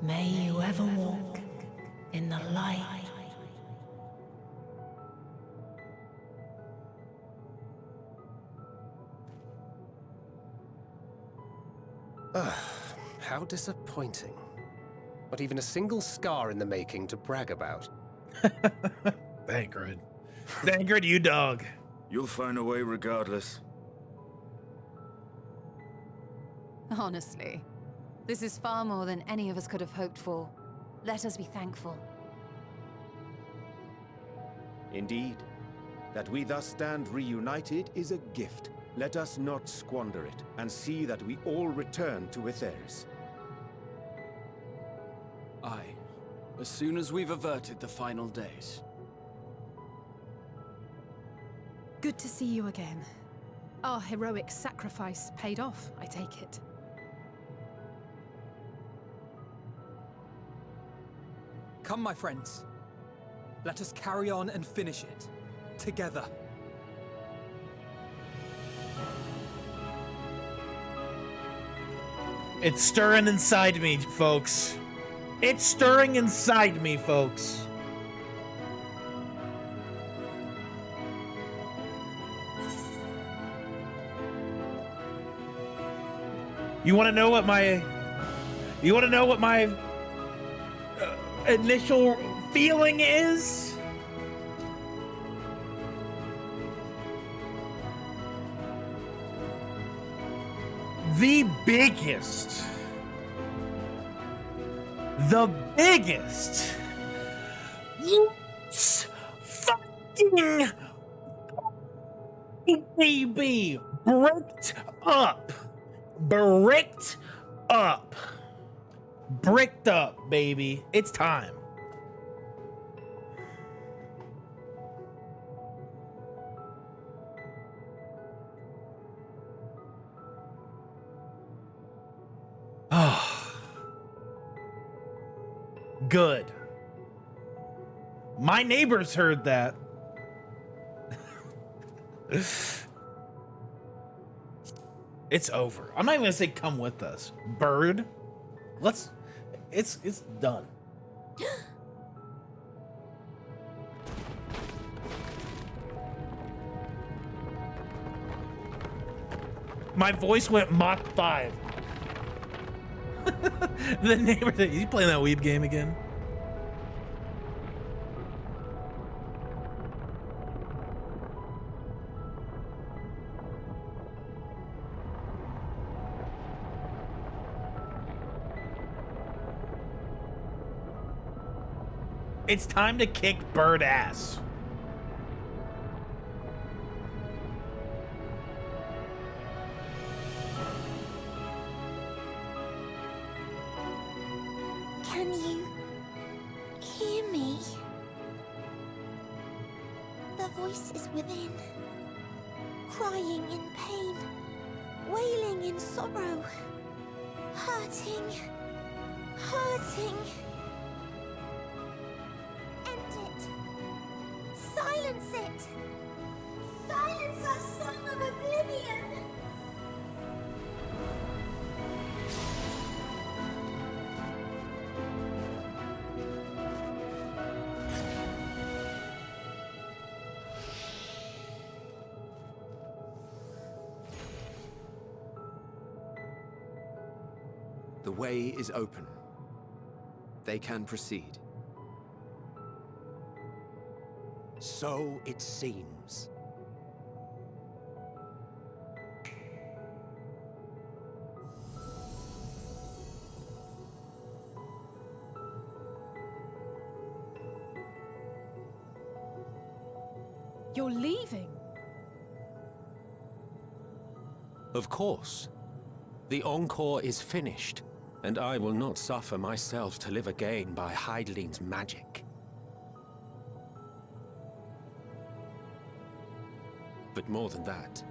S3: May you ever walk in the light.
S7: How disappointing. Not even a single scar in the making to brag about.
S1: Thancred. Thancred, you dog.
S25: You'll find a way regardless.
S5: Honestly, this is far more than any of us could have hoped for. Let us be thankful.
S8: Indeed. That we thus stand reunited is a gift. Let us not squander it, and see that we all return to Etheris.
S4: Aye. As soon as we've averted the final days.
S17: Good to see you again. Our heroic sacrifice paid off, I take it.
S15: Come, my friends. Let us carry on and finish it. Together.
S1: It's stirring inside me, folks. It's stirring inside me, folks. You want to know what my... You want to know what my initial feeling is? The biggest fucking baby bricked up, baby. It's time. Good. My neighbors heard that. It's over. I'm not even gonna say come with us. Bird. It's done. My voice went Mach 5. The neighbor said, you playing that weeb game again? It's time to kick bird ass.
S16: Can you hear me? The voice is within, crying in pain, wailing in sorrow, hurting. End it. Silence it. Silence our song of oblivion.
S10: The way is open. They can proceed.
S22: So it seems.
S17: You're leaving?
S22: Of course. The Encore is finished, and I will not suffer myself to live again by Heideling's magic. But more than that,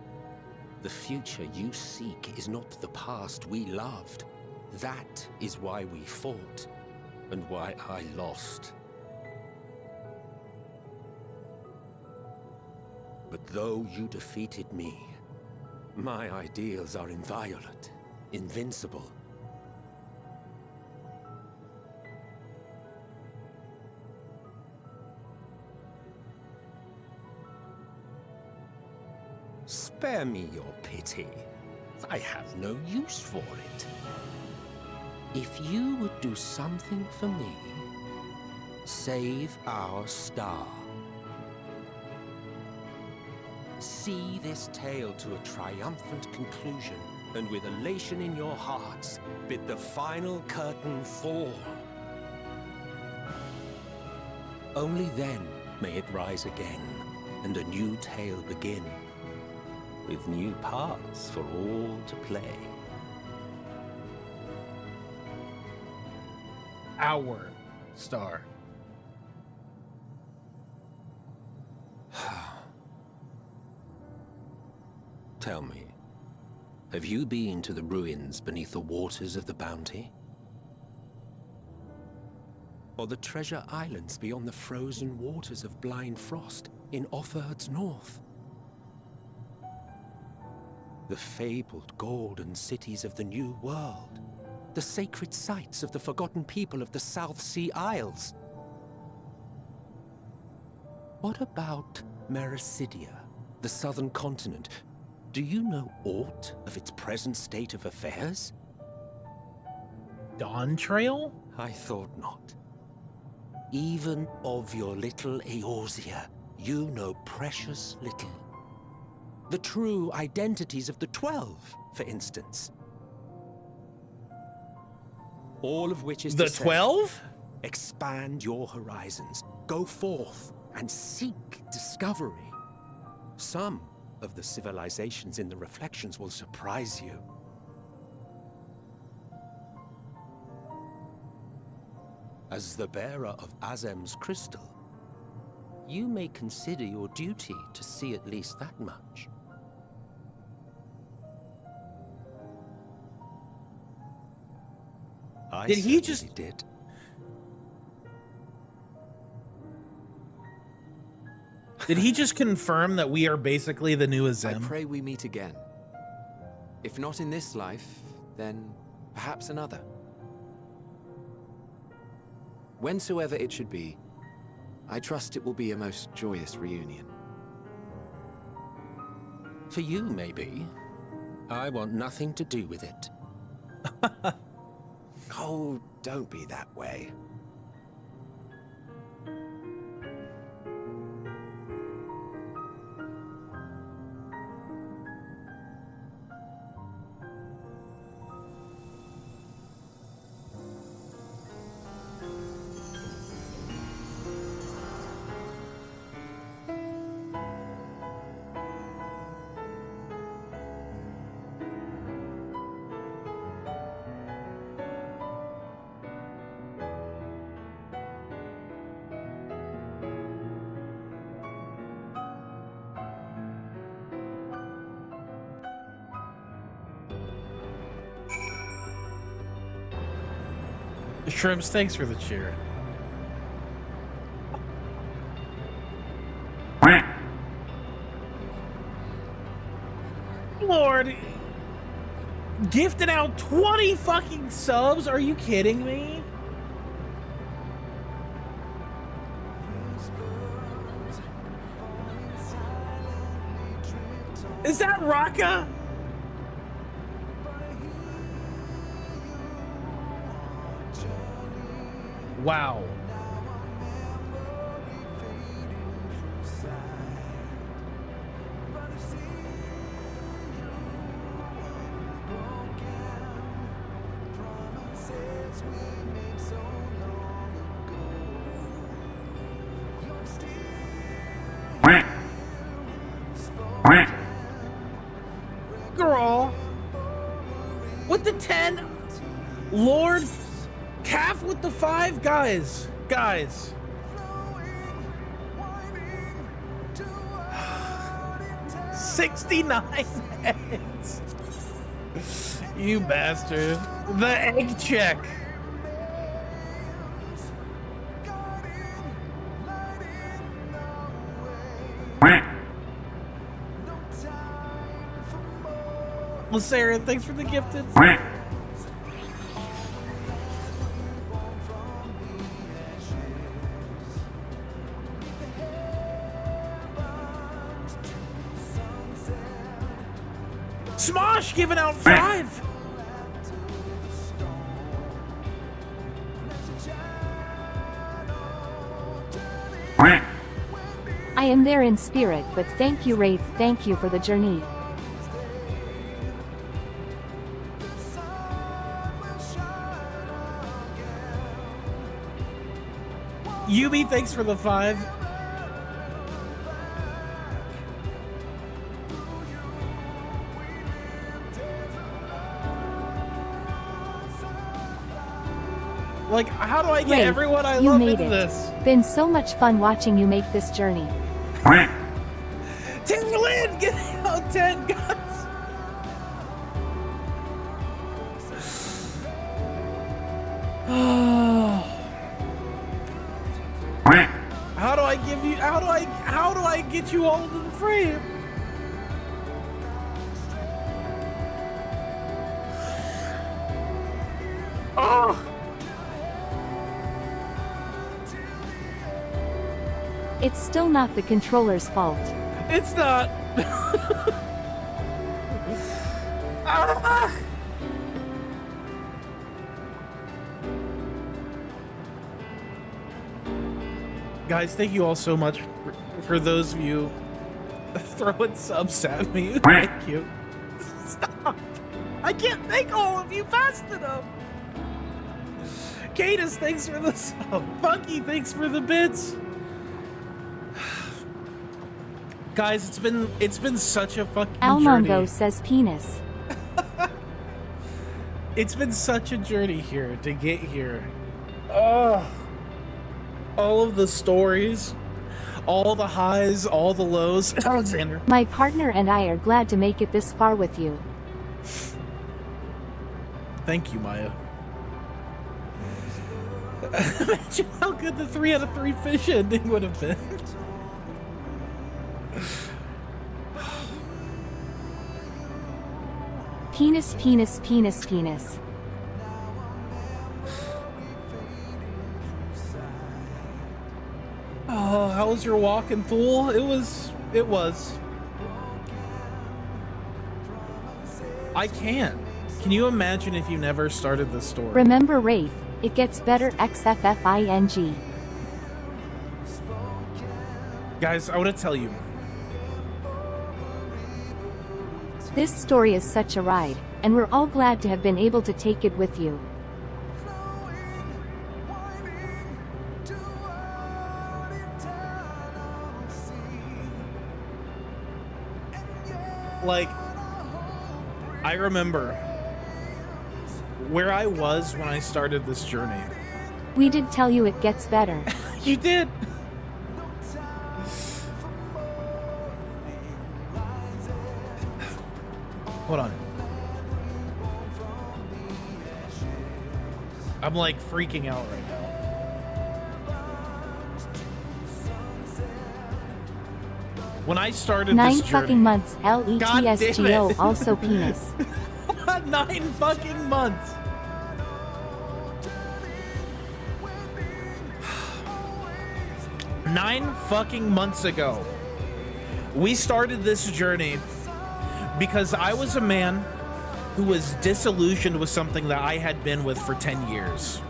S22: the future you seek is not the past we loved. That is why we fought, and why I lost. But though you defeated me, my ideals are inviolate, invincible. Spare me your pity. I have no use for it. If you would do something for me, save our star. See this tale to a triumphant conclusion, and with elation in your hearts, bid the final curtain fall. Only then may it rise again, and a new tale begin, with new parts for all to play.
S1: Our star.
S22: Tell me, have you been to the ruins beneath the waters of the Bounty? Or the treasure islands beyond the frozen waters of Blind Frost in Offerd's north? The fabled golden cities of the New World? The sacred sites of the forgotten people of the South Sea Isles? What about Mericidia, the southern continent? Do you know aught of its present state of affairs?
S1: Dawn Trail?
S22: I thought not. Even of your little Eorzea, you know precious little. The true identities of the 12, for instance. All of which is
S1: the
S22: to say,
S1: 12?
S22: expand your horizons, go forth and seek discovery. Some of the civilizations in the reflections will surprise you. As the bearer of Azem's crystal, you may consider your duty to see at least that much.
S1: Did he just...
S22: did.
S1: Did he just confirm that we are basically the new Azem?
S10: I pray we meet again. If not in this life, then perhaps another. Whensoever it should be, I trust it will be a most joyous reunion.
S22: For you, maybe. I want nothing to do with it.
S10: Oh, don't be that way.
S1: Shrimps, thanks for the cheer. Lord, gifted out 20 fucking subs? Are you kidding me? Is that Raka? Wow. Girl. With the 10. Lord. Calf with the 5. Guys. 69 heads. You bastard. The egg check. Sarah, thanks for the gifted. Smosh giving out 5.
S13: I am there in spirit, but thank you, Wraith. Thank you for the journey.
S1: Yubi, thanks for the 5. Like, how do I get
S13: Wraith,
S1: everyone I
S13: you
S1: love
S13: made
S1: into
S13: it.
S1: this?
S13: Been so much fun watching you make this journey.
S1: Timberland, get out 10, guys. How do I give you? How do I get you all to the frame? Oh.
S13: It's still not the controller's fault.
S1: It's not. Guys, thank you all so much for those of you throwing subs at me. Thank you. Stop. I can't thank all of you fast enough. Cadus, thanks for the sub. Funky, thanks for the bits. Guys, it's been such a fucking
S13: Almongo
S1: journey.
S13: says penis.
S1: It's been such a journey here to get here. Oh, all of the stories, all the highs, all the lows. Alexander.
S13: My partner and I are glad to make it this far with you.
S1: Thank you, Maya. Imagine how good the 3 out of 3 fish ending would have been.
S13: Penis, penis, penis, penis.
S1: Oh, how was your walk in Thule? It was. I can't. Can you imagine if you never started this story?
S13: Remember, Wraith, it gets better. XFFING.
S1: Guys, I want to tell you.
S13: This story is such a ride, and we're all glad to have been able to take it with you.
S1: Like, I remember where I was when I started this journey.
S13: We did tell you it gets better.
S1: You did. Hold on. I'm like freaking out right now. When I started
S13: 9
S1: this journey,
S13: fucking months.
S1: God damn
S13: LETSGO
S1: it.
S13: also penis.
S1: 9 fucking months. Nine fucking months ago, we started this journey because I was a man who was disillusioned with something that I had been with for 10 years.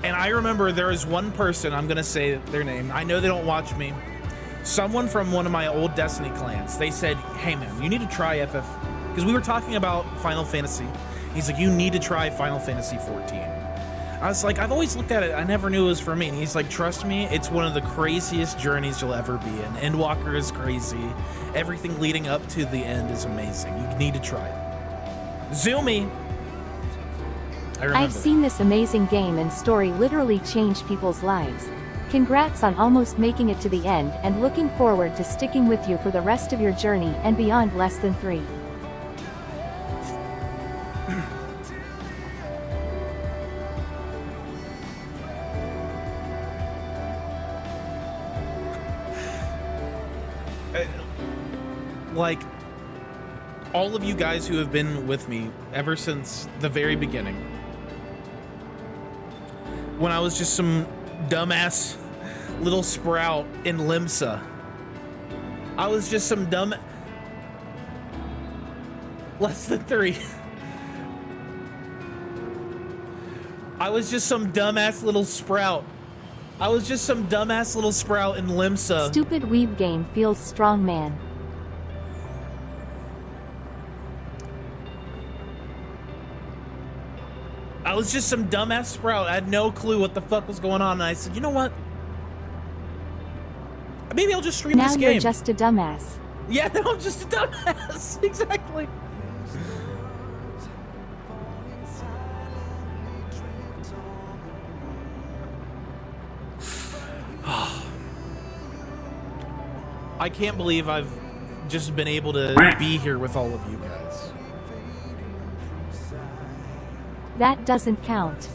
S1: And I remember there was one person, I'm gonna say their name, I know they don't watch me, someone from one of my old Destiny clans. They said, hey man, you need to try FF, because we were talking about Final Fantasy. He's like, you need to try Final Fantasy 14. I was like, I've always looked at it, I never knew it was for me. And he's like, trust me, it's one of the craziest journeys you'll ever be in. Endwalker is crazy. Everything leading up to the end is amazing. You need to try it. Zoomy.
S13: I've seen this amazing game and story literally change people's lives. Congrats on almost making it to the end, and looking forward to sticking with you for the rest of your journey and beyond. Less than 3.
S1: Like, all of you guys who have been with me ever since the very beginning, when I was just some dumbass little sprout in Limsa, I was just some dumb... Less than 3. I was just some dumbass little sprout. I was just some dumbass little sprout in Limsa.
S13: Stupid weeb game feels strong, man.
S1: I was just some dumbass sprout. I had no clue what the fuck was going on, and I said, you know what? Maybe I'll just stream
S13: now
S1: this game.
S13: You're just a dumbass.
S1: Yeah, now I'm just a dumbass. Exactly. I can't believe I've just been able to be here with all of you guys.
S13: That doesn't count.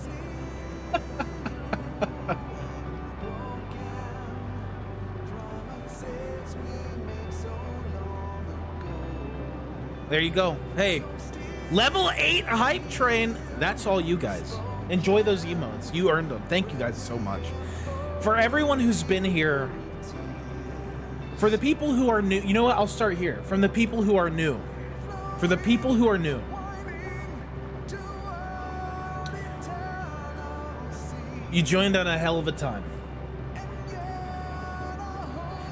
S1: There you go. Hey, level 8 hype train. That's all you guys. Enjoy those emotes. You earned them. Thank you guys so much. For everyone who's been here, for the people who are new, you know what? I'll start here. From the people who are new. For the people who are new. You joined on a hell of a time.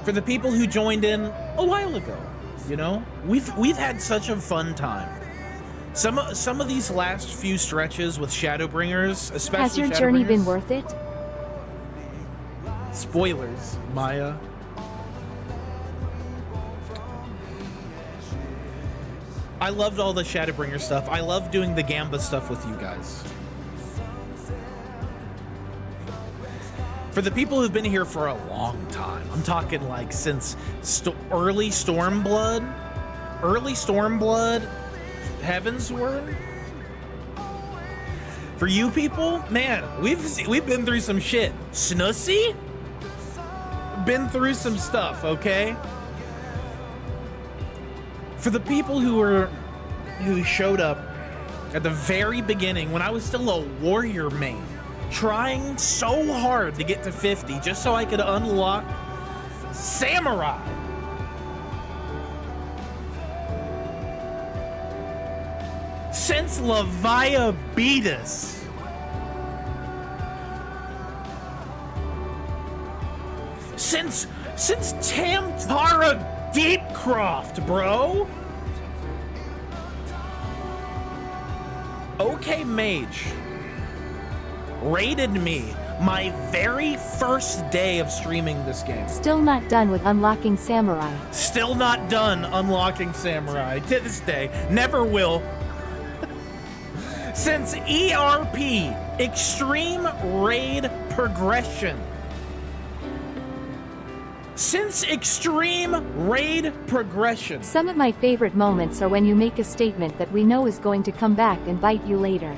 S1: For the people who joined in a while ago, you know, we've had such a fun time. Some of these last few stretches with Shadowbringers, especially
S13: Has your journey been worth it?
S1: Spoilers, Maya. I loved all the Shadowbringer stuff. I love doing the Gamba stuff with you guys. For the people who've been here for a long time, I'm talking like since early Stormblood, Heavensward. For you people, man, we've been through some shit. Snussy? Been through some stuff, okay? For the people who showed up at the very beginning when I was still a warrior main, trying so hard to get to 50 just so I could unlock Samurai. Since Leviah beat us. Since Tamtara Deepcroft, bro. OK Mage raided me my very first day of streaming this game.
S13: Still not done with unlocking Samurai.
S1: Still not done unlocking Samurai to this day. Never will. Since ERP, Extreme Raid Progression. Since Extreme Raid Progression.
S13: Some of my favorite moments are when you make a statement that we know is going to come back and bite you later.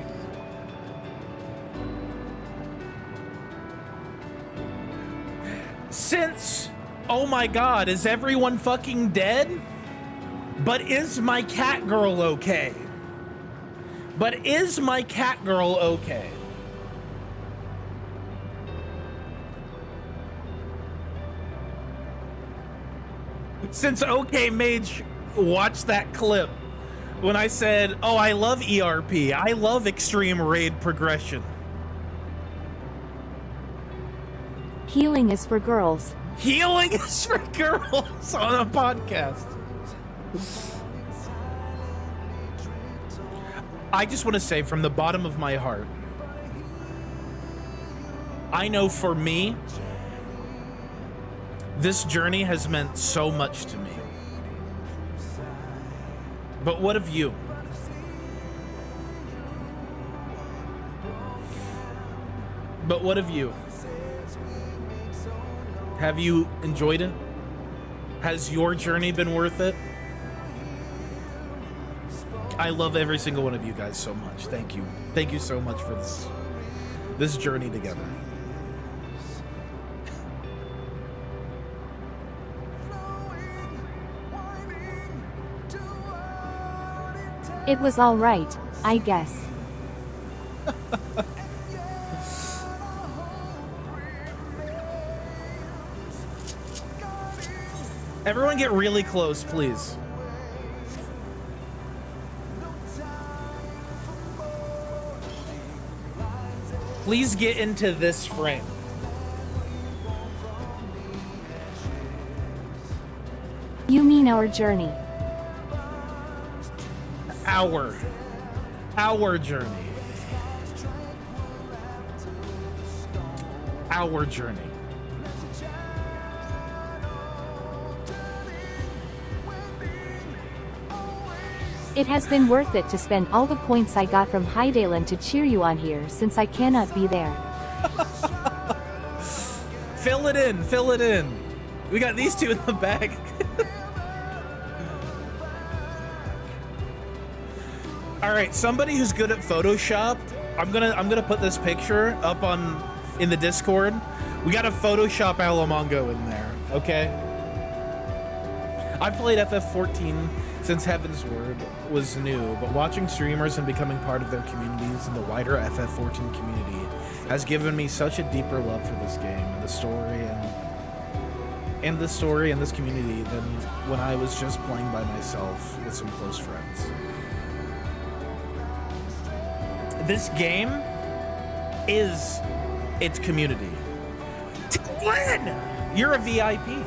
S1: Since, oh my god, is everyone fucking dead? But is my cat girl okay? But is my cat girl okay? Since OK Mage watched that clip when I said, oh, I love ERP, I love Extreme Raid Progression.
S13: Healing is for girls.
S1: Healing is for girls on a podcast. I just want to say from the bottom of my heart, I know for me, this journey has meant so much to me. But what of you? But what of you? Have you enjoyed it? Has your journey been worth it? I love every single one of you guys so much. Thank you. Thank you so much for this journey together.
S13: It was all right, I guess.
S1: Everyone get really close, please. Please get into this frame.
S13: You mean our journey?
S1: Our journey. Our journey.
S13: It has been worth it to spend all the points I got from Hydaelyn to cheer you on here since I cannot be there.
S1: Fill it in, fill it in. We got these two in the back. All right, somebody who's good at Photoshop, I'm gonna put this picture up in the Discord. We got a Photoshop Alamongo in there, okay? I've played FF14 since Heaven's Word was new, but watching streamers and becoming part of their communities and the wider FF14 community has given me such a deeper love for this game and the story and this community than when I was just playing by myself with some close friends. This game is its community. Glenn, you're a VIP.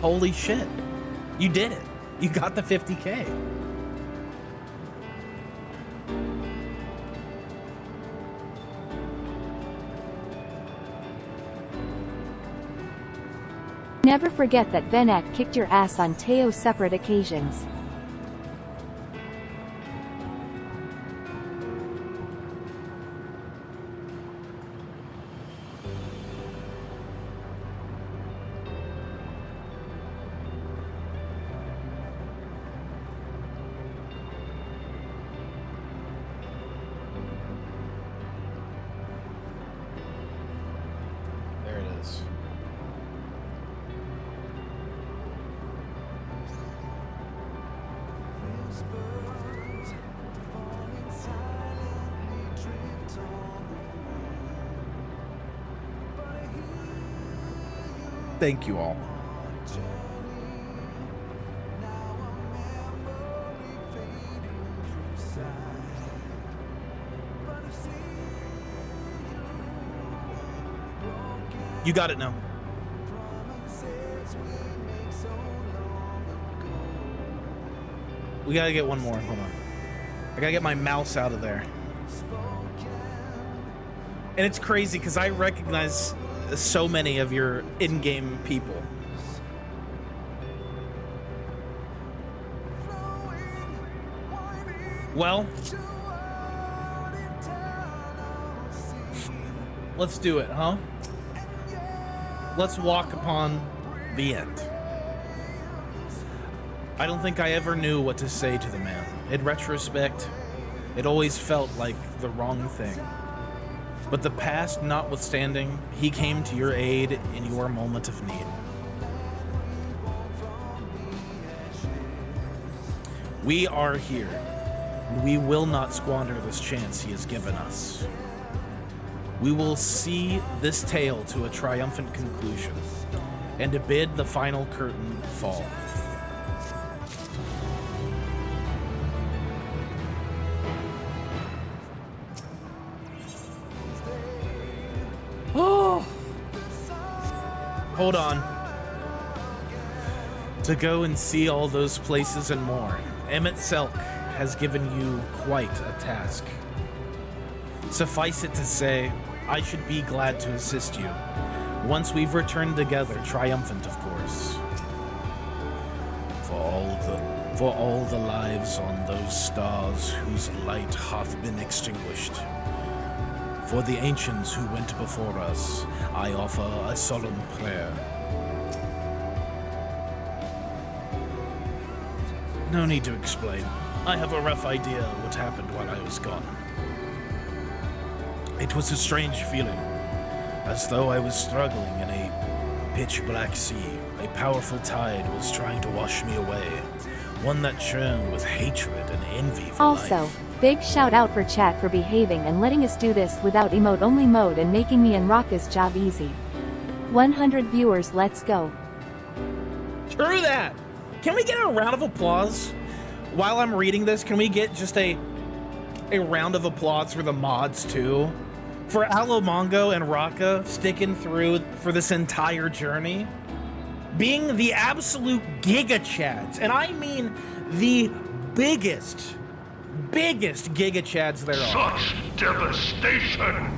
S1: Holy shit. You did it. You got the 50K.
S13: Never forget that Venak kicked your ass on Teo separate occasions.
S1: There it is. Thank you all. You got it now. We gotta get one more. Hold on. I gotta get my mouse out of there. And it's crazy because I recognize so many of your in-game people. Well, let's do it, huh? Let's walk upon the end. I don't think I ever knew what to say to the man. In retrospect, it always felt like the wrong thing. But the past notwithstanding, he came to your aid in your moment of need. We are here, and we will not squander this chance he has given us. We will see this tale to a triumphant conclusion, and to bid the final curtain fall. Oh! Hold on. To go and see all those places and more, Emmett Selk has given you quite a task. Suffice it to say, I should be glad to assist you, once we've returned together, triumphant of course. For all the lives on those stars whose light hath been extinguished, for the ancients who went before us, I offer a solemn prayer. No need to explain. I have a rough idea what happened while I was gone. It was a strange feeling, as though I was struggling in a pitch-black sea. A powerful tide was trying to wash me away, one that churned with hatred and envy for
S13: Also,
S1: life.
S13: big shout out for chat for behaving and letting us do this without emote-only mode and making me and Rocka's job easy. 100 viewers, let's go.
S1: True that! Can we get a round of applause while I'm reading this? Can we get just a round of applause for the mods too? For Alomongo and Raka sticking through for this entire journey, being the absolute giga chads, and I mean the biggest giga chads there are.
S12: Such devastation!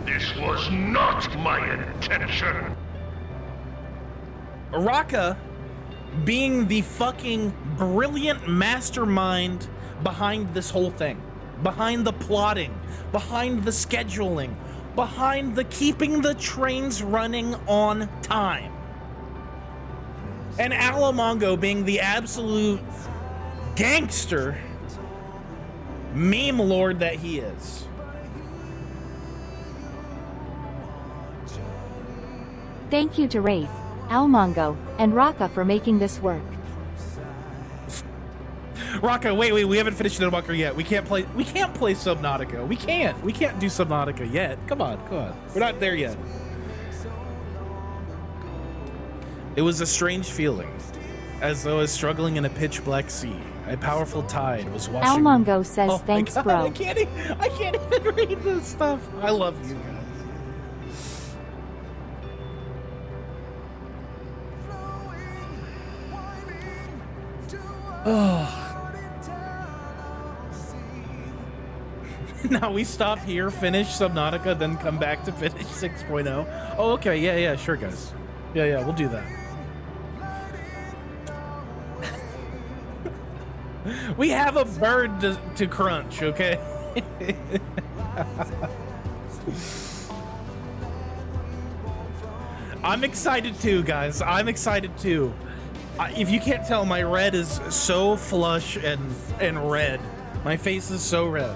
S12: This was not my intention!
S1: Raka being the fucking brilliant mastermind behind this whole thing. Behind the plotting, behind the scheduling, behind the keeping the trains running on time. And Alomongo being the absolute gangster meme lord that he is.
S13: Thank you to Wraith, Alomongo, and Raka for making this work.
S1: Raka, wait, we haven't finished Endwalker yet. We can't play Subnautica. We can't do Subnautica yet. Come on. We're not there yet. It was a strange feeling, as though I was struggling in a pitch black sea. A powerful tide was washing.
S13: Alomongo says thanks, bro.
S1: I can't even read this stuff. I love you guys. Oh. Now we stop here, finish Subnautica, then come back to finish 6.0. Oh, okay, yeah, sure, guys. Yeah, we'll do that. We have a bird to crunch, okay? I'm excited too, guys. I'm excited too. If you can't tell, my red is so flush and red. My face is so red.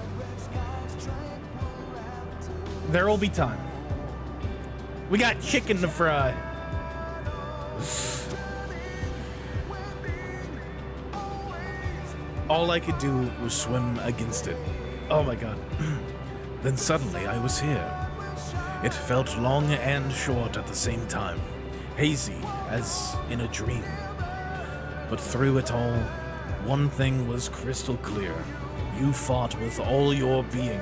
S1: There will be time. We got chicken to fry. All I could do was swim against it. Oh my god. Then suddenly I was here. It felt long and short at the same time. Hazy, as in a dream. But through it all, one thing was crystal clear. You fought with all your being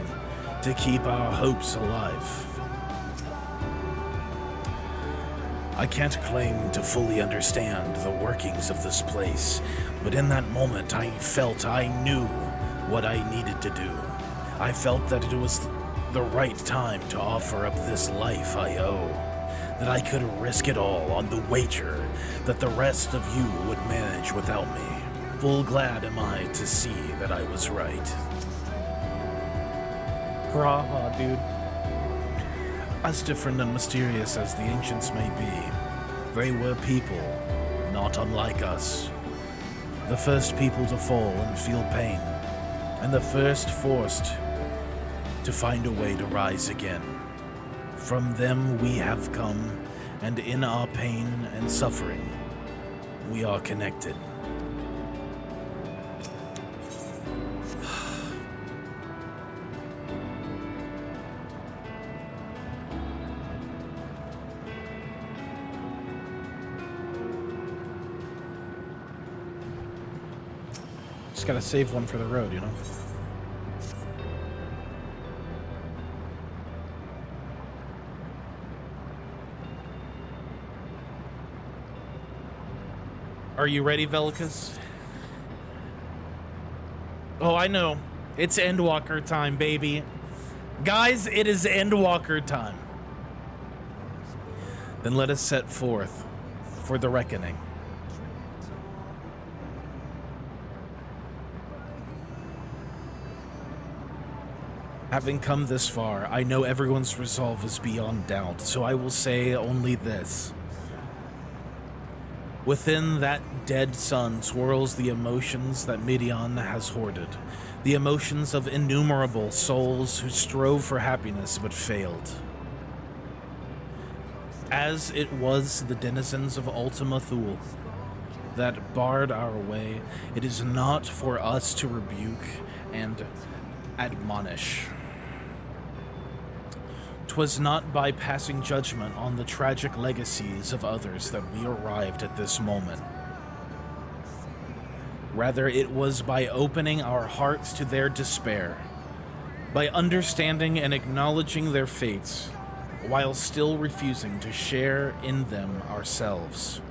S1: to keep our hopes alive. I can't claim to fully understand the workings of this place, but in that moment I felt I knew what I needed to do. I felt that it was the right time to offer up this life I owe, that I could risk it all on the wager that the rest of you would manage without me. Full glad am I to see that I was right. Graha, dude. As different and mysterious as the ancients may be, they were people, not unlike us. The first people to fall and feel pain, and the first forced to find a way to rise again. From them we have come, and in our pain and suffering, we are connected. Just gotta save one for the road, you know? Are you ready, Velicus? Oh, I know. It's Endwalker time, baby. Guys, it is Endwalker time. Then let us set forth for the reckoning. Having come this far, I know everyone's resolve is beyond doubt, so I will say only this. Within that dead sun swirls the emotions that Midian has hoarded, the emotions of innumerable souls who strove for happiness but failed. As it was the denizens of Ultima Thule that barred our way, it is not for us to rebuke and admonish. 'Twas not by passing judgment on the tragic legacies of others that we arrived at this moment. Rather, it was by opening our hearts to their despair, by understanding and acknowledging their fates, while still refusing to share in them ourselves,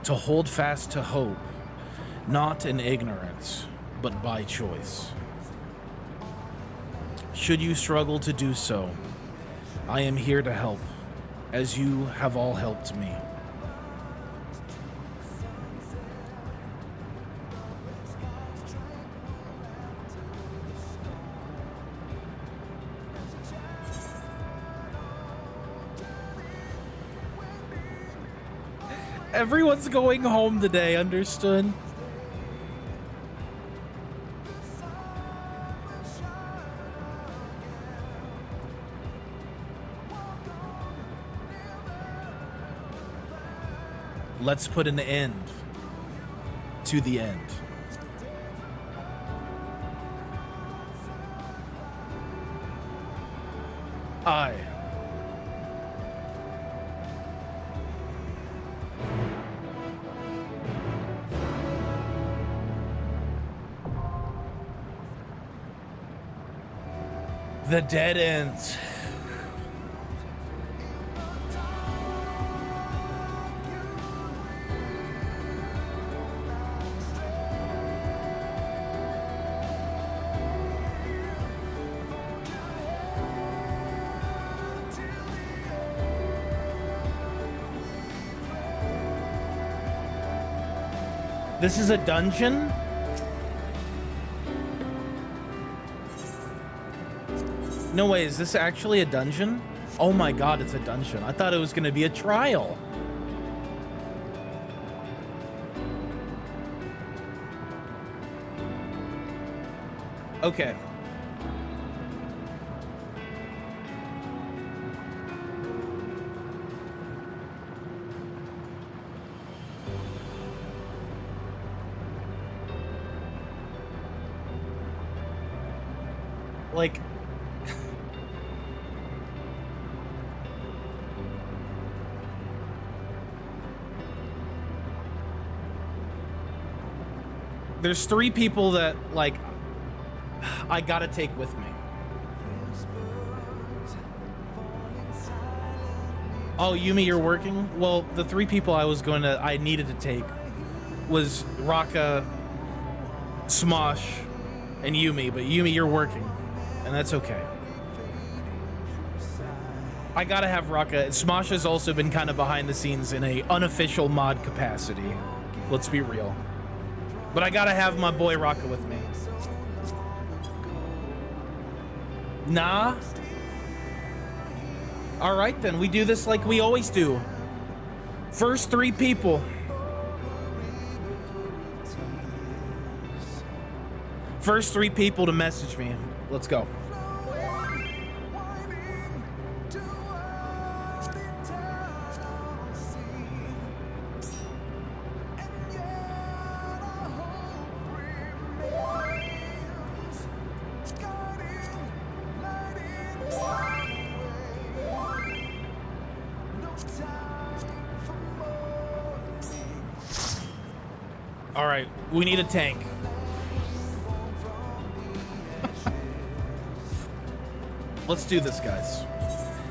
S1: to hold fast to hope, not in ignorance, but by choice. Should you struggle to do so, I am here to help, as you have all helped me. Everyone's going home today, understood? Let's put an end to the end. The dead ends. This is a dungeon? No way, is this actually a dungeon? Oh my god, it's a dungeon. I thought it was gonna be a trial. Okay. Like, there's 3 people that, like, I gotta take with me. Oh, Yumi, you're working? Well, the 3 people I needed to take was Raka, Smosh, and Yumi, but Yumi, you're working, and that's okay. I gotta have Raka. Smosh has also been kind of behind the scenes in a unofficial mod capacity. Let's be real. But I gotta have my boy Raka with me. Nah? Alright then, we do this like we always do. First 3 people. First 3 people to message me. Let's go. All right, we need a tank. Let's do this, guys.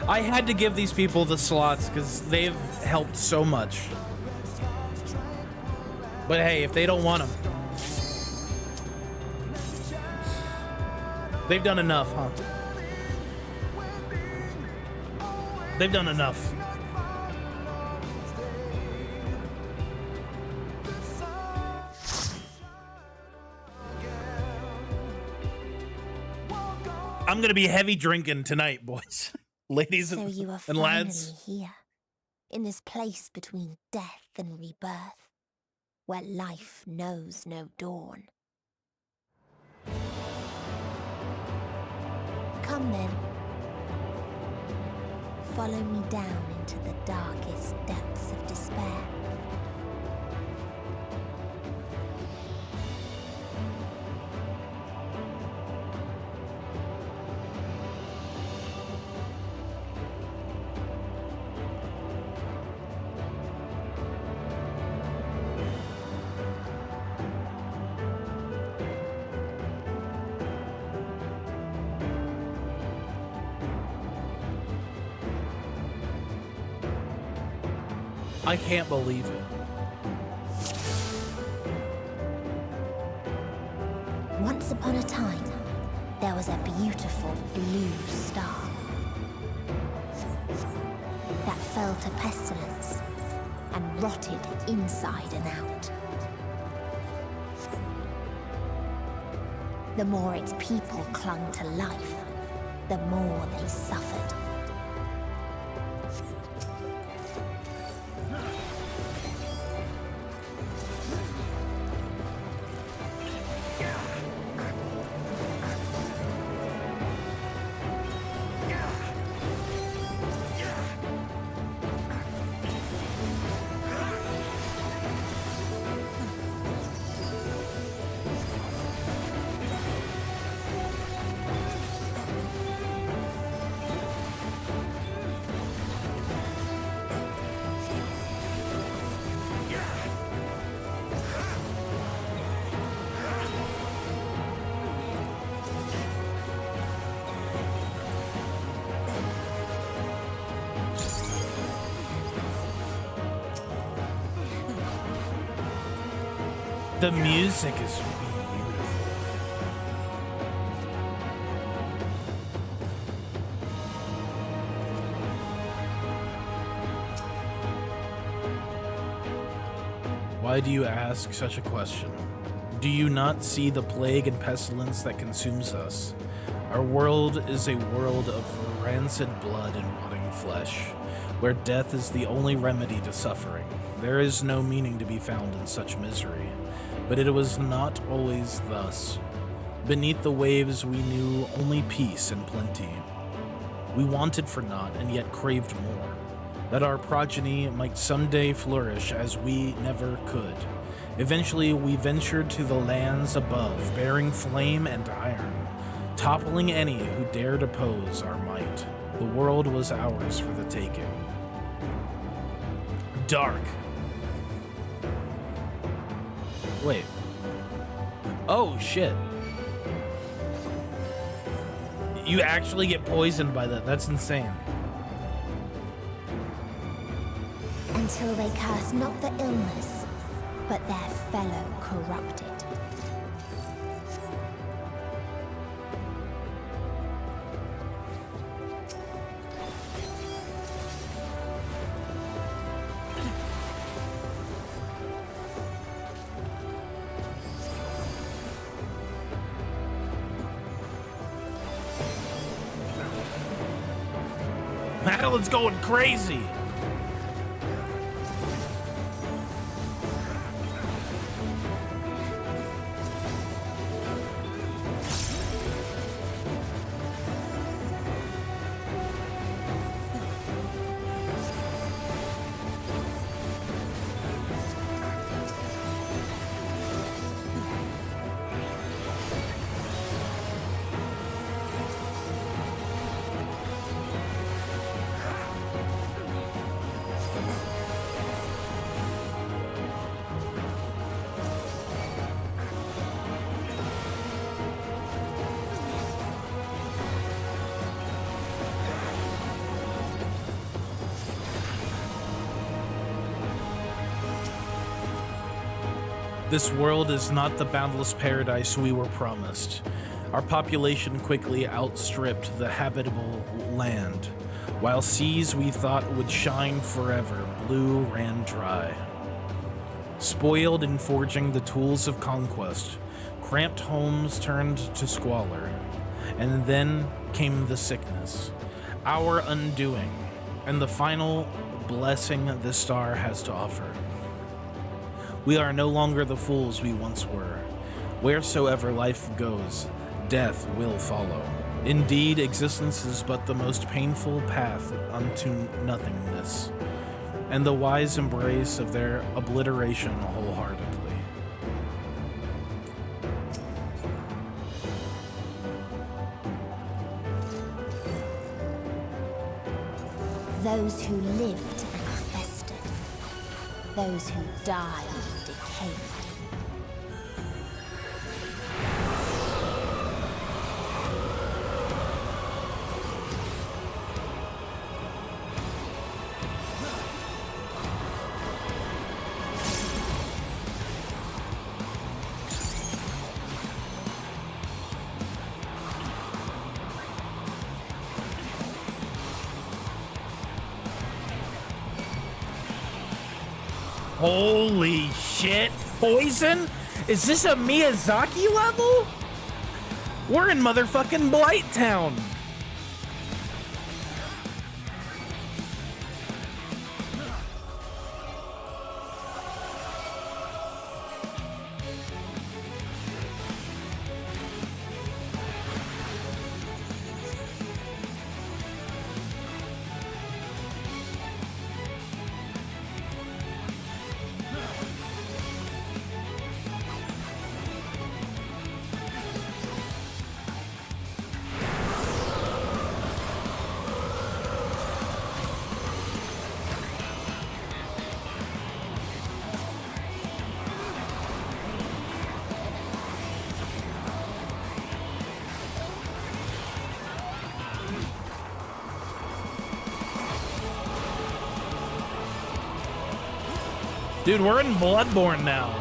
S1: I had to give these people the slots because they've helped so much. But hey, if they don't want them, they've done enough, huh? They've done enough. I'm gonna be heavy drinking tonight, boys, ladies
S16: So you are
S1: and lads.
S16: finally here, in this place between death and rebirth, where life knows no dawn. Come then. Follow me down into the darkest depths of despair.
S1: I can't believe it.
S16: Once upon a time, there was a beautiful blue star that fell to pestilence and rotted inside and out. The more its people clung to life, the more they suffered.
S1: The music is beautiful. Why do you ask such a question? Do you not see the plague and pestilence that consumes us? Our world is a world of rancid blood and rotting flesh, where death is the only remedy to suffering. There is no meaning to be found in such misery. But it was not always thus. Beneath the waves we knew only peace and plenty. We wanted for naught and yet craved more, that our progeny might someday flourish as we never could. Eventually we ventured to the lands above, bearing flame and iron, toppling any who dared oppose our might. The world was ours for the taking. Dark. Wait. Oh, shit. You actually get poisoned by that. That's insane.
S16: Until they curse not the illness, but their fellow corrupted.
S1: Madeline's going crazy. This world is not the boundless paradise we were promised. Our population quickly outstripped the habitable land, while seas we thought would shine forever, blue ran dry. Spoiled in forging the tools of conquest, cramped homes turned to squalor, and then came the sickness, our undoing, and the final blessing the star has to offer. We are no longer the fools we once were. Wheresoever life goes, death will follow. Indeed, existence is but the most painful path unto nothingness, and the wise embrace of their obliteration wholeheartedly.
S16: Those who lived and festered. Those who died and decayed.
S1: Holy shit. Poison? Is this a Miyazaki level? We're in motherfucking Blight Town. Dude, we're in Bloodborne now.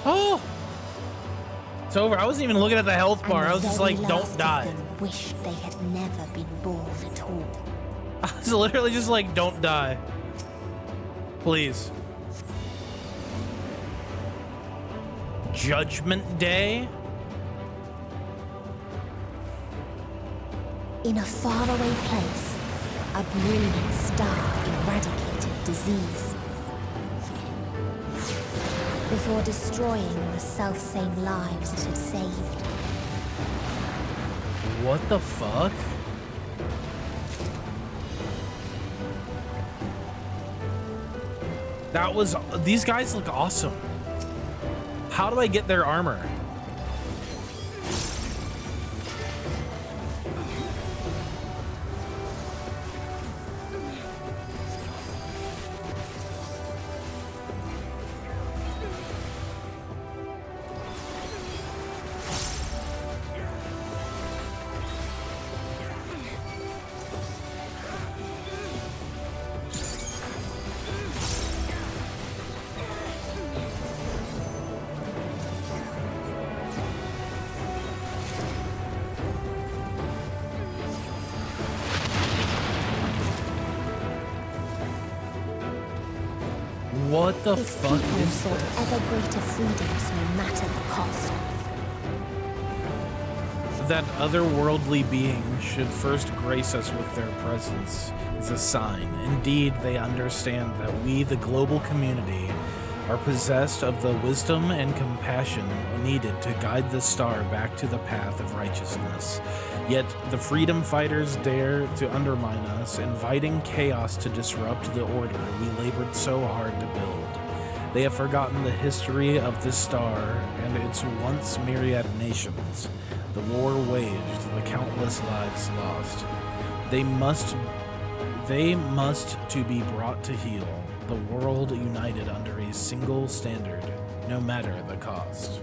S1: Oh! It's over. I wasn't even looking at the health bar. I was just like, don't die.
S16: Wish they had never been born at all.
S1: I was literally just like, don't die. Please. Judgment Day?
S16: In a faraway place, a brilliant star eradicated disease. Before destroying the self-same lives it had saved.
S1: What the fuck? That was... These guys look awesome. How do I get their armor? What the fuck is
S16: sought ever greater freedoms, no matter the cost.
S1: That otherworldly being should first grace us with their presence is a sign. Indeed, they understand that we, the global community, are possessed of the wisdom and compassion needed to guide the star back to the path of righteousness. Yet the freedom fighters dare to undermine us, inviting chaos to disrupt the order we labored so hard to build. They have forgotten the history of this star and its once myriad nations, the war waged, the countless lives lost. They must to be brought to heel, the world united under a single standard, no matter the cost.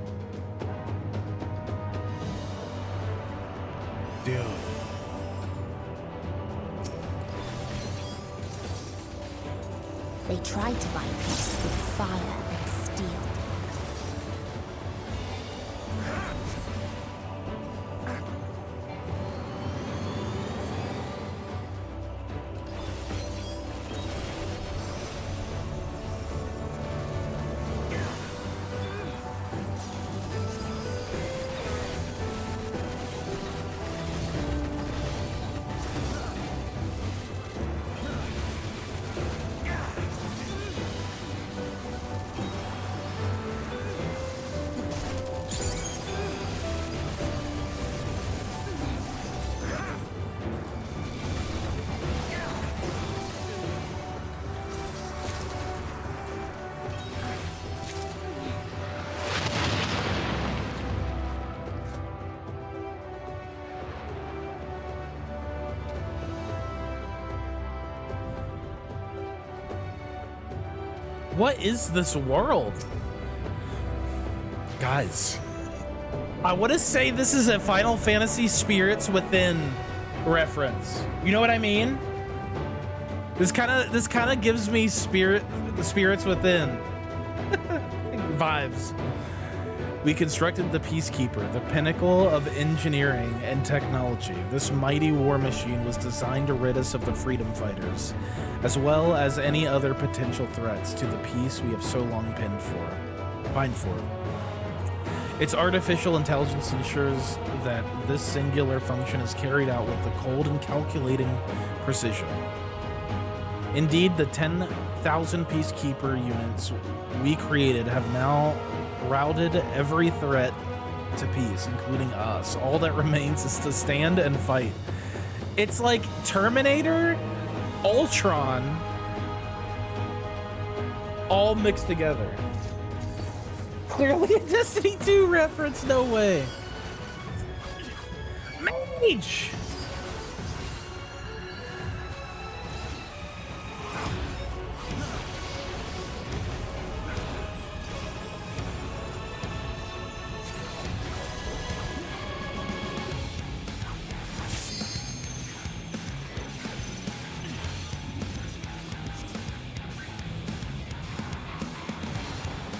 S1: Dude.
S16: They tried to buy peace with fire and steel.
S1: What is this world? Guys, I want to say this is a Final Fantasy Spirits Within reference. You know what I mean? This kind of gives me the Spirits Within vibes. We constructed the Peacekeeper, the pinnacle of engineering and technology. This mighty war machine was designed to rid us of the freedom fighters, as well as any other potential threats to the peace we have so long pined for. Its artificial intelligence ensures that this singular function is carried out with the cold and calculating precision. Indeed, the 10,000 Peacekeeper units we created have now routed every threat to peace, including us. All that remains is to stand and fight. It's like Terminator, Ultron, all mixed together. Clearly a Destiny 2 reference, no way. Mage!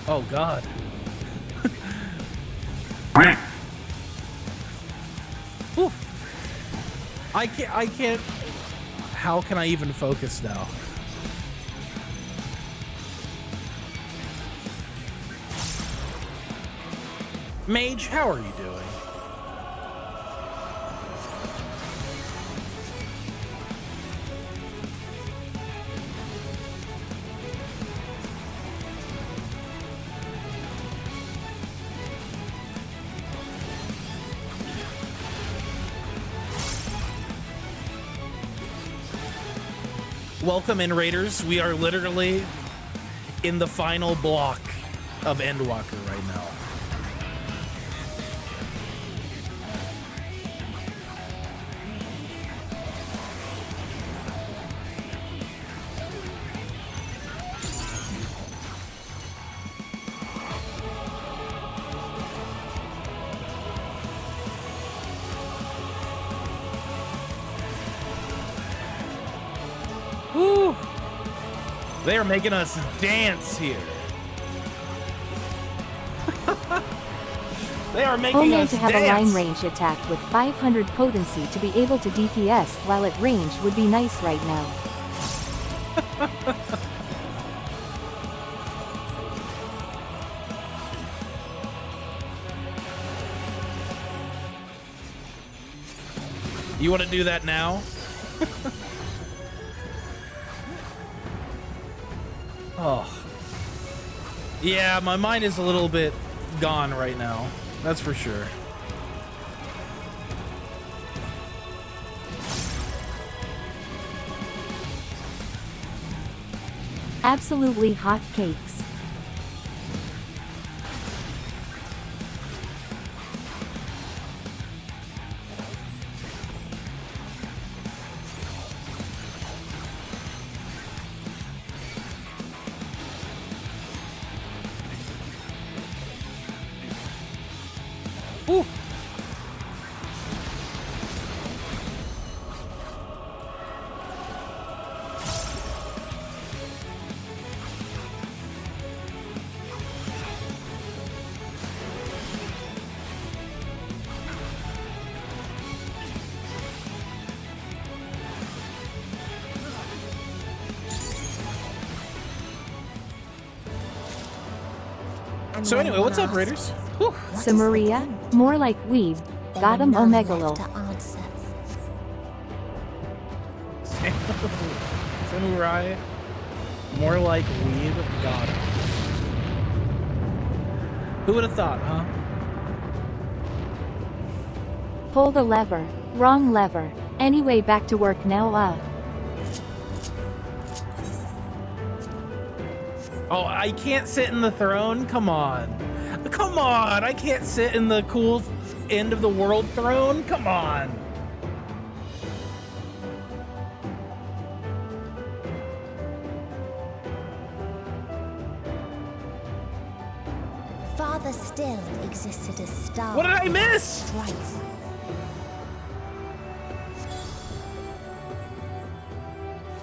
S1: Oh God. Whew. I can't. How can I even focus now? Mage, how are you doing? Welcome in, Raiders. We are literally in the final block of Endwalker right now. Woo! They are making us dance here. They are making
S13: Only
S1: us
S13: to have
S1: dance.
S13: a line range attack with 500 potency to be able to DPS while at range would be nice right now.
S1: You want to do that now? Oh. Yeah, my mind is a little bit gone right now. That's for sure.
S13: Absolutely hot cakes.
S1: Woo. So anyway, what's up, Raiders? Whew.
S13: Samaria, more like weeb. Got him, Omegalil.
S1: Samurai, more like weeb. Got him. Who would have thought, huh?
S13: Pull the lever. Wrong lever. Anyway, back to work now.
S1: Oh, I can't sit in the throne? Come on. Come on, I can't sit in the cool end of the world throne? Come on.
S16: still existed a star.
S1: What did I miss?
S16: Stripes.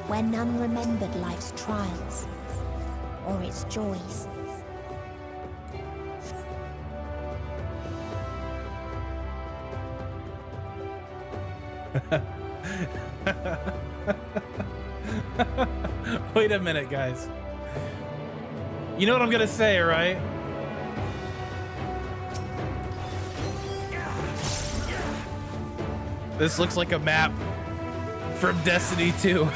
S16: Where none remembered life's trials or its joys.
S1: Wait a minute, guys. You know what I'm gonna say, right? This looks like a map from Destiny 2.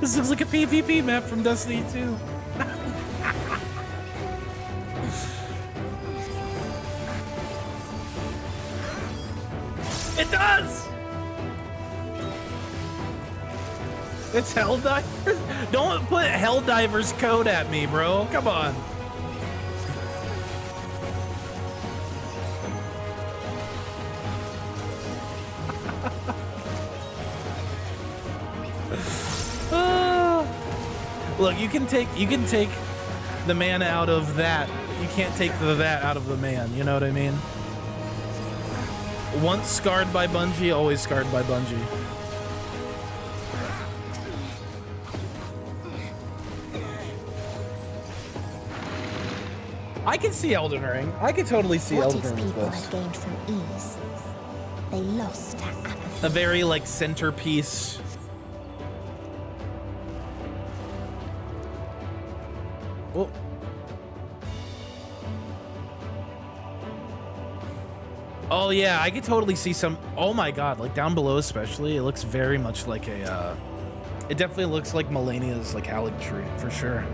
S1: This looks like a PvP map from Destiny 2. It does! It's Helldivers? Don't put Helldivers code at me, bro. Come on. Look, you can take the man out of that. You can't take the that out of the man. You know what I mean? Once scarred by Bungie, always scarred by Bungie. I can see Elden Ring. I can totally see Elden Ring with
S16: people
S1: this.
S16: had gained from ease, they lost to apathy.
S1: A very like centerpiece. Oh. Oh yeah, I could totally see some. Oh my god, like down below especially, it looks very much like a. It definitely looks like Melania's like Halig tree for sure.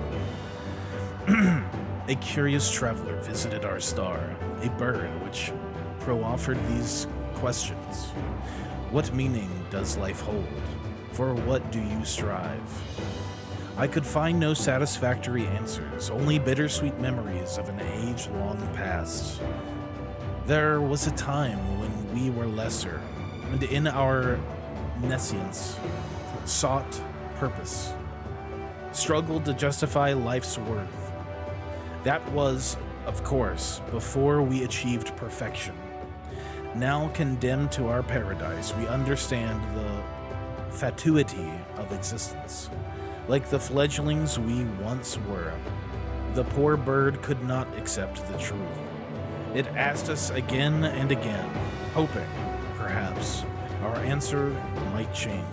S1: A curious traveler visited our star, a bird which offered these questions. What meaning does life hold? For what do you strive? I could find no satisfactory answers, only bittersweet memories of an age-long past. There was a time when we were lesser, and in our nescience, sought purpose, struggled to justify life's worth. That was, of course, before we achieved perfection. Now condemned to our paradise, we understand the fatuity of existence. Like the fledglings we once were, the poor bird could not accept the truth. It asked us again and again, hoping, perhaps, our answer might change.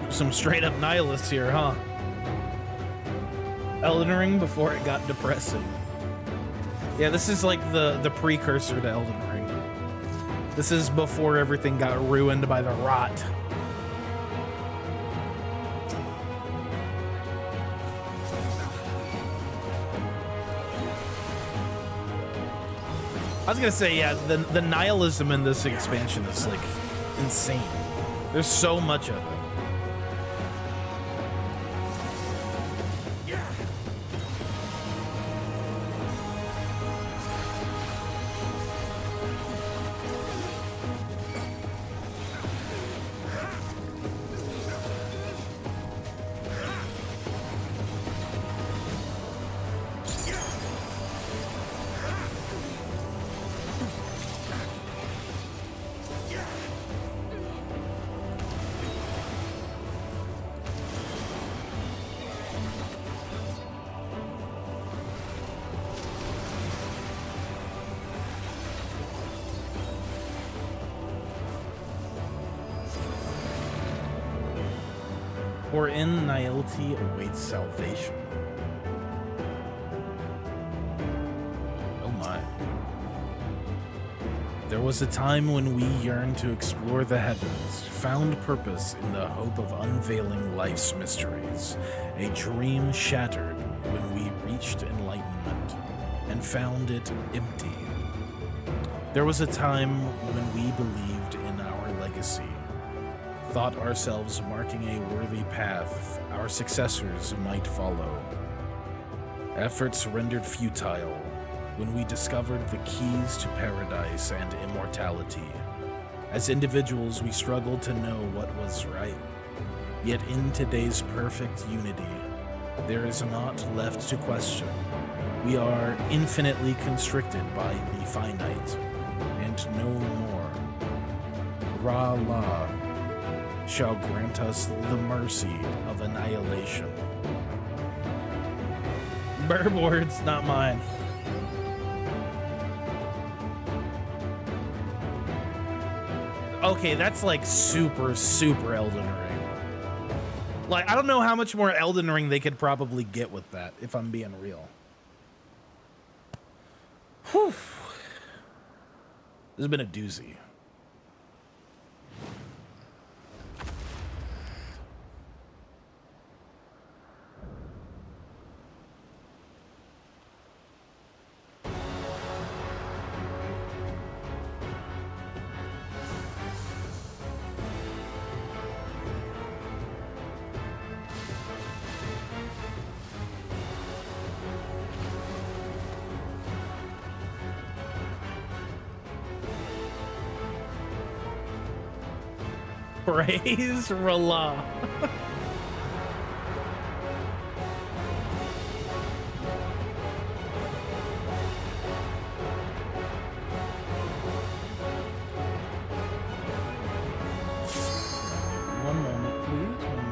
S1: Some straight up nihilists here, huh? Elden Ring before it got depressing. Yeah, this is like the precursor to Elden Ring. This is before everything got ruined by the rot. I was gonna say, yeah, the nihilism in this expansion is like insane. There's so much of it. For in nihility awaits salvation. Oh my. There was a time when we yearned to explore the heavens, found purpose in the hope of unveiling life's mysteries. A dream shattered when we reached enlightenment and found it empty. There was a time when we believed in our legacy, thought ourselves marking a worthy path our successors might follow. Efforts rendered futile when we discovered the keys to paradise and immortality. As individuals, we struggled to know what was right. Yet in today's perfect unity, there is naught left to question. We are infinitely constricted by the finite, and no more. Ra-La shall grant us the mercy of annihilation. Bird words, not mine. Okay, that's like super, super Elden Ring. Like, I don't know how much more Elden Ring they could probably get with that, if I'm being real. Whew. This has been a doozy. Praise Ra-La. One moment, please. One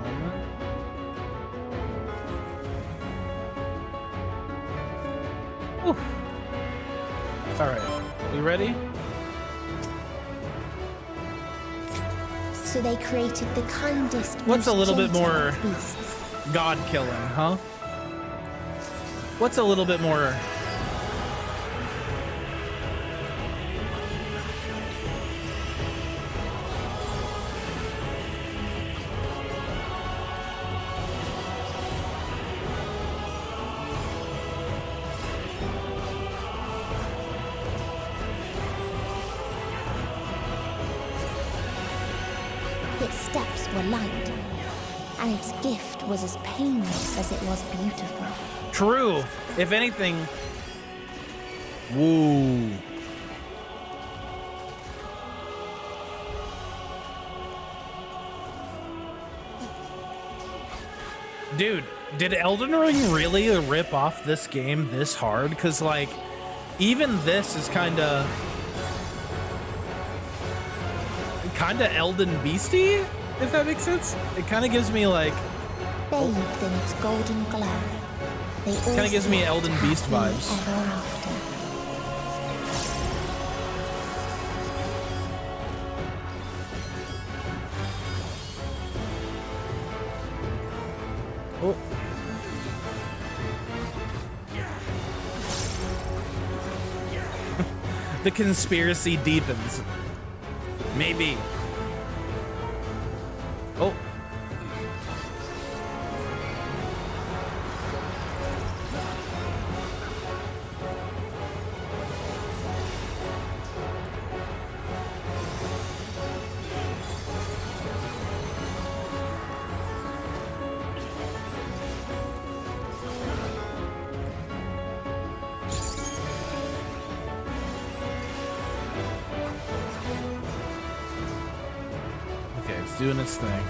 S1: moment. All right, we ready?
S16: So they created the kindest.
S1: What's a little bit
S16: gentle
S1: more
S16: of beasts.
S1: God killing, huh? What's a little bit more?
S16: Its steps were light, and its gift was as painless as it was beautiful.
S1: True. If anything. Woo. Dude, did Elden Ring really rip off this game this hard? Because, like, even this is kind of Elden Beastie, if that makes sense. It kind of gives me like
S16: bathed in its golden glow. They all
S1: kind of gives me Elden Beast vibes.
S16: ever after.
S1: Oh. The conspiracy deepens. Maybe. Oh. It's doing its thing.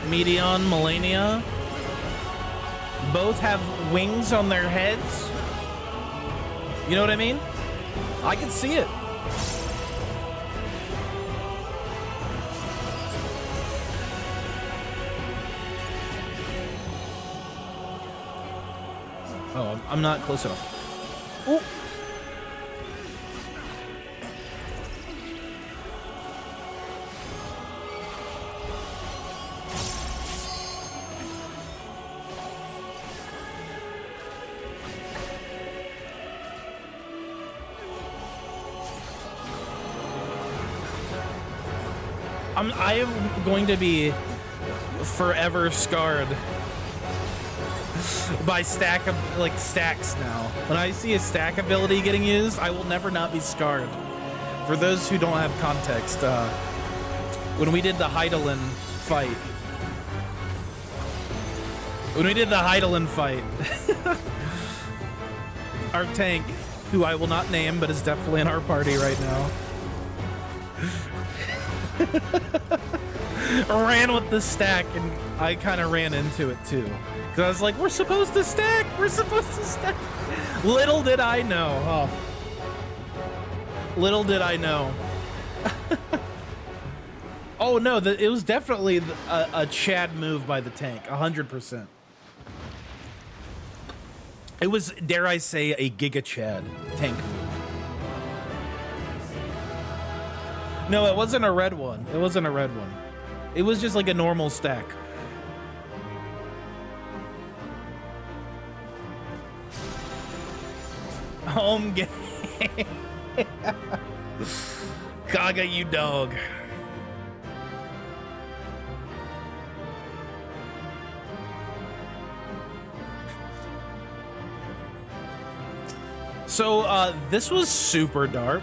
S1: Medion, Melania. Both have wings on their heads. You know what I mean? I can see it. Oh, I'm not close enough. Ooh. I am going to be forever scarred by stacks now. When I see a stack ability getting used, I will never not be scarred. For those who don't have context, when we did the Hydaelyn fight, When we did the Heidelin fight, our tank, who I will not name, but is definitely in our party right now, ran with the stack, and I kind of ran into it too. Because I was like, we're supposed to stack! We're supposed to stack! Little did I know. Oh. Little did I know. Oh no, it was definitely a Chad move by the tank, 100%. It was, dare I say, a Giga Chad tank move. No, it wasn't a red one. It wasn't a red one. It was just like a normal stack. Home game. Kaga, you dog. So, this was super dark.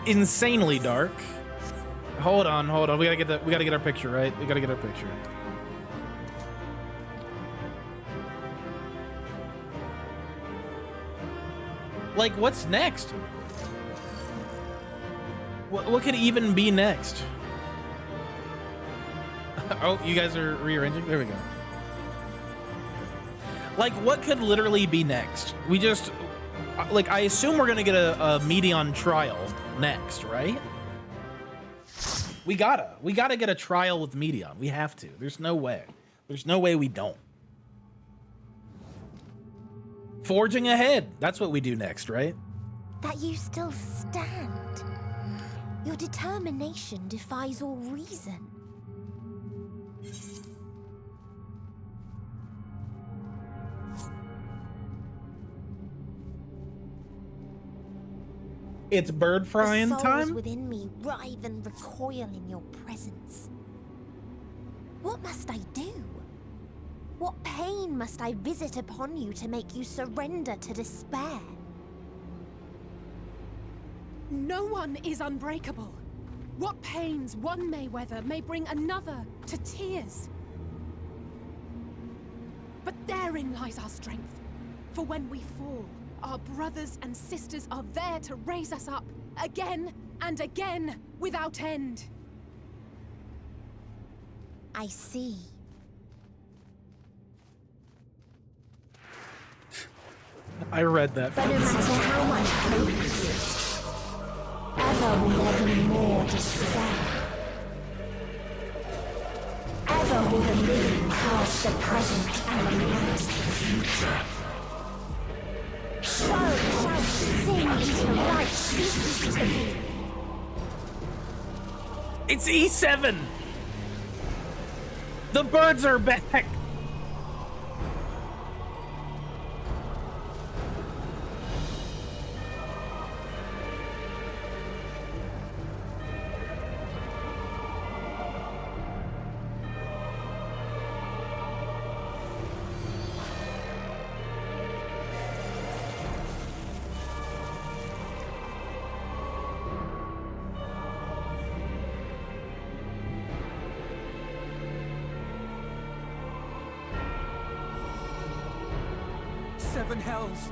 S1: Insanely dark. Hold on. We gotta get our picture, right? We gotta get our picture. Like, what's next? What could even be next? Oh, you guys are rearranging? There we go. Like, what could literally be next? We just, like, I assume we're gonna get a Medion trial next, right? We gotta get a trial with Medion. We have to. There's no way. There's no way we don't. Forging ahead. That's what we do next, right?
S16: That you still stand. Your determination defies all reason.
S1: It's bird frying
S16: the souls
S1: time?
S16: Within me writhe and recoil in your presence. What must I do? What pain must I visit upon you to make you surrender to despair?
S17: No one is unbreakable. What pains one may weather may bring another to tears. But therein lies our strength. For when we fall, our brothers and sisters are there to raise us up again and again without end.
S16: I see.
S1: I read that.
S16: But no matter how much hope exists, ever will there be more despair. Ever will the living cast the present and announce the future. So shall sing until light ceases to be.
S1: It's E7! The birds are back!
S15: Seven hells.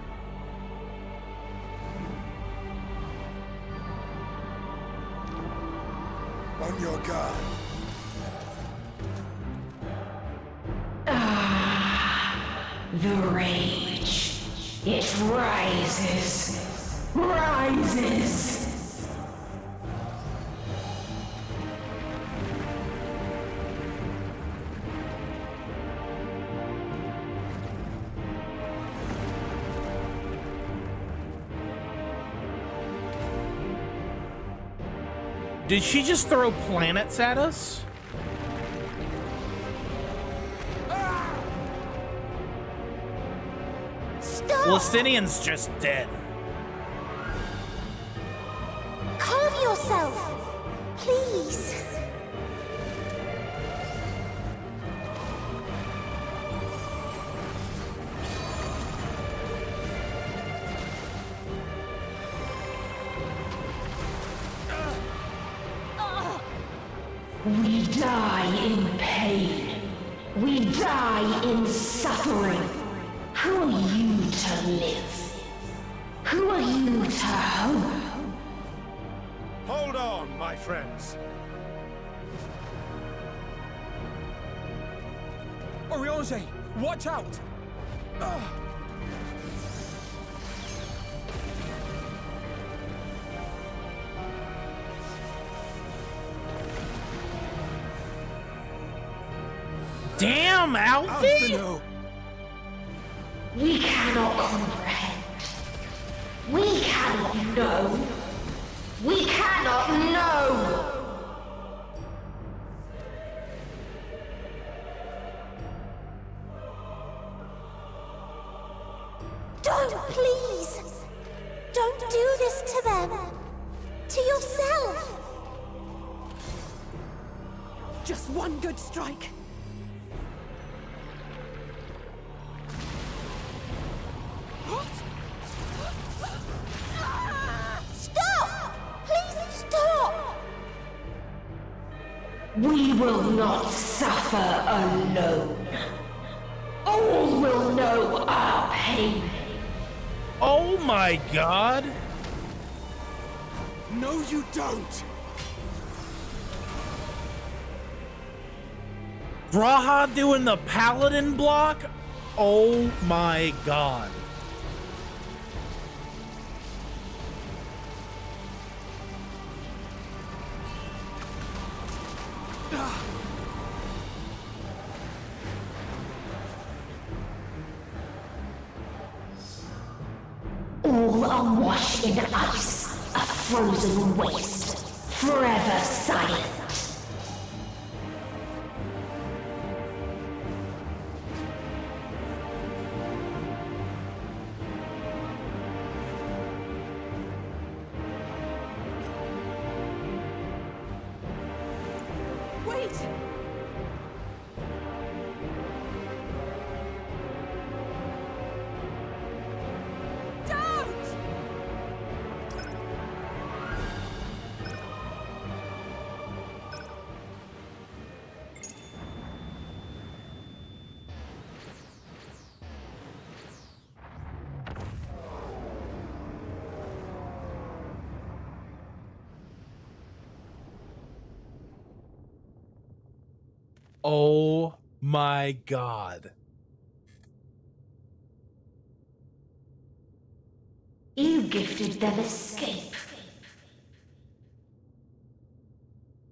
S14: On your guard.
S3: The rage. It rises. Rises.
S1: Did she just throw planets at us?
S16: Stop!
S1: Lustinian's just dead.
S16: Calm yourself, please.
S3: We We die in pain. We die in suffering. Who are you to live? Who are you to hope?
S14: Hold on, my friends.
S15: Oriange, watch out!
S1: Damn, Alfie!
S3: We cannot comprehend. We cannot know. We cannot know!
S16: Don't, please! Don't do this to them! To yourself!
S17: Just one good strike.
S16: Stop! Please stop!
S3: We will not suffer alone. All will know our pain.
S1: Oh my god!
S14: No, you don't!
S1: Raha doing the paladin block? Oh my god.
S3: All are washed in ice, a frozen waste, forever silent.
S17: Wait!
S1: Oh my god.
S3: You gifted them escape.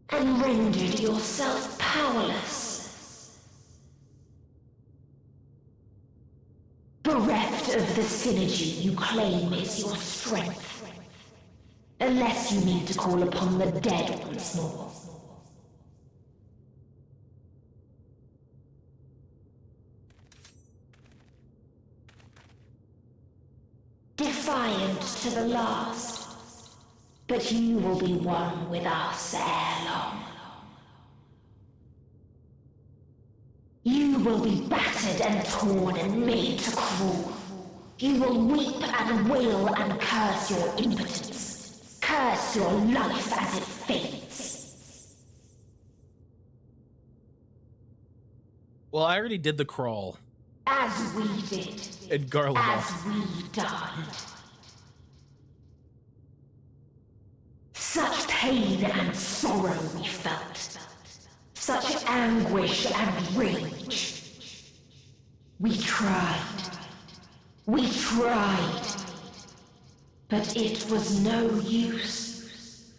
S3: And rendered yourself powerless. Bereft of the synergy you claim is your strength. Unless you need to call upon the dead once more. Defiant to the last, but you will be one with us ere long. You will be battered and torn and made to crawl. You will weep and wail and curse your impotence, curse your life as it fades.
S1: Well, I already did the crawl.
S3: As we did.
S1: And Garlemald.
S3: As we died. Such pain and sorrow we felt. Such anguish and rage. We tried. We tried. But it was no use.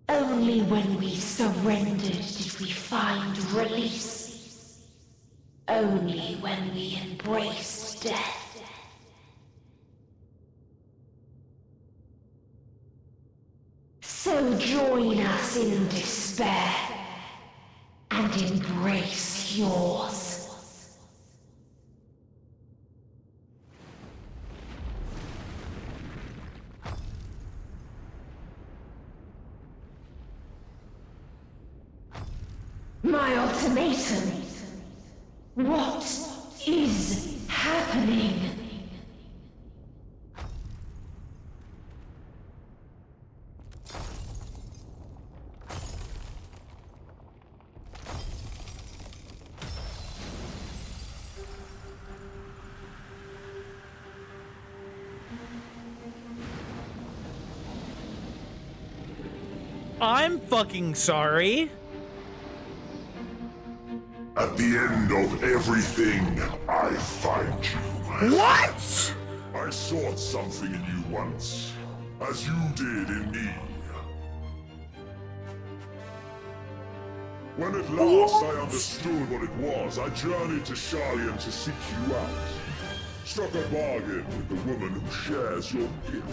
S3: Only when we surrendered did we find release. Only when we embraced death. So join us in despair and embrace yours. My ultimatum. What is happening?
S1: I'm fucking sorry.
S12: At the end of everything, I find you.
S1: What?
S12: I sought something in you once, as you did in me. When at last I understood what it was, I journeyed to Sharlayan to seek you out. Struck a bargain with the woman who shares your gift.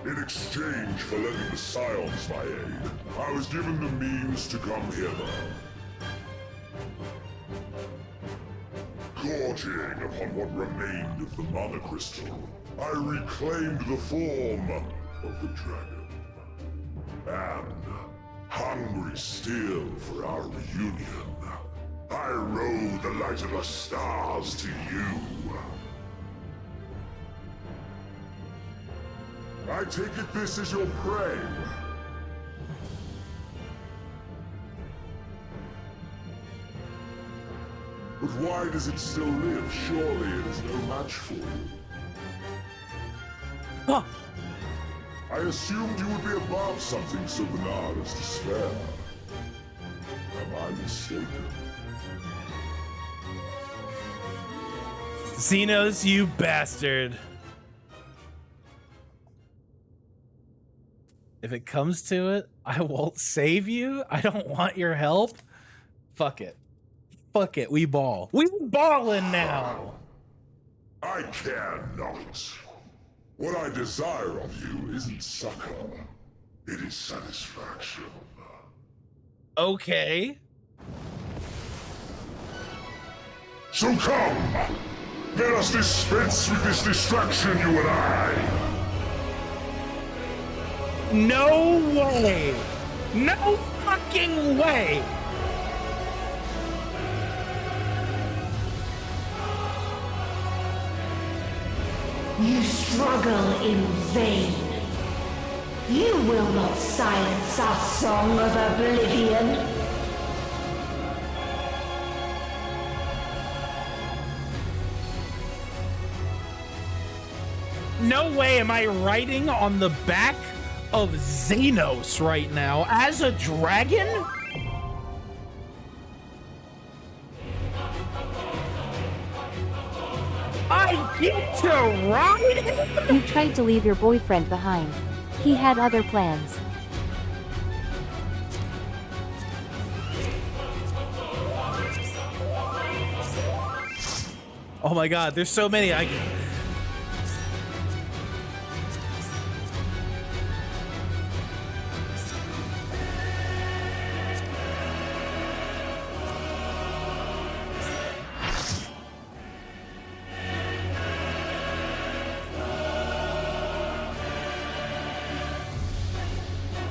S12: In exchange for lending the Scions my aid, I was given the means to come hither. Gorging upon what remained of the Mother Crystal, I reclaimed the form of the dragon. And, hungry still for our reunion, I rode the light of the stars to you. I take it this is your prey. But why does it still live? Surely it is no match for you.
S1: Huh.
S12: I assumed you would be above something so banal as despair. Am I mistaken?
S1: Xenos, you bastard. If it comes to it, I won't save you. I don't want your help. Fuck it. Fuck it. We ball. We ballin' now.
S12: I care not. What I desire of you isn't succor. It is satisfaction.
S1: Okay.
S12: So come! Let us dispense with this distraction, you and I!
S1: No way! No fucking way!
S3: You struggle in vain. You will not silence our song of oblivion.
S1: No way am I riding on the back of Xenos right now as a dragon? I get to ride him?
S13: You tried to leave your boyfriend behind. He had other plans.
S1: Oh my god, there's so many.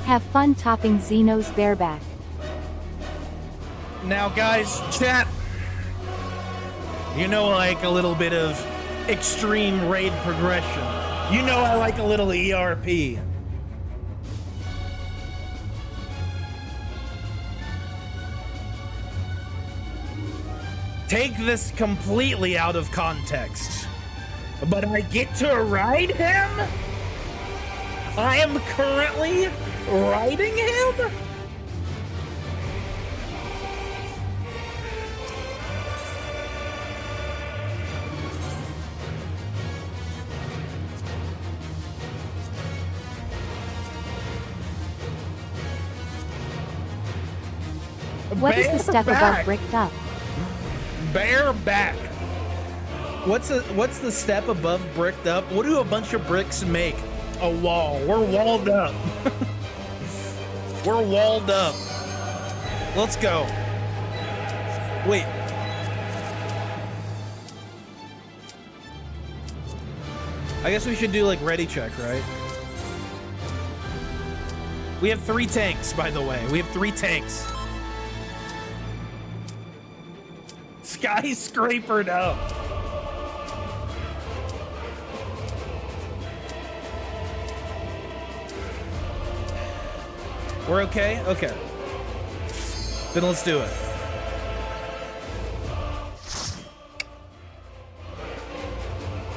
S13: Have fun topping Xeno's bareback.
S1: Now guys, chat. You know I like a little bit of extreme raid progression. You know I like a little ERP. Take this completely out of context. But I get to ride him? I am currently riding him?
S13: What is the step above bricked up?
S1: Bear back. What's the step above bricked up? What do a bunch of bricks make? A wall. We're walled up. We're walled up. Let's go. Wait. I guess we should do like ready check, right? We have 3 tanks, by the way. We have 3 tanks. Skyscrapered up. We're okay? Okay. Then let's do it.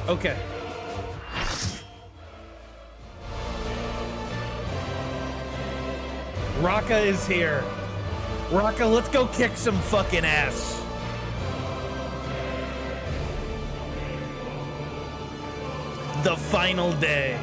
S1: Okay. Raka is here. Raka, let's go kick some fucking ass. The final day.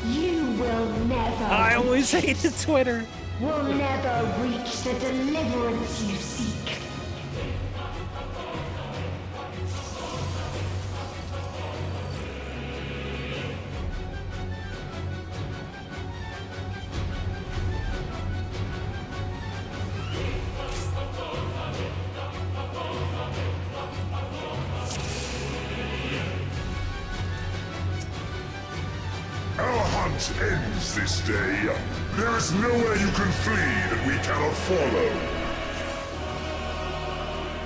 S3: You will never.
S1: I always hated Twitter.
S3: Will never reach the deliverance you seek.
S12: Our hunt ends this day. There is nowhere you can flee that we cannot follow.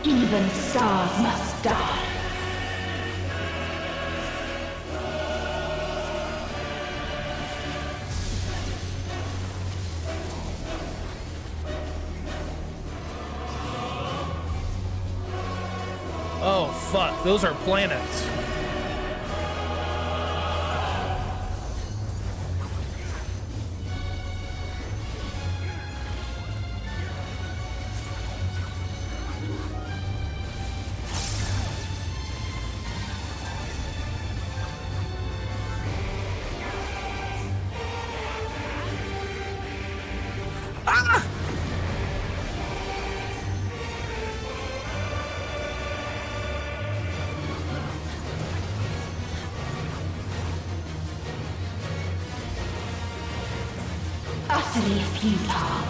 S3: Even stars must die.
S1: Oh, fuck. Those are planets.
S3: Utterly futile.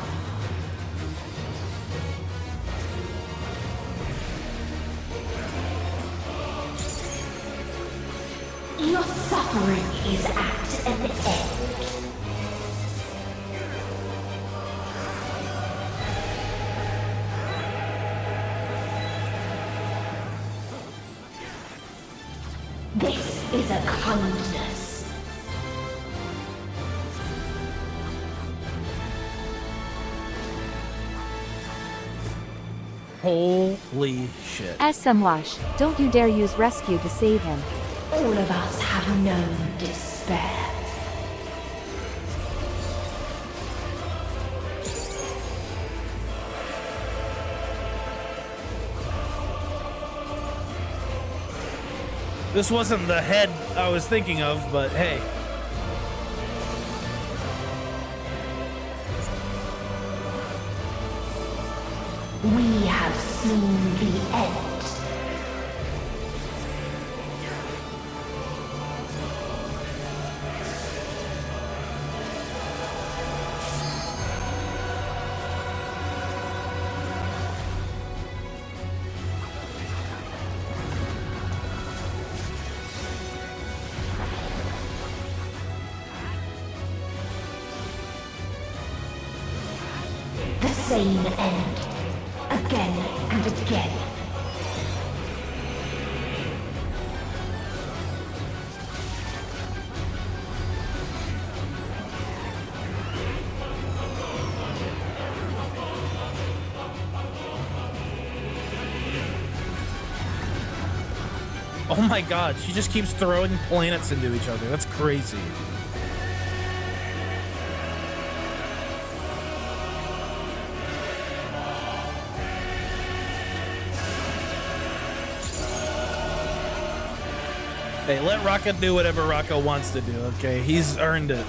S3: Your suffering is at an end. This is a kindness.
S1: Holy shit.
S13: Wash, don't you dare use rescue to save him.
S3: All of us have known despair.
S1: This wasn't the head I was thinking of, but hey.
S3: We have seen the end. The same end. Again and again.
S1: Oh my god, she just keeps throwing planets into each other. That's crazy. Hey, let Raka do whatever Raka wants to do, okay? He's earned it.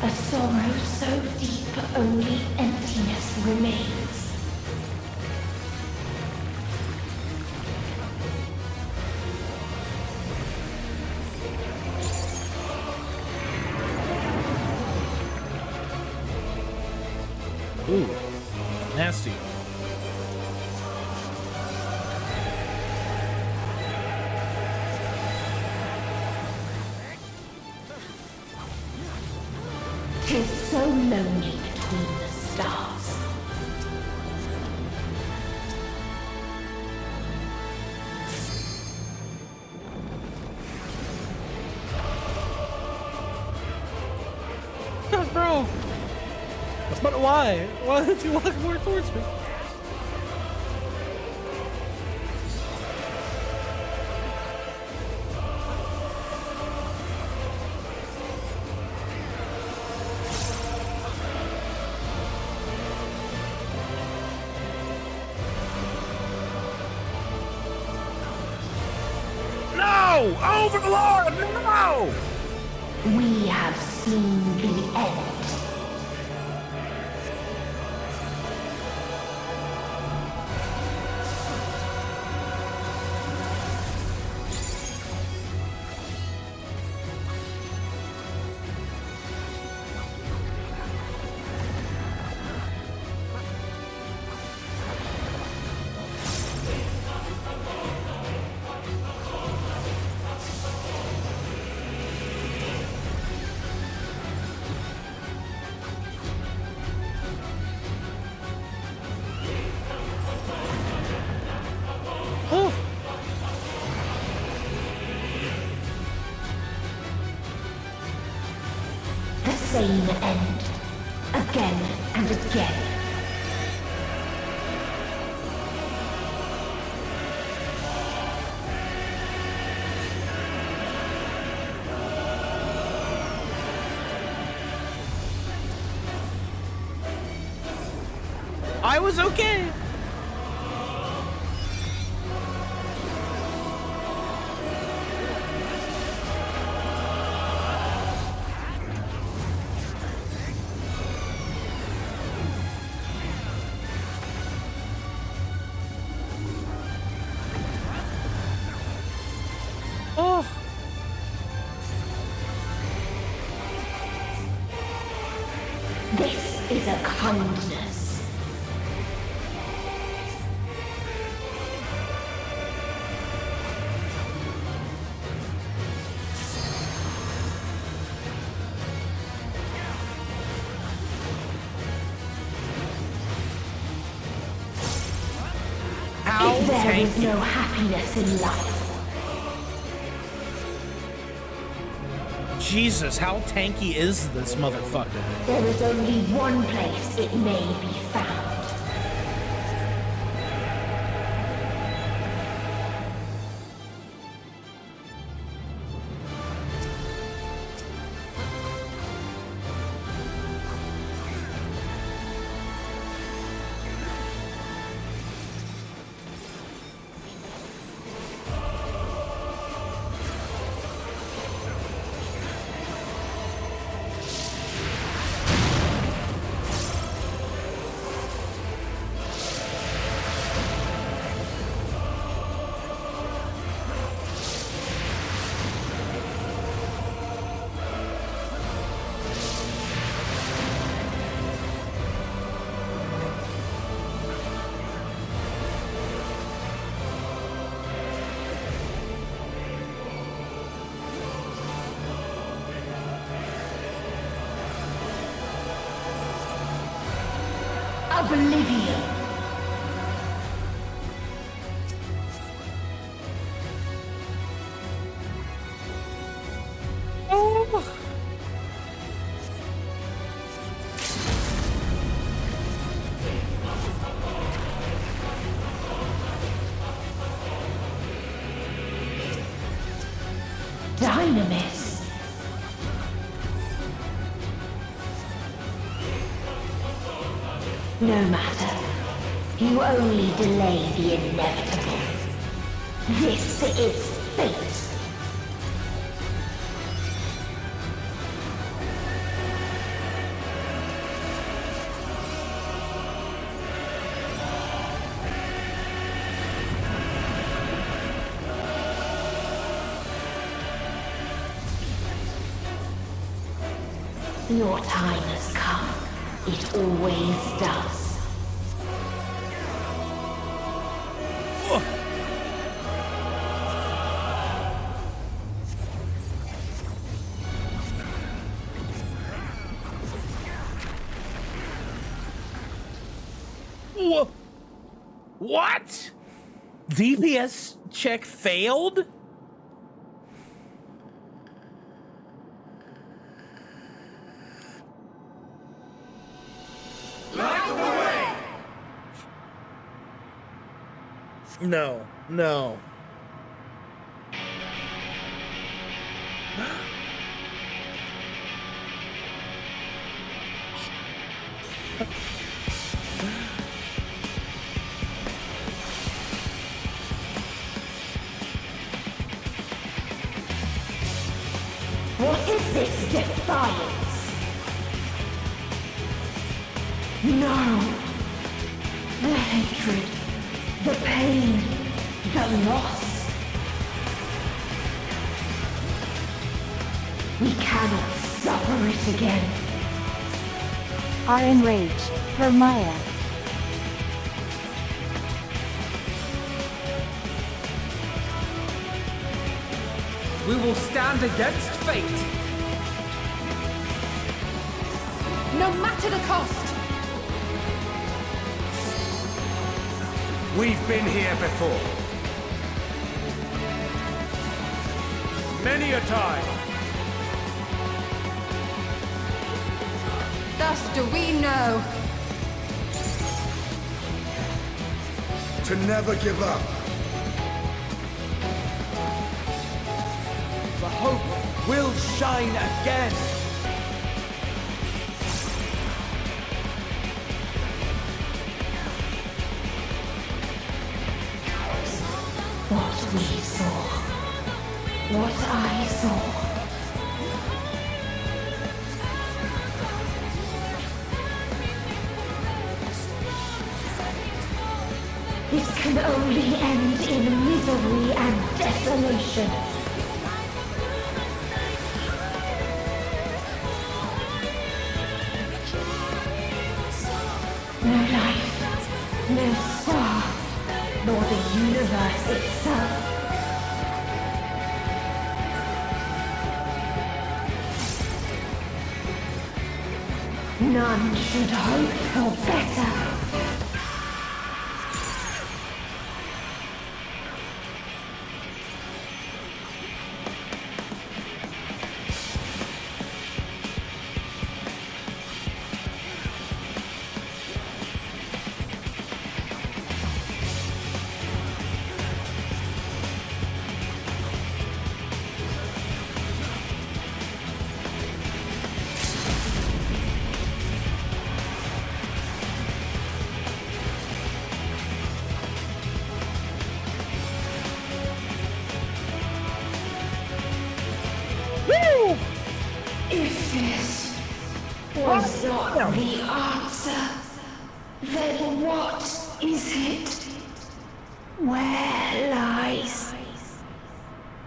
S3: A sorrow so deep only emptiness remains.
S1: Ooh, nasty.
S3: Tis so lonely between the stars.
S1: Bro! But why? Why did you walk more towards me?
S2: No! Overlord! No!
S3: We have seen the end. The same end. Again and again.
S1: I was okay. Oh.
S3: This is a kindness. If there is no happiness in life,
S1: Jesus, how tanky is this motherfucker?
S3: there is only one place it may be found. Oblivion.
S1: Oh.
S3: Dynamis. No matter. You only delay the inevitable. This is fate. Your time has come. It always does.
S1: What? DPS check failed? No, no.
S3: What is this defiance? No. The hatred, the pain, the loss. We cannot suffer it again.
S13: Are enraged. Hermia.
S15: We will stand against fate.
S17: No matter the cost.
S14: We've been here before. Many a time.
S17: Thus do we know.
S14: To never give up.
S15: The hope will shine again.
S3: What we saw. What I saw. This can only end in misery and desolation. No life, no star, nor the universe itself. None should hope for better. If this was not the answer, then what is it? Where lies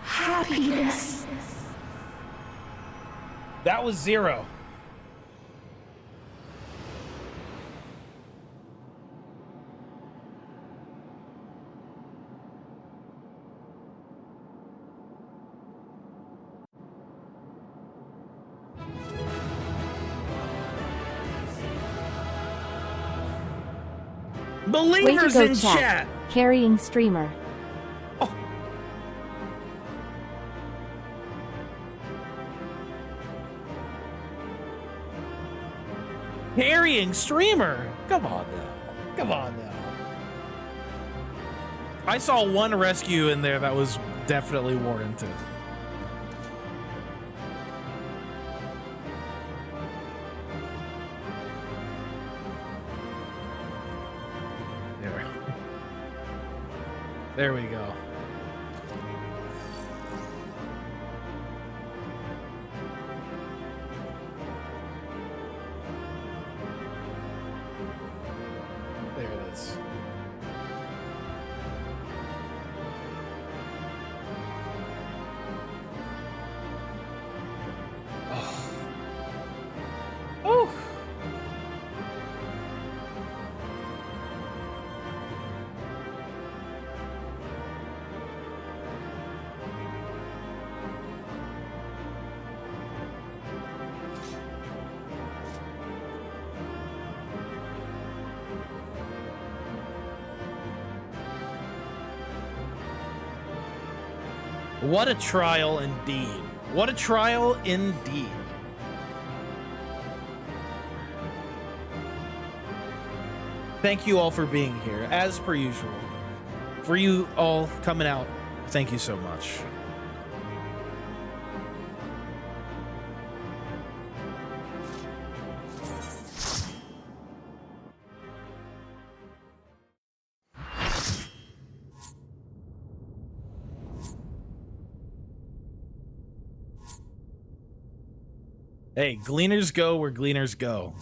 S3: happiness?
S1: That was 0. Believers in chat.
S13: Carrying streamer.
S1: Carrying streamer. Come on now. Come on now. I saw one rescue in there that was definitely warranted. There we go. There it is. Oh. What a trial indeed. What a trial indeed. Thank you all for being here, as per usual. For you all coming out, thank you so much. Hey, gleaners go where gleaners go.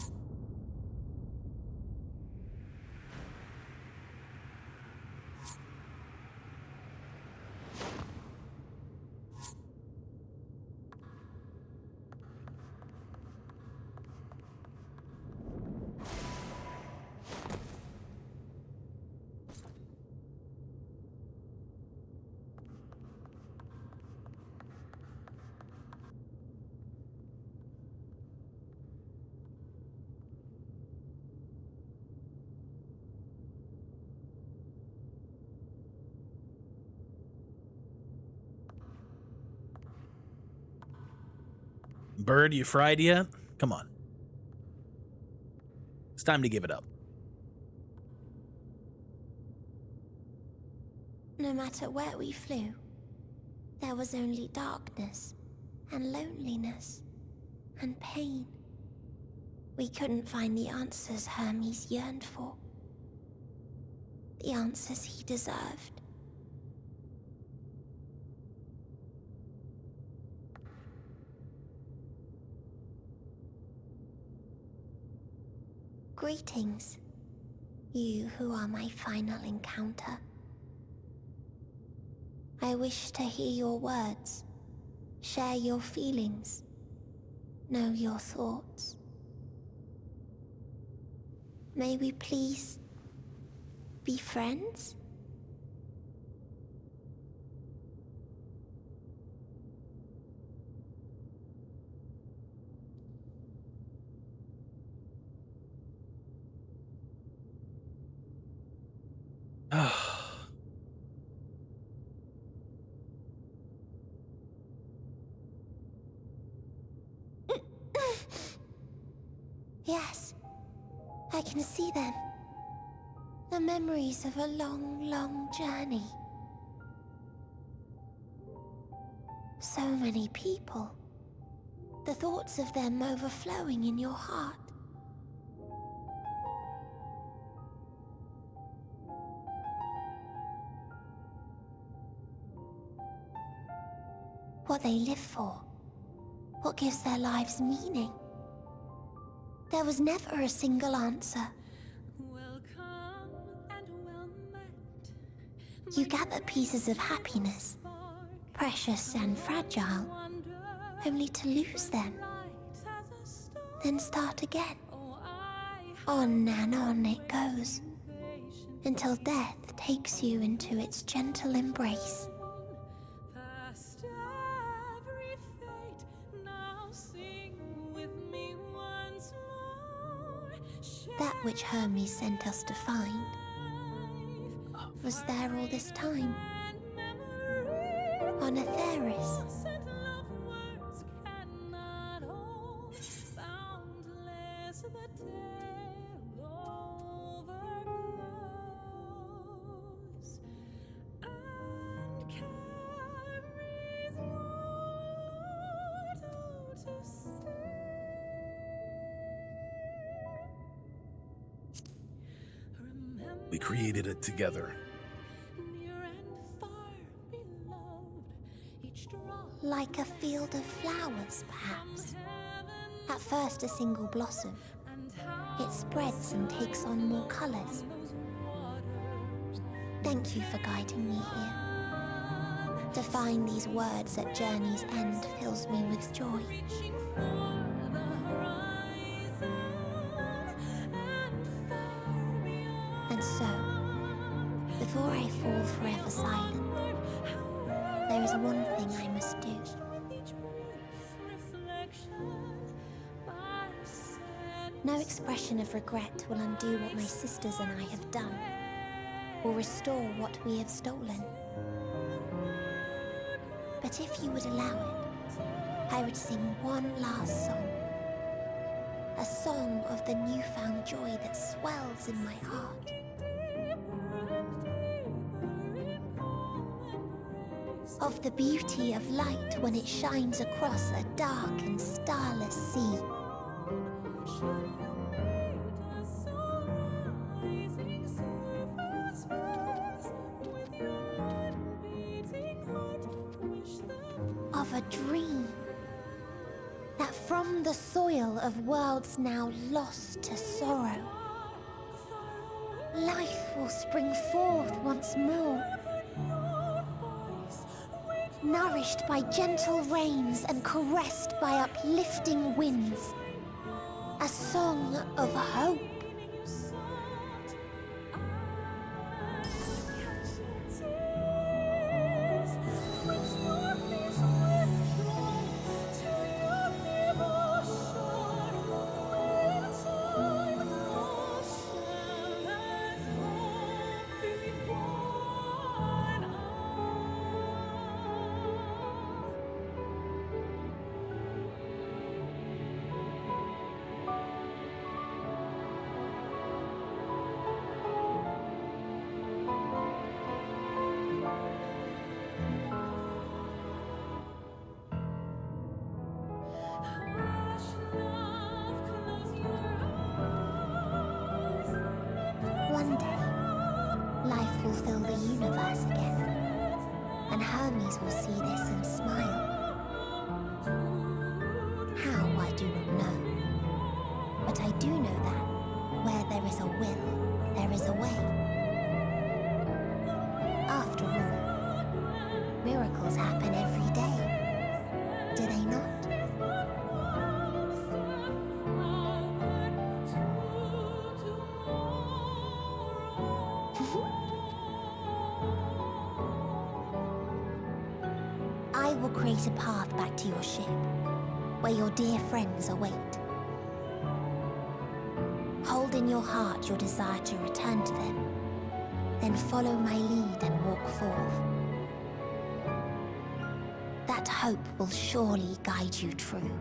S1: Bird, you fried yet? Come on. It's time to give it up.
S16: No matter where we flew, there was only darkness and loneliness and pain. We couldn't find the answers Hermes yearned for. The answers he deserved. Greetings, you who are my final encounter. I wish to hear your words, share your feelings, know your thoughts. May we please be friends? Yes, I can see them. The memories of a long, long journey. So many people. The thoughts of them overflowing in your heart. What they live for. What gives their lives meaning. There was never a single answer. You gather pieces of happiness, precious and fragile, only to lose them. Then start again. On and on it goes, until death takes you into its gentle embrace. That which Hermes sent us to find was there all this time, on Atheris.
S2: We created it together.
S16: Like a field of flowers, perhaps. At first a single blossom. It spreads and takes on more colors. Thank you for guiding me here. To find these words at journey's end fills me with joy. And so, before I fall forever silent, there is one thing I must do. No expression of regret will undo what my sisters and I have done, or restore what we have stolen. But if you would allow it, I would sing one last song. A song of the newfound joy that swells in my heart. Of the beauty of light when it shines across a dark and starless sea. Of a dream that from the soil of worlds now lost to sorrow, life will spring forth once more. Nourished by gentle rains and caressed by uplifting winds. A song of hope. One day, life will fill the universe again, and Hermes will see this and smile. How, I do not know. But I do know that where there is a will, there is a way. After all, miracles happen every day, do they not? I will create a path back to your ship, where your dear friends await. Hold in your heart your desire to return to them, then follow my lead and walk forth. That hope will surely guide you true.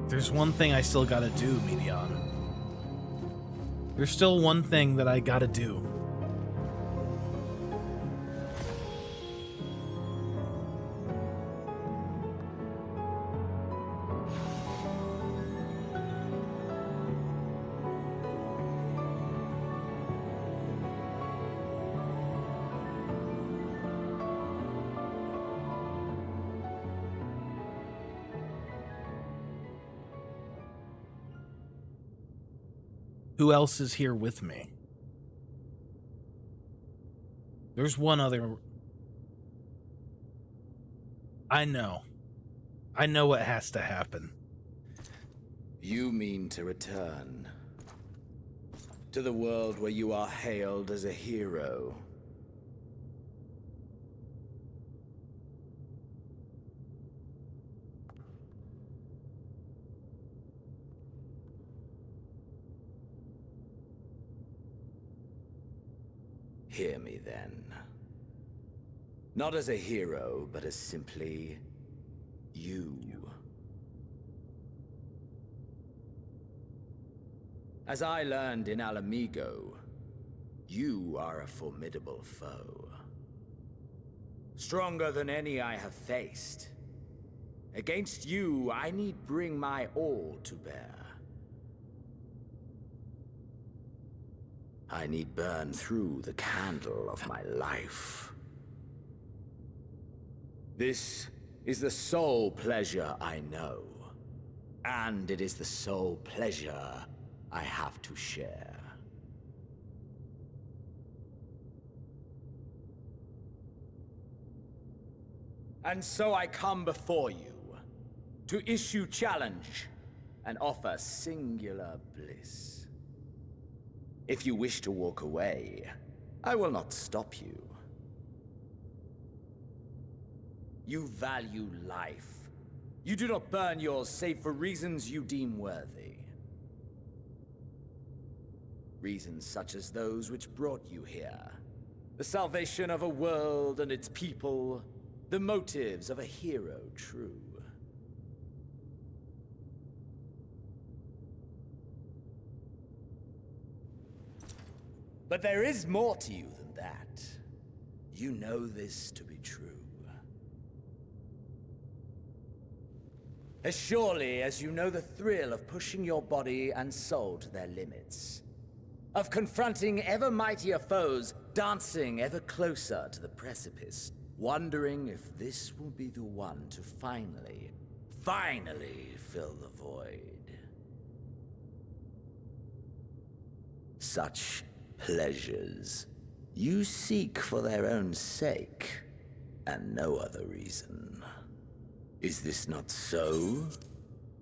S1: There's one thing I still gotta do, Medion. There's still one thing that I gotta do. Who else is here with me? There's one other. I know what has to happen.
S6: You mean to return to the world where you are hailed as a hero? Hear me then. Not as a hero, but as simply you. As I learned in Alamigo, you are a formidable foe. Stronger than any I have faced. Against you, I need bring my all to bear. I need burn through the candle of my life. This is the sole pleasure I know, and it is the sole pleasure I have to share. And so I come before you, to issue challenge and offer singular bliss. If you wish to walk away, I will not stop you. You value life. You do not burn yours save for reasons you deem worthy. Reasons such as those which brought you here. The salvation of a world and its people. The motives of a hero true. But there is more to you than that. You know this to be true. As surely as you know the thrill of pushing your body and soul to their limits. Of confronting ever mightier foes, dancing ever closer to the precipice, wondering if this will be the one to finally fill the void. Such pleasures you seek for their own sake, and no other reason. Is this not so,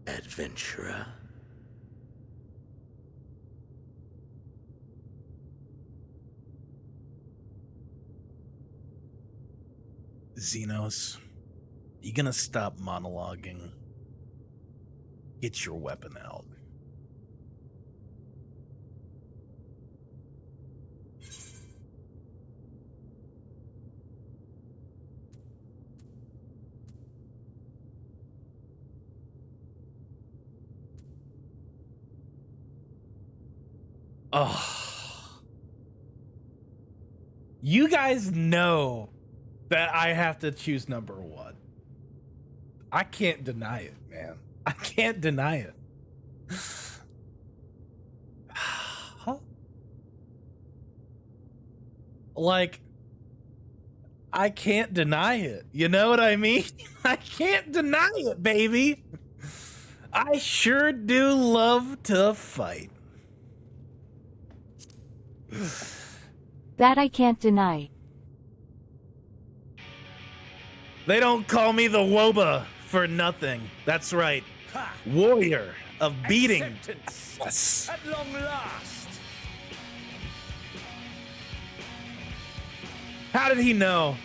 S6: adventurer?
S1: Xenos, you gonna stop monologuing? Get your weapon out. Oh. You guys know that I have to choose number one. I can't deny it, man. I can't deny it. Like, I can't deny it. You know what I mean? I can't deny it, baby. I sure do love to fight.
S13: That I can't deny.
S1: They don't call me the Woba for nothing. That's right. Warrior of beating. Yes.
S6: At long last.
S1: How did he know?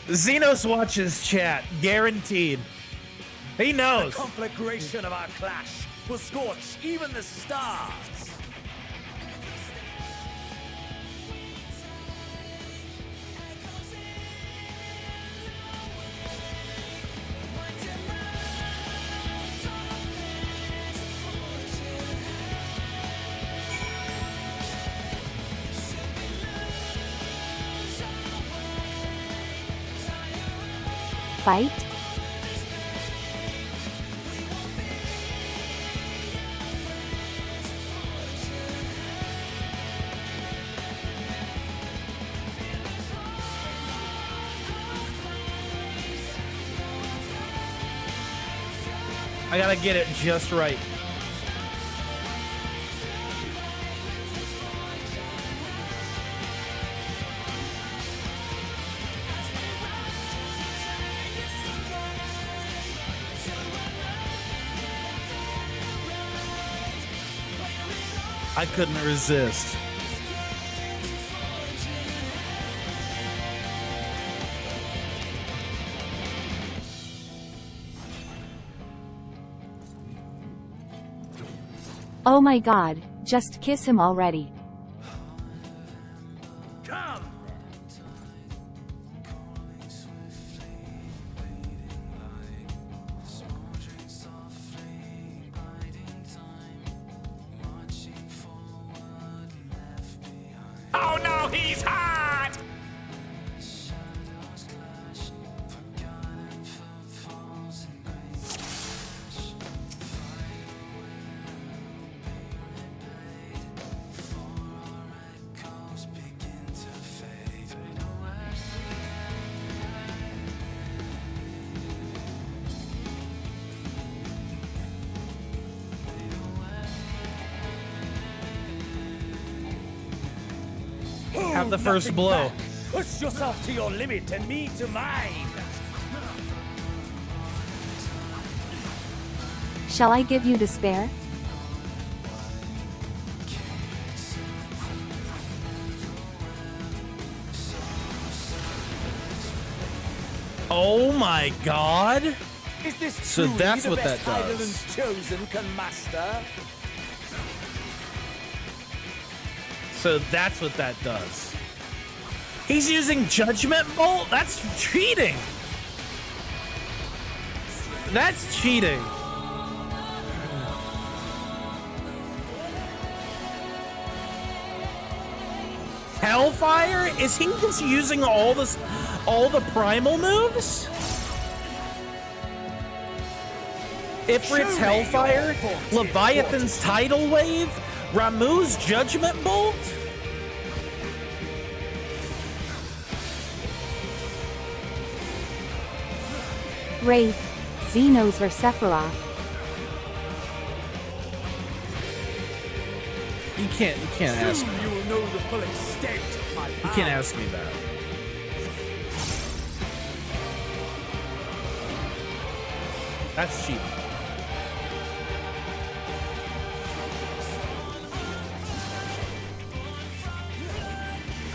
S1: Xenos watches chat, guaranteed. He knows.
S6: The conflagration of our clash will scorch even the stars.
S13: Fight?
S1: I gotta get it just right. I couldn't resist.
S13: Oh my god, just kiss him already.
S6: Come! Oh no, he's hot!
S1: Have the first blow.
S6: Push yourself to your limit and me to mine.
S13: Shall I give you despair?
S1: Oh my god.
S6: Is this
S1: So
S6: truly
S1: that's
S6: the
S1: what
S6: best
S1: that does.
S6: Ireland's chosen can master?
S1: So that's what that does. He's using Judgment Bolt? That's cheating. That's cheating. Hellfire? Is he just using all the primal moves? Ifrit's Hellfire, Leviathan's Tidal Wave, Ramuh's Judgment Bolt?
S13: Wraith, Xenos or Sephiroth.
S1: You can't ask me.
S6: You will know the full extent of my
S1: You can't ask me that. That's cheating.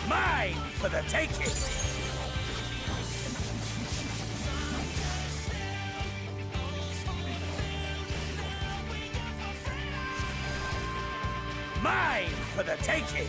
S6: Mine for the taking. Mine for the taking.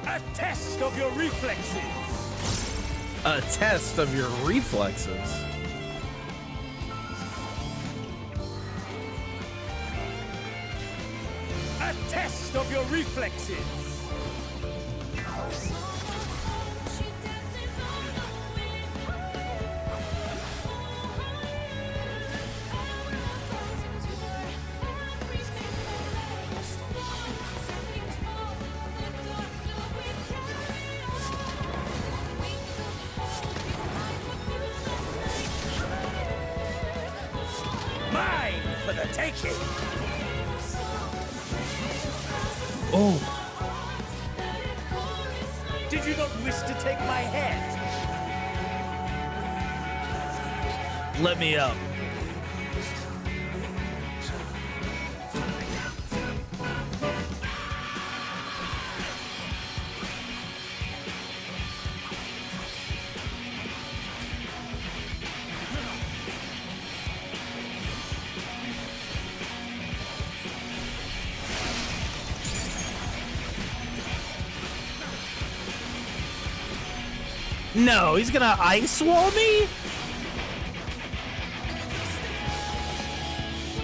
S6: A test of your reflexes.
S1: A test of your reflexes.
S6: A test of your reflexes. Mine for the taking.
S1: Oh.
S6: Did you not wish to take my head?
S1: Let me up. No, he's gonna ice wall me?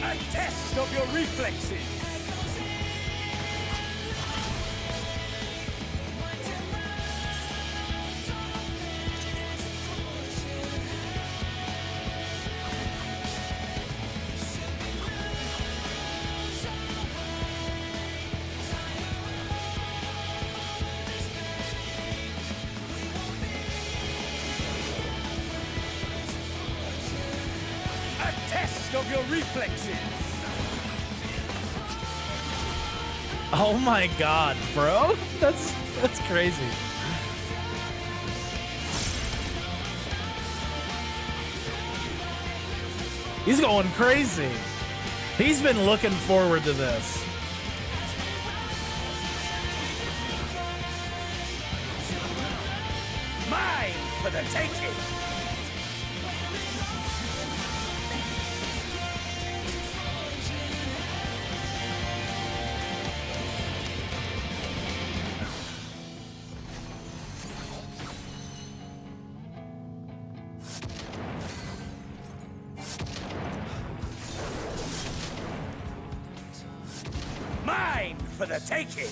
S6: A test of your reflexes. Test of your reflexes.
S1: Oh my god, bro. That's crazy. He's going crazy. He's been looking forward to this.
S6: Mine for the taking. Mine for the taking.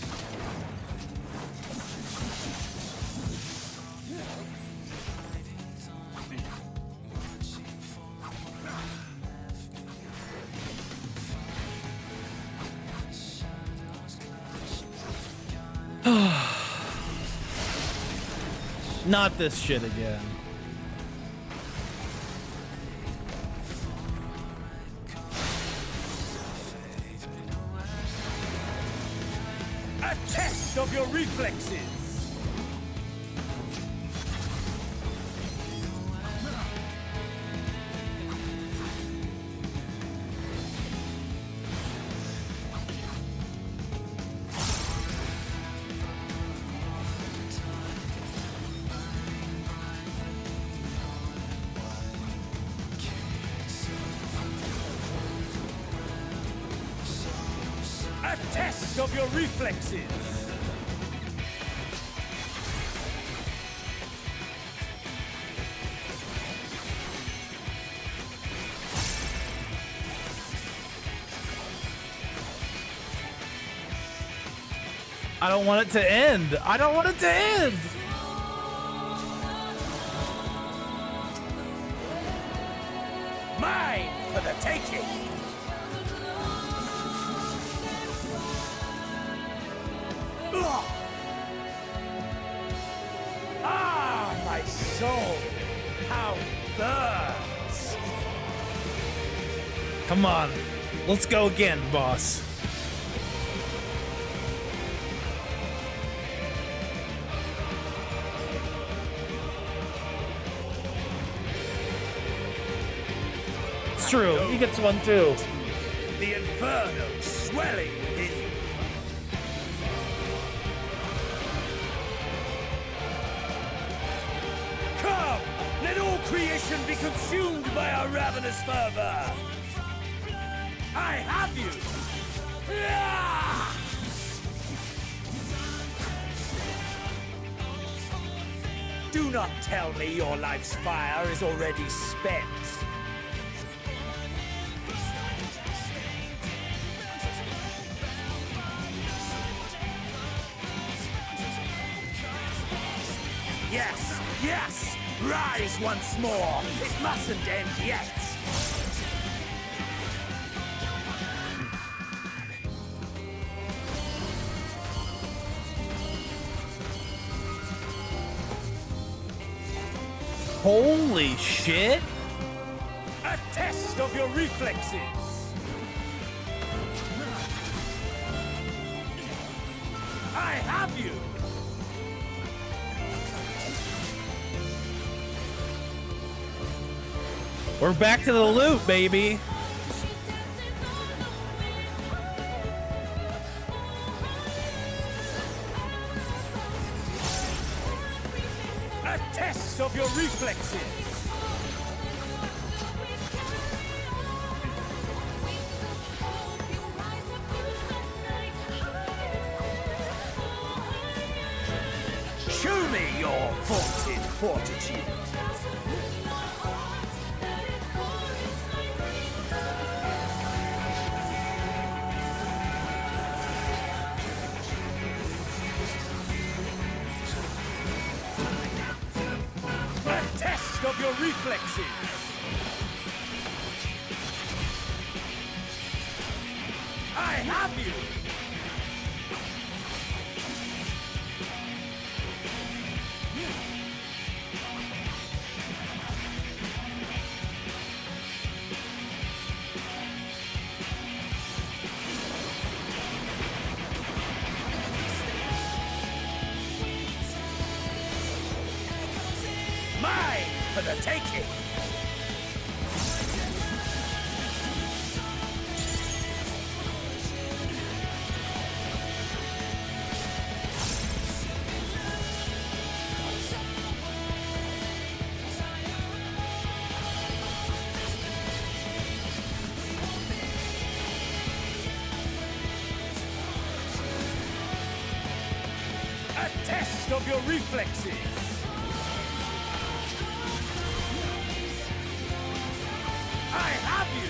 S1: Not this shit again.
S6: A test of your reflexes. A test of your reflexes!
S1: I don't want it to end. I don't want it to end.
S6: Mine for the taking! Ugh. Ah, my soul! How it burns!
S1: Come on. Let's go again, boss. It's true. He gets one too.
S6: The inferno swelling within you. Come! Let all creation be consumed by our ravenous fervor! I have you! Ah! Do not tell me your life's fire is already spent. Yes, yes! Rise once more! It mustn't end yet!
S1: Holy shit!
S6: A test of your reflexes! I have you!
S1: We're back to the loot, baby.
S6: A test of your reflexes! Show me your vaunted fortitude! Of your reflexes. I have you. Mine for the taking! A test of your reflexes! I have you!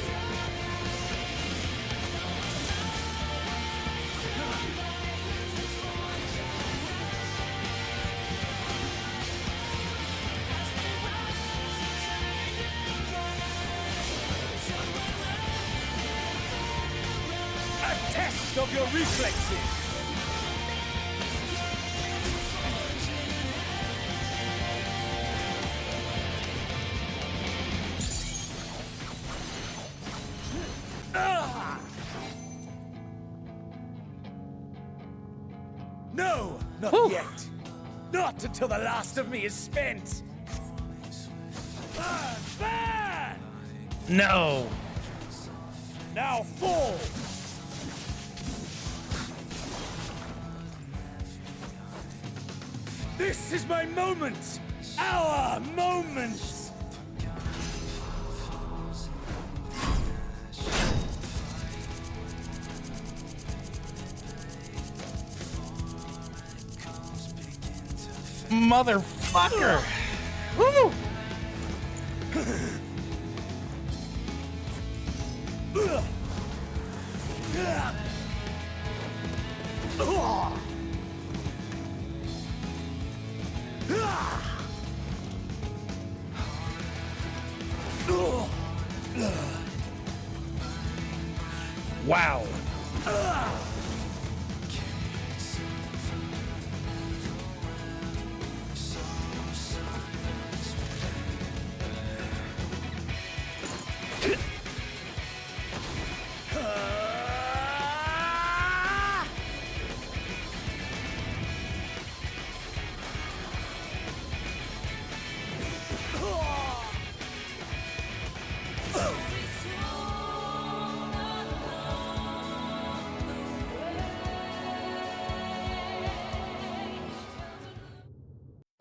S6: A test of your reflexes! No, not yet. Not until the last of me is spent. Burn, burn!
S1: No.
S6: Now fall. This is my moment. Our moment.
S1: motherfucker! Woo! Wow.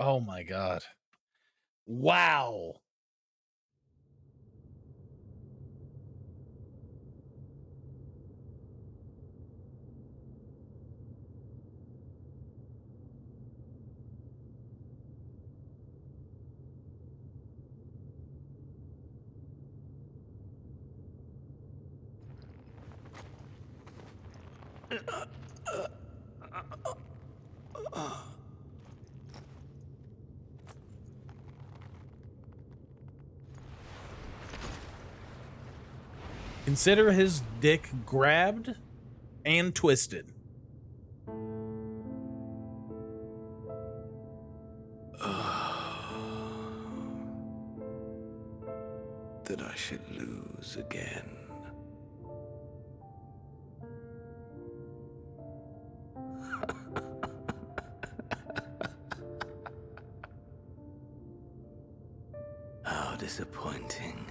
S1: Oh my god. Wow. Consider his dick grabbed and twisted.
S8: That I should lose again. How disappointing.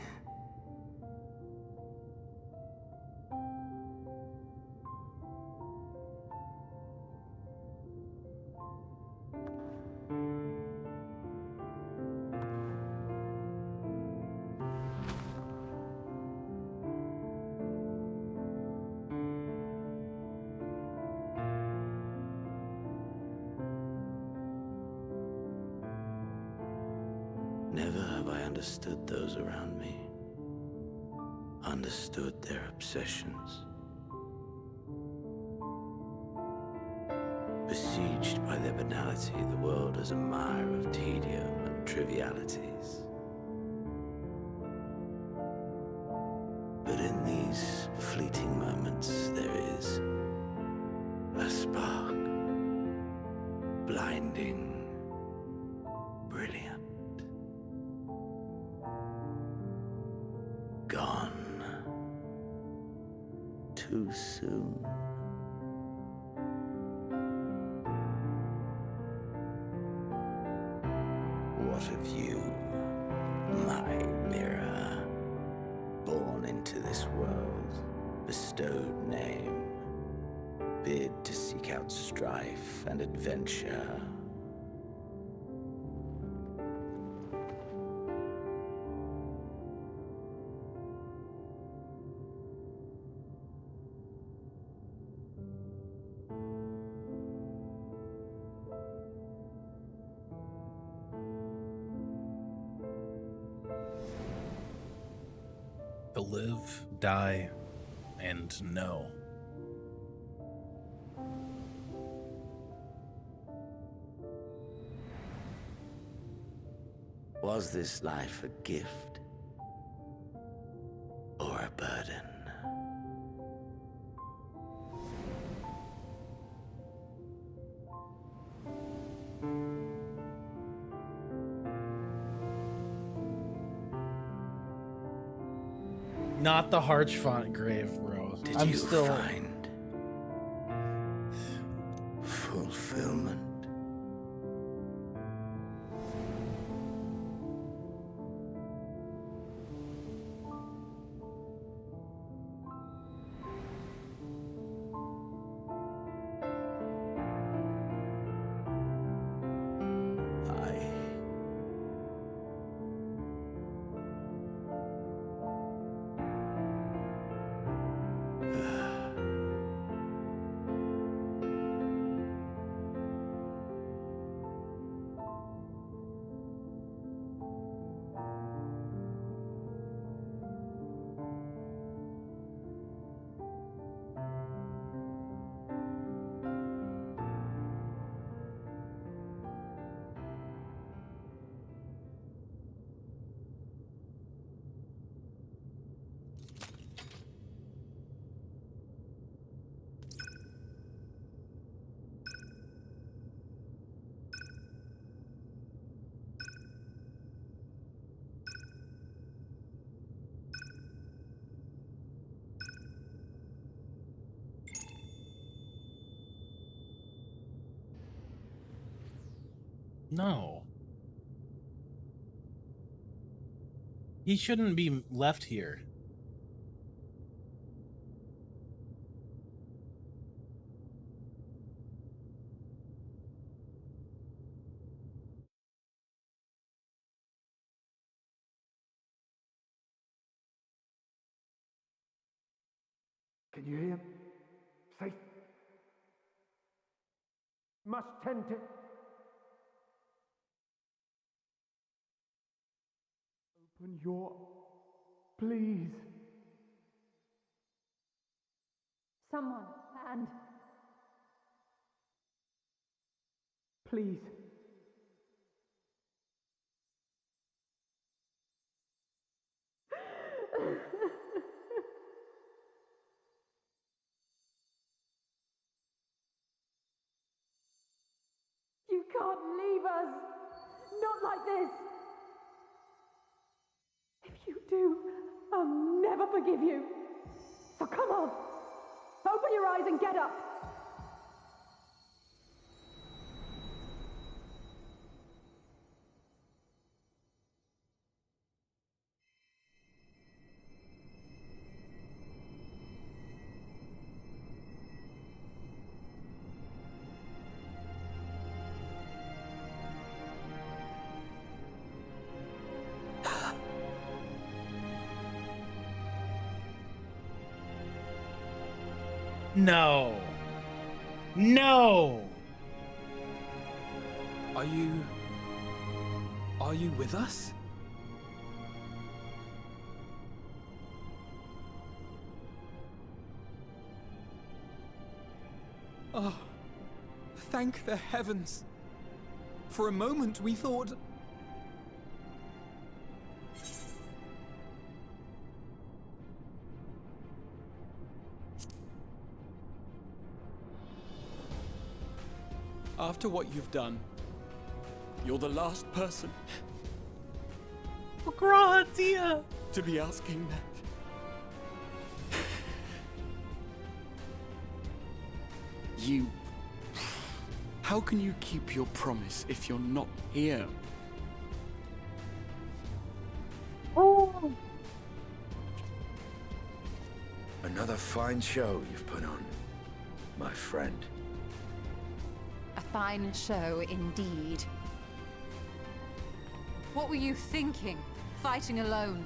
S8: Never have I understood those around me, understood their obsessions. Besieged by their banality, the world is a mire of tedium and trivialities. But in these fleeting moments, there is a spark, blinding, brilliant. Gone too soon. What of you, my mirror? Born into this world, bestowed name, bid to seek out strife and adventure.
S1: To live, die, and know.
S8: Was this life a gift or a burden?
S1: Not the Harch font grave, bro.
S8: Did
S1: I'm
S8: you
S1: still
S8: find fulfillment?
S1: No. He shouldn't be left here.
S7: Can you hear him? Safe. Must tend to. Open your. Please.
S11: Someone, and
S7: Please.
S11: you can't leave us. Not like this. If you do, I'll never forgive you. So come on. Open your eyes and get up.
S1: No. No.
S15: Are you with us? Oh, thank the heavens. For a moment we thought... After what you've done, you're the last person
S1: Gratia
S15: to be asking that. You... How can you keep your promise if you're not here?
S1: Oh.
S8: Another fine show you've put on, my friend.
S5: A fine show indeed. What were you thinking? Fighting alone?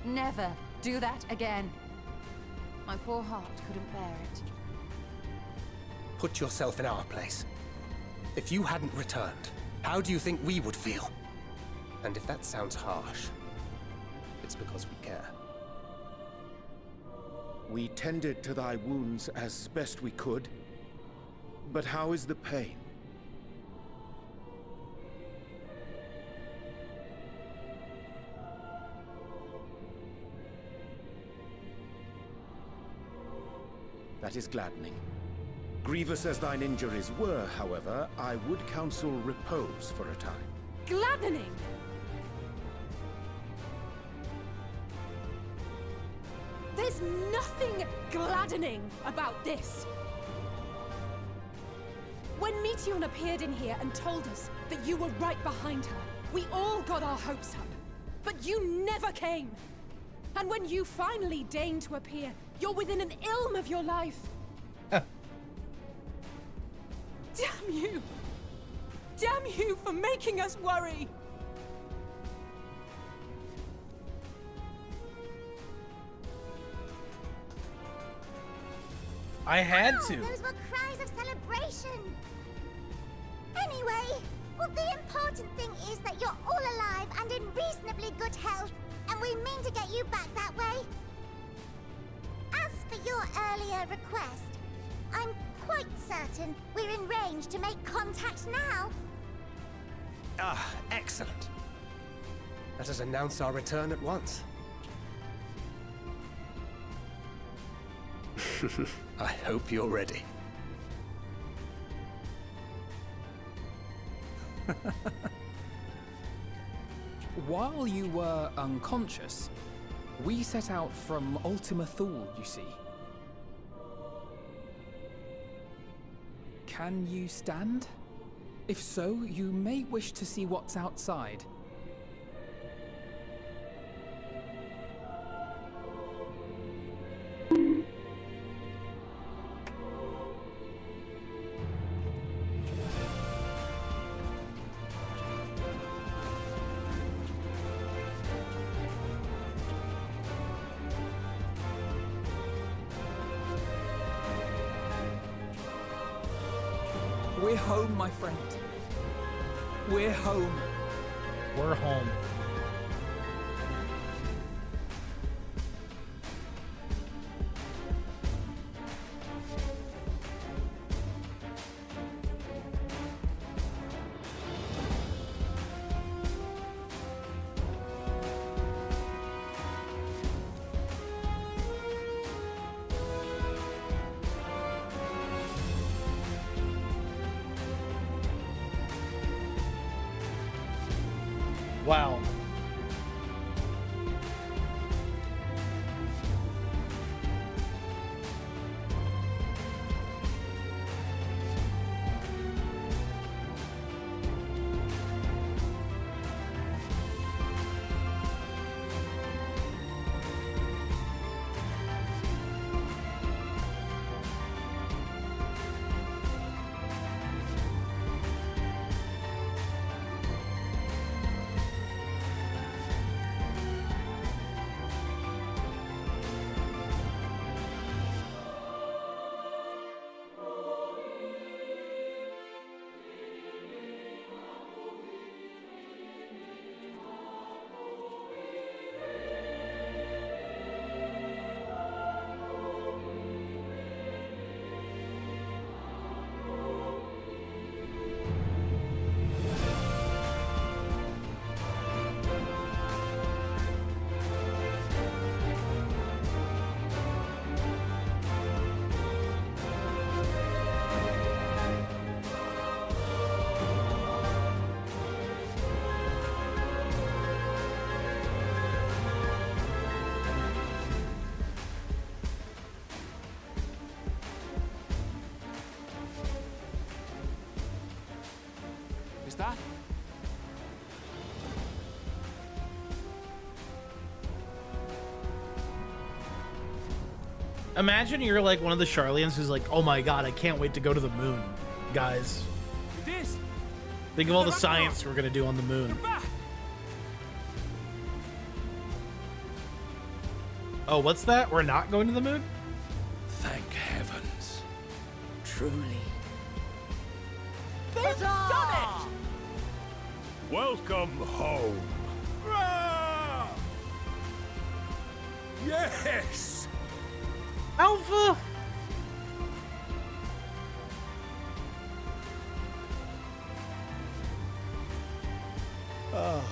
S5: Never do that again. My poor heart couldn't bear it.
S18: Put yourself in our place. If you hadn't returned, how do you think we would feel? And if that sounds harsh, it's because we care.
S8: We tended to thy wounds as best we could, but how is the pain? That is gladdening. Grievous as thine injuries were, however, I would counsel repose for a time.
S11: Gladdening! There's nothing gladdening about this. When Meteon appeared in here and told us that you were right behind her, we all got our hopes up. But you never came. And when you finally deign to appear, you're within an ilm of your life. Damn you! Damn you for making us worry!
S1: I had to.
S16: Those were cries of celebration. Anyway, well, the important thing is that you're all alive and in reasonably good health, and we mean to get you back that way. As for your earlier request, I'm quite certain we're in range to make contact now.
S18: Ah, excellent. Let us announce our return at once. I hope you're ready.
S15: While you were unconscious, we set out from Ultima Thule, you see. Can you stand? If so, you may wish to see what's outside. We're home, my friend. We're home.
S1: We're home. Wow.
S4: Is that?
S1: Imagine you're like one of the Charlians who's like, oh my god, I can't wait to go to the moon, guys.
S4: It is.
S1: Think of all the science we're gonna do on the moon. Oh, what's that? We're not going to the moon?
S4: Thank heavens. Truly.
S19: They've done it!
S14: Welcome home. Yes!
S1: Alpha!
S14: Oh.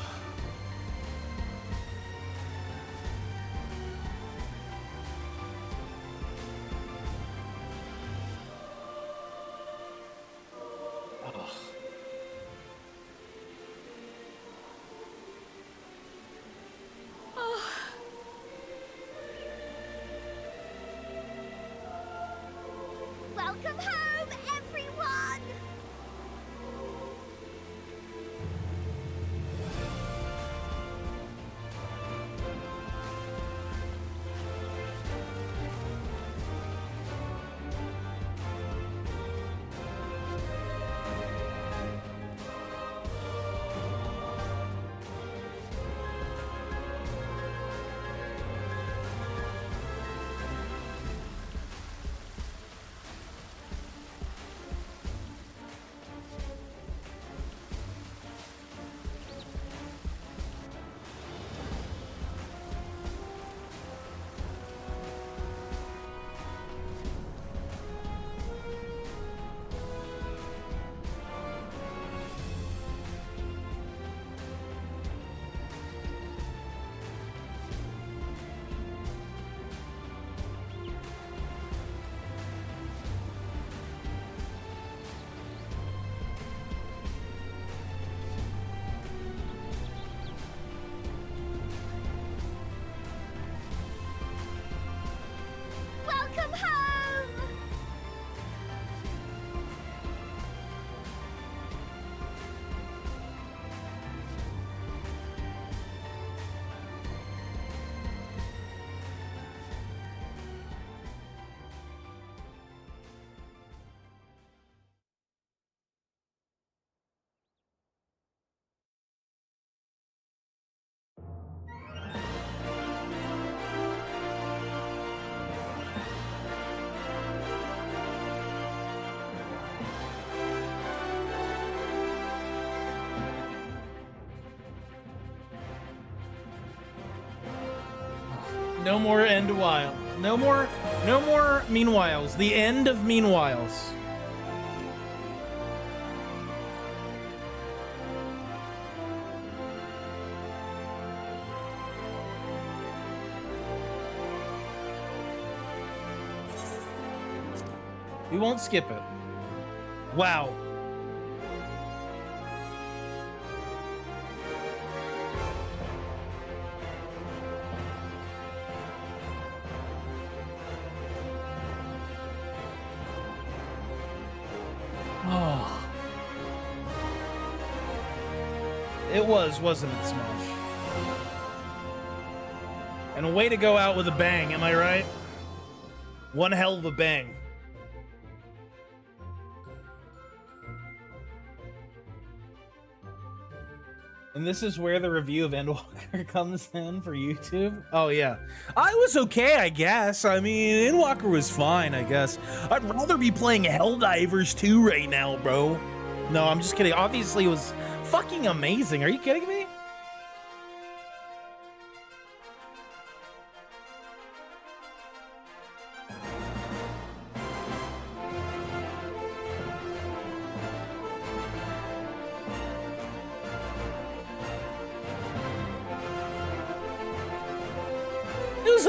S19: Welcome home, everyone!
S1: No more end while. No more meanwhiles. The end of meanwhiles. We won't skip it. Wow. Oh. It was, wasn't it, Smosh? And a way to go out with a bang, am I right? One hell of a bang. And this is where the review of Endwalker comes in for YouTube? Oh, yeah. I was okay, I guess. I mean, Endwalker was fine, I guess. I'd rather be playing Helldivers 2 right now, bro. No, I'm just kidding. Obviously, it was fucking amazing. Are you kidding me?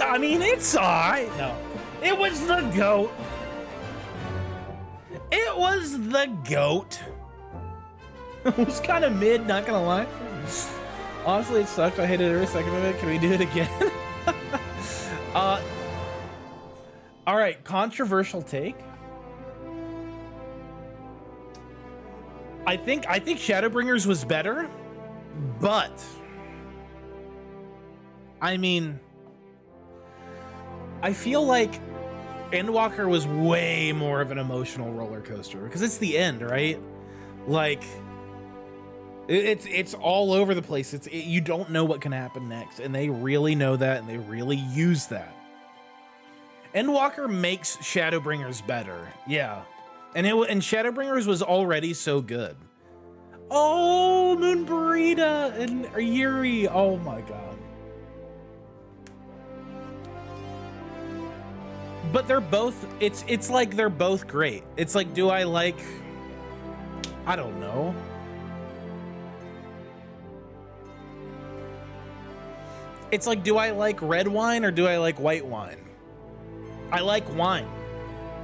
S1: I mean, it's alright. No, it was the GOAT. It was the GOAT. It was kind of mid, not gonna lie. Honestly, it sucked. I hated every second of it. Can we do it again? All right, controversial take. I think Shadowbringers was better, but I mean, I feel like Endwalker was way more of an emotional roller coaster because it's the end, right? Like it's all over the place. You don't know what can happen next, and they really know that, and they really use that. Endwalker makes Shadowbringers better, yeah, and Shadowbringers was already so good. Oh, Moon Burrito and Yuri, oh my god. But they're both, it's like they're both great. It's like, do I like, I don't know. It's like, do I like red wine or do I like white wine? I like wine.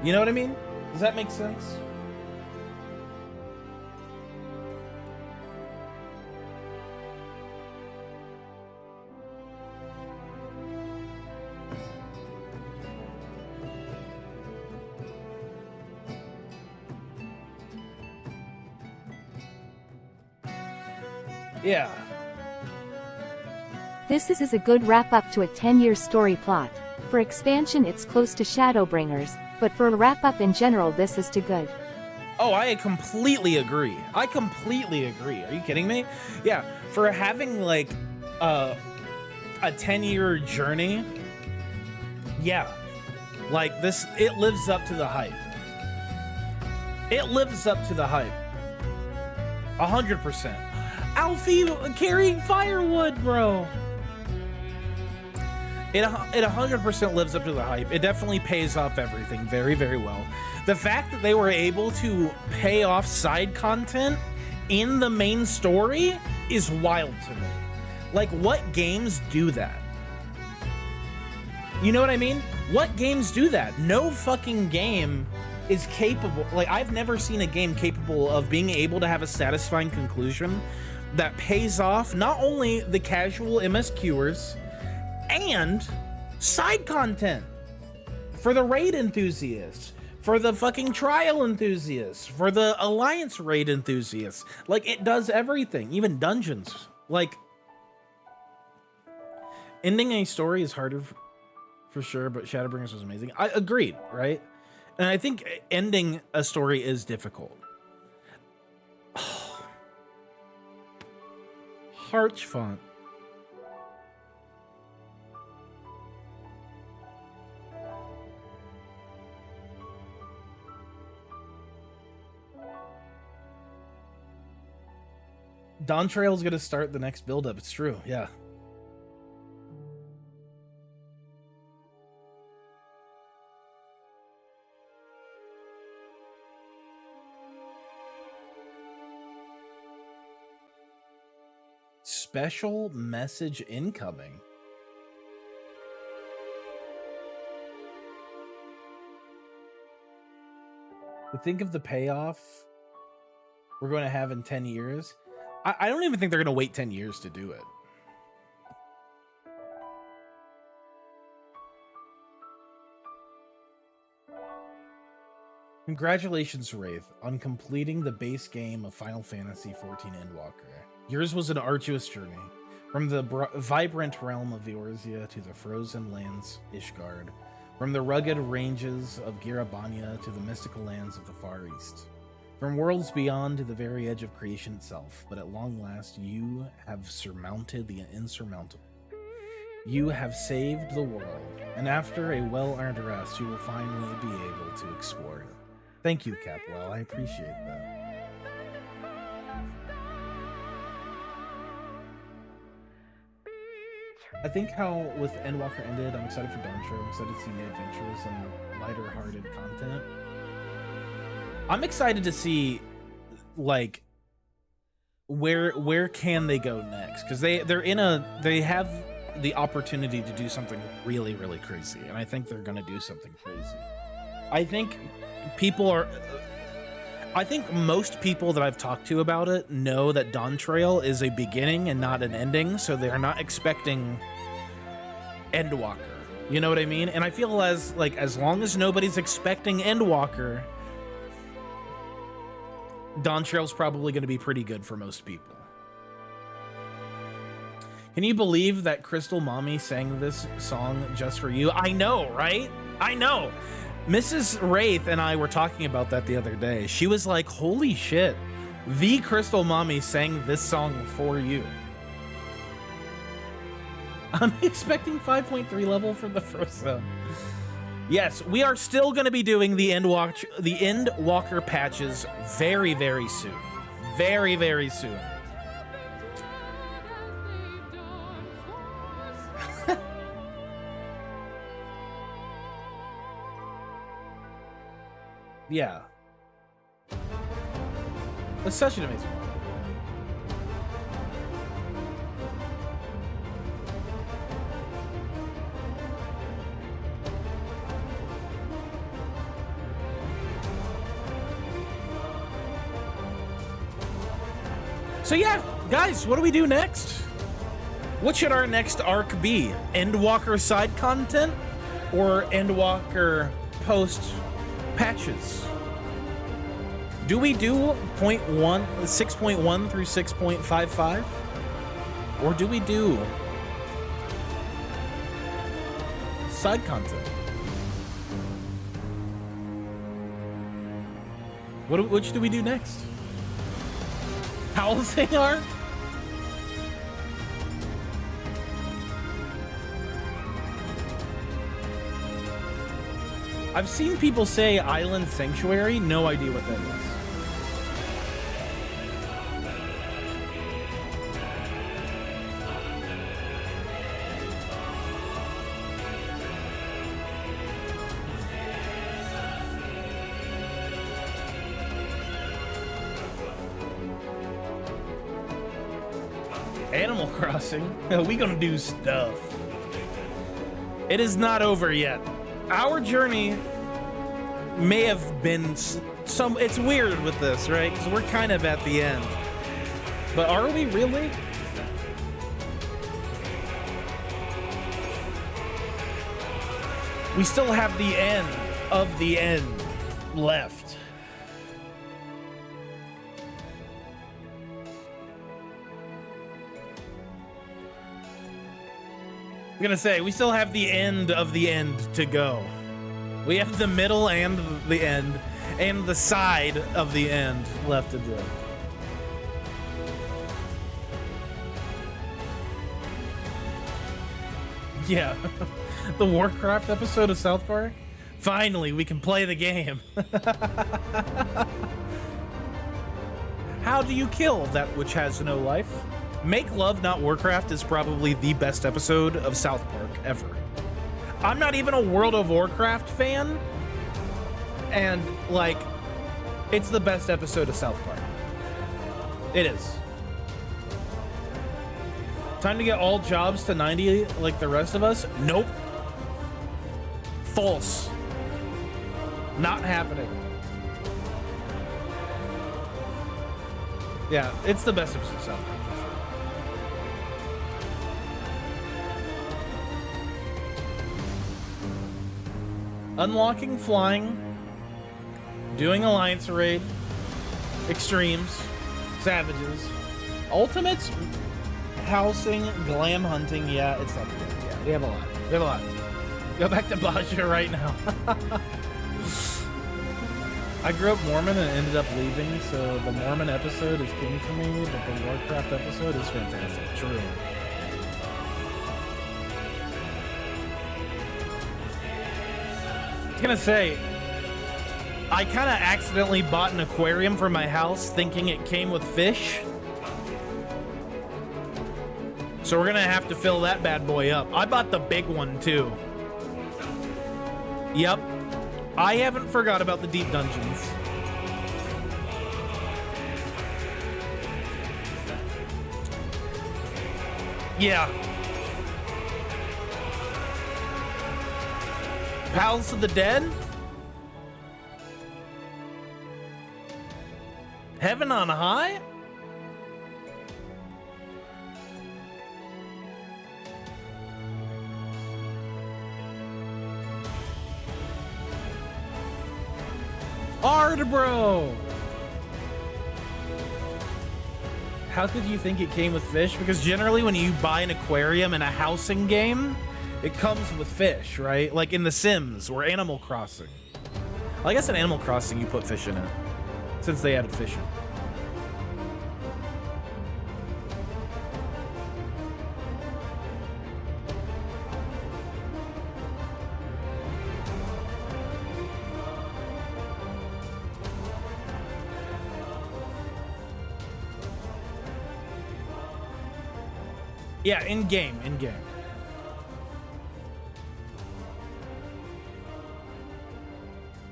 S1: You know what I mean? Does that make sense? Yeah.
S13: This is a good wrap-up to a 10-year story plot. For expansion it's close to Shadowbringers, but for a wrap-up in general this is too good.
S1: Oh, I completely agree. I completely agree. Are you kidding me? Yeah, for having like a 10-year journey, yeah. Like this, it lives up to the hype. It lives up to the hype. 100%. Alfie carrying firewood, bro. It 100% lives up to the hype. It definitely pays off everything very, very well. The fact that they were able to pay off side content in the main story is wild to me. Like, what games do that? You know what I mean? What games do that? No fucking game is capable. Like, I've never seen a game capable of being able to have a satisfying conclusion that pays off not only the casual MSQers and side content for the raid enthusiasts, for the fucking trial enthusiasts, for the alliance raid enthusiasts. Like, it does everything, even dungeons. Like, ending a story is harder for sure, but Shadowbringers was amazing. I agreed, right? And I think ending a story is difficult. Harch font. Dawn Trail's gonna start the next build-up. It's true, yeah. special message incoming. To think of the payoff we're going to have in 10 years. I don't even think they're going to wait 10 years to do it. Congratulations, Wraith, on completing the base game of Final Fantasy XIV Endwalker. Yours was an arduous journey, from the vibrant realm of Eorzea to the frozen lands Ishgard, from the rugged ranges of Girabania to the mystical lands of the Far East, from worlds beyond to the very edge of creation itself. But at long last, you have surmounted the insurmountable. You have saved the world, and after a well-earned rest, you will finally be able to explore it. Thank you, Capwell. I appreciate that. I think how with Endwalker ended, I'm excited for Dawntrail. I'm excited to see new adventures and lighter-hearted content. I'm excited to see, like, where can they go next? Because they have the opportunity to do something really, really crazy, and I think they're going to do something crazy. I think most people that I've talked to about it know that Dawntrail is a beginning and not an ending, so they're not expecting Endwalker. You know what I mean? And I feel as long as nobody's expecting Endwalker, Dawntrail's probably going to be pretty good for most people. Can you believe that Crystal Mommy sang this song just for you? I know, right? I know. Mrs. Wraith and I were talking about that the other day. She was like, holy shit, the Crystal Mommy sang this song for you. I'm expecting 5.3 level for the first zone. Yes, we are still going to be doing the Endwalker patches very, very soon. Very, very soon. Yeah. It's such an amazing one. So yeah, guys, what do we do next? What should our next arc be? Endwalker side content or Endwalker post patches? Do we do 6.1 through 6.55? Or do we do side content? Which do we do next? Housing arc? I've seen people say Island Sanctuary. No idea what that is. Animal Crossing? We gonna do stuff. It is not over yet. Our journey may have been it's weird with this, right? Because we're kind of at the end. But are we really? We still have the end of the end left. I'm gonna say, we still have the end of the end to go. We have the middle and the end, and the side of the end left to do. Yeah, the Warcraft episode of South Park? Finally, we can play the game. How do you kill that which has no life? Make Love Not Warcraft is probably the best episode of South Park ever. I'm not even a World of Warcraft fan, and like, it's the best episode of South Park. It is. Time to get all jobs to 90 like the rest of us? Nope. False. Not happening. Yeah, it's the best of stuff. Unlocking flying, doing alliance raid, extremes, savages, ultimates, housing, glam hunting. Yeah, it's not good. Yeah, we have a lot. We have a lot. Go back to Baja right now. I grew up Mormon and ended up leaving, so the Mormon episode is king for me, but the Warcraft episode is fantastic. True. I was gonna say, I kind of accidentally bought an aquarium for my house thinking it came with fish. So we're gonna have to fill that bad boy up. I bought the big one too. Yep. I haven't forgot about the deep dungeons. Yeah. Palace of the Dead? Heaven on High? Hard, bro! How could you think it came with fish? Because generally when you buy an aquarium in a housing game, it comes with fish, right? Like in The Sims or Animal Crossing. Well, I guess in Animal Crossing you put fish in it, since they added fishing. Yeah, in-game, in-game.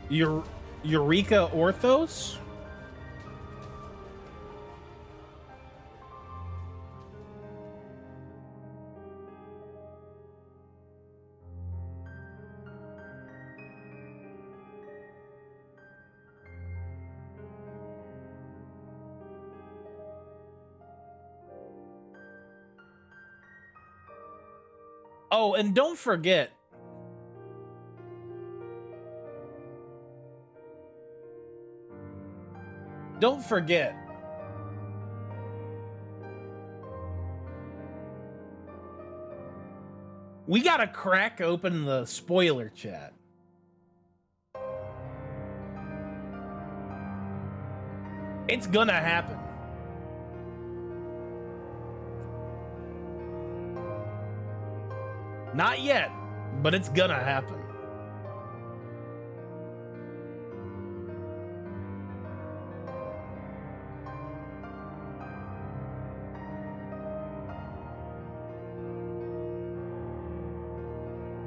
S1: Eureka Orthos? Oh, and don't forget, we gotta crack open the spoiler chat. It's gonna happen. Not yet, but it's gonna happen.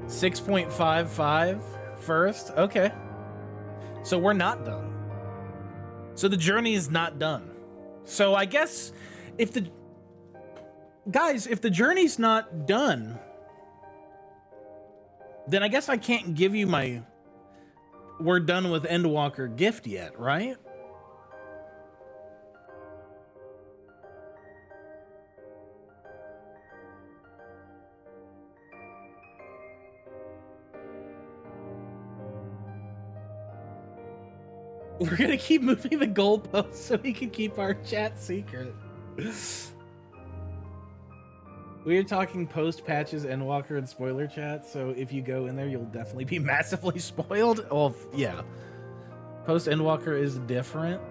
S1: $6.55 first? Okay. So we're not done. So the journey is not done. So I guess if the... Guys, if the journey's not done, then I guess I can't give you my "we're done with Endwalker" gift yet, right? We're gonna keep moving the goalposts so we can keep our chat secret. We are talking post patches, Endwalker, and spoiler chat, so if you go in there, you'll definitely be massively spoiled. Well, yeah. Post Endwalker is different.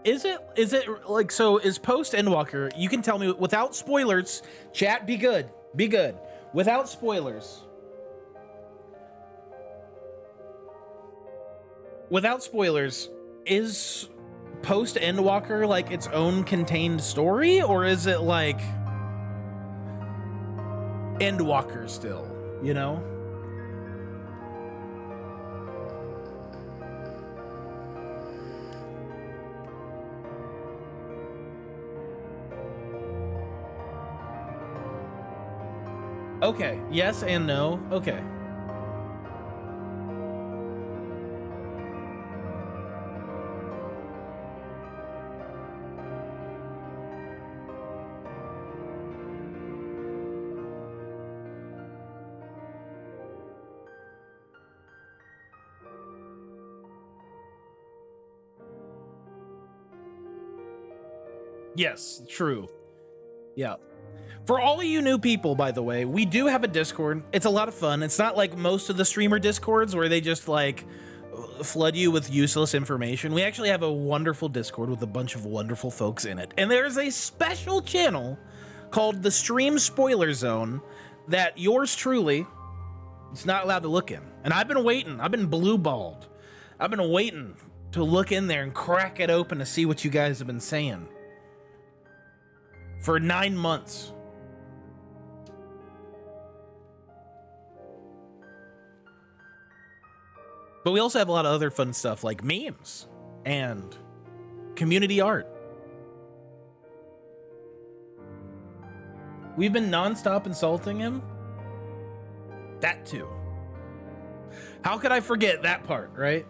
S1: Is it like, so is post Endwalker, you can tell me without spoilers, chat, be good. Be good. Without spoilers. Without spoilers, is post Endwalker like its own contained story, or is it like Endwalker still, you know? Okay, yes and no. Okay. Yes, true. Yeah. For all of you new people, by the way, we do have a Discord. It's a lot of fun. It's not like most of the streamer Discords where they just like flood you with useless information. We actually have a wonderful Discord with a bunch of wonderful folks in it. And there's a special channel called the Stream Spoiler Zone that yours truly is not allowed to look in. And I've been waiting. I've been blue-balled. I've been waiting to look in there and crack it open to see what you guys have been saying for 9 months. But we also have a lot of other fun stuff like memes and community art. We've been nonstop insulting him. That too. How could I forget that part, right?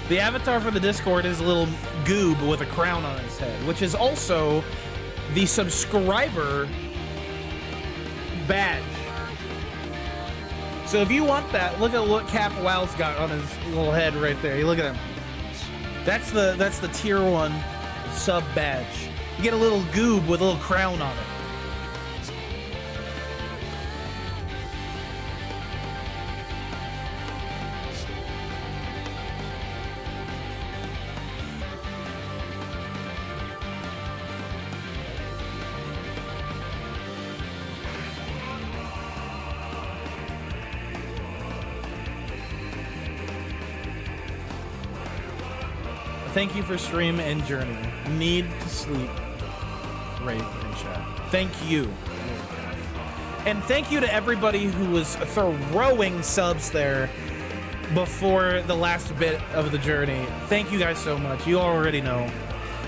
S1: The avatar for the Discord is a little goob with a crown on his head, which is also the subscriber badge. So if you want that, look at what Cap Wow's got on his little head right there. You look at him. That's the tier 1 sub badge. You get a little goob with a little crown on it. Thank you for stream and journey. Need to sleep. Rate and chat. Thank you. And thank you to everybody who was throwing subs there before the last bit of the journey. Thank you guys so much. You already know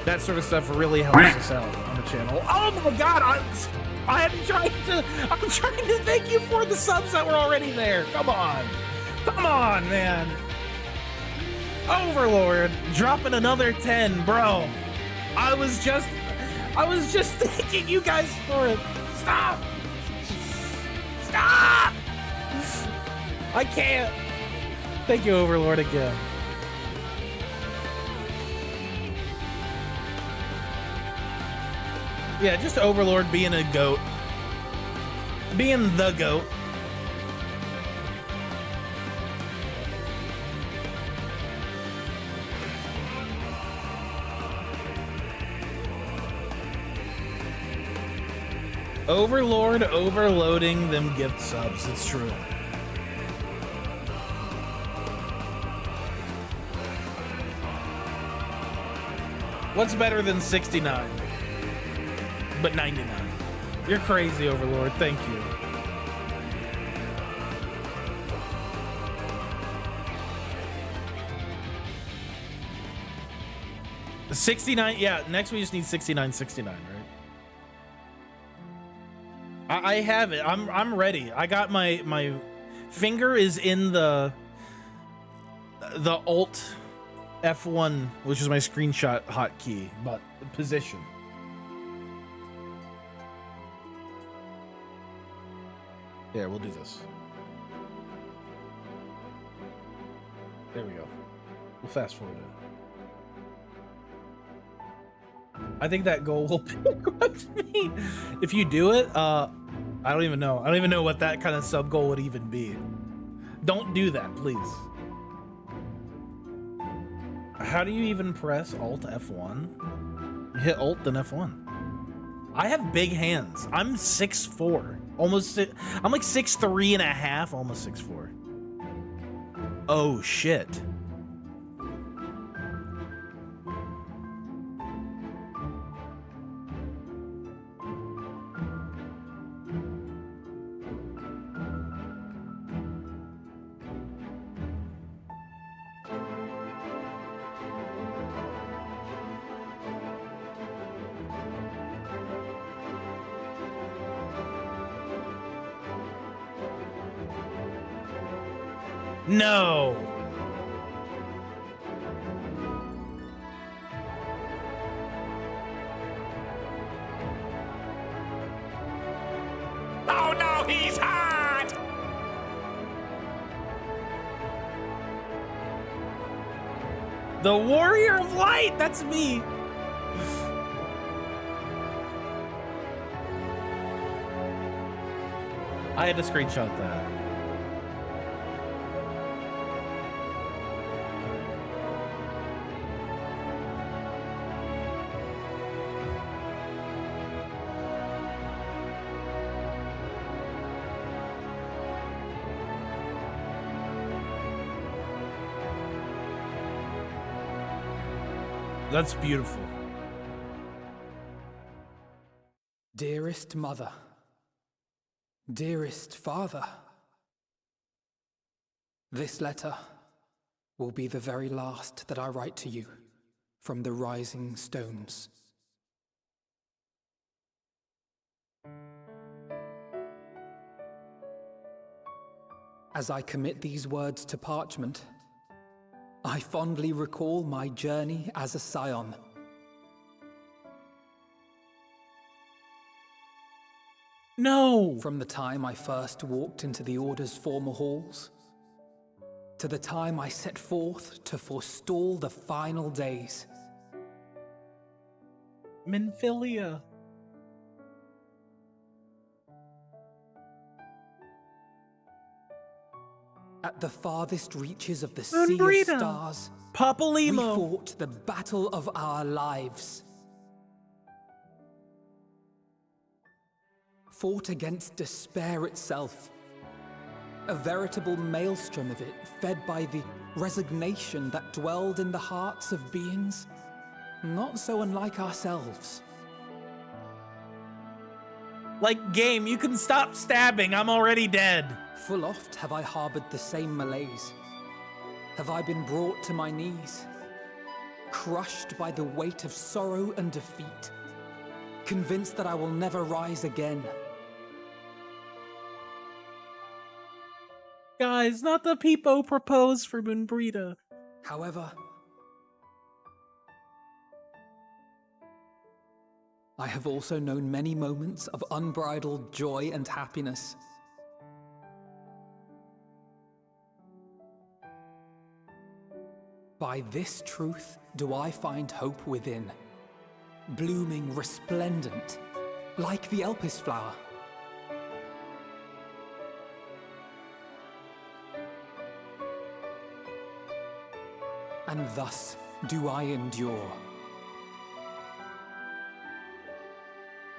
S1: that sort of stuff really helps us out on the channel. Oh my god, I'm trying to thank you for the subs that were already there. Come on, man. Overlord dropping another 10, bro. I was just thanking you guys for it. Stop! I can't. Thank you, Overlord, again. Yeah, just Overlord being a goat. Being the goat. Overlord overloading them gift subs. It's true. What's better than 69? But 99. You're crazy, Overlord. Thank you. $69. Yeah, next we just need 69.69, right? I have it. I'm ready. I got my finger is in the Alt F1, which is my screenshot hotkey, but position. Yeah, we'll do this. There we go. We'll fast forward it. I think that goal will pick up to me. If you do it, I don't even know. I don't even know what that kind of sub goal would even be. Don't do that, please. How do you even press Alt F1? You hit Alt then F1. I have big hands. I'm 6'4". Almost. I'm like 6'3 and a half, almost 6'4". Oh shit. No!
S14: Oh no, he's hot!
S1: The Warrior of Light! That's me! I had to screenshot that. That's beautiful.
S15: Dearest mother, dearest father, this letter will be the very last that I write to you from the Rising Stones. As I commit these words to parchment, I fondly recall my journey as a scion.
S1: No!
S15: From the time I first walked into the Order's former halls, to the time I set forth to forestall the final days.
S1: Minfilia.
S15: At the farthest reaches of the sea of stars, we fought the battle of our lives. Fought against despair itself. A veritable maelstrom of it, fed by the resignation that dwelled in the hearts of beings not so unlike ourselves.
S1: Like, game, you can stop stabbing, I'm already dead.
S15: Full oft have I harbored the same malaise. Have I been brought to my knees, crushed by the weight of sorrow and defeat, convinced that I will never rise again.
S1: Guys, not the Peepo proposed for Moonbrita.
S15: However, I have also known many moments of unbridled joy and happiness. By this truth do I find hope within, blooming resplendent, like the Elpis flower. And thus do I endure.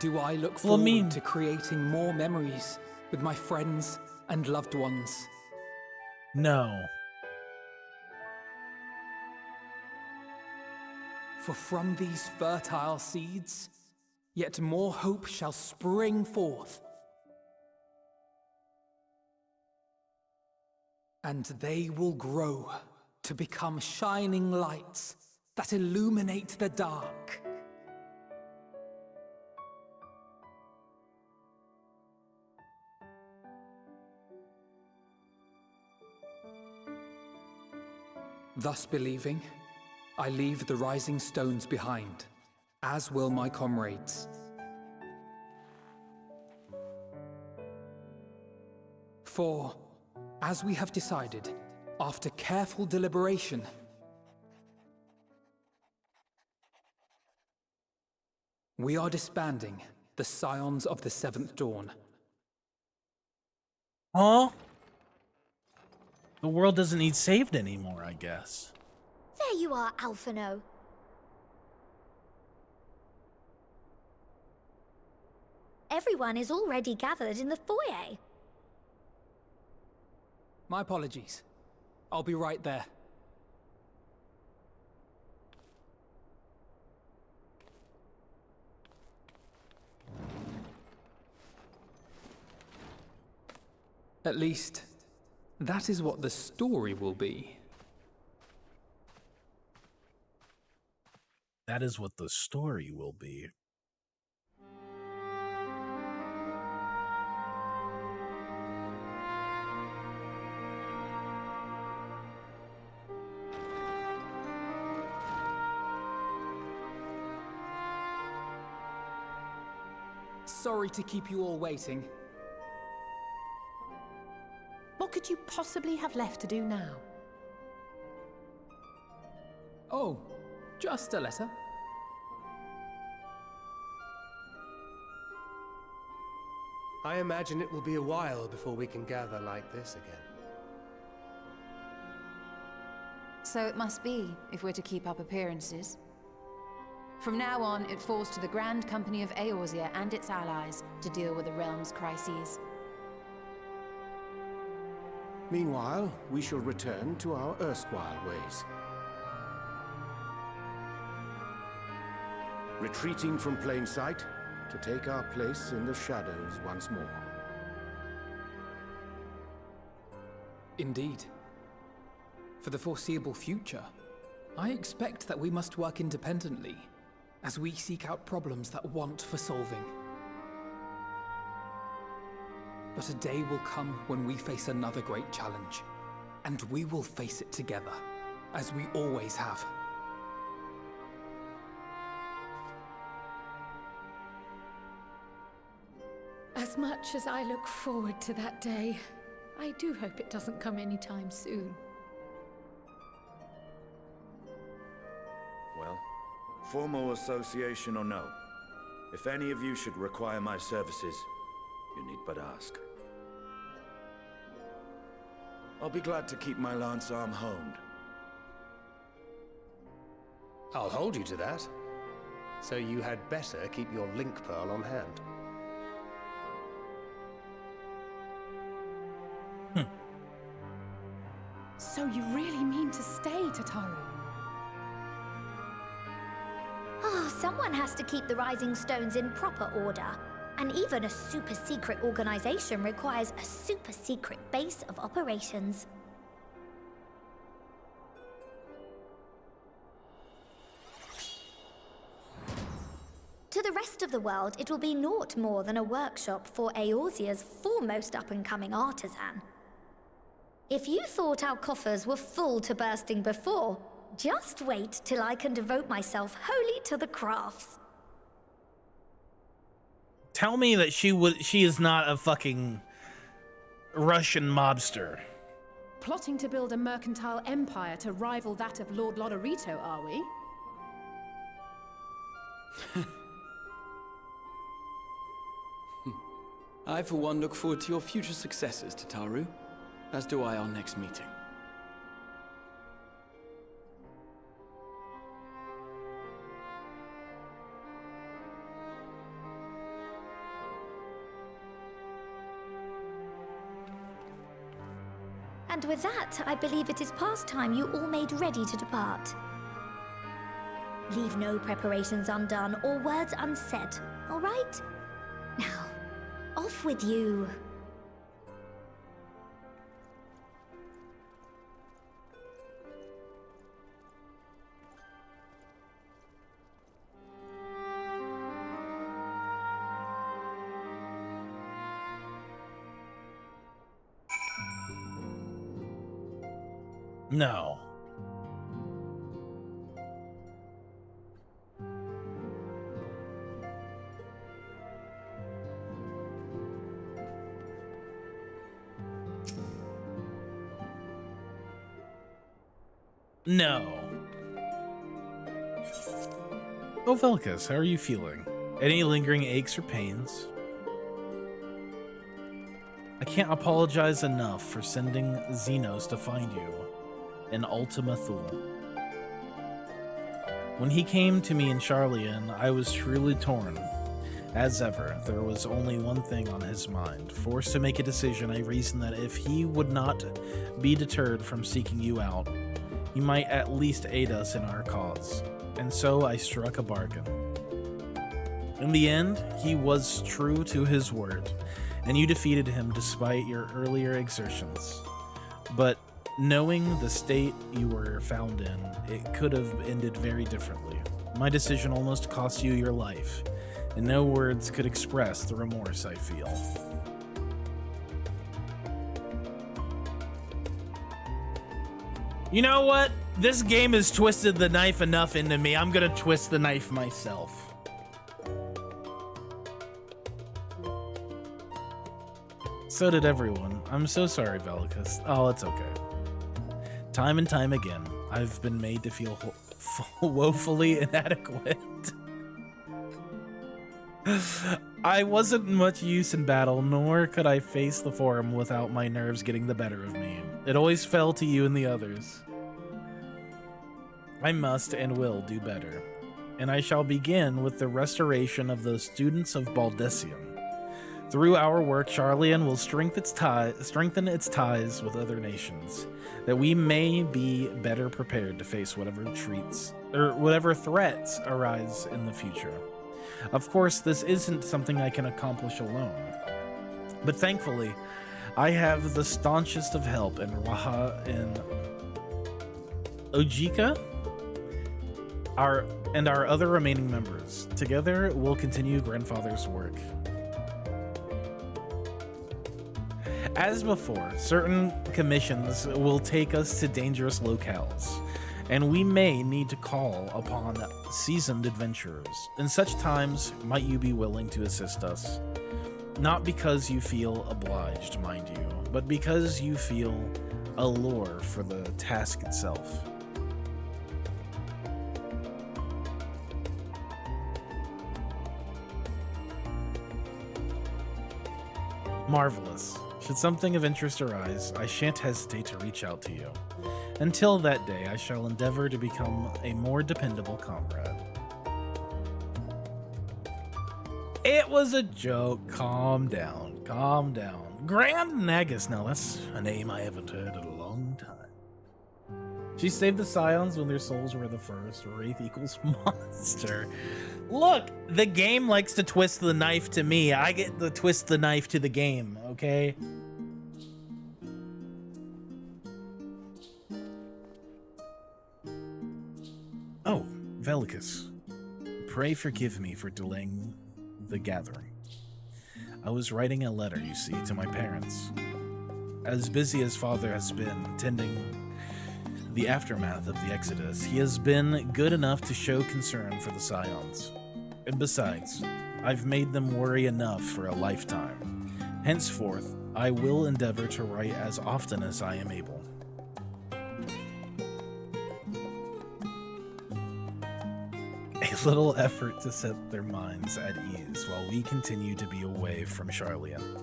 S15: Do I look forward to creating more memories with my friends and loved ones?
S1: No.
S15: For from these fertile seeds, yet more hope shall spring forth. And they will grow to become shining lights that illuminate the dark. Thus believing, I leave the Rising Stones behind, as will my comrades. For, as we have decided, after careful deliberation, we are disbanding the Scions of the Seventh Dawn.
S1: Huh? The world doesn't need saved anymore, I guess.
S19: There you are, Alphino. Everyone is already gathered in the foyer.
S15: My apologies. I'll be right there. At least, that is what the story will be.
S1: That is what the story will be.
S15: Sorry to keep you all waiting.
S17: What could you possibly have left to do now?
S15: Oh, just a letter.
S18: I imagine it will be a while before we can gather like this again.
S5: So it must be, if we're to keep up appearances. From now on, it falls to the Grand Company of Eorzea and its allies to deal with the realm's crises.
S7: Meanwhile, we shall return to our erstwhile ways. Retreating from plain sight to take our place in the shadows once more.
S15: Indeed. For the foreseeable future, I expect that we must work independently as we seek out problems that want for solving. But a day will come when we face another great challenge, and we will face it together, as we always have.
S17: As much as I look forward to that day, I do hope it doesn't come anytime soon.
S9: Well, formal association or no, if any of you should require my services, you need but ask. I'll be glad to keep my lance arm honed.
S18: I'll hold you to that. So you had better keep your link pearl on hand.
S17: So you really mean to stay, Tataru?
S19: Oh, someone has to keep the Rising Stones in proper order. And even a super-secret organization requires a super-secret base of operations. To the rest of the world, it will be naught more than a workshop for Eorzea's foremost up-and-coming artisan. If you thought our coffers were full to bursting before, just wait till I can devote myself wholly to the crafts.
S1: Tell me that she is not a fucking Russian mobster.
S17: Plotting to build a mercantile empire to rival that of Lord Lodorito, are we?
S4: I, for one, look forward to your future successes, Tataru. As do I our next meeting.
S19: And with that, I believe it is past time you all made ready to depart. Leave no preparations undone or words unsaid, all right? Now, off with you.
S1: No. No. Oh, Velkus, how are you feeling? Any lingering aches or pains? I can't apologize enough for sending Xenos to find you in Ultima Thule. When he came to me in Charlian, I was truly torn. As ever, there was only one thing on his mind. Forced to make a decision, I reasoned that if he would not be deterred from seeking you out, he might at least aid us in our cause. And so I struck a bargain. In the end, he was true to his word, and you defeated him despite your earlier exertions. But knowing the state you were found in, it could have ended very differently. My decision almost cost you your life, and no words could express the remorse I feel. You know what? This game has twisted the knife enough into me. I'm gonna twist the knife myself. So did everyone. I'm so sorry, Velicus. Oh, it's okay. Time and time again, I've been made to feel woefully inadequate. I wasn't much use in battle, nor could I face the forum without my nerves getting the better of me. It always fell to you and the others. I must and will do better, and I shall begin with the restoration of the students of Baldessium. Through our work, Charlian will strengthen its ties with other nations, that we may be better prepared to face whatever threats arise in the future. Of course, this isn't something I can accomplish alone, but thankfully, I have the staunchest of help in Raha and Ojika, our other remaining members. Together, we'll continue Grandfather's work. As before, certain commissions will take us to dangerous locales, and we may need to call upon seasoned adventurers. In such times, might you be willing to assist us? Not because you feel obliged, mind you, but because you feel a lure for the task itself. Marvelous. Should something of interest arise, I shan't hesitate to reach out to you. Until that day, I shall endeavor to become a more dependable comrade. It was a joke. Calm down. Calm down. Grand Nagus. Now, that's a name I haven't heard in a long time. She saved the Scions when their souls were the first. Wraith equals monster. Look, the game likes to twist the knife to me. I get to twist the knife to the game, okay? Oh, Velicus. Pray forgive me for delaying the gathering. I was writing a letter, you see, to my parents. As busy as Father has been tending the aftermath of the Exodus, he has been good enough to show concern for the Scions. And besides, I've made them worry enough for a lifetime. Henceforth, I will endeavor to write as often as I am able. A little effort to set their minds at ease while we continue to be away from Charlian.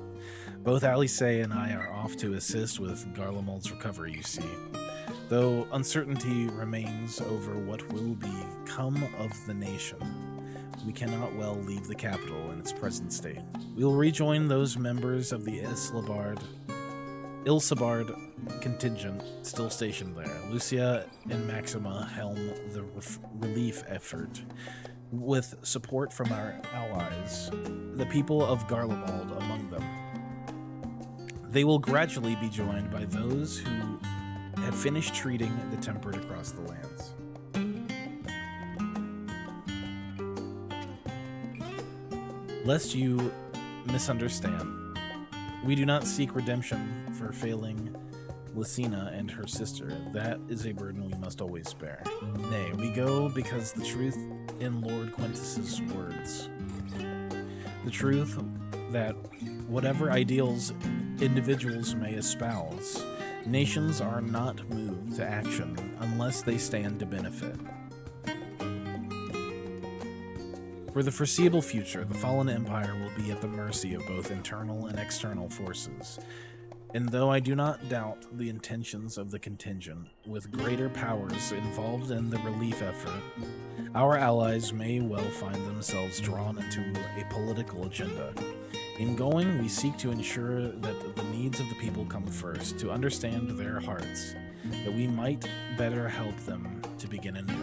S1: Both Alice and I are off to assist with Garlemald's recovery, you see. Though uncertainty remains over what will become of the nation, we cannot well leave the capital in its present state. We will rejoin those members of the Ilsabard contingent still stationed there. Lucia and Maxima helm the relief effort, with support from our allies, the people of Garlemald among them. They will gradually be joined by those who have finished treating the tempered across the lands. Lest you misunderstand, we do not seek redemption for failing Lucina and her sister. That is a burden we must always bear. Nay, we go because the truth in Lord Quintus's words. The truth that whatever ideals individuals may espouse, nations are not moved to action unless they stand to benefit. For the foreseeable future, the fallen empire will be at the mercy of both internal and external forces. And though I do not doubt the intentions of the contingent, with greater powers involved in the relief effort, our allies may well find themselves drawn into a political agenda. In going, we seek to ensure that the needs of the people come first, to understand their hearts, that we might better help them to begin anew.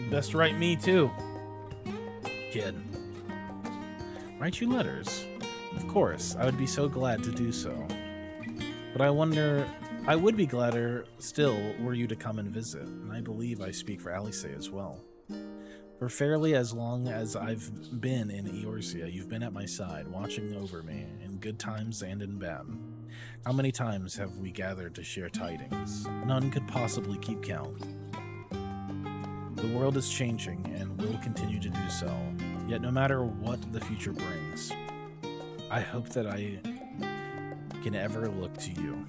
S1: Best write me too, kid. Write you letters. Of course, I would be so glad to do so. But I wonder, I would be gladder still were you to come and visit, and I believe I speak for Alice as well. For fairly as long as I've been in Eorzea, you've been at my side, watching over me, in good times and in bad. How many times have we gathered to share tidings? None could possibly keep count. The world is changing, and will continue to do so. Yet no matter what the future brings, I hope that I can ever look to you,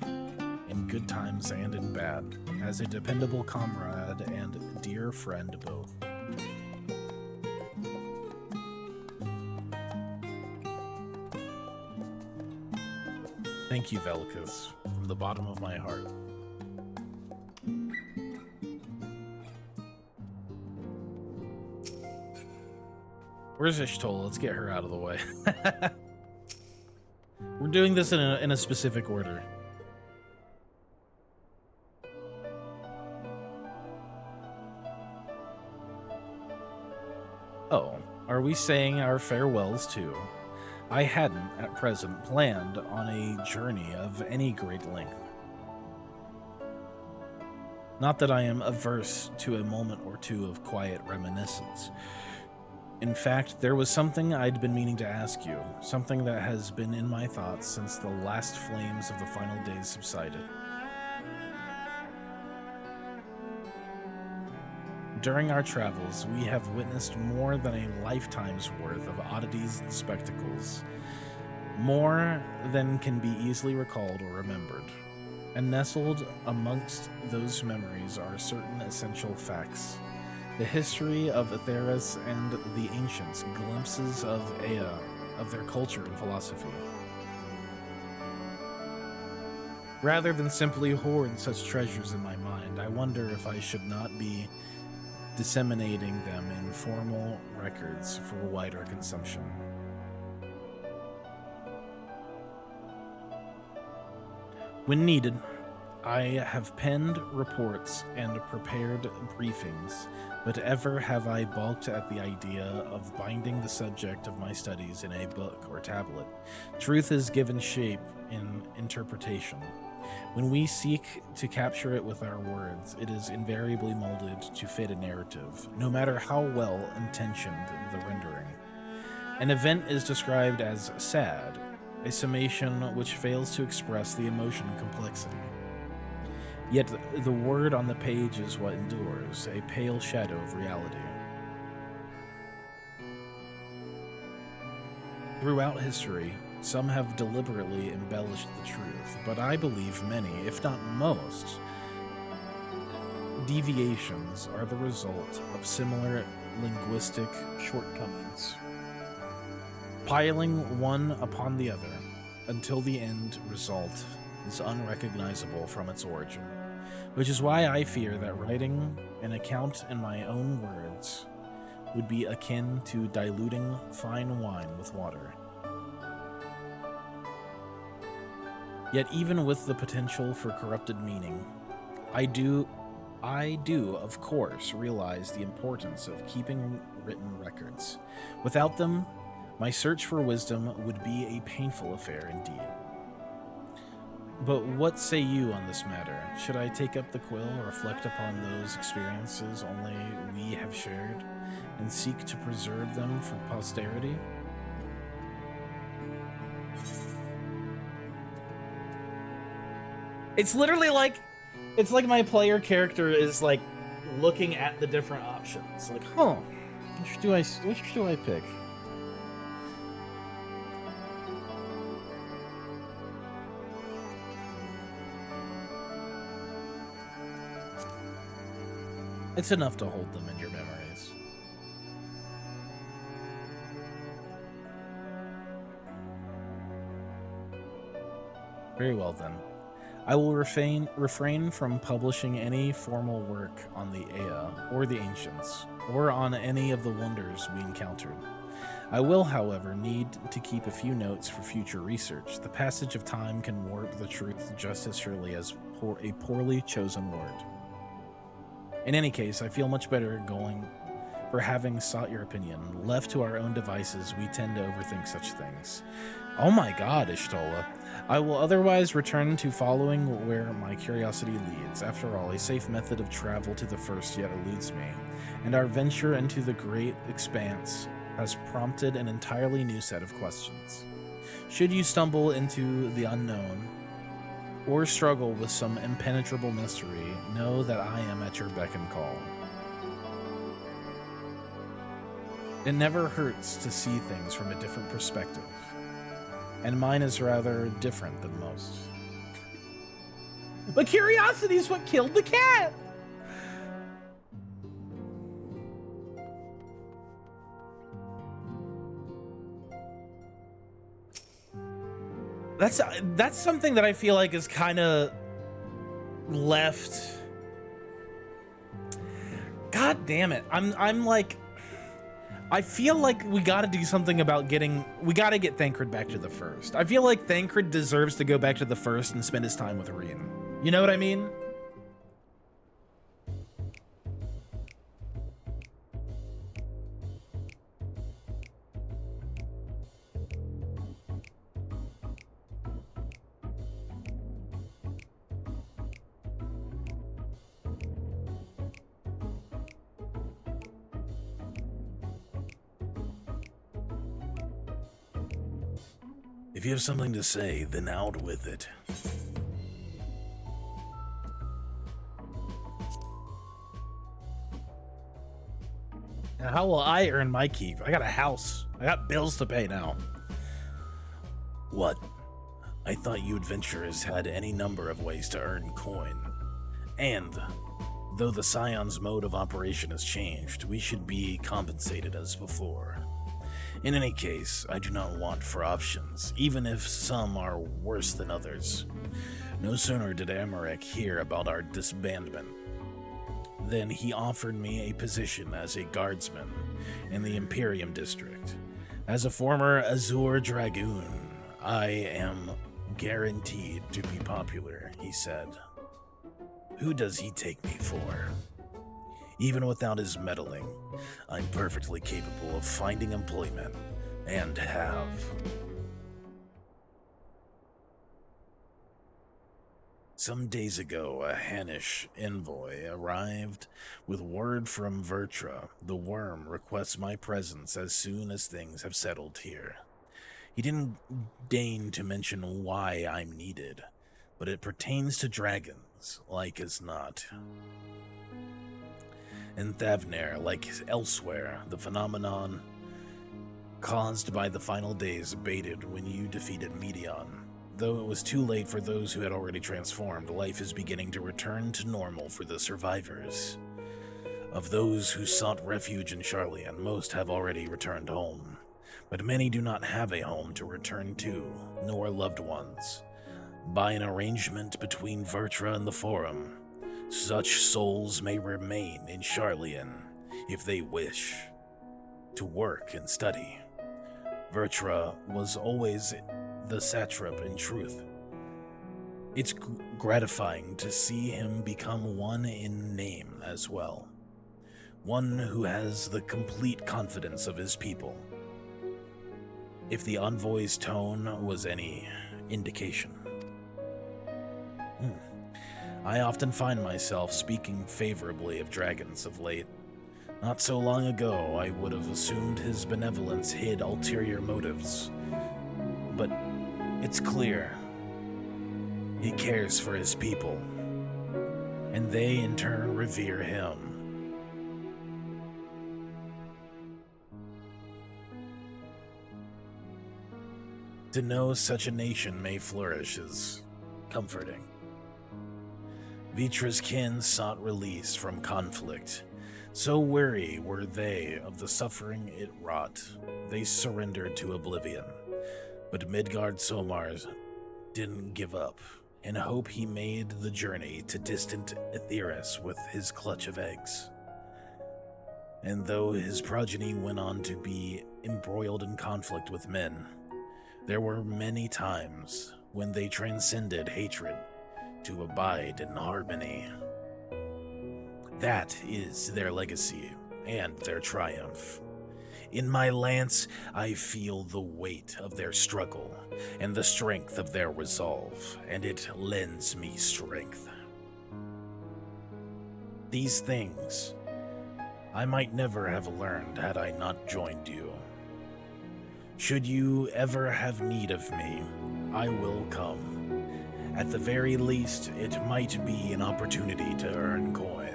S1: in good times and in bad, as a dependable comrade and dear friend both. Thank you, Velicus, from the bottom of my heart. Where's Ishtola? Let's get her out of the way. We're doing this in a specific order. Oh, are we saying our farewells too? I hadn't, at present, planned on a journey of any great length. Not that I am averse to a moment or two of quiet reminiscence. In fact, there was something I'd been meaning to ask you, something that has been in my thoughts since the last flames of the final days subsided. During our travels, we have witnessed more than a lifetime's worth of oddities and spectacles, more than can be easily recalled or remembered. And nestled amongst those memories are certain essential facts. The history of Atheras and the ancients, glimpses of Ea, of their culture and philosophy. Rather than simply hoard such treasures in my mind, I wonder if I should not be disseminating them in formal records for wider consumption. When needed, I have penned reports and prepared briefings, but ever have I balked at the idea of binding the subject of my studies in a book or tablet. Truth is given shape in interpretation. When we seek to capture it with our words, it is invariably molded to fit a narrative, no matter how well intentioned the rendering. An event is described as sad, a summation which fails to express the emotion complexity. Yet the word on the page is what endures, a pale shadow of reality. Throughout history, some have deliberately embellished the truth, but I believe many, if not most, deviations are the result of similar linguistic shortcomings, piling one upon the other until the end result is unrecognizable from its origin, which is why I fear that writing an account in my own words would be akin to diluting fine wine with water. Yet even with the potential for corrupted meaning, I do, of course, realize the importance of keeping written records. Without them, my search for wisdom would be a painful affair indeed. But what say you on this matter? Should I take up the quill or reflect upon those experiences only we have shared, and seek to preserve them for posterity? It's literally like, it's like my player character is like looking at the different options. Like, huh, which do I pick? It's enough to hold them in your memories. Very well then. I will refrain from publishing any formal work on the Ea, or the Ancients, or on any of the wonders we encountered. I will, however, need to keep a few notes for future research. The passage of time can warp the truth just as surely as a poorly chosen word. In any case, I feel much better going for having sought your opinion. Left to our own devices, we tend to overthink such things. Oh my god, Ishtola. I will otherwise return to following where my curiosity leads. After all, a safe method of travel to the first yet eludes me, and our venture into the great expanse has prompted an entirely new set of questions. Should you stumble into the unknown, or struggle with some impenetrable mystery, know that I am at your beck and call. It never hurts to see things from a different perspective. And mine is rather different than most. But curiosity is what killed the cat! That's something that I feel like is kind of left. God damn it. I'm like, I feel like we gotta do something about we gotta get Thancred back to the first. I feel like Thancred deserves to go back to the first and spend his time with Reen. You know what I mean?
S2: If you have something to say, then out with it.
S1: Now, how will I earn my keep? I got a house. I got bills to pay now.
S2: What? I thought you adventurers had any number of ways to earn coin. And, though the Scion's mode of operation has changed, we should be compensated as before. In any case, I do not want for options, even if some are worse than others. No sooner did Amarek hear about our disbandment than he offered me a position as a guardsman in the Imperium District. As a former Azure Dragoon, I am guaranteed to be popular, he said. Who does he take me for? Even without his meddling, I'm perfectly capable of finding employment, and have. Some days ago, a Hannish envoy arrived with word from Vertra. The worm requests my presence as soon as things have settled here. He didn't deign to mention why I'm needed, but it pertains to dragons, like as not. In Thavner, like elsewhere, the phenomenon caused by the final days abated when you defeated Medion. Though it was too late for those who had already transformed, life is beginning to return to normal for the survivors. Of those who sought refuge in Charlian, most have already returned home, but many do not have a home to return to, nor loved ones. By an arrangement between Vertra and the Forum, such souls may remain in Charlian if they wish to work and study. Vertra was always the satrap in truth. It's gratifying to see him become one in name as well. One who has the complete confidence of his people. If the envoy's tone was any indication. I often find myself speaking favorably of dragons of late. Not so long ago, I would have assumed his benevolence hid ulterior motives. But it's clear he cares for his people, and they in turn revere him. To know such a nation may flourish is comforting. Vitra's kin sought release from conflict. So weary were they of the suffering it wrought, they surrendered to oblivion. But Midgard Somar didn't give up. In hope, he made the journey to distant Etheirys with his clutch of eggs. And though his progeny went on to be embroiled in conflict with men, there were many times when they transcended hatred to abide in harmony. That is their legacy and their triumph. In my lance, I feel the weight of their struggle and the strength of their resolve, and it lends me strength. These things I might never have learned had I not joined you. Should you ever have need of me, I will come. At the very least, it might be an opportunity to earn coin.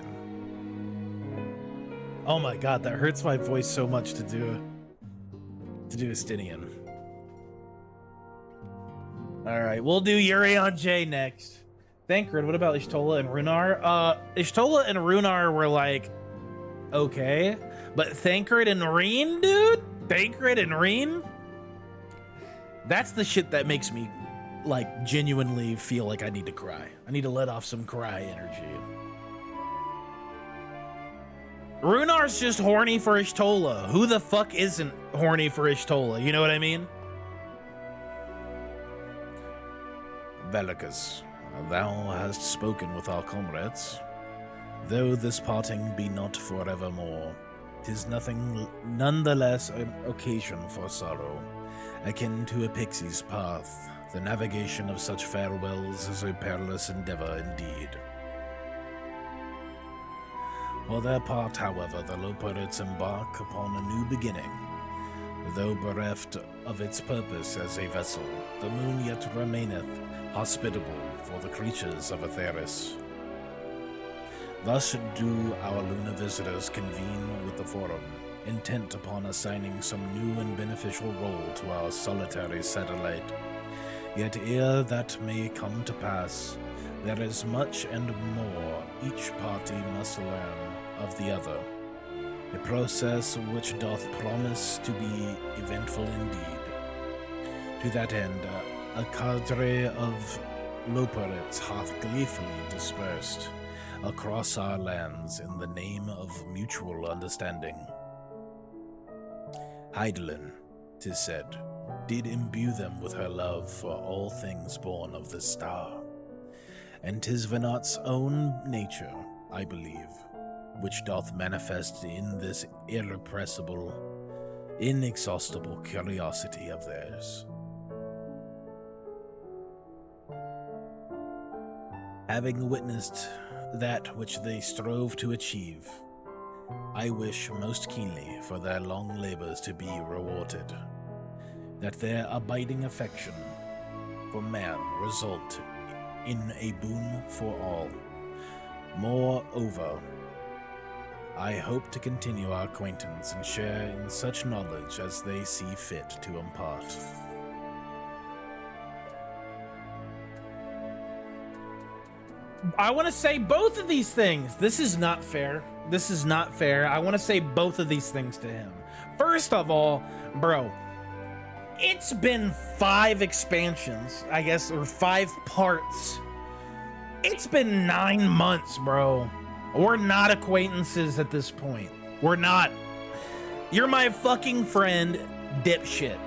S1: Oh my god, that hurts my voice so much to do Estinian. Alright, we'll do Yuri on J next. Thancred, what about Ishtola and Runar? Ishtola and Runar were like, okay. But Thancred and Reen, dude? Thancred and Reen? That's the shit that makes me, like, genuinely feel like I need to cry. I need to let off some cry energy. Runar's just horny for Ishtola. Who the fuck isn't horny for Ishtola? You know what I mean?
S2: Velicus, thou hast spoken with our comrades. Though this parting be not forevermore, 'tis nothing nonetheless an occasion for sorrow, akin to a pixie's path. The navigation of such farewells is a perilous endeavor indeed. For their part, however, the Loperids embark upon a new beginning. Though bereft of its purpose as a vessel, the moon yet remaineth hospitable for the creatures of Aetheris. Thus do our lunar visitors convene with the Forum, intent upon assigning some new and beneficial role to our solitary satellite. Yet ere that may come to pass, there is much and more each party must learn of the other, a process which doth promise to be eventful indeed. To that end, a cadre of Loperids hath gleefully dispersed across our lands in the name of mutual understanding. Hydaelyn, 'tis said, did imbue them with her love for all things born of this star, and 'tis Venat's own nature, I believe, which doth manifest in this irrepressible, inexhaustible curiosity of theirs. Having witnessed that which they strove to achieve, I wish most keenly for their long labors to be rewarded, that their abiding affection for man result in a boon for all. Moreover, I hope to continue our acquaintance and share in such knowledge as they see fit to impart.
S1: I want to say both of these things. This is not fair. This is not fair. I want to say both of these things to him. First of all, bro, it's been 5 expansions, I guess, or 5 parts. It's been 9 months, bro. We're not acquaintances at this point. We're not. You're my fucking friend, dipshit.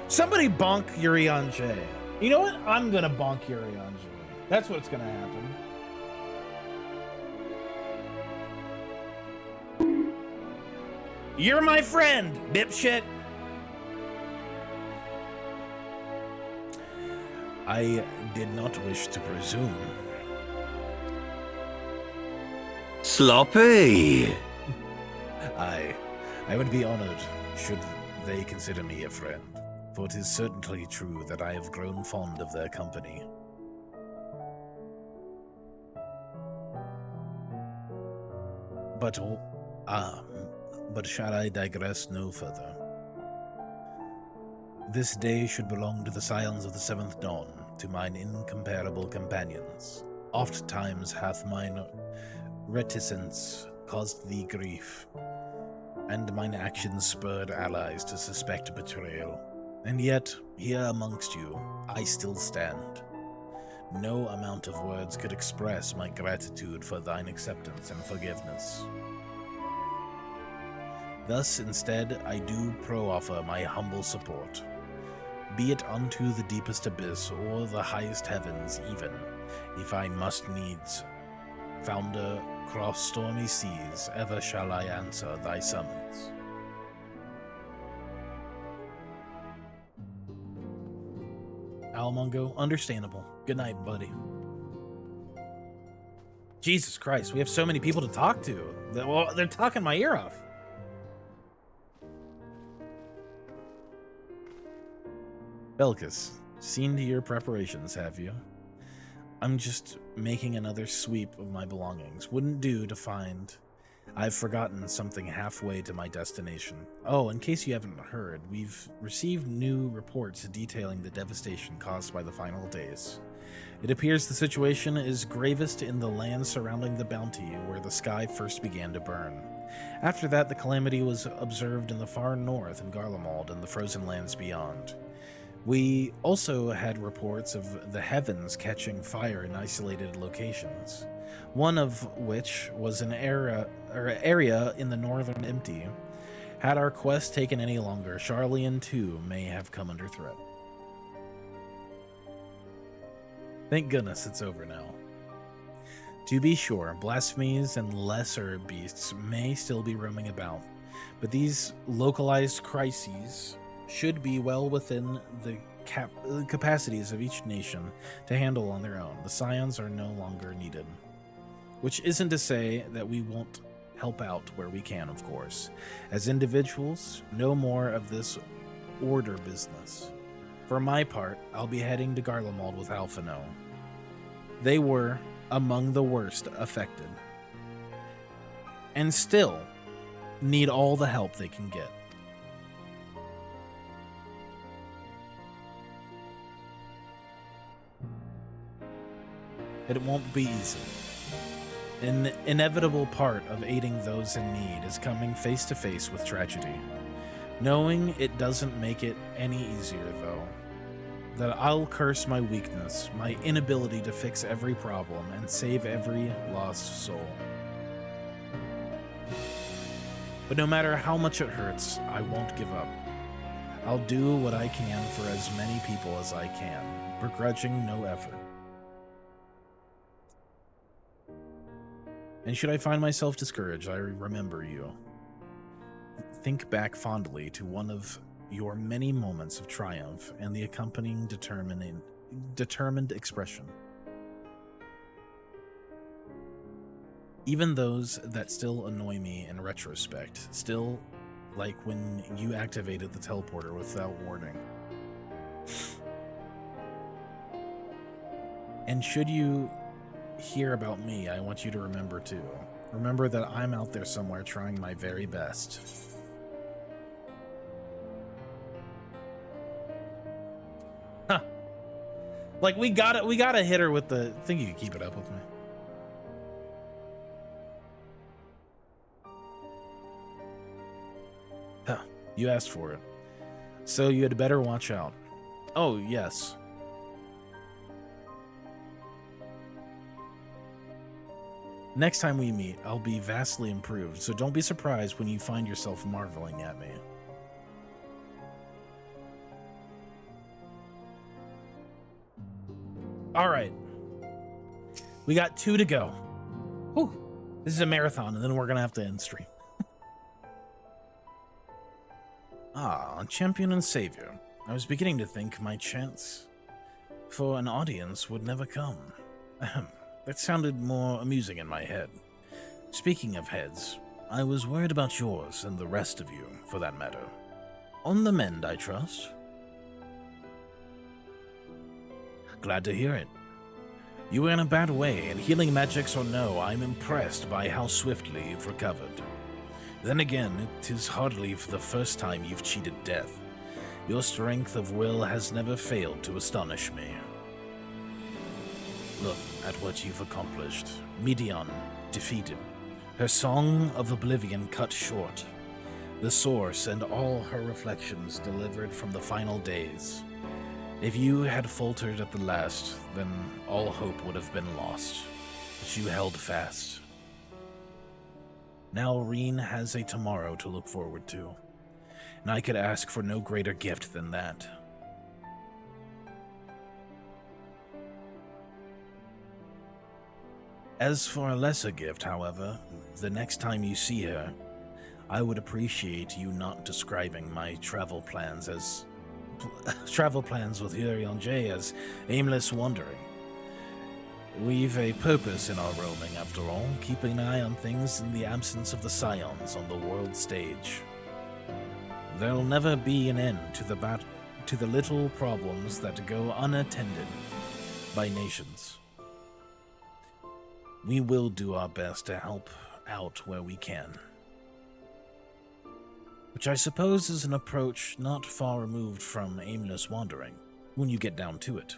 S1: Somebody bonk Yuri on J. You know what? I'm gonna bonk Yuri on J. That's what's gonna happen. You're my friend, dipshit.
S2: I did not wish to presume.
S20: Sloppy!
S2: I would be honored should they consider me a friend, for it is certainly true that I have grown fond of their company. But shall I digress no further? This day should belong to the scions of the 7th dawn, to mine incomparable companions. Oft times hath mine reticence caused thee grief, and mine actions spurred allies to suspect betrayal. And yet, here amongst you, I still stand. No amount of words could express my gratitude for thine acceptance and forgiveness. Thus, instead, I do proffer my humble support. Be it unto the deepest abyss or the highest heavens even, if I must needs. Founder, cross stormy seas, ever shall I answer thy summons.
S1: Almongo, understandable. Good night, buddy. Jesus Christ, we have so many people to talk to. They're talking my ear off.
S2: Belkis, seen to your preparations, have you?
S1: I'm just making another sweep of my belongings. Wouldn't do to find I've forgotten something halfway to my destination. Oh, in case you haven't heard, we've received new reports detailing the devastation caused by the final days. It appears the situation is gravest in the land surrounding the Bounty, where the sky first began to burn. After that, the calamity was observed in the far north in Garlemald and the frozen lands beyond. We also had reports of the heavens catching fire in isolated locations, one of which was an area in the northern Empty. Had our quest taken any longer, Sharlayan too may have come under threat. Thank goodness it's over now. To be sure, blasphemies and lesser beasts may still be roaming about, but these localized crises should be well within the capacities of each nation to handle on their own. The Scions are no longer needed. Which isn't to say that we won't help out where we can, of course. As individuals, no more of this order business. For my part, I'll be heading to Garlemald with Alphino. They were among the worst affected, and still need all the help they can get. It won't be easy. An inevitable part of aiding those in need is coming face to face with tragedy. Knowing it doesn't make it any easier, though. That I'll curse my weakness, my inability to fix every problem and save every lost soul. But no matter how much it hurts, I won't give up. I'll do what I can for as many people as I can, begrudging no effort. And should I find myself discouraged, I remember you. Think back fondly to one of your many moments of triumph and the accompanying determined expression. Even those that still annoy me in retrospect, still like when you activated the teleporter without warning. And should you hear about me, I want you to remember too. Remember that I'm out there somewhere trying my very best. Huh. Like we gotta hit her with the think you can keep it up with me. Huh. You asked for it. So you had better watch out. Oh, yes. Next time we meet, I'll be vastly improved, so don't be surprised when you find yourself marveling at me. Alright. We got 2 to go. Whew. This is a marathon, and then we're gonna have to end stream. Champion and savior. I was beginning to think my chance for an audience would never come. That sounded more amusing in my head. Speaking of heads, I was worried about yours and the rest of you, for that matter. On the mend, I trust? Glad to hear it. You were in a bad way, and healing magics or no, I'm impressed by how swiftly you've recovered. Then again, it is hardly for the first time you've cheated death. Your strength of will has never failed to astonish me. Look at what you've accomplished. Midian defeated. Her song of oblivion cut short. The source and all her reflections delivered from the final days. If you had faltered at the last, then all hope would have been lost. But you held fast. Now Reen has a tomorrow to look forward to, and I could ask for no greater gift than that. As for a lesser gift, however, the next time you see her, I would appreciate you not describing my travel plans with Hurion J as aimless wandering. We've a purpose in our roaming, after all, keeping an eye on things in the absence of the Scions on the world stage. There'll never be an end to the little problems that go unattended by nations.
S2: We will do our best to help out where we can. Which I suppose is an approach not far removed from aimless wandering, when you get down to it.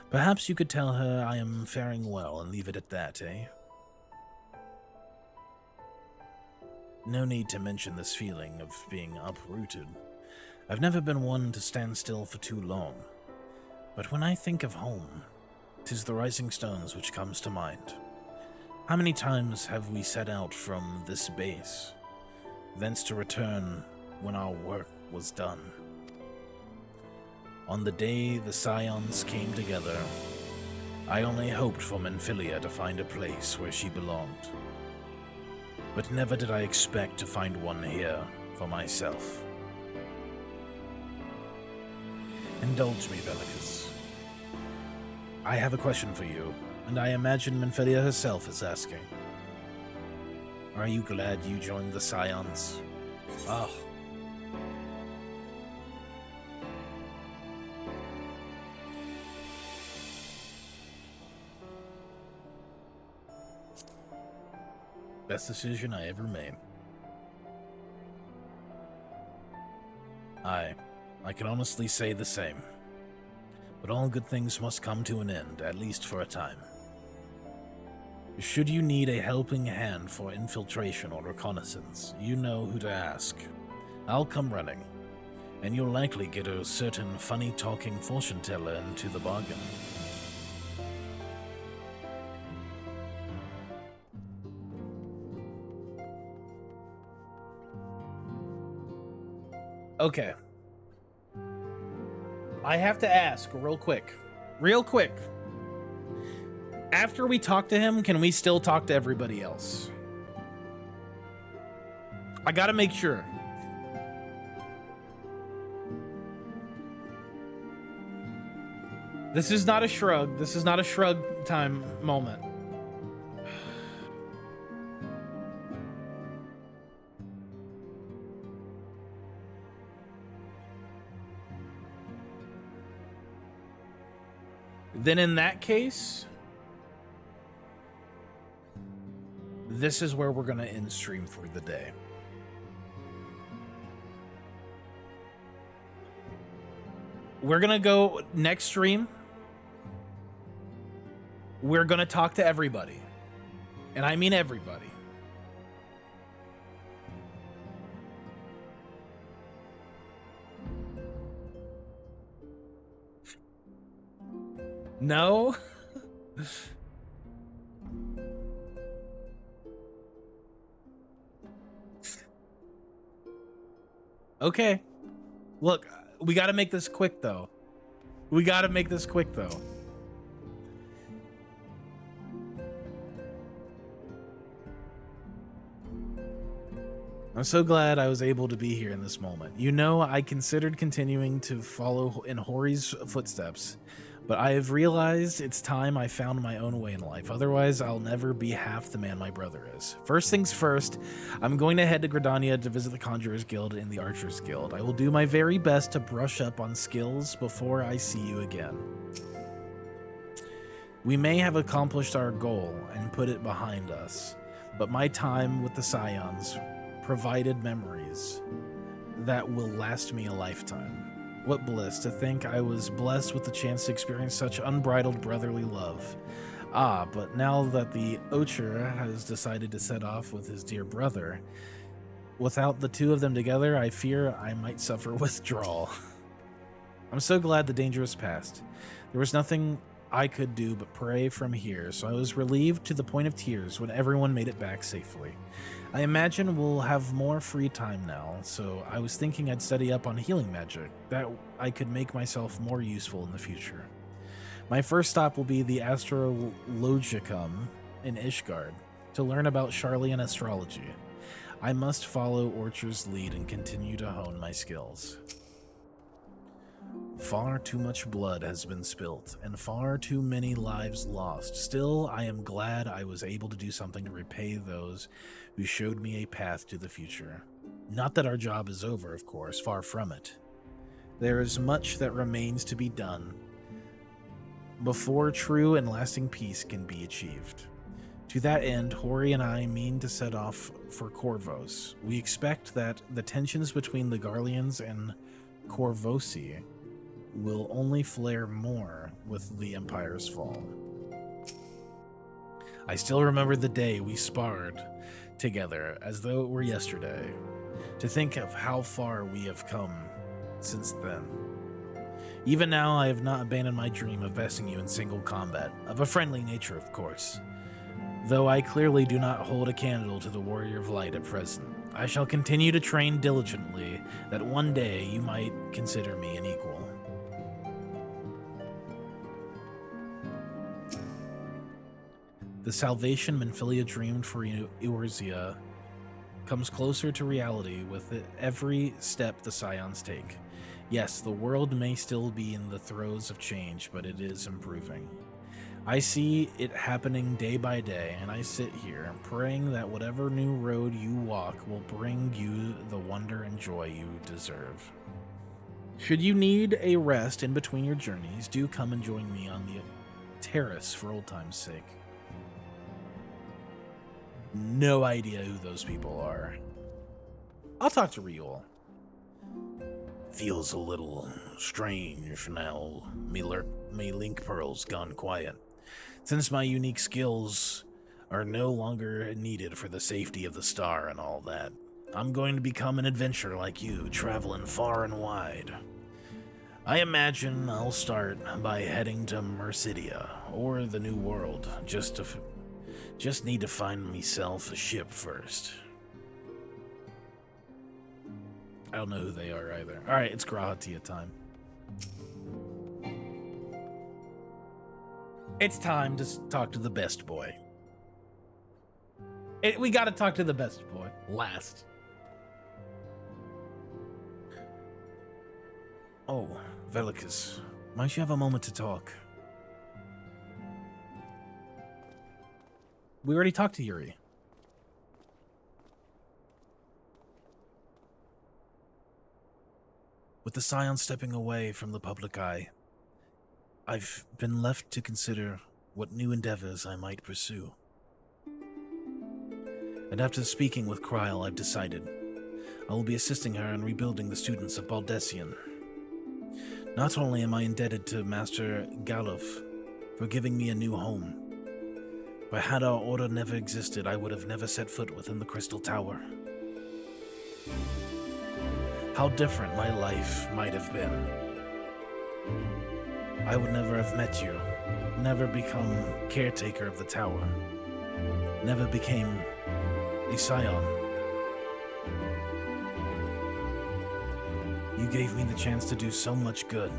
S2: Perhaps you could tell her I am faring well and leave it at that, eh? No need to mention this feeling of being uprooted. I've never been one to stand still for too long. But when I think of home, 'tis the rising stones which comes to mind. How many times have we set out from this base, thence to return when our work was done? On the day the Scions came together, I only hoped for Menphilia to find a place where she belonged. But never did I expect to find one here for myself. Indulge me, Velicus. I have a question for you, and I imagine Menphilia herself is asking. Are you glad you joined the Scions? Ah. Best decision I ever made. I can honestly say the same. But all good things must come to an end, at least for a time. Should you need a helping hand for infiltration or reconnaissance, you know who to ask. I'll come running, and you'll likely get a certain funny-talking fortune-teller into the bargain.
S1: Okay. I have to ask real quick. Real quick. After we talk to him, can we still talk to everybody else? I gotta make sure. This is not a shrug. This is not a shrug time moment. Then in that case, this is where we're going to end stream for the day. We're going to go next stream. We're going to talk to everybody. And I mean everybody. No? Okay. Look, we gotta make this quick, though. We gotta make this quick, though. I'm so glad I was able to be here in this moment. You know, I considered continuing to follow in Hori's footsteps, but I have realized it's time I found my own way in life. Otherwise, I'll never be half the man my brother is. First things first, I'm going to head to Gridania to visit the Conjurers Guild and the Archers Guild. I will do my very best to brush up on skills before I see you again. We may have accomplished our goal and put it behind us, but my time with the Scions provided memories that will last me a lifetime. What bliss to think I was blessed with the chance to experience such unbridled brotherly love. Ah, but now that the Ocher has decided to set off with his dear brother, without the two of them together, I fear I might suffer withdrawal. I'm so glad the danger was past. There was nothing I could do but pray from here, so I was relieved to the point of tears when everyone made it back safely. I imagine we'll have more free time now, so I was thinking I'd study up on healing magic, that I could make myself more useful in the future. My first stop will be the Astrologicum in Ishgard, to learn about Sharlayan astrology. I must follow Orcher's lead and continue to hone my skills. Far too much blood has been spilt, and far too many lives lost. Still, I am glad I was able to do something to repay those who showed me a path to the future. Not that our job is over, of course, far from it. There is much that remains to be done before true and lasting peace can be achieved. To that end, Hori and I mean to set off for Corvos. We expect that the tensions between the Garleans and Corvosi will only flare more with the Empire's fall. I still remember the day we sparred together as though it were yesterday. To think of how far we have come since then. Even now, I have not abandoned my dream of besting you in single combat, of a friendly nature, of course. Though I clearly do not hold a candle to the Warrior of Light at present, I shall continue to train diligently, that one day you might consider me an equal. The salvation Minfilia dreamed for Eorzea comes closer to reality with every step the Scions take. Yes, the world may still be in the throes of change, but it is improving. I see it happening day by day, and I sit here praying that whatever new road you walk will bring you the wonder and joy you deserve. Should you need a rest in between your journeys, do come and join me on the terrace for old time's sake. No idea who those people are. I'll talk to Riol.
S2: Feels a little strange now. Me link pearls gone quiet. Since my unique skills are no longer needed for the safety of the star and all that, I'm going to become an adventurer like you, traveling far and wide. I imagine I'll start by heading to Mercidia or the New World. Just need to find myself a ship first.
S1: I don't know who they are either. Alright, it's Grahatia time. It's time to talk to the best boy. We gotta talk to the best boy last.
S2: Oh, Velicus, might you have a moment to talk?
S1: We already talked to Yuri.
S2: With the Scions stepping away from the public eye, I've been left to consider what new endeavors I might pursue. And after speaking with Kryl, I've decided I will be assisting her in rebuilding the students of Baldessian. Not only am I indebted to Master Galuf for giving me a new home, but had our order never existed, I would have never set foot within the Crystal Tower. How different my life might have been. I would never have met you, never become caretaker of the tower, never became a Scion. You gave me the chance to do so much good,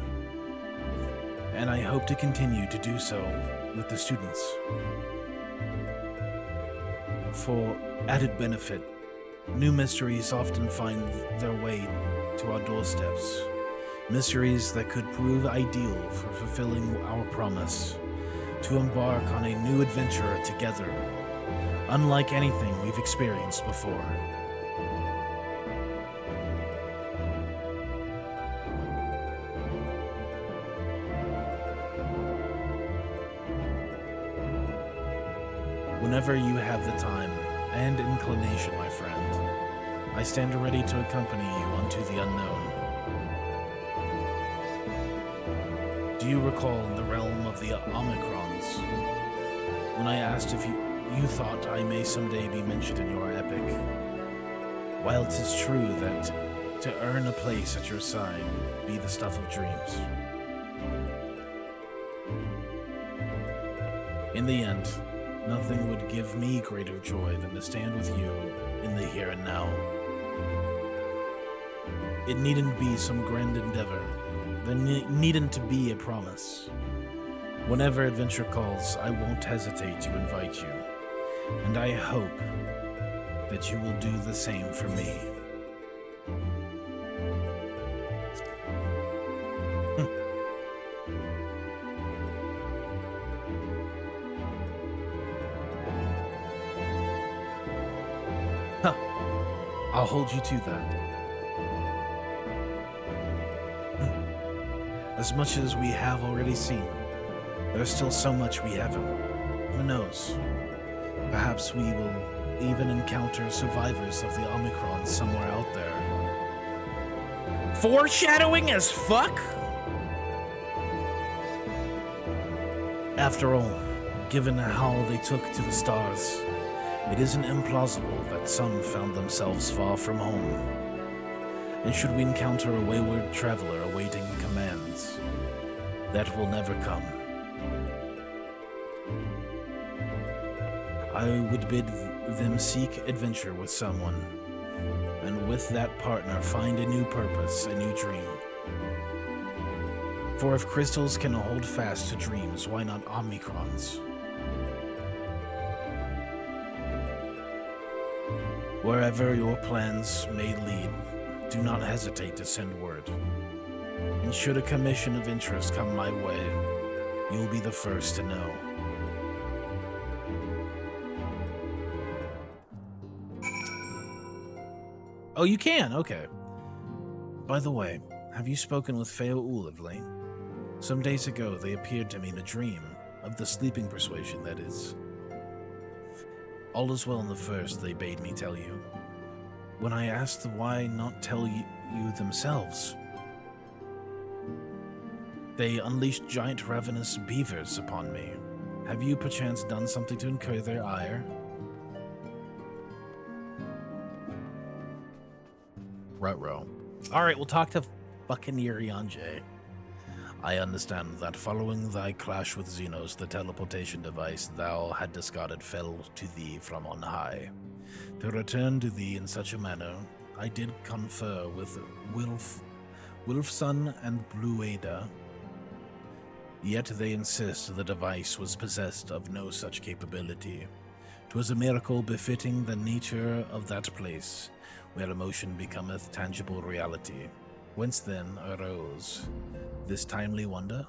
S2: and I hope to continue to do so with the students. For added benefit, new mysteries often find their way to our doorsteps. Mysteries that could prove ideal for fulfilling our promise to embark on a new adventure together, unlike anything we've experienced before. Whenever you have the time and inclination, my friend, I stand ready to accompany you unto the unknown. Do you recall in the realm of the Omicrons, when I asked if you thought I may someday be mentioned in your epic? While it is true that to earn a place at your side be the stuff of dreams, in the end, nothing would give me greater joy than to stand with you in the here and now. It needn't be some grand endeavor. There needn't to be a promise. Whenever adventure calls, I won't hesitate to invite you, and I hope that you will do the same for me. Huh. I'll hold you to that. As much as we have already seen, there's still so much we haven't. Who knows? Perhaps we will even encounter survivors of the Omicron somewhere out there.
S1: Foreshadowing as fuck?
S2: After all, given how they took to the stars, it isn't implausible that some found themselves far from home. And should we encounter a wayward traveler awaiting commands, that will never come. I would bid them seek adventure with someone, and with that partner find a new purpose, a new dream. For if crystals can hold fast to dreams, why not Omicrons? Wherever your plans may lead, do not hesitate to send word. And should a commission of interest come my way, you'll be the first to know.
S1: Oh, you can? Okay.
S2: By the way, have you spoken with Feo Ulivlane? Some days ago, they appeared to me in a dream, of the sleeping persuasion, that is. All is well in the first, they bade me tell you. When I asked why not tell you themselves, they unleashed giant ravenous beavers upon me. Have you perchance done something to incur their ire?
S1: Ruh-roh. Alright, we'll talk to fucking Yurianje.
S2: I understand that following thy clash with Xenos, the teleportation device thou had discarded fell to thee from on high. To return to thee in such a manner, I did confer with Wilfson and Blueda. Yet they insist the device was possessed of no such capability. 'Twas a miracle befitting the nature of that place, where emotion becometh tangible reality. Whence then arose this timely wonder?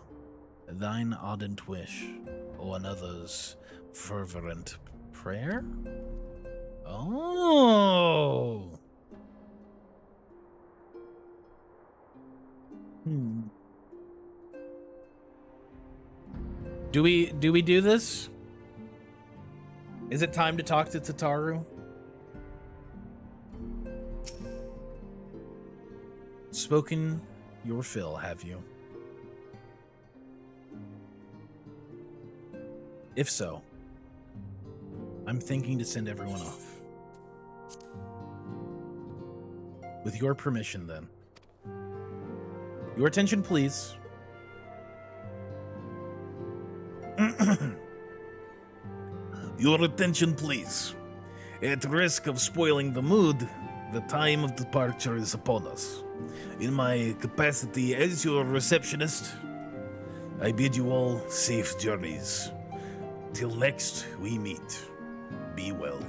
S2: Thine ardent wish, or another's fervent prayer?
S1: Oh! Do we do this? Is it time to talk to Tataru?
S2: Spoken your fill, have you? If so, I'm thinking to send everyone off. With your permission, then.
S1: Your attention, please.
S2: Your attention, please. At risk of spoiling the mood, the time of departure is upon us. In my capacity as your receptionist, I bid you all safe journeys. Till next we meet, be well.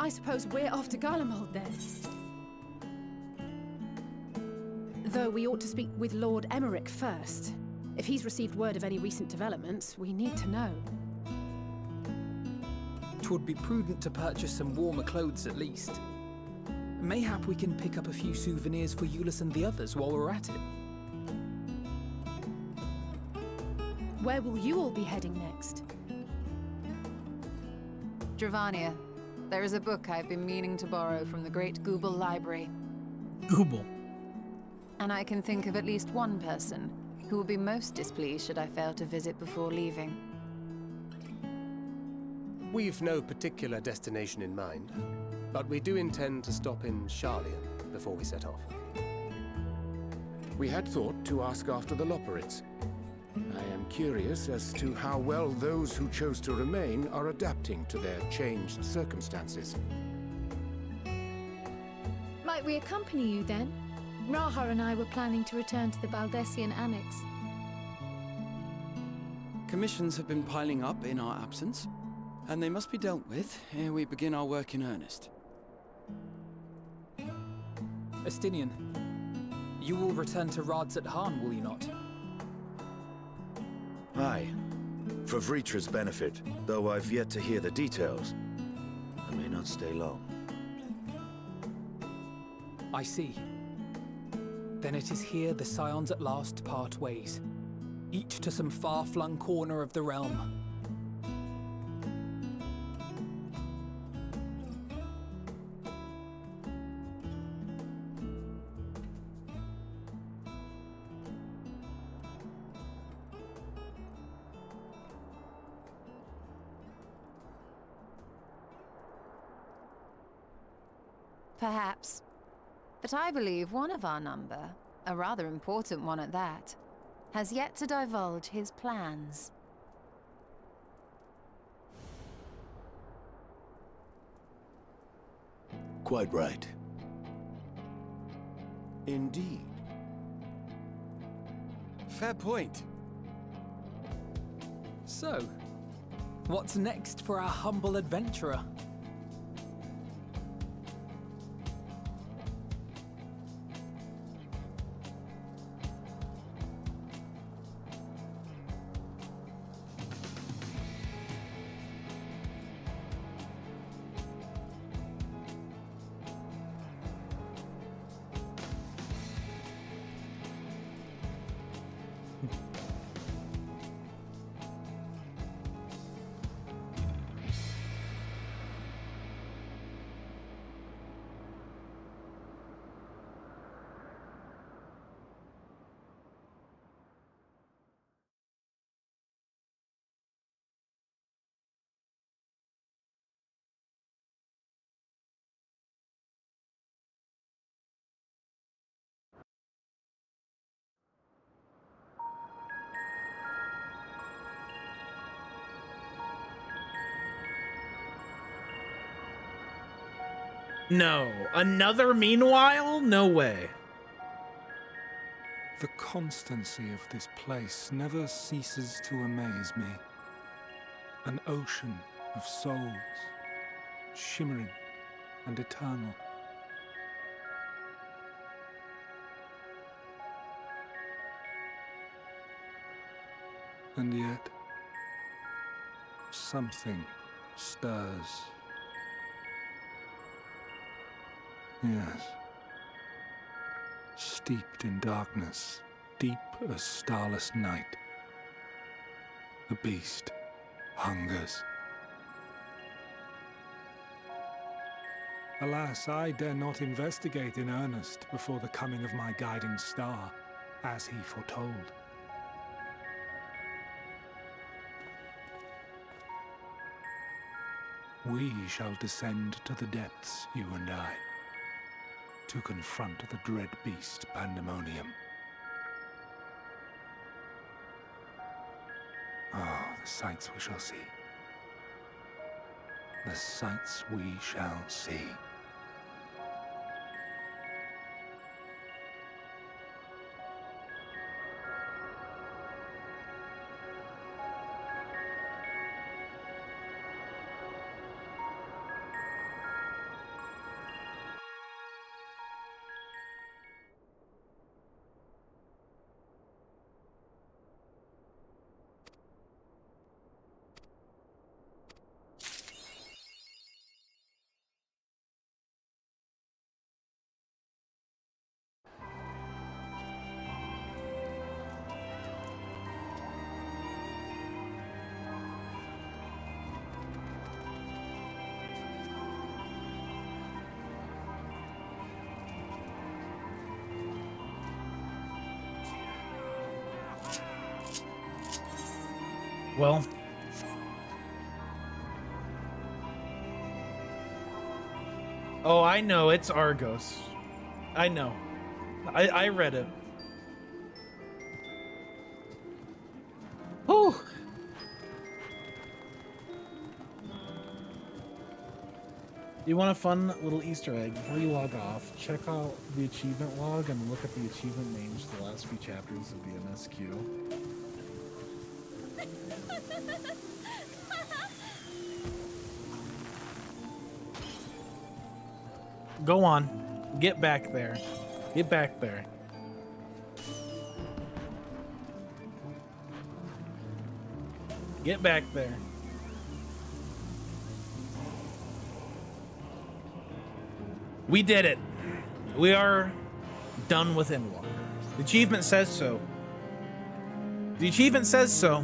S17: I suppose we're off to Garlemald then. Though we ought to speak with Lord Emmerich first. If he's received word of any recent developments, we need to know.
S15: 'Twould be prudent to purchase some warmer clothes at least. Mayhap we can pick up a few souvenirs for Euless and the others while we're at it.
S17: Where will you all be heading next?
S5: Dravania. There is a book I've been meaning to borrow from the great Google Library.
S1: Google.
S5: And I can think of at least one person who will be most displeased should I fail to visit before leaving.
S18: We've no particular destination in mind, but we do intend to stop in Sharlayan before we set off.
S8: We had thought to ask after the Loporrits. I am curious as to how well those who chose to remain are adapting to their changed circumstances.
S20: might we accompany you then? Raha and I were planning to return to the Baldessian Annex.
S4: Commissions have been piling up in our absence, and they must be dealt with ere we begin our work in earnest.
S15: Estinian, you will return to Radz at Han, will you not?
S9: Aye. For Vritra's benefit, though I've yet to hear the details. I may not stay long.
S15: I see. Then it is here the Scions at last part ways, each to some far-flung corner of the realm.
S5: Perhaps. But I believe one of our number, a rather important one at that, has yet to divulge his plans.
S9: Quite right.
S4: Indeed. Fair point.
S15: So, what's next for our humble adventurer?
S1: No. Another meanwhile? No way.
S21: The constancy of this place never ceases to amaze me. An ocean of souls, shimmering and eternal. And yet, something stirs. Yes. Steeped in darkness, deep as starless night. The beast hungers. Alas, I dare not investigate in earnest before the coming of my guiding star, as he foretold. We shall descend to the depths, you and I, to confront the dread beast Pandemonium. Oh, the sights we shall see. The sights we shall see.
S1: Well, oh, I know, it's Argos. I know. I read it. Whew. You want a fun little Easter egg? Before you log off, check out the achievement log and look at the achievement names for the last few chapters of the MSQ. Go on. Get back there. Get back there. Get back there. We did it. We are done with ENDWALKER. The achievement says so. The achievement says so.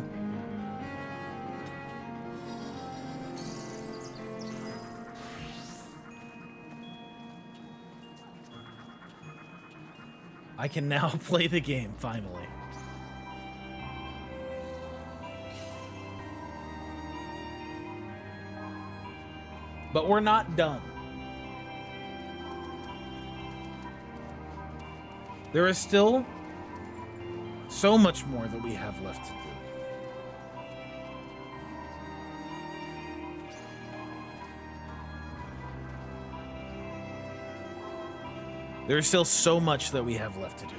S1: I can now play the game, finally. But we're not done. There is still so much more that we have left to do. There's still so much that we have left to do.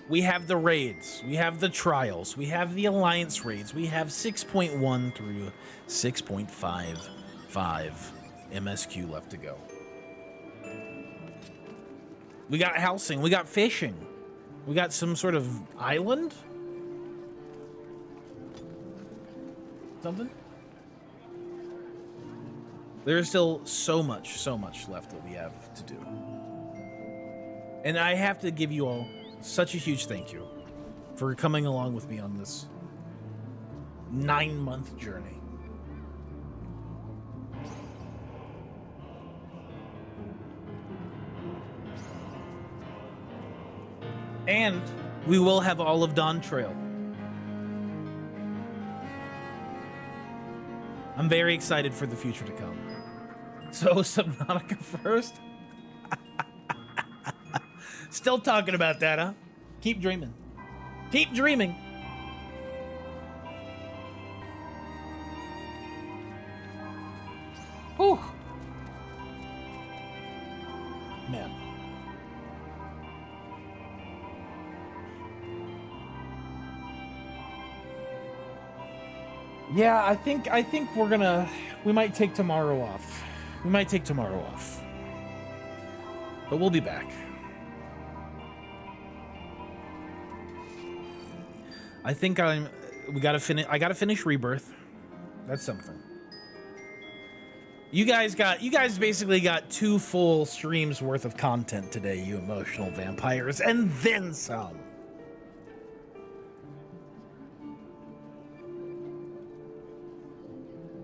S1: We have the raids, we have the trials, we have the alliance raids, we have 6.1 through 6.55 MSQ left to go. We got housing, we got fishing, we got some sort of island? Something? There is still so much left that we have to do. And I have to give you all such a huge thank you for coming along with me on this 9-month journey. And we will have all of Dawn Trail. I'm very excited for the future to come. So, Subnautica first? Still talking about that, huh? Keep dreaming. Keep dreaming. Whew. Man. Yeah, I think we might take tomorrow off. We might take tomorrow off. But we'll be back. I think I gotta finish Rebirth. That's something. You guys basically got 2 full streams worth of content today, you emotional vampires, and then some.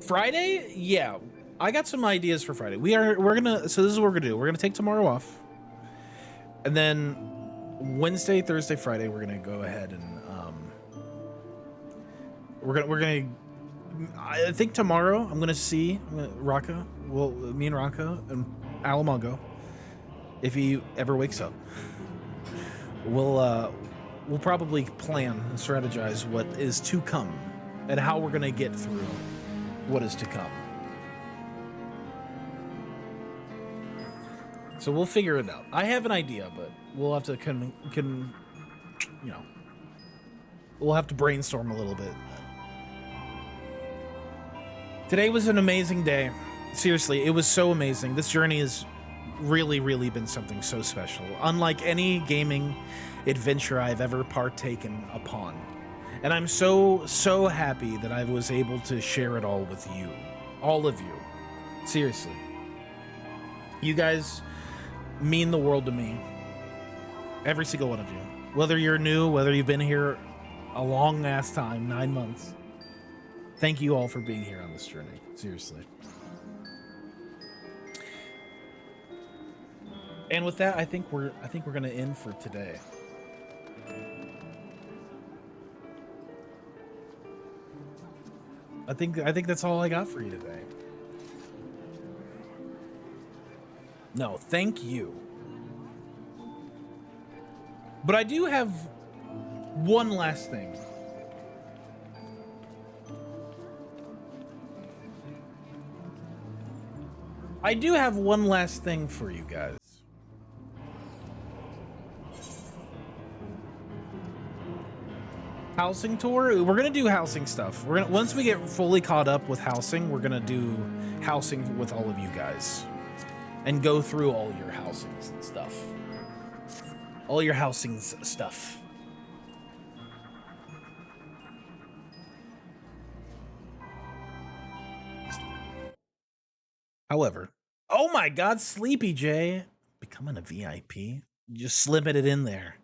S1: Friday? Yeah. I got some ideas for Friday. So this is what we're gonna do. We're gonna take tomorrow off. And then Wednesday, Thursday, Friday, we're gonna go ahead and I think tomorrow I'm gonna see Raka. Well, me and Raka and Alamongo, if he ever wakes up, we'll probably plan and strategize what is to come and how we're gonna get through what is to come. So we'll figure it out. I have an idea, but we'll have to we'll have to brainstorm a little bit. Today was an amazing day. Seriously, it was so amazing. This journey has really, really been something so special. Unlike any gaming adventure I've ever partaken upon. And I'm so happy that I was able to share it all with you. All of you. Seriously. You guys mean the world to me. Every single one of you. Whether you're new, whether you've been here a long ass time, 9 months. Thank you all for being here on this journey. Seriously. And with that, I think we're gonna end for today. I think that's all I got for you today. No, thank you. But I do have one last thing. I do have one last thing for you guys. Housing tour. We're gonna do housing stuff. We're gonna, once we get fully caught up with housing, we're gonna do housing with all of you guys and go through all your housings and stuff. All your housings stuff. However, oh my God, Sleepy J, becoming a VIP, just slipping it in there,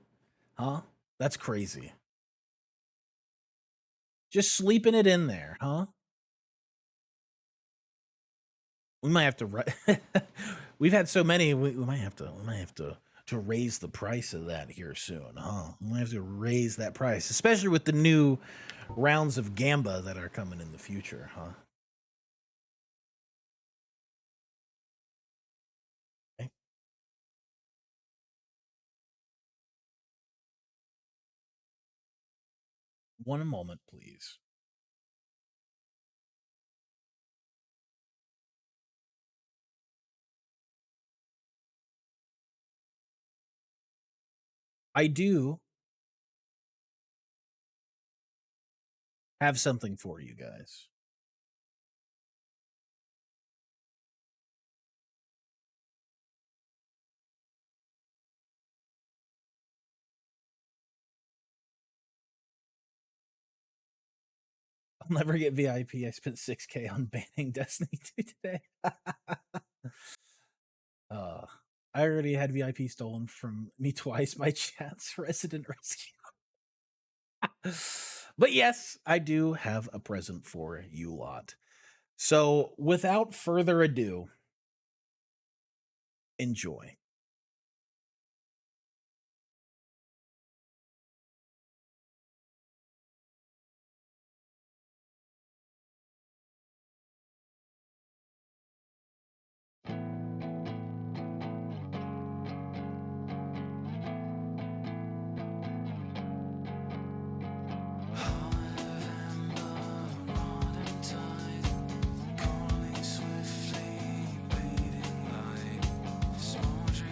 S1: huh? That's crazy. Just sleeping it in there, huh? We might have to. We've had so many. We might have to raise the price of that here soon, huh? We might have to raise that price, especially with the new rounds of Gamba that are coming in the future, huh? Okay. One moment, please. I do have something for you guys. I'll never get VIP. I spent 6K on banning Destiny 2 today. I already had VIP stolen from me twice by chat's resident rescue. But yes, I do have a present for you lot. So without further ado, enjoy.
S10: Calling swiftly, beating light, smoldering.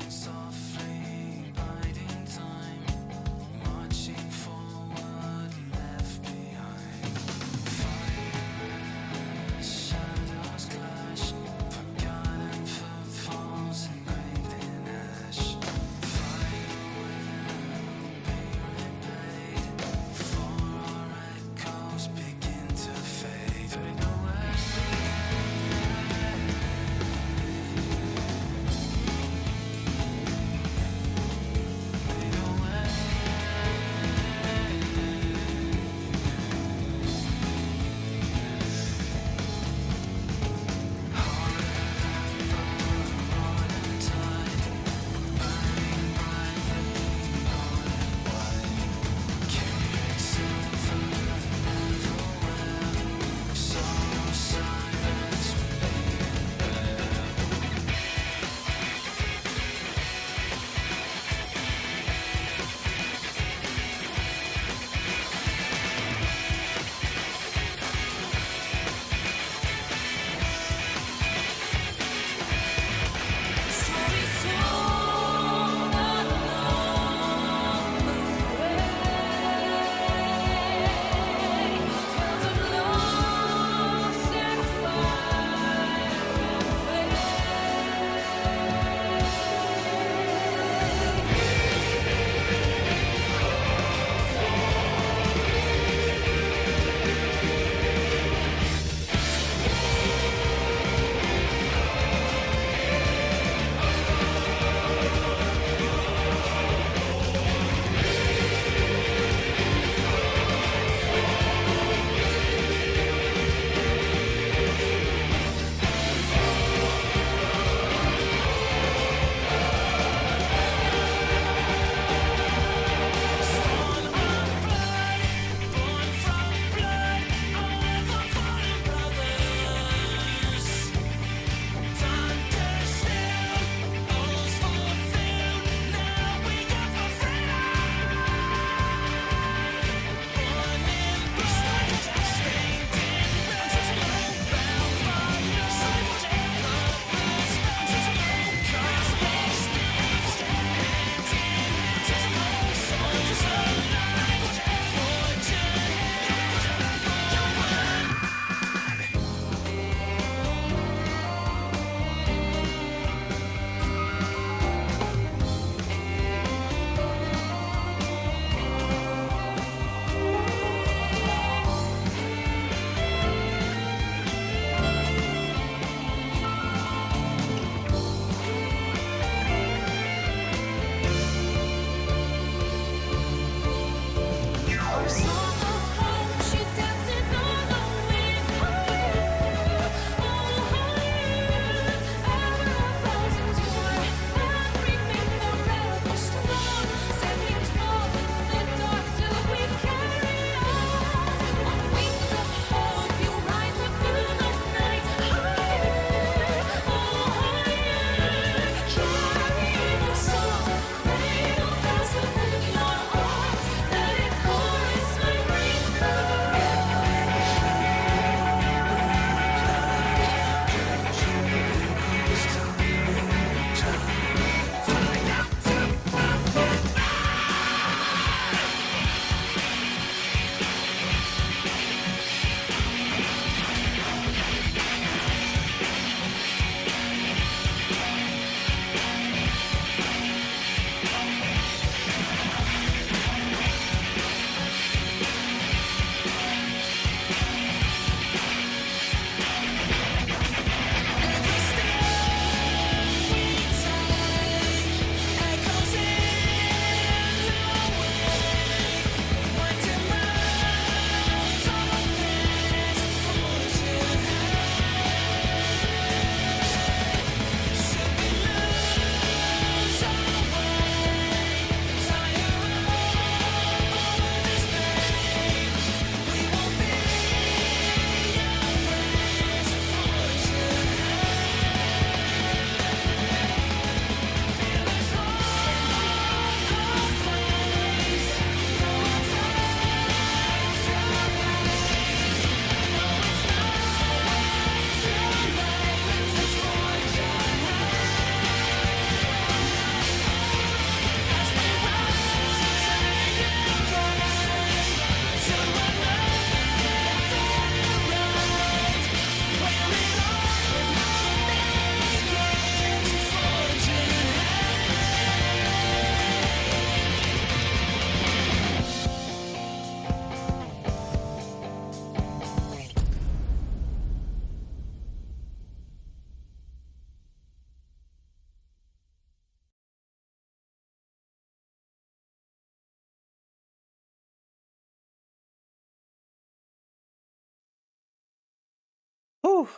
S1: Whew.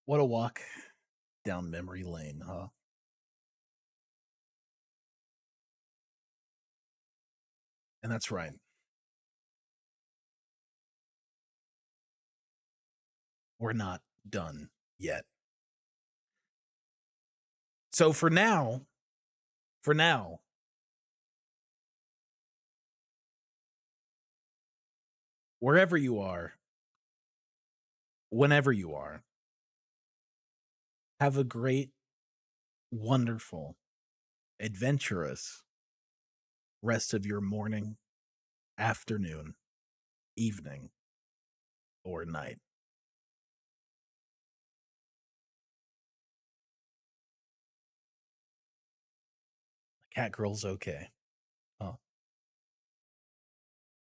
S1: What a walk down memory lane, huh? And that's right. We're not done yet. So for now, wherever you are, whenever you are, have a great, wonderful, adventurous rest of your morning, afternoon, evening, or night. Cat Girl's okay.